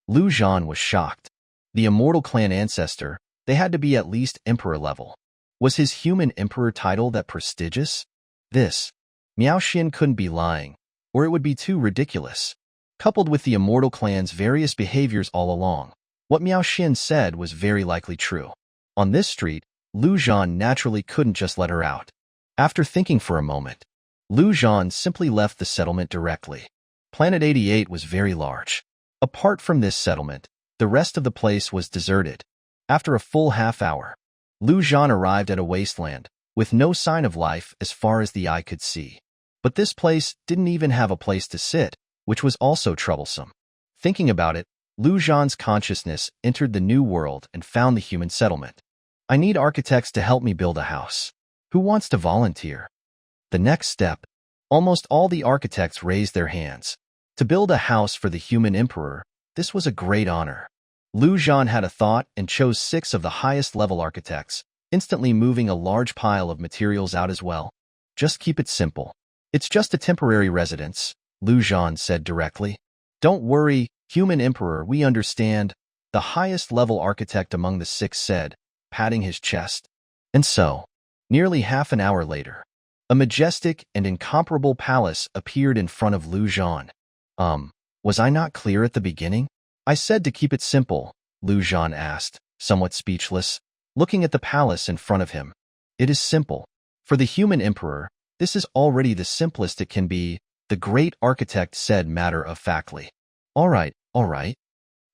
Zhan was shocked. The immortal clan ancestor, they had to be at least emperor level. Was his human emperor title that prestigious? This, Miao Xian couldn't be lying, or it would be too ridiculous. Coupled with the immortal clan's various behaviors all along, what Miao Xian said was very likely true. On this street, Zhan naturally couldn't just let her out. After thinking for a moment, Zhan simply left the settlement directly. Planet 88 was very large. Apart from this settlement, the rest of the place was deserted. After a full half-hour, Zhan arrived at a wasteland, with no sign of life as far as the eye could see. But this place didn't even have a place to sit, which was also troublesome. Thinking about it, Zhan's consciousness entered the new world and found the human settlement. I need architects to help me build a house. Who wants to volunteer? The next step, almost all the architects raised their hands. To build a house for the human emperor, this was a great honor. Zhan had a thought and chose 6 of the highest level architects, instantly moving a large pile of materials out as well. Just keep it simple. It's just a temporary residence, Zhan said directly. Don't worry, human emperor, we understand, the highest level architect among the 6 said, patting his chest. And so, nearly half an hour later, a majestic and incomparable palace appeared in front of Zhan. Was I not clear at the beginning? I said to keep it simple, Zhan asked, somewhat speechless, looking at the palace in front of him. It is simple. For the human emperor, this is already the simplest it can be, the great architect said matter-of-factly. All right.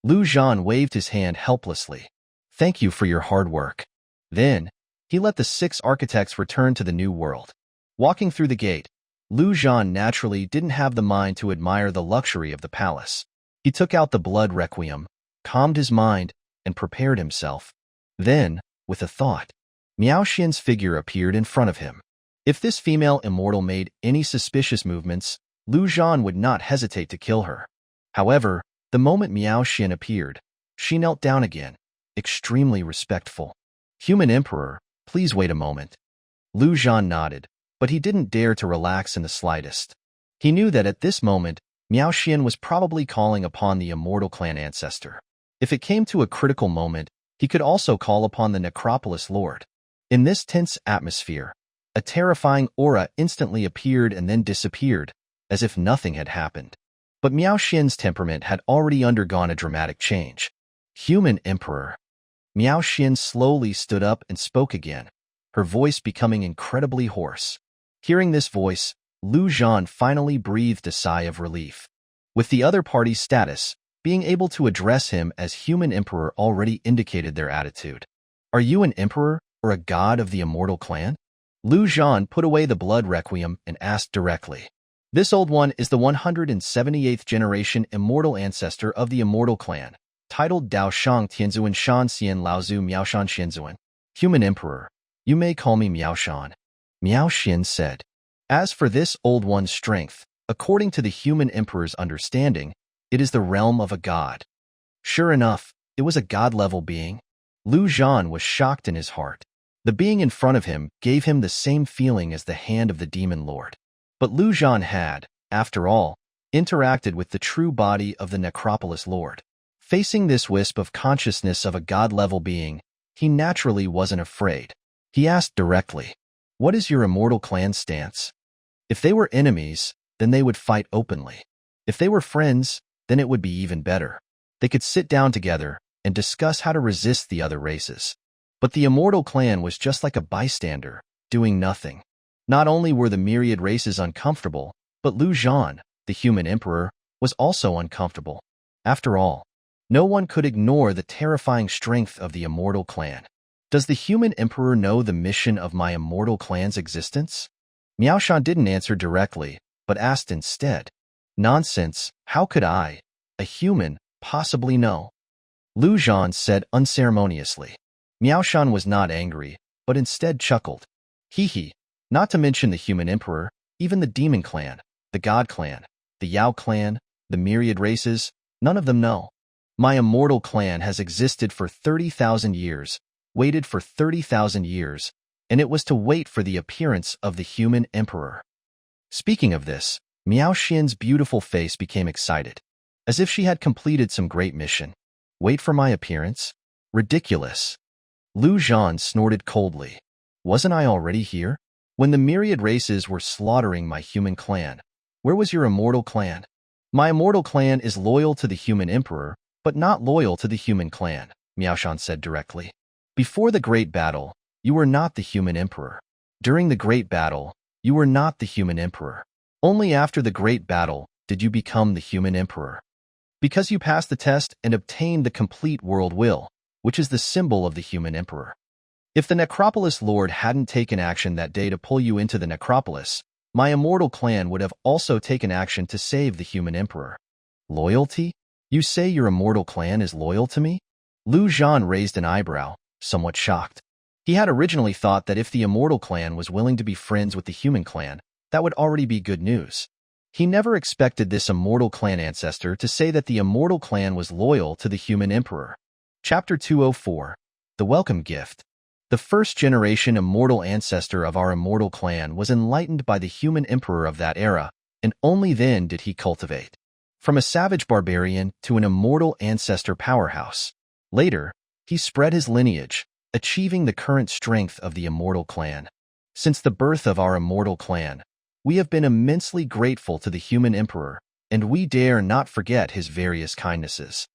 Zhan waved his hand helplessly. Thank you for your hard work. Then, he let the 6 architects return to the new world. Walking through the gate, Zhan naturally didn't have the mind to admire the luxury of the palace. He took out the blood requiem, calmed his mind, and prepared himself. Then, with a thought, Miao Xian's figure appeared in front of him. If this female immortal made any suspicious movements, Zhan would not hesitate to kill her. However, the moment Miao Xian appeared, she knelt down again, extremely respectful. Human emperor, please wait a moment. Zhan nodded, but he didn't dare to relax in the slightest. He knew that at this moment, Miao Xian was probably calling upon the immortal clan ancestor. If it came to a critical moment, he could also call upon the Necropolis Lord. In this tense atmosphere, a terrifying aura instantly appeared and then disappeared, as if nothing had happened. But Miao Xian's temperament had already undergone a dramatic change. Human Emperor. Miao Xian slowly stood up and spoke again, her voice becoming incredibly hoarse. Hearing this voice, Zhan finally breathed a sigh of relief. With the other party's status, being able to address him as Human Emperor already indicated their attitude. Are you an emperor or a god of the immortal clan? Zhan put away the blood requiem and asked directly. This old one is the 178th generation immortal ancestor of the immortal clan, titled Dao Shang Tianzuan Shan Xian Laozu Miaoshan Xianzuan. Human Emperor, you may call me Miaoshan. Miao Xian said. As for this old one's strength, according to the Human Emperor's understanding, it is the realm of a god. Sure enough, it was a god-level being. Zhan was shocked in his heart. The being in front of him gave him the same feeling as the hand of the demon lord. But Zhan had, after all, interacted with the true body of the Necropolis Lord. Facing this wisp of consciousness of a god-level being, he naturally wasn't afraid. He asked directly, "What is your immortal clan's stance?" If they were enemies, then they would fight openly. If they were friends, then it would be even better. They could sit down together and discuss how to resist the other races. But the immortal clan was just like a bystander, doing nothing. Not only were the myriad races uncomfortable, but Zhan, the Human Emperor, was also uncomfortable. After all, no one could ignore the terrifying strength of the immortal clan. Does the Human Emperor know the mission of my immortal clan's existence? Miaoshan didn't answer directly, but asked instead. Nonsense, how could I, a human, possibly know? Zhan said unceremoniously. Miaoshan was not angry, but instead chuckled. Hee. Not to mention the Human Emperor, even the Demon Clan, the God Clan, the Yao Clan, the myriad races, none of them know. My immortal clan has existed for 30,000 years, waited for 30,000 years, and it was to wait for the appearance of the Human Emperor. Speaking of this, Miao Xian's beautiful face became excited, as if she had completed some great mission. Wait for my appearance? Ridiculous. Zhan snorted coldly. Wasn't I already here? When the myriad races were slaughtering my human clan, where was your immortal clan? My immortal clan is loyal to the Human Emperor, but not loyal to the human clan, Miaoshan said directly. Before the Great Battle, you were not the Human Emperor. During the Great Battle, you were not the Human Emperor. Only after the Great Battle did you become the Human Emperor. Because you passed the test and obtained the complete world will, which is the symbol of the Human Emperor. If the Necropolis Lord hadn't taken action that day to pull you into the Necropolis, my immortal clan would have also taken action to save the Human Emperor. Loyalty? You say your immortal clan is loyal to me? Zhan raised an eyebrow, somewhat shocked. He had originally thought that if the immortal clan was willing to be friends with the human clan, that would already be good news. He never expected this immortal clan ancestor to say that the immortal clan was loyal to the Human Emperor. Chapter 204. The Welcome Gift. The first-generation immortal ancestor of our immortal clan was enlightened by the Human Emperor of that era, and only then did he cultivate. From a savage barbarian to an immortal ancestor powerhouse. Later, he spread his lineage, achieving the current strength of the immortal clan. Since the birth of our immortal clan, we have been immensely grateful to the Human Emperor, and we dare not forget his various kindnesses.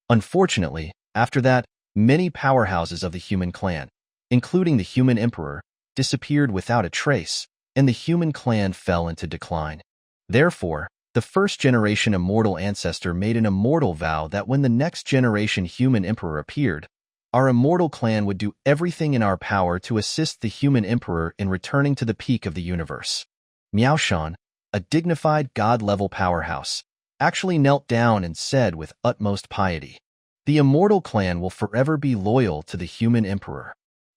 Unfortunately, after that, many powerhouses of the human clan, including the Human Emperor, disappeared without a trace, and the human clan fell into decline. Therefore, the first-generation immortal ancestor made an immortal vow that when the next-generation Human Emperor appeared, our immortal clan would do everything in our power to assist the Human Emperor in returning to the peak of the universe. Miaoshan, a dignified god-level powerhouse, actually knelt down and said with utmost piety, "The immortal clan will forever be loyal to the Human Emperor."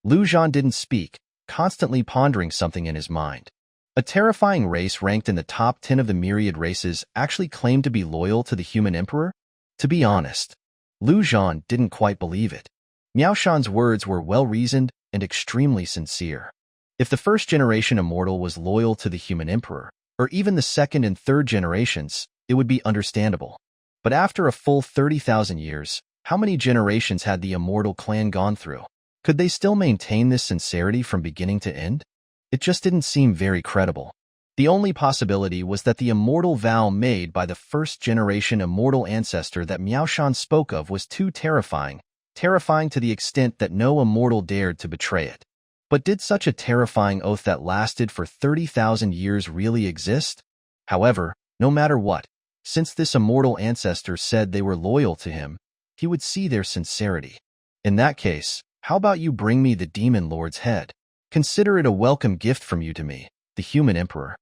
Zhan didn't speak, constantly pondering something in his mind. A terrifying race ranked in the top 10 of the myriad races actually claimed to be loyal to the Human Emperor? To be honest, Zhan didn't quite believe it. Miaoshan's words were well-reasoned and extremely sincere. If the first-generation immortal was loyal to the Human Emperor, or even the second and third generations, it would be understandable. But after a full 30,000 years, how many generations had the immortal clan gone through? Could they still maintain this sincerity from beginning to end? It just didn't seem very credible. The only possibility was that the immortal vow made by the first-generation immortal ancestor that Miao Shan spoke of was too terrifying to the extent that no immortal dared to betray it. But did such a terrifying oath that lasted for 30,000 years really exist? However, no matter what, since this immortal ancestor said they were loyal to him, he would see their sincerity. In that case, how about you bring me the Demon Lord's head? Consider it a welcome gift from you to me, the human emperor.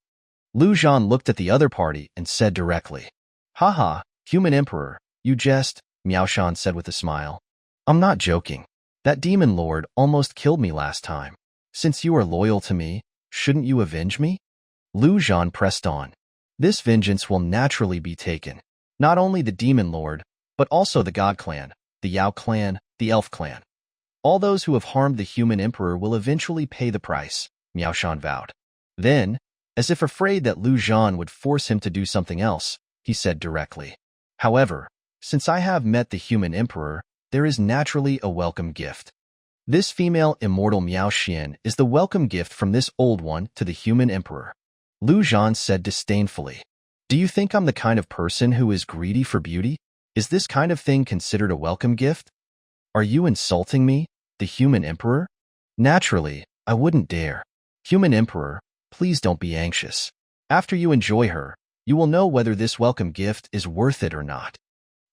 Lu Zhan looked at the other party and said directly, "Haha, human emperor, you jest," Miao Shan said with a smile. "I'm not joking. That demon lord almost killed me last time. Since you are loyal to me, shouldn't you avenge me?" Lu Zhan pressed on. "This vengeance will naturally be taken. Not only the demon lord, but also the god clan, the Yao clan, the elf clan. All those who have harmed the human emperor will eventually pay the price," Miao Shan vowed. Then, as if afraid that Lu Zhan would force him to do something else, he said directly, "However, since I have met the human emperor, there is naturally a welcome gift. This female immortal Miao Xian is the welcome gift from this old one to the human emperor." Lu Zhan said disdainfully, "Do you think I'm the kind of person who is greedy for beauty? Is this kind of thing considered a welcome gift? Are you insulting me, the human emperor? Naturally, I wouldn't dare. Human emperor, please don't be anxious. After you enjoy her, you will know whether this welcome gift is worth it or not."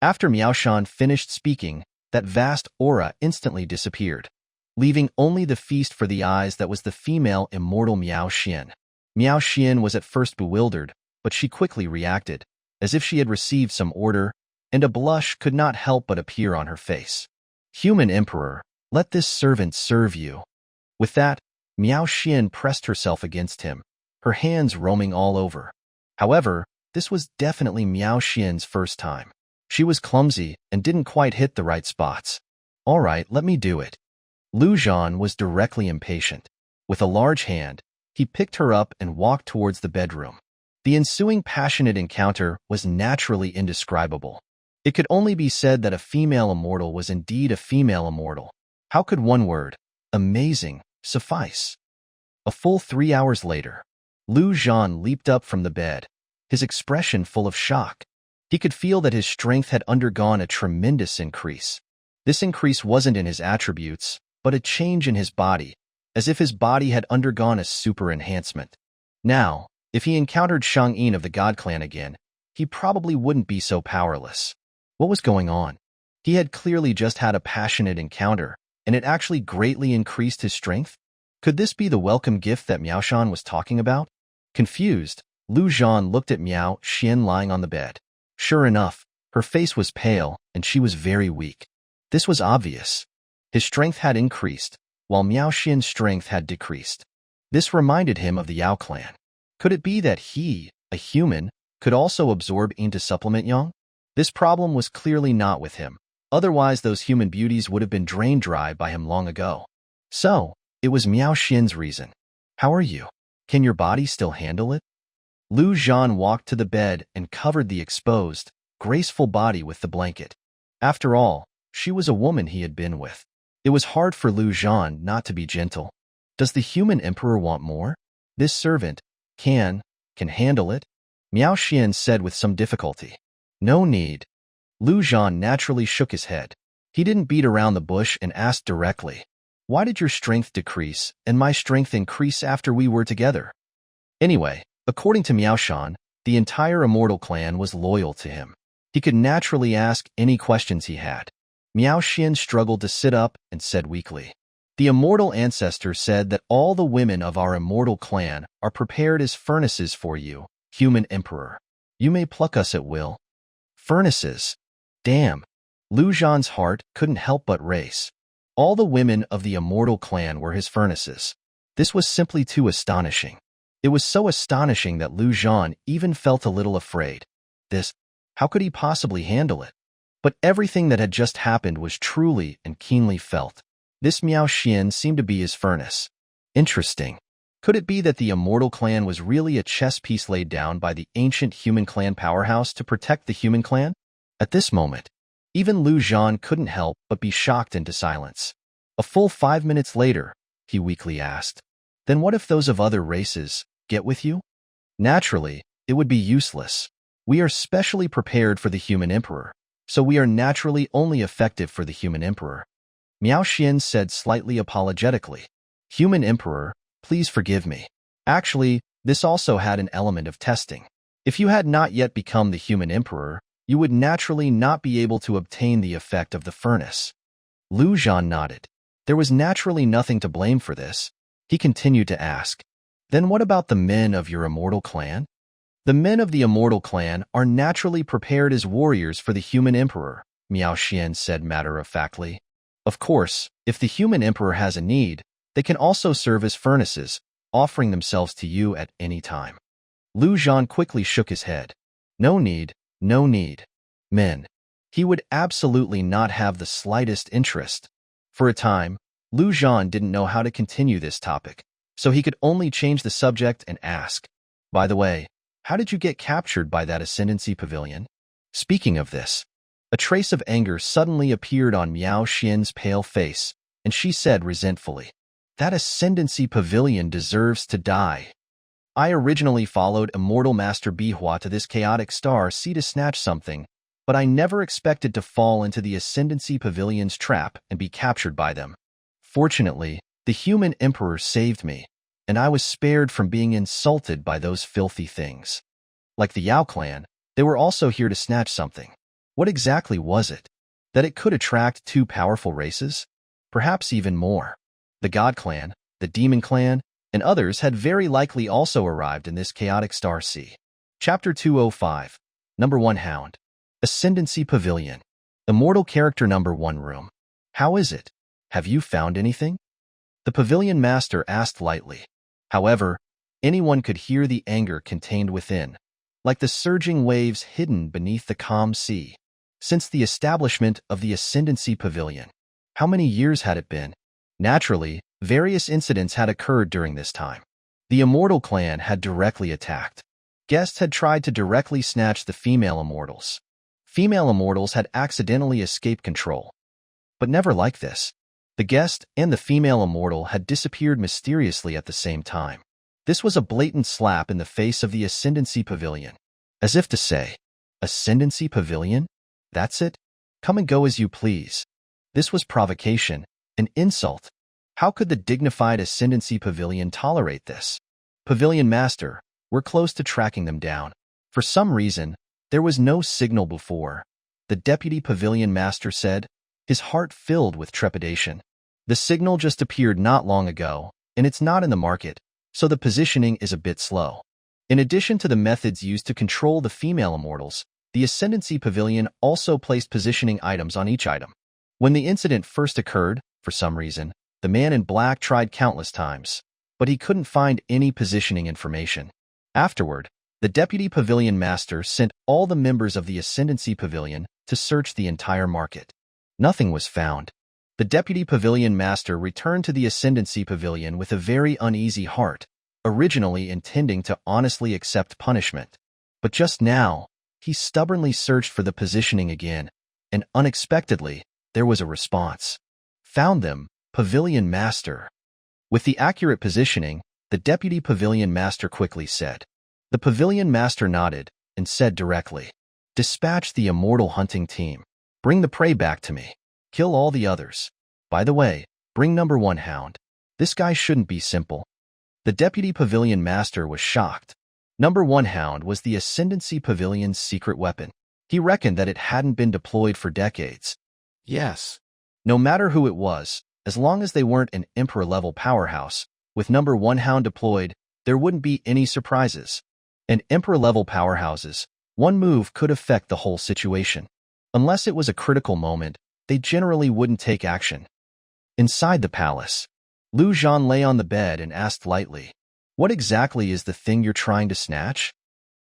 After Miao Shan finished speaking, that vast aura instantly disappeared, leaving only the feast for the eyes that was the female immortal Miao Xian. Miao Xian was at first bewildered, but she quickly reacted, as if she had received some order, and a blush could not help but appear on her face. "Human emperor, let this servant serve you." With that, Miao Xian pressed herself against him, her hands roaming all over. However, this was definitely Miao Xian's first time. She was clumsy and didn't quite hit the right spots. "All right, let me do it." Lu Zhan was directly impatient. With a large hand, he picked her up and walked towards the bedroom. The ensuing passionate encounter was naturally indescribable. It could only be said that a female immortal was indeed a female immortal. How could one word, amazing, suffice? A full 3 hours later, Lu Zhan leaped up from the bed, his expression full of shock. He could feel that his strength had undergone a tremendous increase. This increase wasn't in his attributes, but a change in his body, as if his body had undergone a super enhancement. Now, if he encountered Shang-Yin of the God Clan again, he probably wouldn't be so powerless. What was going on? He had clearly just had a passionate encounter, and it actually greatly increased his strength? Could this be the welcome gift that Miao Shan was talking about? Confused, Lu Zhan looked at Miao Xian lying on the bed. Sure enough, her face was pale, and she was very weak. This was obvious. His strength had increased, while Miao Xian's strength had decreased. This reminded him of the Yao clan. Could it be that he, a human, could also absorb yin to supplement yang? This problem was clearly not with him. Otherwise, those human beauties would have been drained dry by him long ago. So, it was Miao Xian's reason. "How are you? Can your body still handle it?" Lu Zhan walked to the bed and covered the exposed, graceful body with the blanket. After all, she was a woman he had been with. It was hard for Lu Zhan not to be gentle. Does the human emperor want more? This servant can handle it? Miao Xian said with some difficulty. "No need." Lu Zhan naturally shook his head. He didn't beat around the bush and asked directly, "Why did your strength decrease and my strength increase after we were together?" Anyway, according to Miao Shan, the entire immortal clan was loyal to him. He could naturally ask any questions he had. Miao Xian struggled to sit up and said weakly, "The immortal ancestor said that all the women of our immortal clan are prepared as furnaces for you, human emperor. You may pluck us at will." Furnaces. Damn. Lu Zhan's heart couldn't help but race. All the women of the immortal clan were his furnaces. This was simply too astonishing. It was so astonishing that Lu Zhan even felt a little afraid. How could he possibly handle it? But everything that had just happened was truly and keenly felt. This Miao Xian seemed to be his furnace. Interesting. Could it be that the immortal clan was really a chess piece laid down by the ancient human clan powerhouse to protect the human clan? At this moment, even Zhan couldn't help but be shocked into silence. A full 5 minutes later, he weakly asked, "Then what if those of other races get with you?" "Naturally, it would be useless. We are specially prepared for the human emperor, so we are naturally only effective for the human emperor," Miao Xian said slightly apologetically. "Human emperor, please forgive me. Actually, this also had an element of testing. If you had not yet become the human emperor, you would naturally not be able to obtain the effect of the furnace." Zhan nodded. There was naturally nothing to blame for this. He continued to ask, "Then what about the men of your immortal clan?" "The men of the immortal clan are naturally prepared as warriors for the human emperor," Miao Xian said matter-of-factly. "Of course, if the human emperor has a need, they can also serve as furnaces, offering themselves to you at any time." Zhan quickly shook his head. "No need, no need. Men." He would absolutely not have the slightest interest. For a time, Zhan didn't know how to continue this topic, so he could only change the subject and ask, "By the way, how did you get captured by that Ascendancy Pavilion?" Speaking of this, a trace of anger suddenly appeared on Miao Xian's pale face, and she said resentfully, "That Ascendancy Pavilion deserves to die. I originally followed Immortal Master Bihua to this chaotic star sea to snatch something, but I never expected to fall into the Ascendancy Pavilion's trap and be captured by them. Fortunately, the human emperor saved me, and I was spared from being insulted by those filthy things. Like the Yao clan, they were also here to snatch something. What exactly was it? That it could attract 2 powerful races? Perhaps even more. The God clan, the Demon clan, and others had very likely also arrived in this chaotic star sea." Chapter 205, Number 1 Hound. Ascendancy Pavilion. Immortal Character Number 1 Room. "How is it? Have you found anything?" the pavilion master asked lightly. However, anyone could hear the anger contained within, like the surging waves hidden beneath the calm sea. Since the establishment of the Ascendancy Pavilion, how many years had it been? Naturally, various incidents had occurred during this time. The Immortal Clan had directly attacked. Guests had tried to directly snatch the female immortals. Female immortals had accidentally escaped control. But never like this. The guest and the female immortal had disappeared mysteriously at the same time. This was a blatant slap in the face of the Ascendancy Pavilion. As if to say, "Ascendancy Pavilion? That's it? Come and go as you please." This was provocation, an insult. How could the dignified Ascendancy Pavilion tolerate this? "Pavilion Master, we're close to tracking them down." For some reason, there was no signal before. The Deputy Pavilion Master said, his heart filled with trepidation. "The signal just appeared not long ago, and it's not in the market, so the positioning is a bit slow." In addition to the methods used to control the female immortals, the Ascendancy Pavilion also placed positioning items on each item. When the incident first occurred, for some reason, the man in black tried countless times, but he couldn't find any positioning information. Afterward, the Deputy Pavilion Master sent all the members of the Ascendancy Pavilion to search the entire market. Nothing was found. The Deputy Pavilion Master returned to the Ascendancy Pavilion with a very uneasy heart, originally intending to honestly accept punishment. But just now, he stubbornly searched for the positioning again, and unexpectedly, there was a response. "Found them, Pavilion Master." With the accurate positioning, the Deputy Pavilion Master quickly said. The Pavilion Master nodded and said directly, "Dispatch the immortal hunting team. Bring the prey back to me. Kill all the others. By the way, bring number 1 hound. This guy shouldn't be simple." The Deputy Pavilion Master was shocked. Number 1 hound was the Ascendancy Pavilion's secret weapon. He reckoned that it hadn't been deployed for decades. Yes. No matter who it was, as long as they weren't an Emperor-level powerhouse, with number 1 hound deployed, there wouldn't be any surprises. And Emperor-level powerhouses, one move could affect the whole situation. Unless it was a critical moment, they generally wouldn't take action. Inside the palace, Zhan lay on the bed and asked lightly, "What exactly is the thing you're trying to snatch?"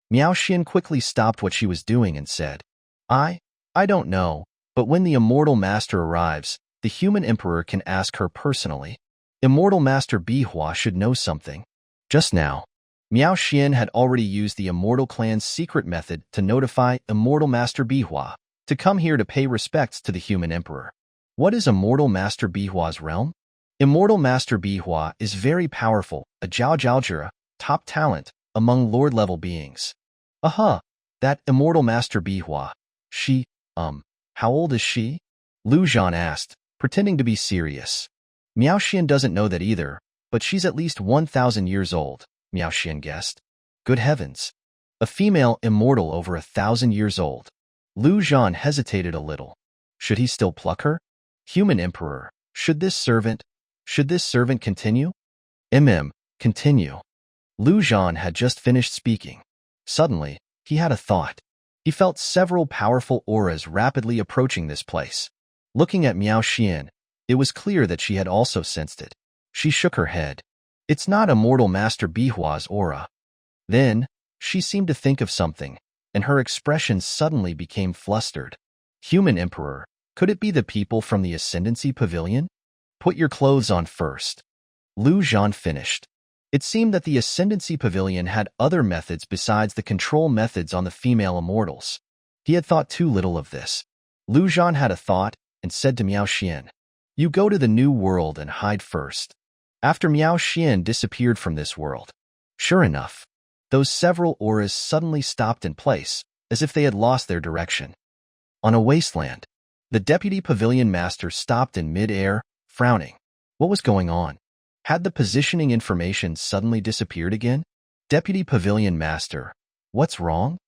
Miao Xian quickly stopped what she was doing and said, I don't know, but when the Immortal Master arrives, the human emperor can ask her personally. Immortal Master Bihua should know something." Just now, Miao Xian had already used the Immortal Clan's secret method to notify Immortal Master Bihua to come here to pay respects to the human emperor. What is Immortal Master Bihua's realm? Immortal Master Bihua is very powerful, a Zhao top talent among Lord-level beings. That Immortal Master Bihua, she, how old is she? Lu Zhan asked, pretending to be serious. Miao Xian doesn't know that either, but she's at least 1,000 years old, Miao Xian guessed. Good heavens. A female immortal over 1,000 years old. Lu Zhan hesitated a little. Should he still pluck her? Human Emperor, should this servant continue? Continue. Lu Zhan had just finished speaking. Suddenly, he had a thought. He felt several powerful auras rapidly approaching this place. Looking at Miao Xian, it was clear that she had also sensed it. She shook her head. It's not Immortal Master Bihua's aura. Then, she seemed to think of something, and her expression suddenly became flustered. Human Emperor, could it be the people from the Ascendancy Pavilion? Put your clothes on first. Lu Zhan finished. It seemed that the Ascendancy Pavilion had other methods besides the control methods on the female immortals. He had thought too little of this. Lu Zhan had a thought and said to Miao Xian, "You go to the new world and hide first." After Miao Xian disappeared from this world, sure enough, those several auras suddenly stopped in place, as if they had lost their direction. On a wasteland, the Deputy Pavilion Master stopped in mid-air, frowning. What was going on? Had the positioning information suddenly disappeared again? Deputy Pavilion Master, what's wrong?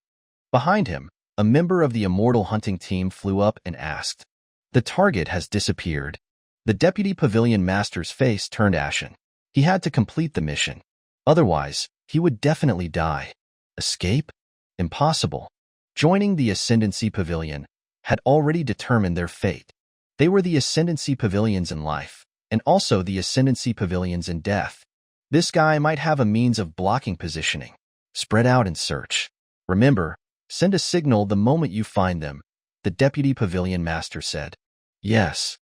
Behind him, a member of the Immortal Hunting Team flew up and asked. The target has disappeared. The Deputy Pavilion Master's face turned ashen. He had to complete the mission. Otherwise, he would definitely die. Escape? Impossible. Joining the Ascendancy Pavilion had already determined their fate. They were the Ascendancy Pavilions in life, and also the Ascendancy Pavilions in death. This guy might have a means of blocking positioning. Spread out and search. Remember, send a signal the moment you find them, the Deputy Pavilion Master said. Yes.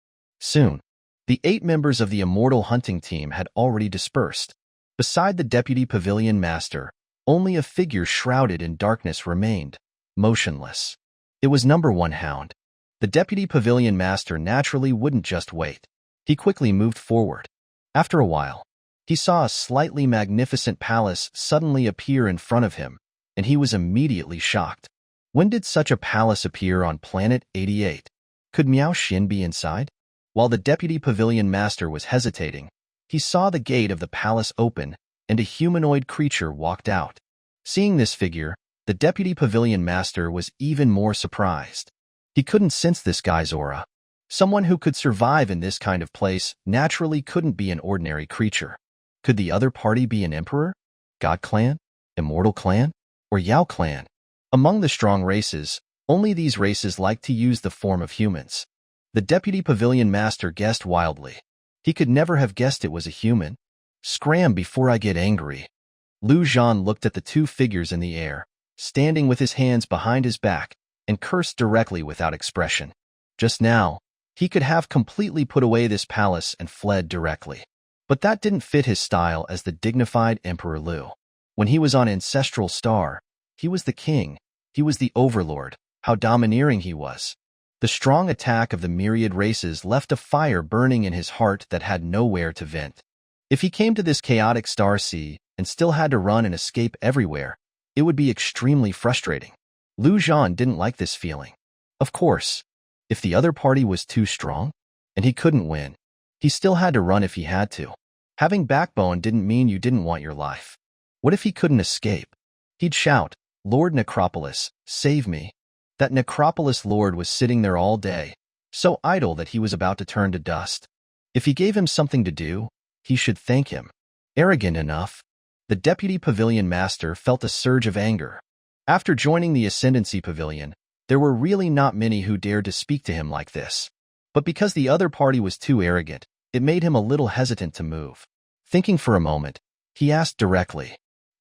Soon, the 8 members of the Immortal Hunting Team had already dispersed. Beside the Deputy Pavilion Master, only a figure shrouded in darkness remained, motionless. It was number 1 Hound. The Deputy Pavilion Master naturally wouldn't just wait. He quickly moved forward. After a while, he saw a slightly magnificent palace suddenly appear in front of him, and he was immediately shocked. When did such a palace appear on Planet 88? Could Miao Xian be inside? While the Deputy Pavilion Master was hesitating, he saw the gate of the palace open, and a humanoid creature walked out. Seeing this figure, the Deputy Pavilion Master was even more surprised. He couldn't sense this guy's aura. Someone who could survive in this kind of place naturally couldn't be an ordinary creature. Could the other party be an emperor? God Clan? Immortal Clan? Or Yao Clan? Among the strong races, only these races like to use the form of humans. The Deputy Pavilion Master guessed wildly. He could never have guessed it was a human. Scram before I get angry. Lu Zhan looked at the 2 figures in the air, standing with his hands behind his back, and cursed directly without expression. Just now, he could have completely put away this palace and fled directly. But that didn't fit his style as the dignified Emperor Lu. When he was on Ancestral Star, he was the king, he was the overlord, how domineering he was. The strong attack of the myriad races left a fire burning in his heart that had nowhere to vent. If he came to this chaotic star sea and still had to run and escape everywhere, it would be extremely frustrating. Lu Zhan didn't like this feeling. Of course, if the other party was too strong, and he couldn't win, he still had to run if he had to. Having backbone didn't mean you didn't want your life. What if he couldn't escape? He'd shout, "Lord Necropolis, save me." That Necropolis Lord was sitting there all day, so idle that he was about to turn to dust. If he gave him something to do, he should thank him. Arrogant enough, the Deputy Pavilion Master felt a surge of anger. After joining the Ascendancy Pavilion, there were really not many who dared to speak to him like this. But because the other party was too arrogant, it made him a little hesitant to move. Thinking for a moment, he asked directly,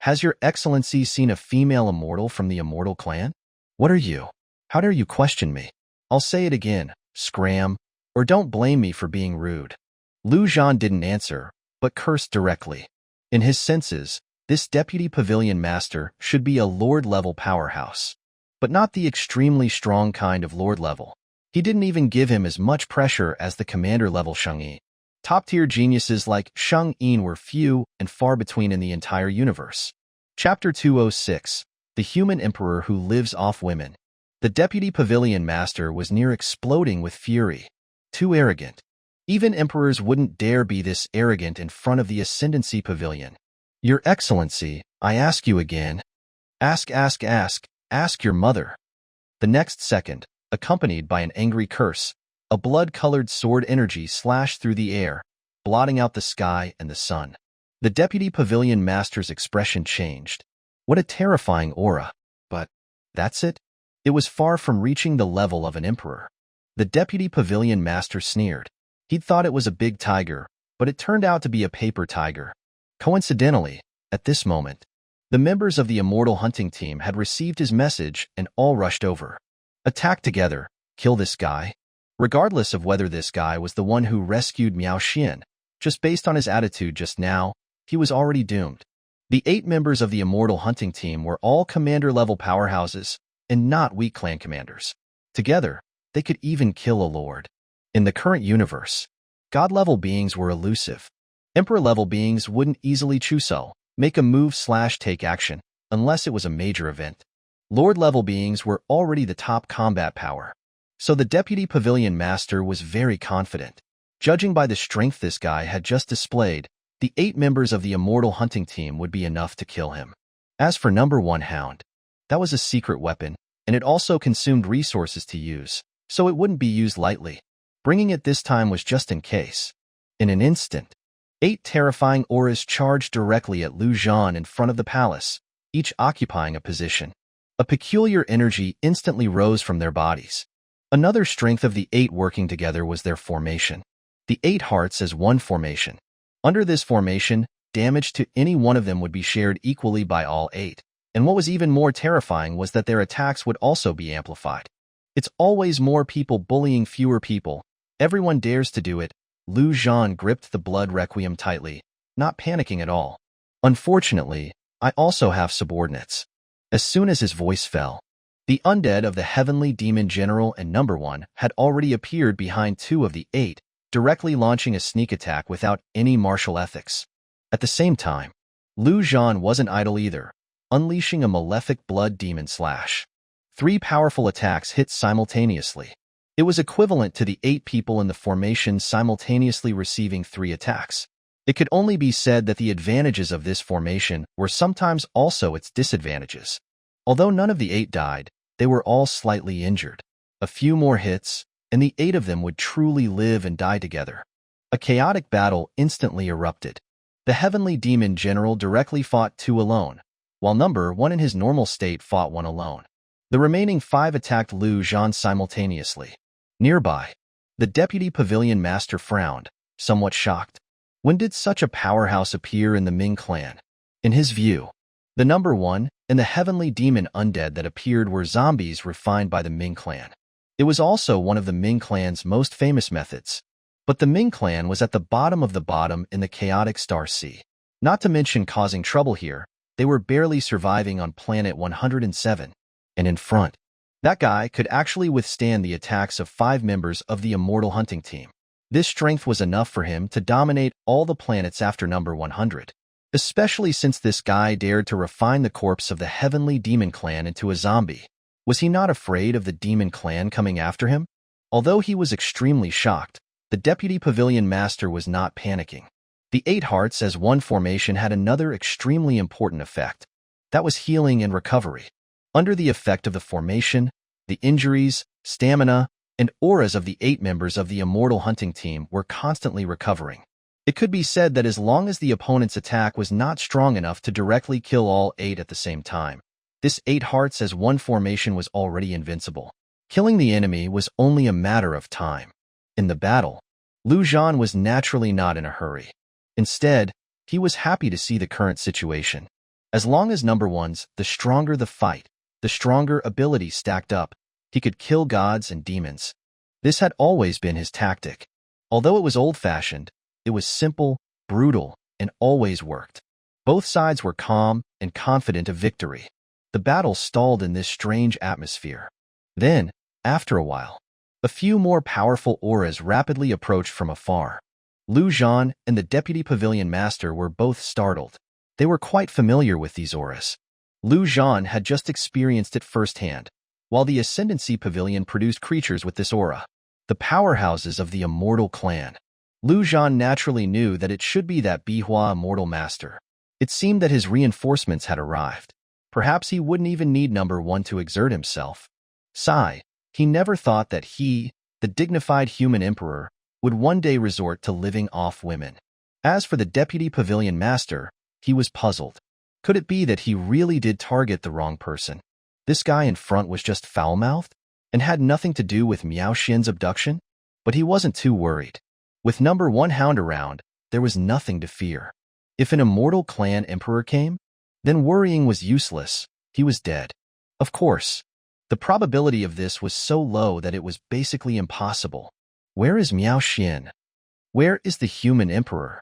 "Has Your Excellency seen a female immortal from the Immortal Clan? What are you? How dare you question me? I'll say it again, scram, or don't blame me for being rude." Lu Zhan didn't answer, but cursed directly. In his senses, This Deputy Pavilion Master should be a Lord-level powerhouse. But not the extremely strong kind of Lord-level. He didn't even give him as much pressure as the Commander-level Shang-Yi. Top-tier geniuses like Shang-Yin were few and far between in the entire universe. Chapter 206. The Human Emperor Who Lives Off Women. The Deputy Pavilion Master was near exploding with fury. Too arrogant. Even emperors wouldn't dare be this arrogant in front of the Ascendancy Pavilion. Your Excellency, I ask you again. Ask your mother. The next second, accompanied by an angry curse, a blood-colored sword energy slashed through the air, blotting out the sky and the sun. The Deputy Pavilion Master's expression changed. What a terrifying aura. But that's it? It was far from reaching the level of an emperor. The Deputy Pavilion Master sneered. He'd thought it was a big tiger, but it turned out to be a paper tiger. Coincidentally, at this moment, the members of the Immortal Hunting Team had received his message and all rushed over. Attack together, kill this guy. Regardless of whether this guy was the one who rescued Miao Xian, just based on his attitude just now, he was already doomed. The 8 members of the Immortal Hunting Team were all commander-level powerhouses and not weak clan commanders. Together, they could even kill a lord. In the current universe, god-level beings were elusive. Emperor-level beings wouldn't easily make a move/take action, unless it was a major event. Lord-level beings were already the top combat power. So the Deputy Pavilion Master was very confident. Judging by the strength this guy had just displayed, the 8 members of the Immortal Hunting Team would be enough to kill him. As for number 1 Hound, that was a secret weapon, and it also consumed resources to use, so it wouldn't be used lightly. Bringing it this time was just in case. In an instant, 8 terrifying auras charged directly at Zhan in front of the palace, each occupying a position. A peculiar energy instantly rose from their bodies. Another strength of the 8 working together was their formation. The 8 hearts as one formation. Under this formation, damage to any one of them would be shared equally by all 8. And what was even more terrifying was that their attacks would also be amplified. It's always more people bullying fewer people. Everyone dares to do it. Zhan gripped the blood requiem tightly, not panicking at all. Unfortunately, I also have subordinates. As soon as his voice fell, the undead of the Heavenly Demon General and number 1 had already appeared behind 2 of the 8, directly launching a sneak attack without any martial ethics. At the same time, Zhan wasn't idle either, unleashing a malefic blood demon slash. 3 powerful attacks hit simultaneously. It was equivalent to the 8 people in the formation simultaneously receiving 3 attacks. It could only be said that the advantages of this formation were sometimes also its disadvantages. Although none of the 8 died, they were all slightly injured. A few more hits, and the 8 of them would truly live and die together. A chaotic battle instantly erupted. The Heavenly Demon General directly fought 2 alone, while number 1 in his normal state fought 1 alone. The remaining 5 attacked Zhan simultaneously. Nearby, the Deputy Pavilion Master frowned, somewhat shocked. When did such a powerhouse appear in the Ming clan? In his view, the number 1 and the Heavenly Demon Undead that appeared were zombies refined by the Ming clan. It was also one of the Ming clan's most famous methods. But the Ming clan was at the bottom of the bottom in the chaotic Star Sea. Not to mention causing trouble here, they were barely surviving on planet 107. And in front, that guy could actually withstand the attacks of 5 members of the Immortal Hunting Team. This strength was enough for him to dominate all the planets after number 100, especially since this guy dared to refine the corpse of the Heavenly Demon Clan into a zombie. Was he not afraid of the Demon Clan coming after him? Although he was extremely shocked, the Deputy Pavilion Master was not panicking. The 8 hearts as one formation had another extremely important effect. That was healing and recovery. Under the effect of the formation, the injuries, stamina, and auras of the 8 members of the Immortal Hunting Team were constantly recovering. It could be said that as long as the opponent's attack was not strong enough to directly kill all 8 at the same time, this 8 hearts as one formation was already invincible. Killing the enemy was only a matter of time. In the battle, Zhan was naturally not in a hurry. Instead, he was happy to see the current situation. As long as number 1's, the stronger the fight, the stronger ability stacked up, he could kill gods and demons. This had always been his tactic. Although it was old-fashioned, it was simple, brutal, and always worked. Both sides were calm and confident of victory. The battle stalled in this strange atmosphere. Then, after a while, a few more powerful auras rapidly approached from afar. Zhan and the Deputy Pavilion Master were both startled. They were quite familiar with these auras. Zhan had just experienced it firsthand, while the Ascendancy Pavilion produced creatures with this aura, the powerhouses of the Immortal Clan. Zhan naturally knew that it should be that Bihua Immortal Master. It seemed that his reinforcements had arrived. Perhaps he wouldn't even need number 1 to exert himself. Sigh, he never thought that he, the dignified human emperor, would one day resort to living off women. As for the Deputy Pavilion Master, he was puzzled. Could it be that he really did target the wrong person? This guy in front was just foul-mouthed and had nothing to do with Miao Xian's abduction? But he wasn't too worried. With number 1 hound around, there was nothing to fear. If an Immortal Clan Emperor came, then worrying was useless. He was dead. Of course, the probability of this was so low that it was basically impossible. Where is Miao Xian? Where is the human emperor?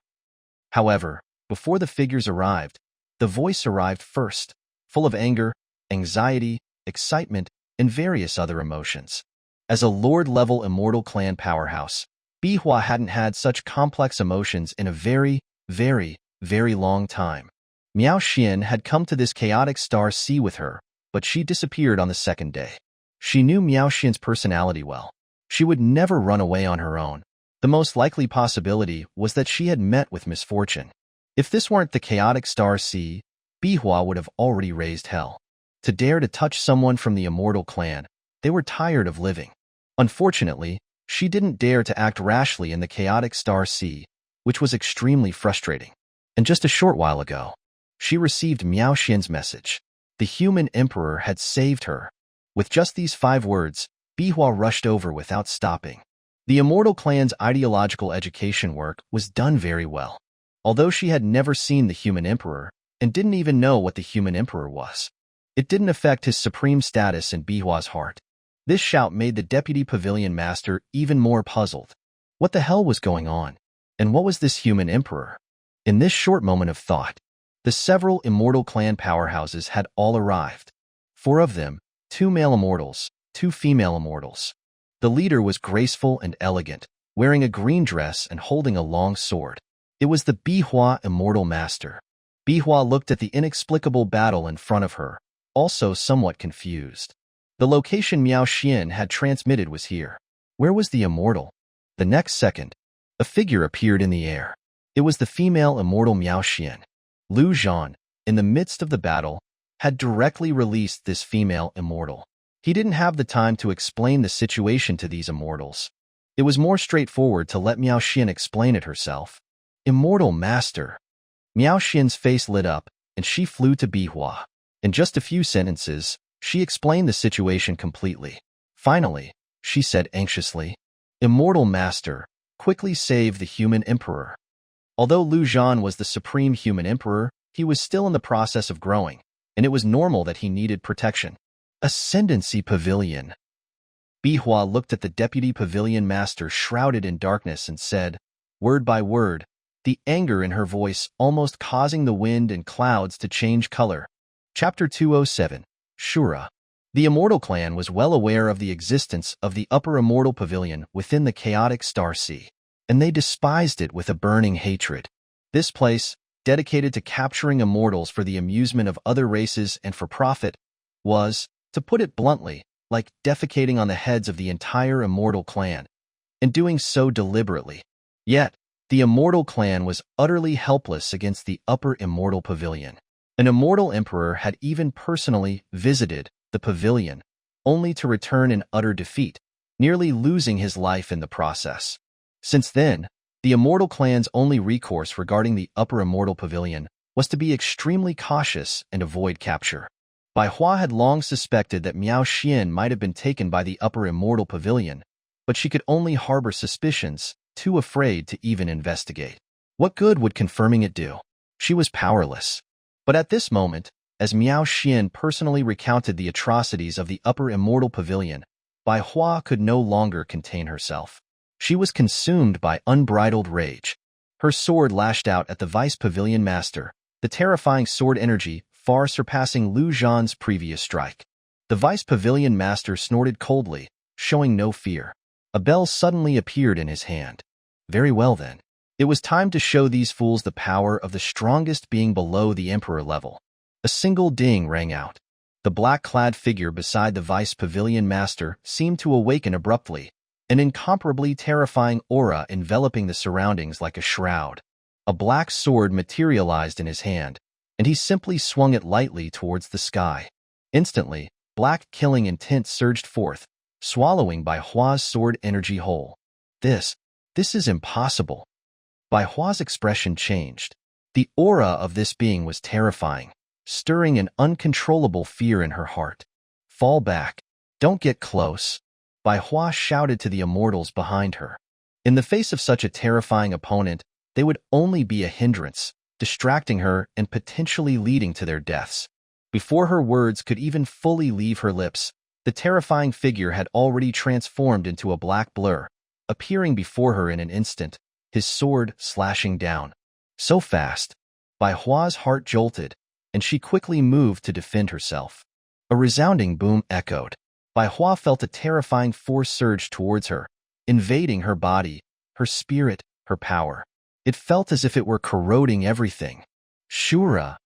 However, before the figures arrived, the voice arrived first, full of anger, anxiety, excitement, and various other emotions. As a Lord-level Immortal Clan powerhouse, Bihua hadn't had such complex emotions in a very, very long time. Miao Xian had come to this chaotic star sea with her, but she disappeared on the second day. She knew Miao Xian's personality well. She would never run away on her own. The most likely possibility was that she had met with misfortune. If this weren't the chaotic star sea, Bihua would have already raised hell. To dare to touch someone from the Immortal Clan, they were tired of living. Unfortunately, she didn't dare to act rashly in the chaotic star sea, which was extremely frustrating. And just a short while ago, she received Miao Xian's message. The human emperor had saved her. With just these 5 words, Bihua rushed over without stopping. The Immortal Clan's ideological education work was done very well. Although she had never seen the human emperor and didn't even know what the human emperor was, it didn't affect his supreme status in Bihua's heart. This shout made the Deputy Pavilion Master even more puzzled. What the hell was going on? And what was this human emperor? In this short moment of thought, the several Immortal Clan powerhouses had all arrived. 4 of them, 2 male immortals, 2 female immortals. The leader was graceful and elegant, wearing a green dress and holding a long sword. It was the Bihua Immortal Master. Bihua looked at the inexplicable battle in front of her, also somewhat confused. The location Miao Xian had transmitted was here. Where was the immortal? The next second, a figure appeared in the air. It was the female immortal Miao Xian. Zhan, in the midst of the battle, had directly released this female immortal. He didn't have the time to explain the situation to these immortals. It was more straightforward to let Miao Xian explain it herself. Immortal Master. Miao Xian's face lit up, and she flew to Bihua. In just a few sentences, she explained the situation completely. Finally, she said anxiously, Immortal Master, quickly save the human emperor. Although Zhan was the supreme human emperor, he was still in the process of growing, and it was normal that he needed protection. Ascendancy Pavilion. Bihua looked at the Deputy Pavilion Master shrouded in darkness and said, word by word, the anger in her voice almost causing the wind and clouds to change color. Chapter 207, Shura. The Immortal Clan was well aware of the existence of the Upper Immortal Pavilion within the chaotic Star Sea, and they despised it with a burning hatred. This place, dedicated to capturing immortals for the amusement of other races and for profit, was, to put it bluntly, like defecating on the heads of the entire Immortal Clan, and doing so deliberately. Yet, the Immortal Clan was utterly helpless against the Upper Immortal Pavilion. An Immortal Emperor had even personally visited the pavilion, only to return in utter defeat, nearly losing his life in the process. Since then, the Immortal Clan's only recourse regarding the Upper Immortal Pavilion was to be extremely cautious and avoid capture. Bihua had long suspected that Miao Xian might have been taken by the Upper Immortal Pavilion, but she could only harbor suspicions, too afraid to even investigate. What good would confirming it do? She was powerless. But at this moment, as Miao Xian personally recounted the atrocities of the Upper Immortal Pavilion, Bihua could no longer contain herself. She was consumed by unbridled rage. Her sword lashed out at the Vice Pavilion Master, the terrifying sword energy far surpassing Lu Zhan's previous strike. The Vice Pavilion Master snorted coldly, showing no fear. A bell suddenly appeared in his hand. Very well then. It was time to show these fools the power of the strongest being below the Emperor level. A single ding rang out. The black-clad figure beside the Vice Pavilion Master seemed to awaken abruptly, an incomparably terrifying aura enveloping the surroundings like a shroud. A black sword materialized in his hand, and he simply swung it lightly towards the sky. Instantly, black killing intent surged forth, swallowing Bai Hua's sword energy whole. This is impossible. Bai Hua's expression changed. The aura of this being was terrifying, stirring an uncontrollable fear in her heart. Fall back. Don't get close. Bai Hua shouted to the immortals behind her. In the face of such a terrifying opponent, they would only be a hindrance, distracting her and potentially leading to their deaths. Before her words could even fully leave her lips, the terrifying figure had already transformed into a black blur, appearing before her in an instant, his sword slashing down. So fast, Bai Hua's heart jolted, and she quickly moved to defend herself. A resounding boom echoed. Bai Hua felt a terrifying force surge towards her, invading her body, her spirit, her power. It felt as if it were corroding everything. Shura!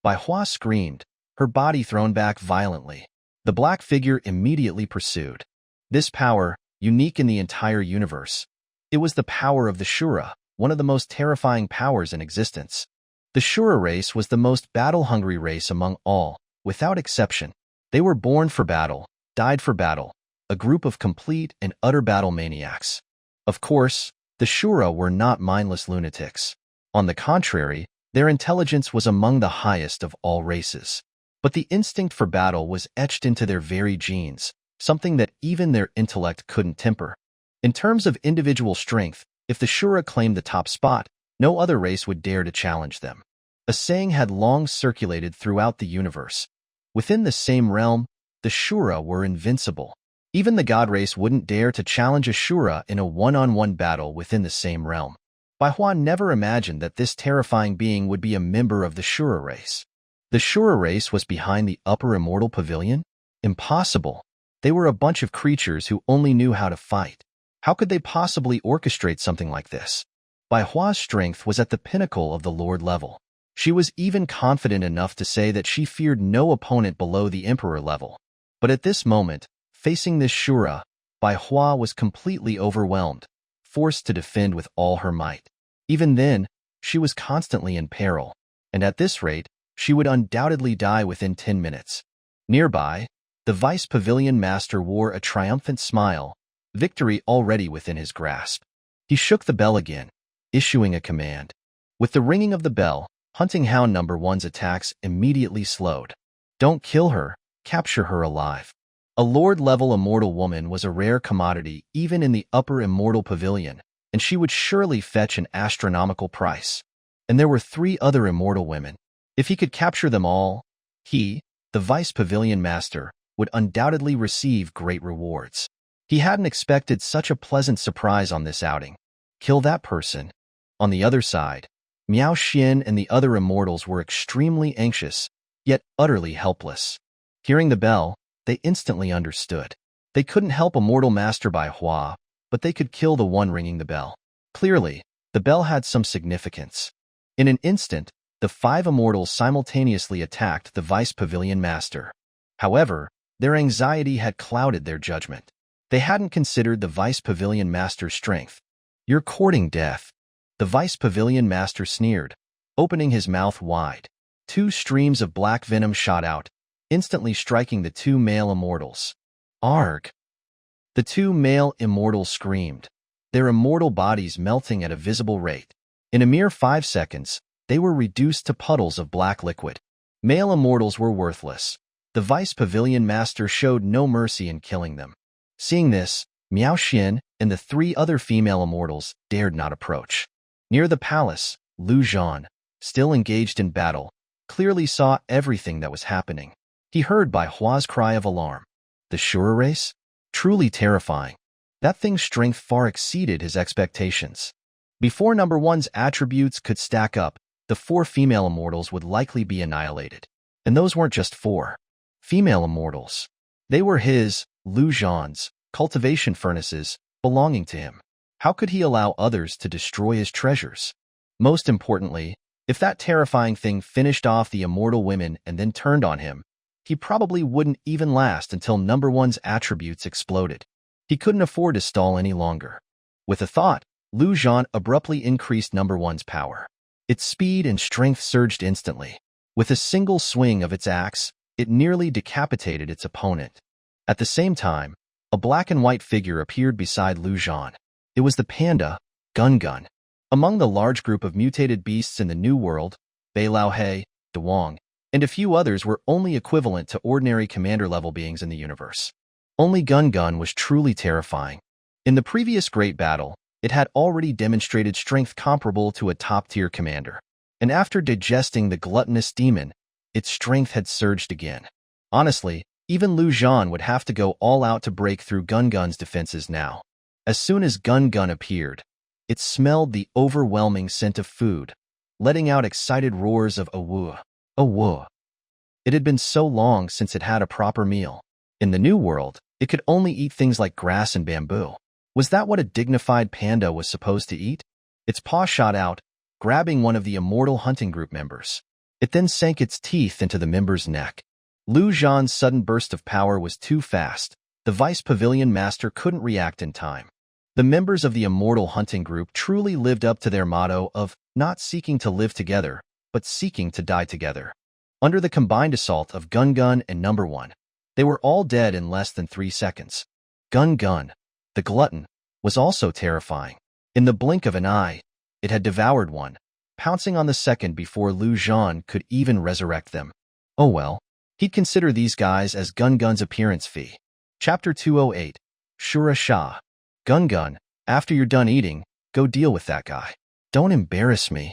Bai Hua screamed, her body thrown back violently. The black figure immediately pursued. This power, unique in the entire universe. It was the power of the Shura, one of the most terrifying powers in existence. The Shura race was the most battle-hungry race among all, without exception. They were born for battle, died for battle, a group of complete and utter battle maniacs. Of course, the Shura were not mindless lunatics. On the contrary, their intelligence was among the highest of all races. But the instinct for battle was etched into their very genes, something that even their intellect couldn't temper. In terms of individual strength, if the Shura claimed the top spot, no other race would dare to challenge them. A saying had long circulated throughout the universe. Within the same realm, the Shura were invincible. Even the god race wouldn't dare to challenge a Shura in a one-on-one battle within the same realm. Bai Hua never imagined that this terrifying being would be a member of the Shura race. The Shura race was behind the upper immortal pavilion? Impossible. They were a bunch of creatures who only knew how to fight. How could they possibly orchestrate something like this? Bai Hua's strength was at the pinnacle of the Lord level. She was even confident enough to say that she feared no opponent below the Emperor level. But at this moment, facing this Shura, Bai Hua was completely overwhelmed, forced to defend with all her might. Even then, she was constantly in peril, and at this rate, she would undoubtedly die within 10 minutes. Nearby, the Vice Pavilion Master wore a triumphant smile, victory already within his grasp. He shook the bell again, issuing a command. With the ringing of the bell, Hunting Hound No. 1's attacks immediately slowed. Don't kill her, capture her alive. A Lord-level immortal woman was a rare commodity even in the upper immortal pavilion, and she would surely fetch an astronomical price. And there were 3 other immortal women. If he could capture them all, he, the Vice Pavilion Master, would undoubtedly receive great rewards. He hadn't expected such a pleasant surprise on this outing. Kill that person. On the other side, Miao Xian and the other immortals were extremely anxious, yet utterly helpless. Hearing the bell, they instantly understood. They couldn't help Immortal Master Bai Hua, but they could kill the one ringing the bell. Clearly, the bell had some significance. In an instant, the 5 immortals simultaneously attacked the Vice Pavilion Master. However, their anxiety had clouded their judgment. They hadn't considered the Vice Pavilion Master's strength. You're courting death. The Vice Pavilion Master sneered, opening his mouth wide. 2 streams of black venom shot out, instantly striking the 2 male immortals. Arg! The 2 male immortals screamed, their immortal bodies melting at a visible rate. In a mere 5 seconds, they were reduced to puddles of black liquid. Male immortals were worthless. The Vice Pavilion Master showed no mercy in killing them. Seeing this, Miao Xian and the 3 other female immortals dared not approach. Near the palace, Lu Zhan, still engaged in battle, clearly saw everything that was happening. He heard Bai Hua's cry of alarm. The Shura race? Truly terrifying. That thing's strength far exceeded his expectations. Before No. 1's attributes could stack up, the 4 female immortals would likely be annihilated. And those weren't just 4 female immortals. They were his, Lu Zhan's, cultivation furnaces belonging to him. How could he allow others to destroy his treasures? Most importantly, if that terrifying thing finished off the immortal women and then turned on him, he probably wouldn't even last until number 1's attributes exploded. He couldn't afford to stall any longer. With a thought, Lu Zhan abruptly increased number 1's power. Its speed and strength surged instantly. With a single swing of its axe, it nearly decapitated its opponent. At the same time, a black and white figure appeared beside Lu Zhan. It was the panda, Gun. Among the large group of mutated beasts in the New World, Bei Lao He, Dewang, and a few others were only equivalent to ordinary commander-level beings in the universe. Only Gun was truly terrifying. In the previous great battle, it had already demonstrated strength comparable to a top-tier commander. And after digesting the gluttonous demon, its strength had surged again. Honestly, even Lu Zhan would have to go all out to break through Gun's defenses now. As soon as Gun appeared, it smelled the overwhelming scent of food, letting out excited roars of "awoo, awoo." It had been so long since it had a proper meal. In the New World, it could only eat things like grass and bamboo. Was that what a dignified panda was supposed to eat? Its paw shot out, grabbing one of the immortal hunting group members. It then sank its teeth into the member's neck. Lu Zhan's sudden burst of power was too fast. The Vice Pavilion Master couldn't react in time. The members of the immortal hunting group truly lived up to their motto of not seeking to live together, but seeking to die together. Under the combined assault of Gun and number 1, they were all dead in less than 3 seconds. Gun, the glutton, was also terrifying. In the blink of an eye, it had devoured one, pouncing on the second before Lu Zhan could even resurrect them. Oh well, he'd consider these guys as Gun's appearance fee. Chapter 208, Shura Shah. Gun, after you're done eating, go deal with that guy. Don't embarrass me.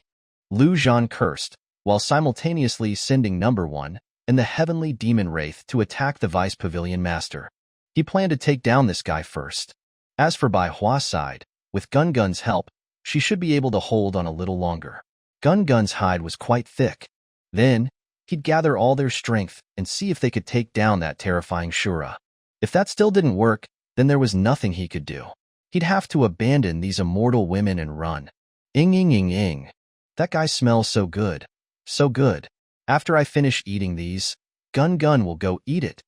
Lu Zhan cursed, while simultaneously sending number 1 and the heavenly demon wraith to attack the Vice Pavilion Master. He planned to take down this guy first. As for Bai Hua's side, with Gun's help, she should be able to hold on a little longer. Gun's hide was quite thick. Then, he'd gather all their strength and see if they could take down that terrifying Shura. If that still didn't work, then there was nothing he could do. He'd have to abandon these immortal women and run. Ing. That guy smells so good. So good. After I finish eating these, Gun will go eat it.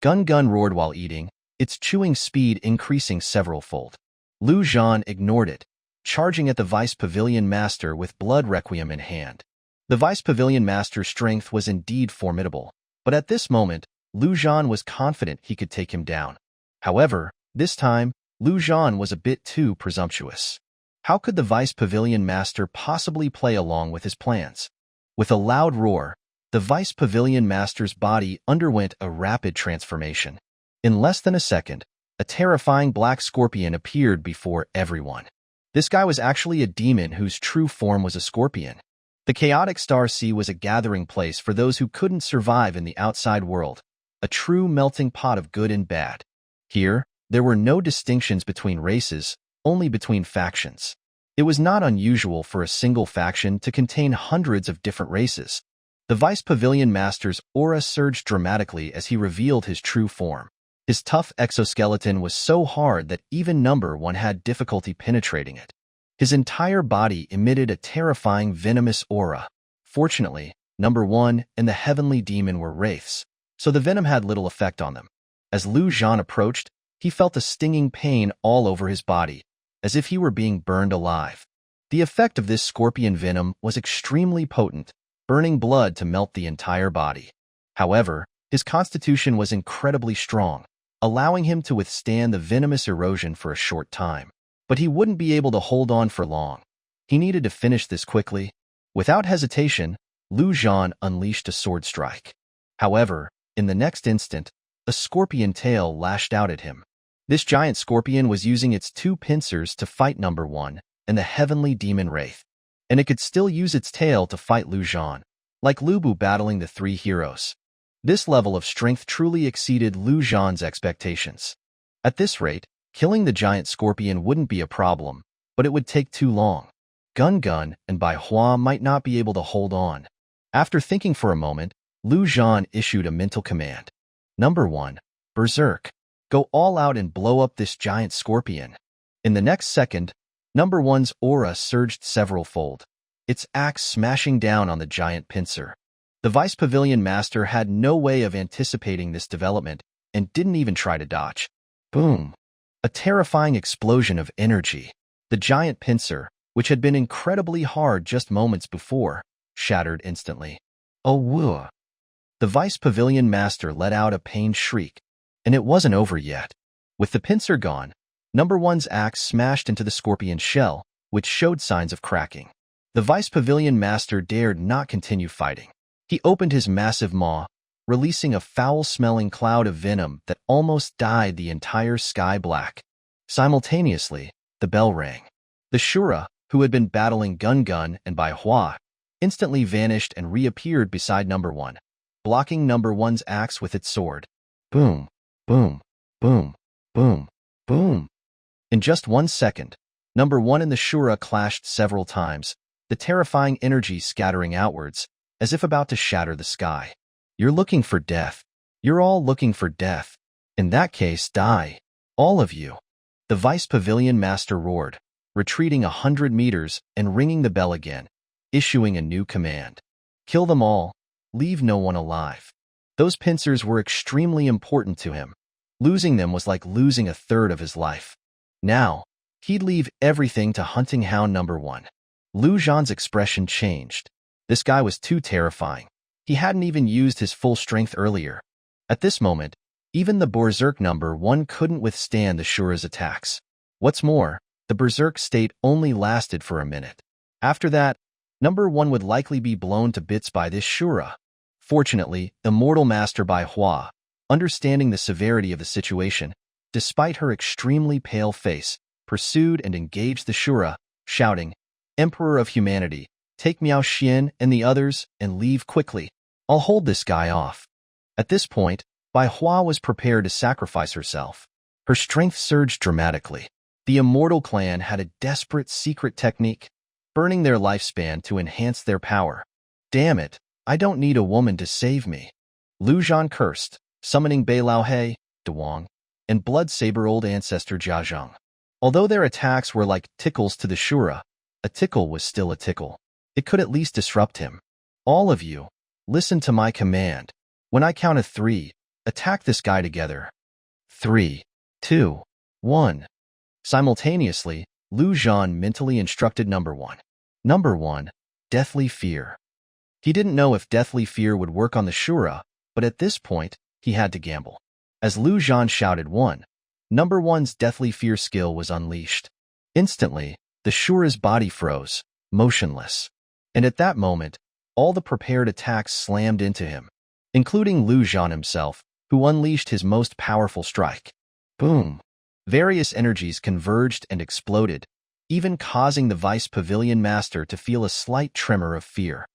Gun roared while eating, its chewing speed increasing several-fold. Lu Zhan ignored it, charging at the Vice Pavilion Master with Blood Requiem in hand. The Vice Pavilion Master's strength was indeed formidable, but at this moment, Lu Zhan was confident he could take him down. However, this time, Lu Zhan was a bit too presumptuous. How could the Vice Pavilion Master possibly play along with his plans? With a loud roar, the Vice Pavilion Master's body underwent a rapid transformation. In less than a second, a terrifying black scorpion appeared before everyone. This guy was actually a demon whose true form was a scorpion. The chaotic Star Sea was a gathering place for those who couldn't survive in the outside world, a true melting pot of good and bad. Here, there were no distinctions between races, only between factions. It was not unusual for a single faction to contain hundreds of different races. The Vice Pavilion Master's aura surged dramatically as he revealed his true form. His tough exoskeleton was so hard that even number 1 had difficulty penetrating it. His entire body emitted a terrifying venomous aura. Fortunately, number 1 and the heavenly demon were wraiths, so the venom had little effect on them. As Lu Zhan approached, he felt a stinging pain all over his body, as if he were being burned alive. The effect of this scorpion venom was extremely potent, burning blood to melt the entire body. However, his constitution was incredibly strong, allowing him to withstand the venomous erosion for a short time. But he wouldn't be able to hold on for long. He needed to finish this quickly. Without hesitation, Lu Zhan unleashed a sword strike. However, in the next instant, a scorpion tail lashed out at him. This giant scorpion was using its 2 pincers to fight number 1 and the heavenly demon wraith, and it could still use its tail to fight Lu Zhan, like Lu Bu battling the 3 heroes. This level of strength truly exceeded Lu Zhan's expectations. At this rate, killing the giant scorpion wouldn't be a problem, but it would take too long. Gun and Bai Hua might not be able to hold on. After thinking for a moment, Zhan issued a mental command. Number 1. Berserk. Go all out and blow up this giant scorpion. In the next second, Number 1's aura surged several-fold, its axe smashing down on the giant pincer. The Vice Pavilion Master had no way of anticipating this development and didn't even try to dodge. Boom! A terrifying explosion of energy. The giant pincer, which had been incredibly hard just moments before, shattered instantly. Oh, whoa! The Vice Pavilion Master let out a pained shriek, and it wasn't over yet. With the pincer gone, Number 1's axe smashed into the scorpion shell, which showed signs of cracking. The Vice Pavilion Master dared not continue fighting. He opened his massive maw, releasing a foul-smelling cloud of venom that almost dyed the entire sky black. Simultaneously, the bell rang. The Shura, who had been battling Gun and Bai Hua, instantly vanished and reappeared beside Number 1, blocking Number 1's axe with its sword. Boom, boom, boom, boom, boom. In just 1 second, Number 1 and the Shura clashed several times, the terrifying energy scattering outwards, as if about to shatter the sky. You're looking for death. You're all looking for death. In that case, die. All of you. The Vice Pavilion Master roared, retreating 100 meters and ringing the bell again, issuing a new command. Kill them all. Leave no one alive. Those pincers were extremely important to him. Losing them was like losing a third of his life. Now, he'd leave everything to hunting hound Number 1. Zhan's expression changed. This guy was too terrifying. He hadn't even used his full strength earlier. At this moment, even the Berserk Number 1 couldn't withstand the Shura's attacks. What's more, the Berserk state only lasted for a minute. After that, Number 1 would likely be blown to bits by this Shura. Fortunately, Immortal Master Bai Hua, understanding the severity of the situation, despite her extremely pale face, pursued and engaged the Shura, shouting, "Emperor of Humanity, take Miao Xian and the others and leave quickly. I'll hold this guy off." At this point, Bai Hua was prepared to sacrifice herself. Her strength surged dramatically. The Immortal Clan had a desperate secret technique, burning their lifespan to enhance their power. Damn it, I don't need a woman to save me. Zhan cursed, summoning Bei Lao He, Duang, and Blood Saber Old Ancestor Jiazhang. Although their attacks were like tickles to the Shura, a tickle was still a tickle. It could at least disrupt him. All of you, listen to my command. When I count to 3, attack this guy together. 3, 2, 1. Simultaneously, Zhan mentally instructed Number 1. Number 1, Deathly Fear. He didn't know if Deathly Fear would work on the Shura, but at this point, he had to gamble. As Zhan shouted 1, Number 1's Deathly Fear skill was unleashed. Instantly, the Shura's body froze, motionless. And at that moment, all the prepared attacks slammed into him, including Zhan himself, who unleashed his most powerful strike. Boom! Various energies converged and exploded, even causing the Vice Pavilion Master to feel a slight tremor of fear.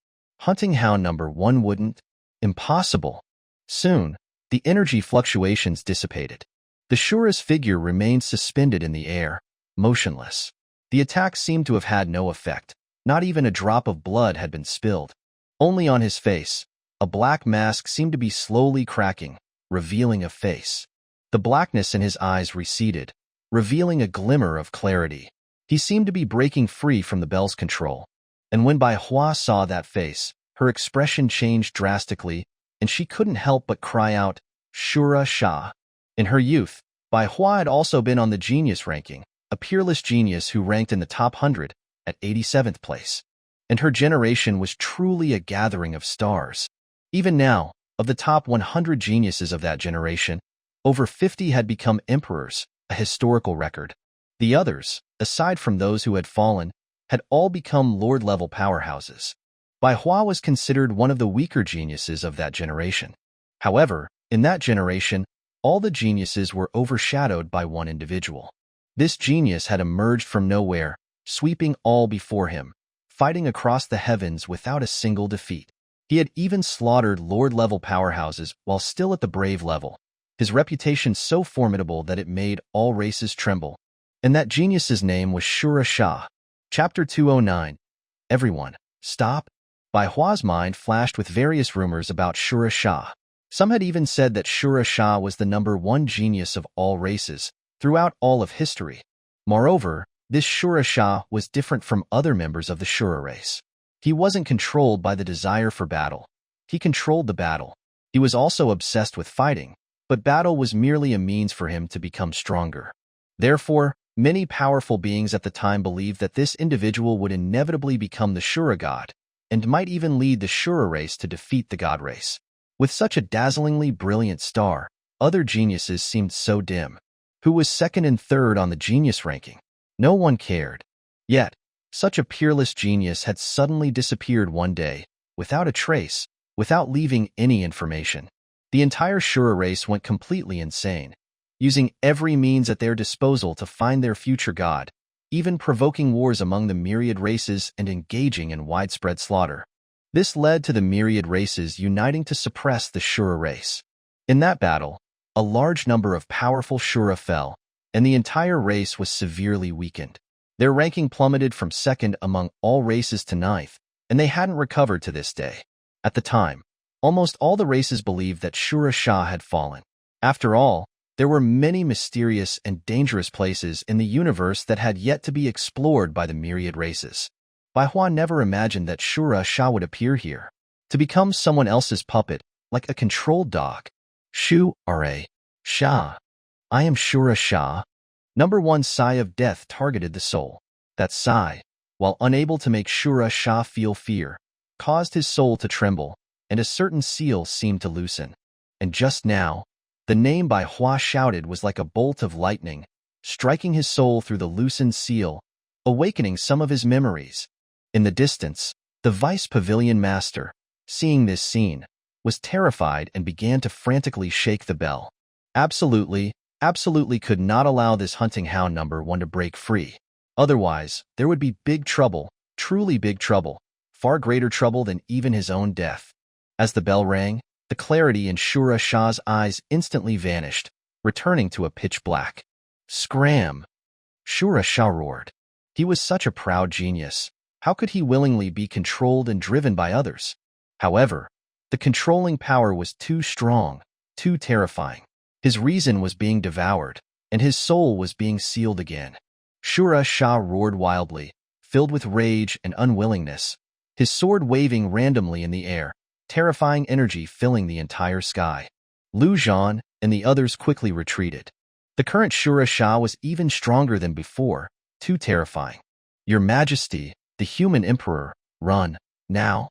Hunting hound Number 1 wouldn't. Impossible. Soon, the energy fluctuations dissipated. The Shura's figure remained suspended in the air, motionless. The attack seemed to have had no effect. Not even a drop of blood had been spilled. Only on his face, a black mask seemed to be slowly cracking, revealing a face. The blackness in his eyes receded, revealing a glimmer of clarity. He seemed to be breaking free from the bell's control. And when Bai Hua saw that face, her expression changed drastically, and she couldn't help but cry out, "Shura Sha." In her youth, Bai Hua had also been on the genius ranking, a peerless genius who ranked in the top 100 at 87th place. And her generation was truly a gathering of stars. Even now, of the top 100 geniuses of that generation, over 50 had become emperors, a historical record. The others, aside from those who had fallen, had all become lord-level powerhouses. Bai Hua was considered one of the weaker geniuses of that generation. However, in that generation, all the geniuses were overshadowed by one individual. This genius had emerged from nowhere, sweeping all before him, fighting across the heavens without a single defeat. He had even slaughtered lord-level powerhouses while still at the brave level, his reputation so formidable that it made all races tremble. And that genius's name was Shura Sha. Chapter 209. Everyone, stop. Bai Hua's mind flashed with various rumors about Shura Sha. Some had even said that Shura Sha was the #1 genius of all races, throughout all of history. Moreover, this Shura Sha was different from other members of the Shura race. He wasn't controlled by the desire for battle. He controlled the battle. He was also obsessed with fighting, but battle was merely a means for him to become stronger. Therefore, many powerful beings at the time believed that this individual would inevitably become the Shura god, and might even lead the Shura race to defeat the god race. With such a dazzlingly brilliant star, other geniuses seemed so dim. Who was second and third on the genius ranking? No one cared. Yet, such a peerless genius had suddenly disappeared one day, without a trace, without leaving any information. The entire Shura race went completely insane, using every means at their disposal to find their future god, even provoking wars among the myriad races and engaging in widespread slaughter. This led to the myriad races uniting to suppress the Shura race. In that battle, a large number of powerful Shura fell, and the entire race was severely weakened. Their ranking plummeted from second among all races to ninth, and they hadn't recovered to this day. At the time, almost all the races believed that Shura Sha had fallen. After all, there were many mysterious and dangerous places in the universe that had yet to be explored by the myriad races. Bai Hua never imagined that Shura Sha would appear here, to become someone else's puppet, like a controlled dog. Shura Sha. I am Shura Sha. #1 sigh of death targeted the soul. That sigh, while unable to make Shura Sha feel fear, caused his soul to tremble, and a certain seal seemed to loosen. And just now, the name Bai Hua shouted was like a bolt of lightning, striking his soul through the loosened seal, awakening some of his memories. In the distance, the Vice Pavilion Master, seeing this scene, was terrified and began to frantically shake the bell. Absolutely could not allow this hunting hound #1 to break free. Otherwise, there would be big trouble, truly big trouble, far greater trouble than even his own death. As the bell rang, the clarity in Shura Sha's eyes instantly vanished, returning to a pitch black. Scram! Shura Sha roared. He was such a proud genius. How could he willingly be controlled and driven by others? However, the controlling power was too strong, too terrifying. His reason was being devoured, and his soul was being sealed again. Shura Sha roared wildly, filled with rage and unwillingness, his sword waving randomly in the air, terrifying energy filling the entire sky. Zhan and the others quickly retreated. The current Shura Sha was even stronger than before, too terrifying. Your Majesty, the human emperor, run, now.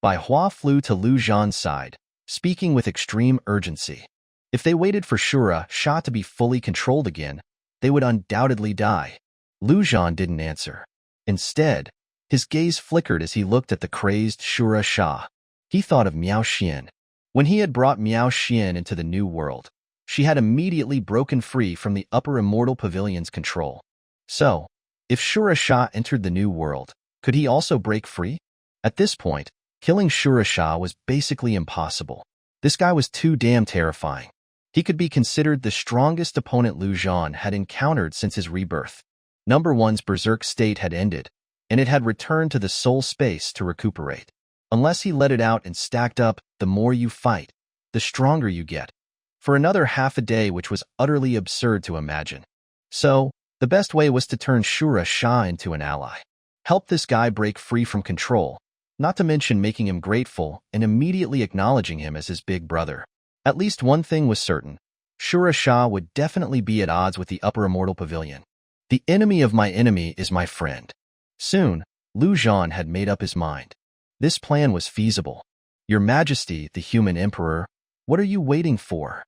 Bai Hua flew to Zhan's side, speaking with extreme urgency. If they waited for Shura Sha to be fully controlled again, they would undoubtedly die. Zhan didn't answer. Instead, his gaze flickered as he looked at the crazed Shura Sha. He thought of Miao Xian. When he had brought Miao Xian into the new world, she had immediately broken free from the Upper Immortal Pavilion's control. So, if Shura Sha entered the new world, could he also break free? At this point, killing Shura Sha was basically impossible. This guy was too damn terrifying. He could be considered the strongest opponent Zhan had encountered since his rebirth. #1's berserk state had ended, and it had returned to the soul space to recuperate. Unless he let it out and stacked up, the more you fight, the stronger you get. For another half a day, which was utterly absurd to imagine. So, the best way was to turn Shura Sha into an ally. Help this guy break free from control, not to mention making him grateful and immediately acknowledging him as his big brother. At least one thing was certain. Shura Sha would definitely be at odds with the Upper Immortal Pavilion. The enemy of my enemy is my friend. Soon, Zhan had made up his mind. This plan was feasible. Your Majesty, the human emperor, what are you waiting for?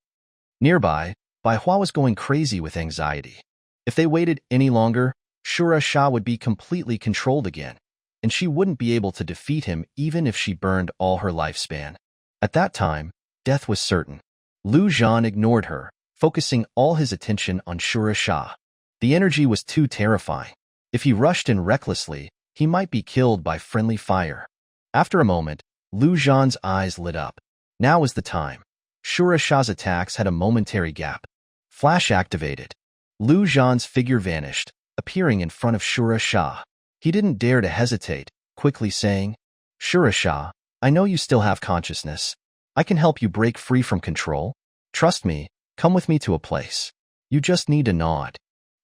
Nearby, Bai Hua was going crazy with anxiety. If they waited any longer, Shura Sha would be completely controlled again, and she wouldn't be able to defeat him even if she burned all her lifespan. At that time, death was certain. Zhan ignored her, focusing all his attention on Shura Sha. The energy was too terrifying. If he rushed in recklessly, he might be killed by friendly fire. After a moment, Zhan's eyes lit up. Now was the time. Shura Sha's attacks had a momentary gap. Flash activated. Zhan's figure vanished, appearing in front of Shura Sha. He didn't dare to hesitate, quickly saying, "Shurasha, I know you still have consciousness. I can help you break free from control. Trust me, come with me to a place. You just need to nod."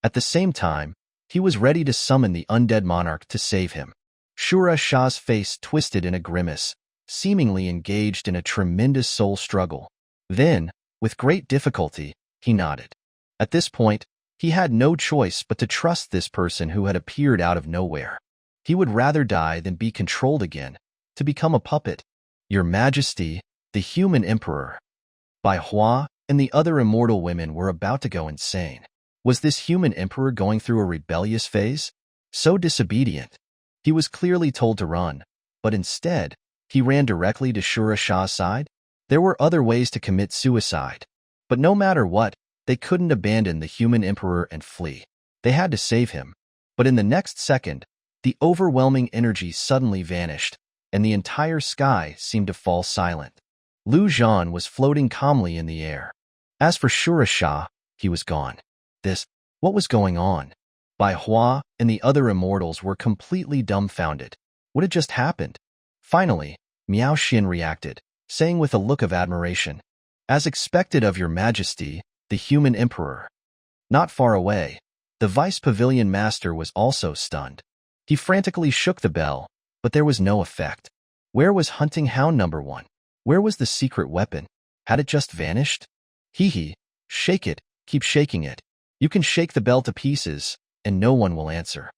At the same time, he was ready to summon the undead monarch to save him. Shura Shah's face twisted in a grimace, seemingly engaged in a tremendous soul struggle. Then, with great difficulty, he nodded. At this point, he had no choice but to trust this person who had appeared out of nowhere. He would rather die than be controlled again, to become a puppet. "Your Majesty, the human emperor." Bai Hua and the other immortal women were about to go insane. Was this human emperor going through a rebellious phase? So disobedient. He was clearly told to run, but instead, he ran directly to Shura Shah's side. There were other ways to commit suicide, but no matter what, they couldn't abandon the human emperor and flee. They had to save him. But in the next second, the overwhelming energy suddenly vanished, and the entire sky seemed to fall silent. Zhan was floating calmly in the air. As for Shura Shah, he was gone. What was going on? Bai Hua and the other immortals were completely dumbfounded. What had just happened? Finally, Miao Xin reacted, saying with a look of admiration, "As expected of your Majesty, the human emperor." Not far away, the vice pavilion master was also stunned. He frantically shook the bell, but there was no effect. Where was hunting hound number 1? Where was the secret weapon? Had it just vanished? Hee. Shake it, keep shaking it. You can shake the bell to pieces, and no one will answer.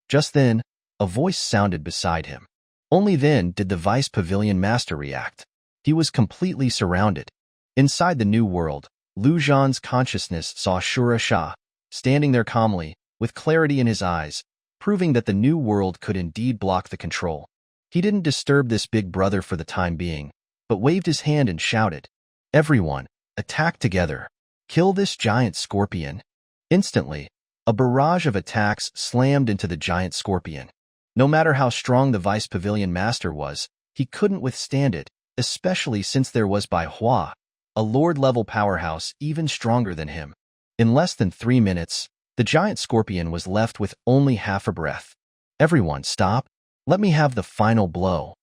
Just then, a voice sounded beside him. Only then did the vice pavilion master react. He was completely surrounded. Inside the new world, Zhan's consciousness saw Shura Shah, standing there calmly, with clarity in his eyes, proving that the new world could indeed block the control. He didn't disturb this big brother for the time being, but waved his hand and shouted, "Everyone, attack together. Kill this giant scorpion." Instantly, a barrage of attacks slammed into the giant scorpion. No matter how strong the vice pavilion master was, he couldn't withstand it, especially since there was Bai Hua, a lord-level powerhouse even stronger than him. In less than 3 minutes, the giant scorpion was left with only half a breath. "Everyone, stop. Let me have the final blow."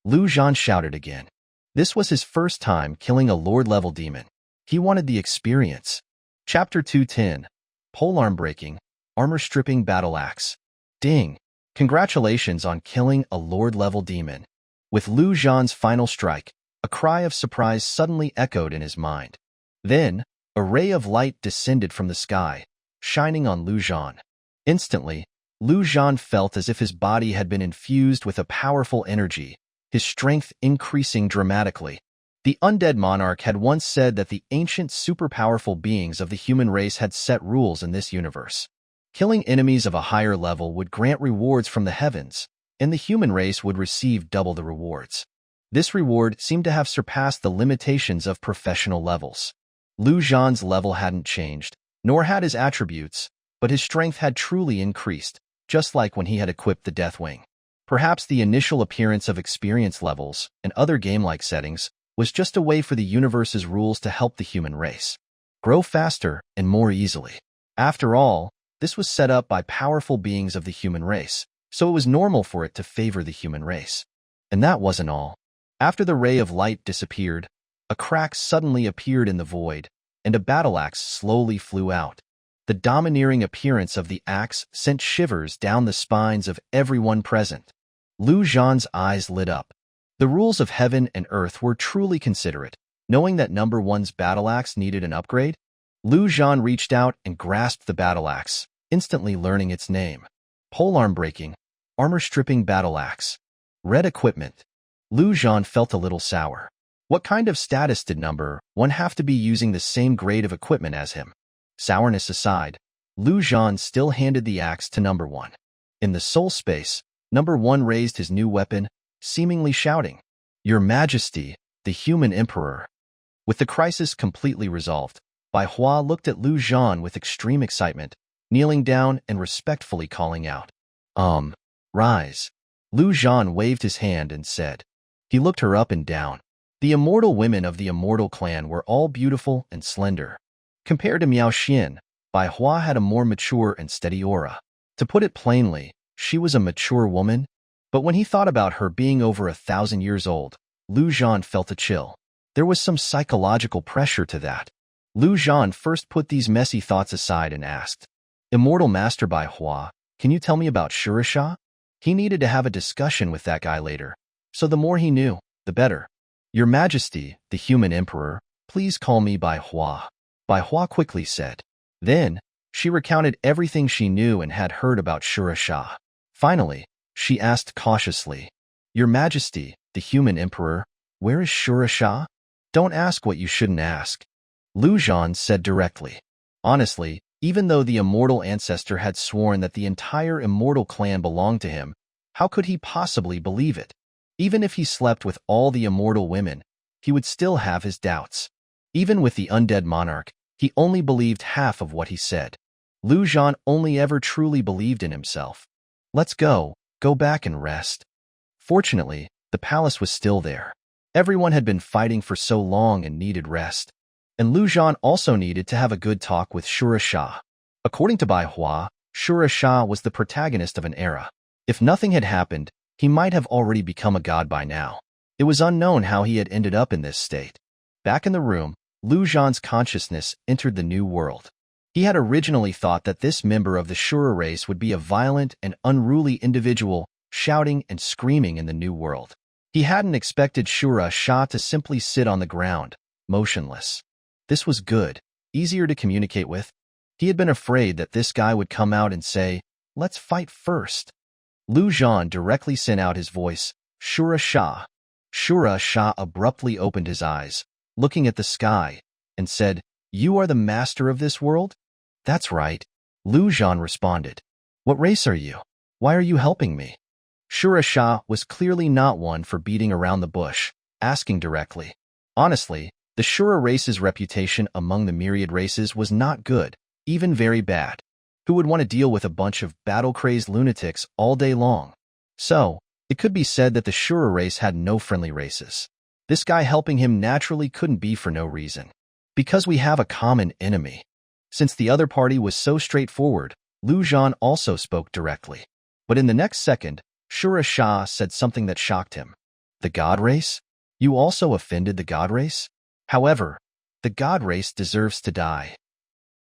Zhan shouted again. This was his first time killing a lord-level demon. He wanted the experience. Chapter 210. Polearm Breaking, Armor-Stripping Battle Axe. Ding! Congratulations on killing a lord-level demon. With Zhan's final strike, a cry of surprise suddenly echoed in his mind. Then, a ray of light descended from the sky, shining on Zhan. Instantly, Zhan felt as if his body had been infused with a powerful energy, his strength increasing dramatically. The undead monarch had once said that the ancient super-powerful beings of the human race had set rules in this universe. Killing enemies of a higher level would grant rewards from the heavens, and the human race would receive double the rewards. This reward seemed to have surpassed the limitations of professional levels. Zhan's level hadn't changed, nor had his attributes, but his strength had truly increased, just like when he had equipped the Deathwing. Perhaps the initial appearance of experience levels and other game-like settings was just a way for the universe's rules to help the human race grow faster and more easily. After all, this was set up by powerful beings of the human race, so it was normal for it to favor the human race. And that wasn't all. After the ray of light disappeared, a crack suddenly appeared in the void, and a battle axe slowly flew out. The domineering appearance of the axe sent shivers down the spines of everyone present. Zhan's eyes lit up. The rules of heaven and earth were truly considerate. Knowing that number 1's battle axe needed an upgrade, Zhan reached out and grasped the battle axe, instantly learning its name. Polearm Breaking, Armor-Stripping Battle Axe. Red equipment. Zhan felt a little sour. What kind of status did number 1 have to be using the same grade of equipment as him? Sourness aside, Zhan still handed the axe to number 1. In the soul space, number 1 raised his new weapon, seemingly shouting, "Your Majesty, the human emperor." With the crisis completely resolved, Bai Hua looked at Zhan with extreme excitement, kneeling down and respectfully calling out, Rise." Zhan waved his hand and said. He looked her up and down. The immortal women of the immortal clan were all beautiful and slender. Compared to Miao Xin, Bai Hua had a more mature and steady aura. To put it plainly, She was a mature woman, but when he thought about her being over 1,000 years old, Zhan felt a chill. There was some psychological pressure to that. Zhan first put these messy thoughts aside and asked, "Immortal Master Bai Hua, can you tell me about Shurisha?" He needed to have a discussion with that guy later, so the more he knew, the better. "Your Majesty, the human emperor, please call me Bai Hua," Bai Hua quickly said. Then, she recounted everything she knew and had heard about Shurisha. Finally, she asked cautiously, "Your Majesty, the human emperor, where is Shurisha?" "Don't ask what you shouldn't ask," Zhan said directly. Honestly, even though the immortal ancestor had sworn that the entire immortal clan belonged to him, how could he possibly believe it? Even if he slept with all the immortal women, he would still have his doubts. Even with the undead monarch, he only believed half of what he said. Zhan only ever truly believed in himself. "Let's go back and rest." Fortunately, the palace was still there. Everyone had been fighting for so long and needed rest. And Zhan also needed to have a good talk with Shurisha. According to Bai Hua, Shurisha was the protagonist of an era. If nothing had happened, he might have already become a god by now. It was unknown how he had ended up in this state. Back in the room, Zhan's consciousness entered the new world. He had originally thought that this member of the Shura race would be a violent and unruly individual, shouting and screaming in the new world. He hadn't expected Shurisha to simply sit on the ground, motionless. This was good, easier to communicate with. He had been afraid that this guy would come out and say, "Let's fight first." Zhan directly sent out his voice, "Shurisha." Shurisha abruptly opened his eyes, looking at the sky, and said, "You are the master of this world?" "That's right," Zhan responded. "What race are you? Why are you helping me?" Shurisha was clearly not one for beating around the bush, asking directly. Honestly, the Shura race's reputation among the myriad races was not good, even very bad. Who would want to deal with a bunch of battle-crazed lunatics all day long? So, it could be said that the Shura race had no friendly races. This guy helping him naturally couldn't be for no reason. Because we have a common enemy. Since the other party was so straightforward, Zhan also spoke directly. But in the next second, Shurisha said something that shocked him. "The god race? You also offended the god race? However, the god race deserves to die."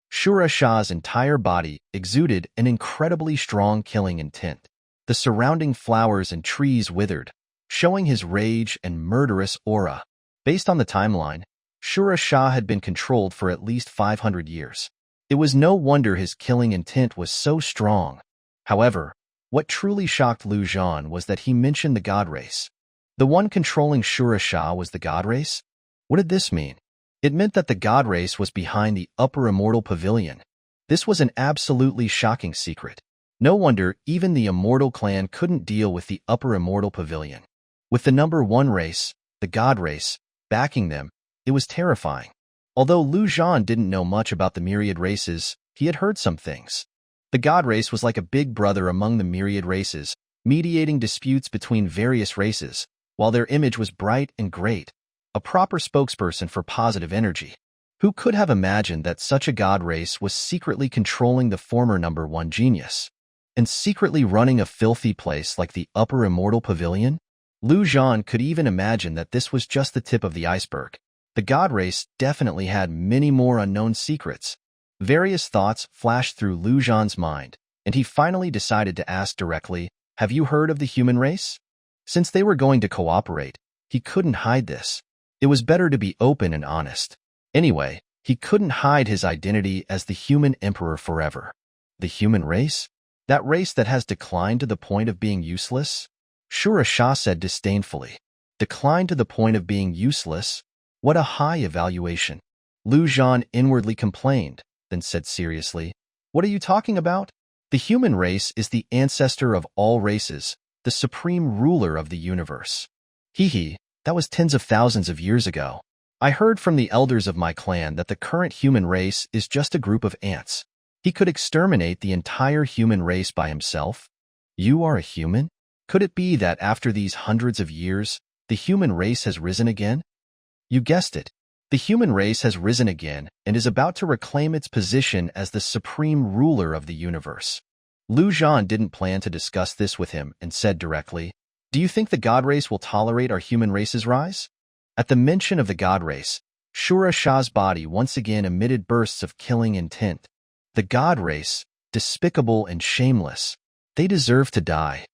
Shurisha's entire body exuded an incredibly strong killing intent. The surrounding flowers and trees withered, showing his rage and murderous aura. Based on the timeline, Shurisha had been controlled for at least 500 years. It was no wonder his killing intent was so strong. However, what truly shocked Zhan was that he mentioned the god race. The one controlling Shurisha was the god race? What did this mean? It meant that the god race was behind the upper immortal pavilion. This was an absolutely shocking secret. No wonder even the immortal clan couldn't deal with the upper immortal pavilion. With the number one race, the god race, backing them, it was terrifying. Although Zhan didn't know much about the myriad races, he had heard some things. The god race was like a big brother among the myriad races, mediating disputes between various races, while their image was bright and great, a proper spokesperson for positive energy. Who could have imagined that such a god race was secretly controlling the former number one genius? And secretly running a filthy place like the Upper Immortal Pavilion? Zhan could even imagine that this was just the tip of the iceberg. The god race definitely had many more unknown secrets. Various thoughts flashed through Zhan's mind, and he finally decided to ask directly, "Have you heard of the human race?" Since they were going to cooperate, he couldn't hide this. It was better to be open and honest. Anyway, he couldn't hide his identity as the human emperor forever. The human race? That race that has declined to the point of being useless? Shurisha said disdainfully. Declined to the point of being useless? What a high evaluation. Zhan inwardly complained, then said seriously, "What are you talking about? The human race is the ancestor of all races, the supreme ruler of the universe." Hee, that was tens of thousands of years ago. I heard from the elders of my clan that the current human race is just a group of ants. He could exterminate the entire human race by himself? You are a human? Could it be that after these hundreds of years, the human race has risen again? You guessed it. The human race has risen again and is about to reclaim its position as the supreme ruler of the universe. Zhan didn't plan to discuss this with him and said directly, "Do you think the god race will tolerate our human race's rise?" At the mention of the god race, Shura Shah's body once again emitted bursts of killing intent. The god race, despicable and shameless. They deserve to die.